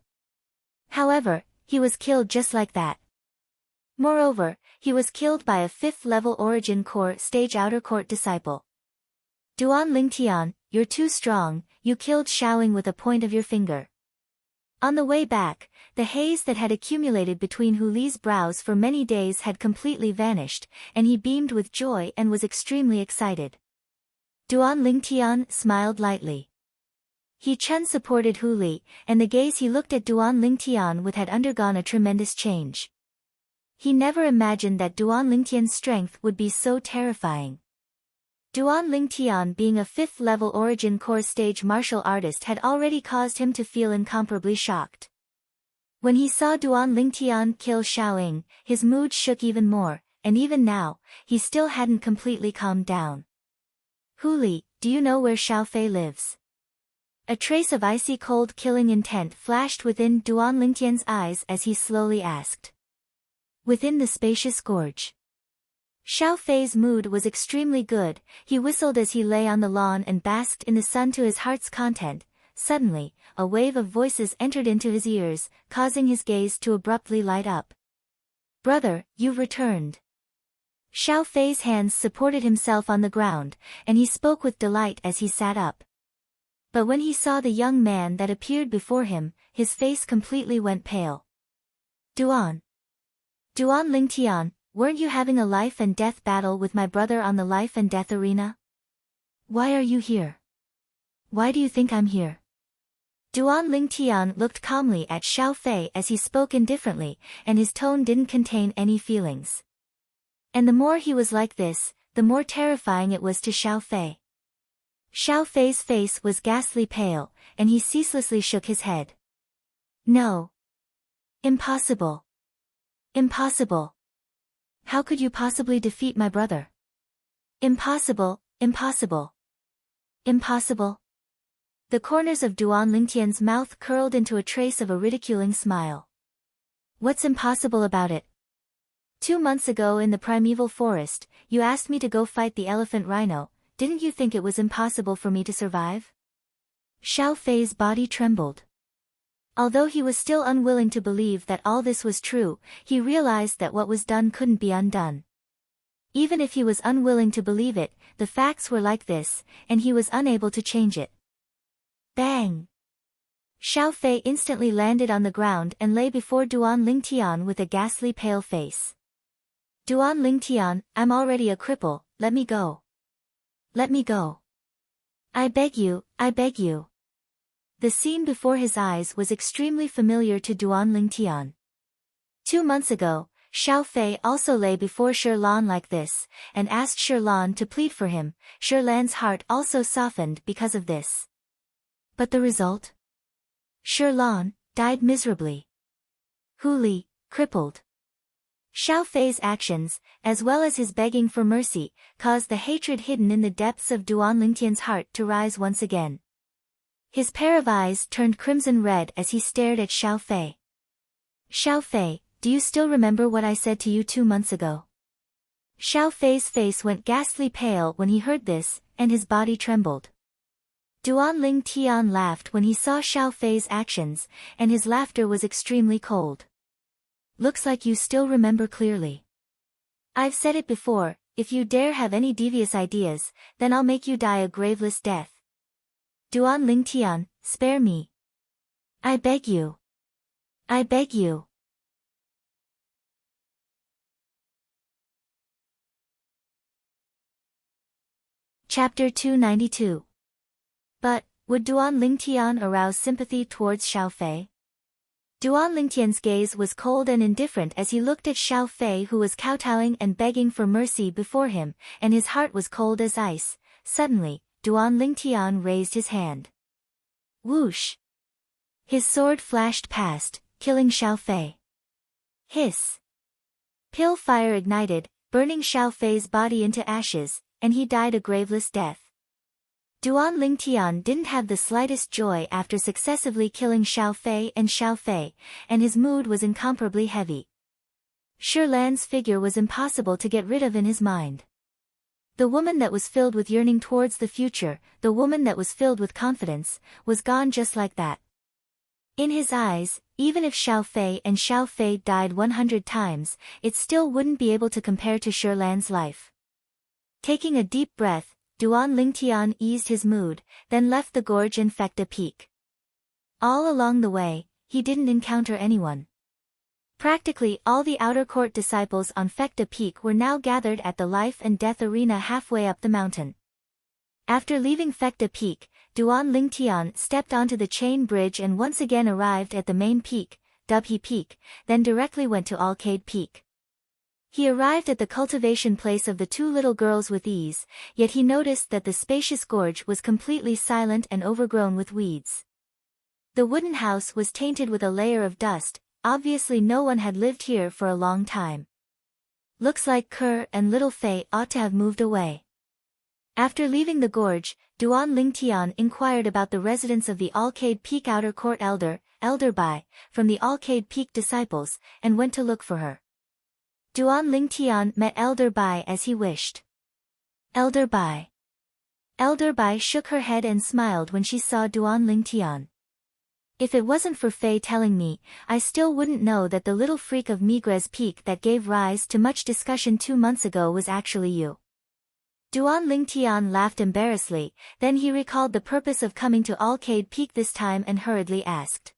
However, he was killed just like that. Moreover, he was killed by a 5th level Origin Core stage outer court disciple. Duan Lingtian, you're too strong, you killed Xiaoing with a point of your finger. On the way back, the haze that had accumulated between Hu Li's brows for many days had completely vanished, and he beamed with joy and was extremely excited. Duan Lingtian smiled lightly. He Chen supported Hu Li, and the gaze he looked at Duan Lingtian with had undergone a tremendous change. He never imagined that Duan Lingtian's strength would be so terrifying. Duan Lingtian being a 5th level Origin Core stage martial artist had already caused him to feel incomparably shocked. When he saw Duan Lingtian kill Xiaoing, his mood shook even more, and even now, he still hadn't completely calmed down. Hu Li, do you know where Xiao Fei lives? A trace of icy cold killing intent flashed within Duan Lingtian's eyes as he slowly asked. Within the spacious gorge. Xiao Fei's mood was extremely good, he whistled as he lay on the lawn and basked in the sun to his heart's content. Suddenly, a wave of voices entered into his ears, causing his gaze to abruptly light up. Brother, you've returned. Xiao Fei's hands supported himself on the ground, and he spoke with delight as he sat up. But when he saw the young man that appeared before him, his face completely went pale. Duan Lingtian, weren't you having a life and death battle with my brother on the life and death arena? Why are you here? Why do you think I'm here? Duan Lingtian looked calmly at Xiao Fei as he spoke indifferently, and his tone didn't contain any feelings. And the more he was like this, the more terrifying it was to Xiao Fei. Xiao Fei's face was ghastly pale, and he ceaselessly shook his head. No. Impossible. Impossible. How could you possibly defeat my brother? Impossible, impossible. Impossible. The corners of Duan Lingtian's mouth curled into a trace of a ridiculing smile. What's impossible about it? 2 months ago in the primeval forest, you asked me to go fight the elephant rhino. Didn't you think it was impossible for me to survive? Xiao Fei's body trembled. Although he was still unwilling to believe that all this was true, he realized that what was done couldn't be undone. Even if he was unwilling to believe it, the facts were like this, and he was unable to change it. Bang! Xiao Fei instantly landed on the ground and lay before Duan Lingtian with a ghastly pale face. Duan Lingtian, I'm already a cripple, let me go. Let me go. I beg you, I beg you. The scene before his eyes was extremely familiar to Duan Lingtian. 2 months ago, Xiao Fei also lay before Shirlan like this, and asked Shirlan to plead for him. Shirlan's heart also softened because of this. But the result? Shirlan died miserably. Hu Li, crippled. Xiao Fei's actions, as well as his begging for mercy, caused the hatred hidden in the depths of Duan Lingtian's heart to rise once again. His pair of eyes turned crimson red as he stared at Xiao Fei. Xiao Fei, do you still remember what I said to you 2 months ago? Xiao Fei's face went ghastly pale when he heard this, and his body trembled. Duan Lingtian laughed when he saw Xiao Fei's actions, and his laughter was extremely cold. Looks like you still remember clearly. I've said it before, if you dare have any devious ideas, then I'll make you die a graveless death. Duan Lingtian, spare me. I beg you. I beg you. Chapter 292. But, would Duan Lingtian arouse sympathy towards Xiao Fei? Duan Lingtian's gaze was cold and indifferent as he looked at Xiao Fei, who was kowtowing and begging for mercy before him, and his heart was cold as ice. Suddenly, Duan Lingtian raised his hand. Whoosh! His sword flashed past, killing Xiao Fei. Hiss! Pill fire ignited, burning Xiao Fei's body into ashes, and he died a graveless death. Duan Lingtian didn't have the slightest joy after successively killing Xiao Fei, and his mood was incomparably heavy. Shirlan's figure was impossible to get rid of in his mind. The woman that was filled with yearning towards the future, the woman that was filled with confidence, was gone just like that. In his eyes, even if Xiao Fei and Xiao Fei died 100 times, it still wouldn't be able to compare to Shirlan's life. Taking a deep breath, Duan Lingtian eased his mood, then left the gorge and Fekta Peak. All along the way, he didn't encounter anyone. Practically all the outer court disciples on Fekta Peak were now gathered at the life and death arena halfway up the mountain. After leaving Fekta Peak, Duan Lingtian stepped onto the chain bridge and once again arrived at the main peak, Dubhe Peak, then directly went to Alcade Peak. He arrived at the cultivation place of the two little girls with ease, yet he noticed that the spacious gorge was completely silent and overgrown with weeds. The wooden house was tainted with a layer of dust, obviously no one had lived here for a long time. Looks like Kerr and little Fei ought to have moved away. After leaving the gorge, Duan Lingtian inquired about the residence of the Alcade Peak Outer Court Elder Bai, from the Alcade Peak disciples, and went to look for her. Duan Lingtian met Elder Bai as he wished. Elder Bai. Elder Bai shook her head and smiled when she saw Duan Lingtian. If it wasn't for Fei telling me, I still wouldn't know that the little freak of Migres Peak that gave rise to much discussion 2 months ago was actually you. Duan Lingtian laughed embarrassedly, then he recalled the purpose of coming to Alcade Peak this time and hurriedly asked.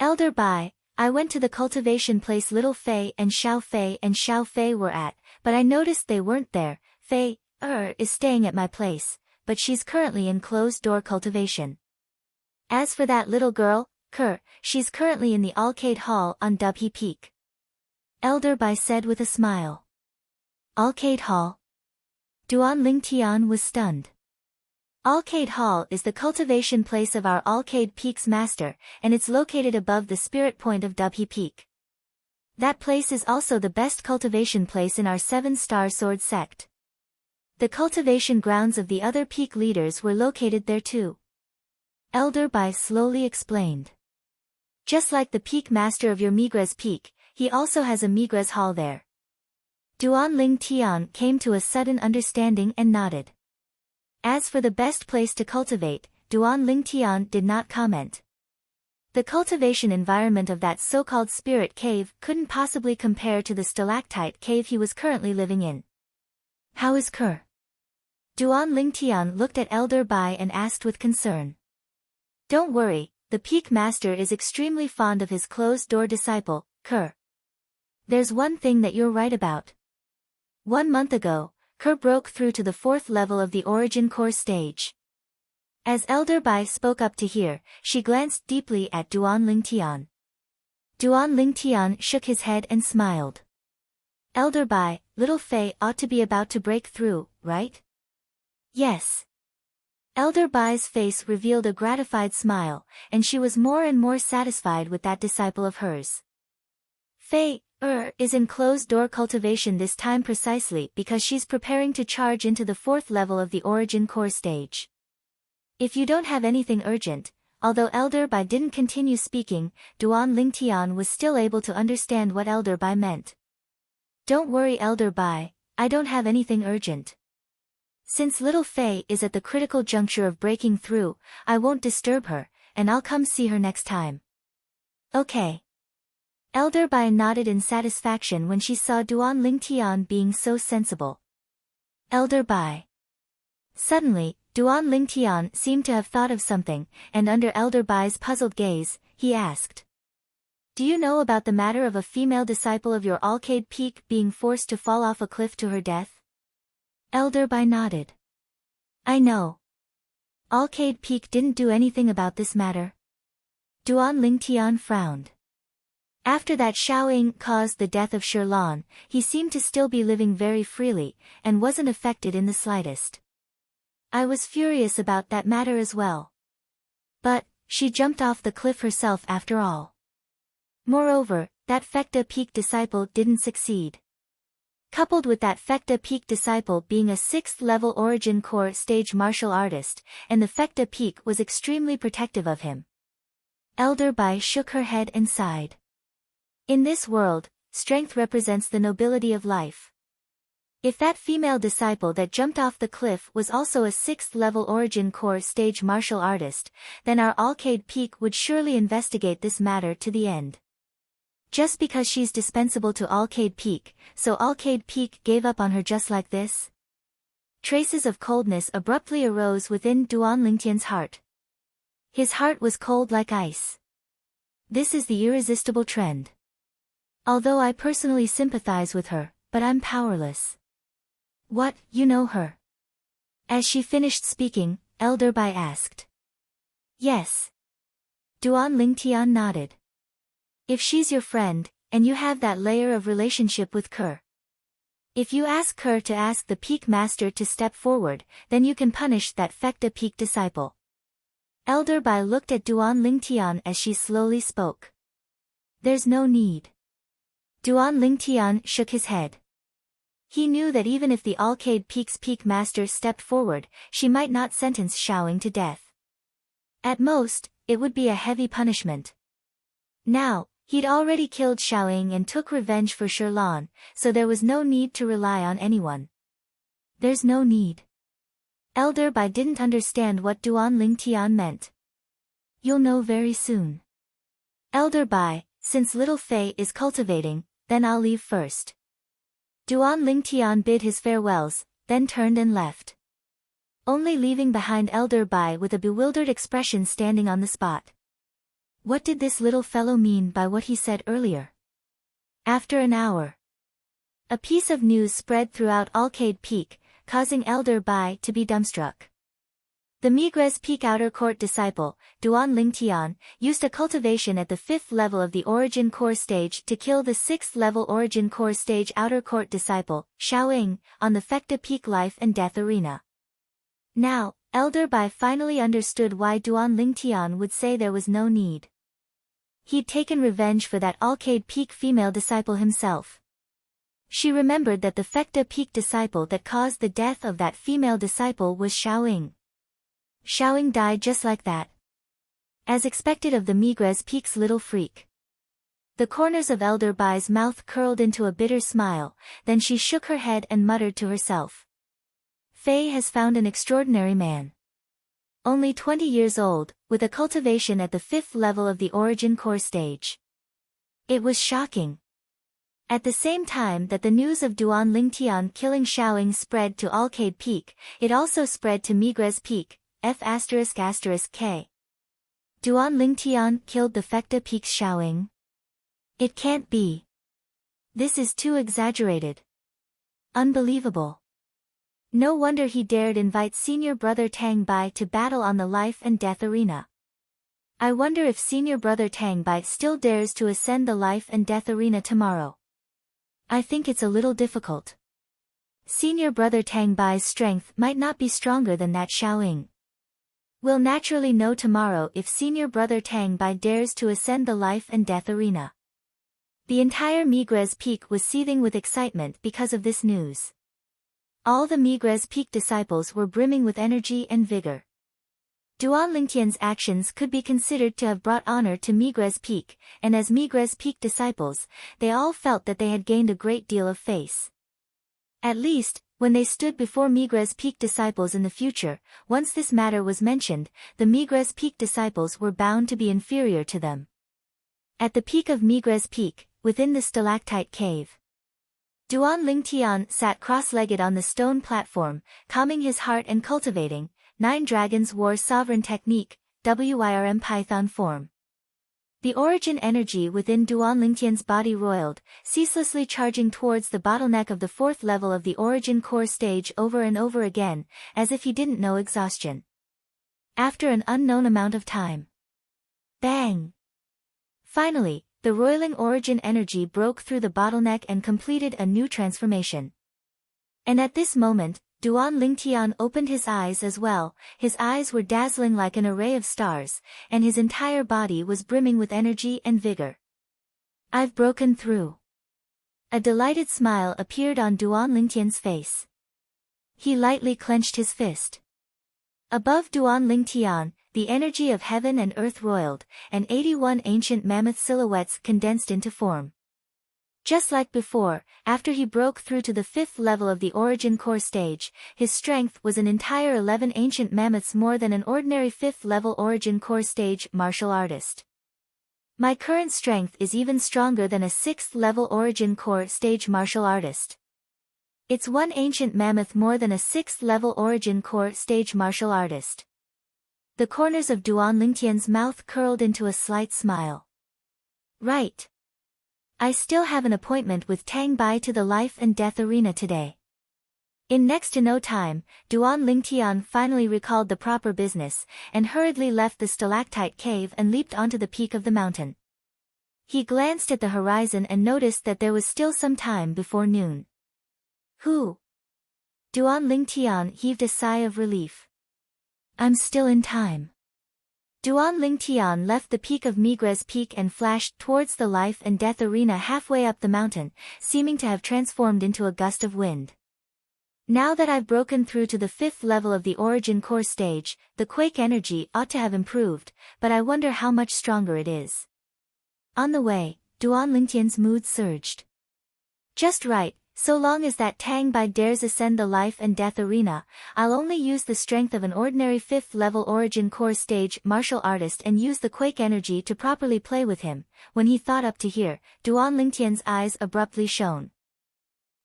Elder Bai, I went to the cultivation place little Fei and Xiao Fei were at, but I noticed they weren't there. Fei is staying at my place, but she's currently in closed-door cultivation. As for that little girl, Kerr, she's currently in the Alcade Hall on Dubhe Peak. Elder Bai said with a smile. Alcade Hall? Duan Lingtian was stunned. Alcade Hall is the cultivation place of our Alcade Peak's master, and it's located above the spirit point of Dubhe Peak. That place is also the best cultivation place in our 7-star sword sect. The cultivation grounds of the other peak leaders were located there too. Elder Bai slowly explained. Just like the peak master of your Migres Peak, he also has a Migres Hall there. Duan Lingtian came to a sudden understanding and nodded. As for the best place to cultivate, Duan Lingtian did not comment. The cultivation environment of that so-called spirit cave couldn't possibly compare to the stalactite cave he was currently living in. How is Kerr? Duan Lingtian looked at Elder Bai and asked with concern. Don't worry, the peak master is extremely fond of his closed-door disciple, Kerr. There's one thing that you're right about. 1 month ago, Kerr broke through to the 4th level of the Origin Core stage. As Elder Bai spoke up to hear, she glanced deeply at Duan Lingtian. Duan Lingtian shook his head and smiled. Elder Bai, little Fei ought to be about to break through, right? Yes. Elder Bai's face revealed a gratified smile, and she was more and more satisfied with that disciple of hers. Fei is in closed-door cultivation this time precisely because she's preparing to charge into the 4th level of the Origin Core stage. If you don't have anything urgent, although Elder Bai didn't continue speaking, Duan Lingtian was still able to understand what Elder Bai meant. Don't worry Elder Bai, I don't have anything urgent. Since little Fei is at the critical juncture of breaking through, I won't disturb her, and I'll come see her next time. Okay. Elder Bai nodded in satisfaction when she saw Duan Lingtian being so sensible. Elder Bai. Suddenly, Duan Lingtian seemed to have thought of something, and under Elder Bai's puzzled gaze, he asked. Do you know about the matter of a female disciple of your Alcade Peak being forced to fall off a cliff to her death? Elder Bai nodded. I know. Alcade Peak didn't do anything about this matter. Duan Lingtian frowned. After that Soaring caused the death of Shirlan, he seemed to still be living very freely, and wasn't affected in the slightest. I was furious about that matter as well. But, she jumped off the cliff herself after all. Moreover, that Fekta Peak disciple didn't succeed. Coupled with that Fekta Peak disciple being a 6th-level Origin Core stage martial artist, and the Fekta Peak was extremely protective of him. Elder Bai shook her head and sighed. In this world, strength represents the nobility of life. If that female disciple that jumped off the cliff was also a 6th level origin core stage martial artist, then our Alcade Peak would surely investigate this matter to the end. Just because she's dispensable to Alcade Peak, so Alcade Peak gave up on her just like this? Traces of coldness abruptly arose within Duan Lingtian's heart. His heart was cold like ice. This is the irresistible trend. Although I personally sympathize with her, but I'm powerless. What, you know her? As she finished speaking, Elder Bai asked. Yes. Duan Lingtian nodded. If she's your friend, and you have that layer of relationship with Kerr. If you ask Kerr to ask the Peak Master to step forward, then you can punish that Fecta Peak disciple. Elder Bai looked at Duan Lingtian as she slowly spoke. There's no need. Duan Lingtian shook his head. He knew that even if the Alcade Peak's Peak Master stepped forward, she might not sentence Soaring to death. At most, it would be a heavy punishment. Now, he'd already killed Soaring and took revenge for Sherlan, so there was no need to rely on anyone. There's no need. Elder Bai didn't understand what Duan Lingtian meant. You'll know very soon. Elder Bai, since little Fei is cultivating, then I'll leave first. Duan Lingtian bid his farewells, then turned and left. Only leaving behind Elder Bai with a bewildered expression standing on the spot. What did this little fellow mean by what he said earlier? After an hour, a piece of news spread throughout Alcade Peak, causing Elder Bai to be dumbstruck. The Migres Peak Outer Court disciple, Duan Lingtian, used a cultivation at the 5th level of the Origin Core stage to kill the 6th level Origin Core stage Outer Court disciple, Soaring, on the Fecta Peak Life and Death Arena. Now, Elder Bai finally understood why Duan Lingtian would say there was no need. He'd taken revenge for that Alcade Peak female disciple himself. She remembered that the Fecta Peak disciple that caused the death of that female disciple was Soaring. Soaring died just like that. As expected of the Migres Peak's little freak. The corners of Elder Bai's mouth curled into a bitter smile, then she shook her head and muttered to herself. Fei has found an extraordinary man. Only 20 years old, with a cultivation at the 5th level of the Origin Core stage. It was shocking. At the same time that the news of Duan Lingtian killing Soaring spread to Alcade Peak, it also spread to Migres Peak, F***K. Duan Lingtian killed the Fecta Peak's Soaring? It can't be. This is too exaggerated. Unbelievable. No wonder he dared invite senior brother Tang Bai to battle on the life and death arena. I wonder if senior brother Tang Bai still dares to ascend the life and death arena tomorrow. I think it's a little difficult. Senior brother Tang Bai's strength might not be stronger than that Soaring. We'll naturally know tomorrow if senior brother Tang Bai dares to ascend the life and death arena. The entire Migres Peak was seething with excitement because of this news. All the Migres Peak disciples were brimming with energy and vigor. Duan Lingtian's actions could be considered to have brought honor to Migres Peak, and as Migres Peak disciples, they all felt that they had gained a great deal of face. At least, when they stood before Migres Peak disciples in the future, once this matter was mentioned, the Migres Peak disciples were bound to be inferior to them. At the peak of Migres Peak, within the stalactite cave, Duan Lingtian sat cross-legged on the stone platform, calming his heart and cultivating 9 Dragons War Sovereign Technique, WIRM Python form. The origin energy within Duan Lingtian's body roiled, ceaselessly charging towards the bottleneck of the 4th level of the origin core stage over and over again, as if he didn't know exhaustion. After an unknown amount of time. Bang! Finally, the roiling origin energy broke through the bottleneck and completed a new transformation. And at this moment, Duan Lingtian opened his eyes as well. His eyes were dazzling like an array of stars, and his entire body was brimming with energy and vigor. I've broken through. A delighted smile appeared on Duan Lingtian's face. He lightly clenched his fist. Above Duan Lingtian, the energy of heaven and earth roiled, and 81 ancient mammoth silhouettes condensed into form. Just like before, after he broke through to the 5th level of the Origin Core stage, his strength was an entire 11 ancient mammoths more than an ordinary 5th level Origin Core stage martial artist. My current strength is even stronger than a 6th level Origin Core stage martial artist. It's one ancient mammoth more than a 6th level Origin Core stage martial artist. The corners of Duan Lingtian's mouth curled into a slight smile. Right. I still have an appointment with Tang Bai to the life and death arena today. In next to no time, Duan Lingtian finally recalled the proper business, and hurriedly left the stalactite cave and leaped onto the peak of the mountain. He glanced at the horizon and noticed that there was still some time before noon. Who? Duan Lingtian heaved a sigh of relief. I'm still in time. Duan Lingtian left the peak of Migres Peak and flashed towards the life and death arena halfway up the mountain, seeming to have transformed into a gust of wind. Now that I've broken through to the 5th level of the Origin Core stage, the quake energy ought to have improved, but I wonder how much stronger it is. On the way, Duan Lingtian's mood surged. Just right. So long as that Tang Bai dares ascend the life and death arena, I'll only use the strength of an ordinary 5th level Origin Core stage martial artist and use the quake energy to properly play with him. When he thought up to here, Duan Lingtian's eyes abruptly shone.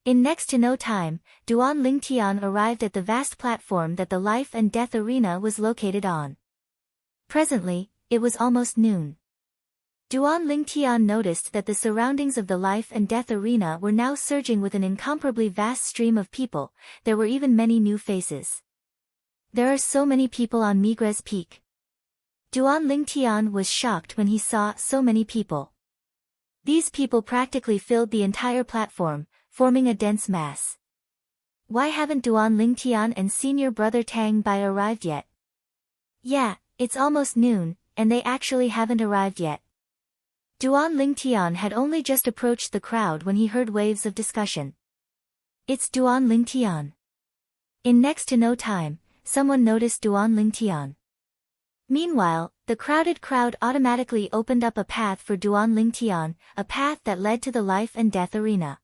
In next to no time, Duan Lingtian arrived at the vast platform that the life and death arena was located on. Presently, it was almost noon. Duan Lingtian noticed that the surroundings of the life and death arena were now surging with an incomparably vast stream of people. There were even many new faces. There are so many people on Migres Peak. Duan Lingtian was shocked when he saw so many people. These people practically filled the entire platform, forming a dense mass. Why haven't Duan Lingtian and senior brother Tang Bai arrived yet? Yeah, it's almost noon, and they actually haven't arrived yet. Duan Lingtian had only just approached the crowd when he heard waves of discussion. It's Duan Lingtian. In next to no time, someone noticed Duan Lingtian. Meanwhile, the crowded crowd automatically opened up a path for Duan Lingtian, a path that led to the life and death arena.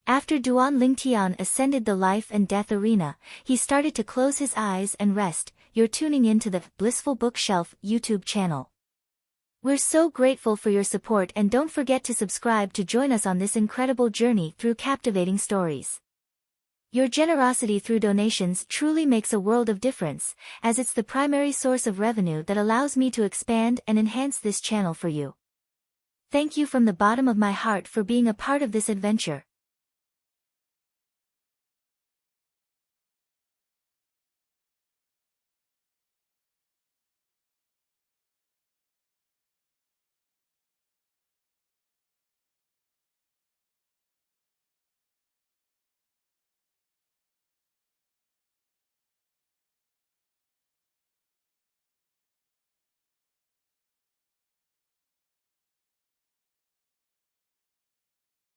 After Duan Lingtian ascended the life and death arena, he started to close his eyes and rest. You're tuning in to the Blissful Bookshelf YouTube channel. We're so grateful for your support, and don't forget to subscribe to join us on this incredible journey through captivating stories. Your generosity through donations truly makes a world of difference, as it's the primary source of revenue that allows me to expand and enhance this channel for you. Thank you from the bottom of my heart for being a part of this adventure.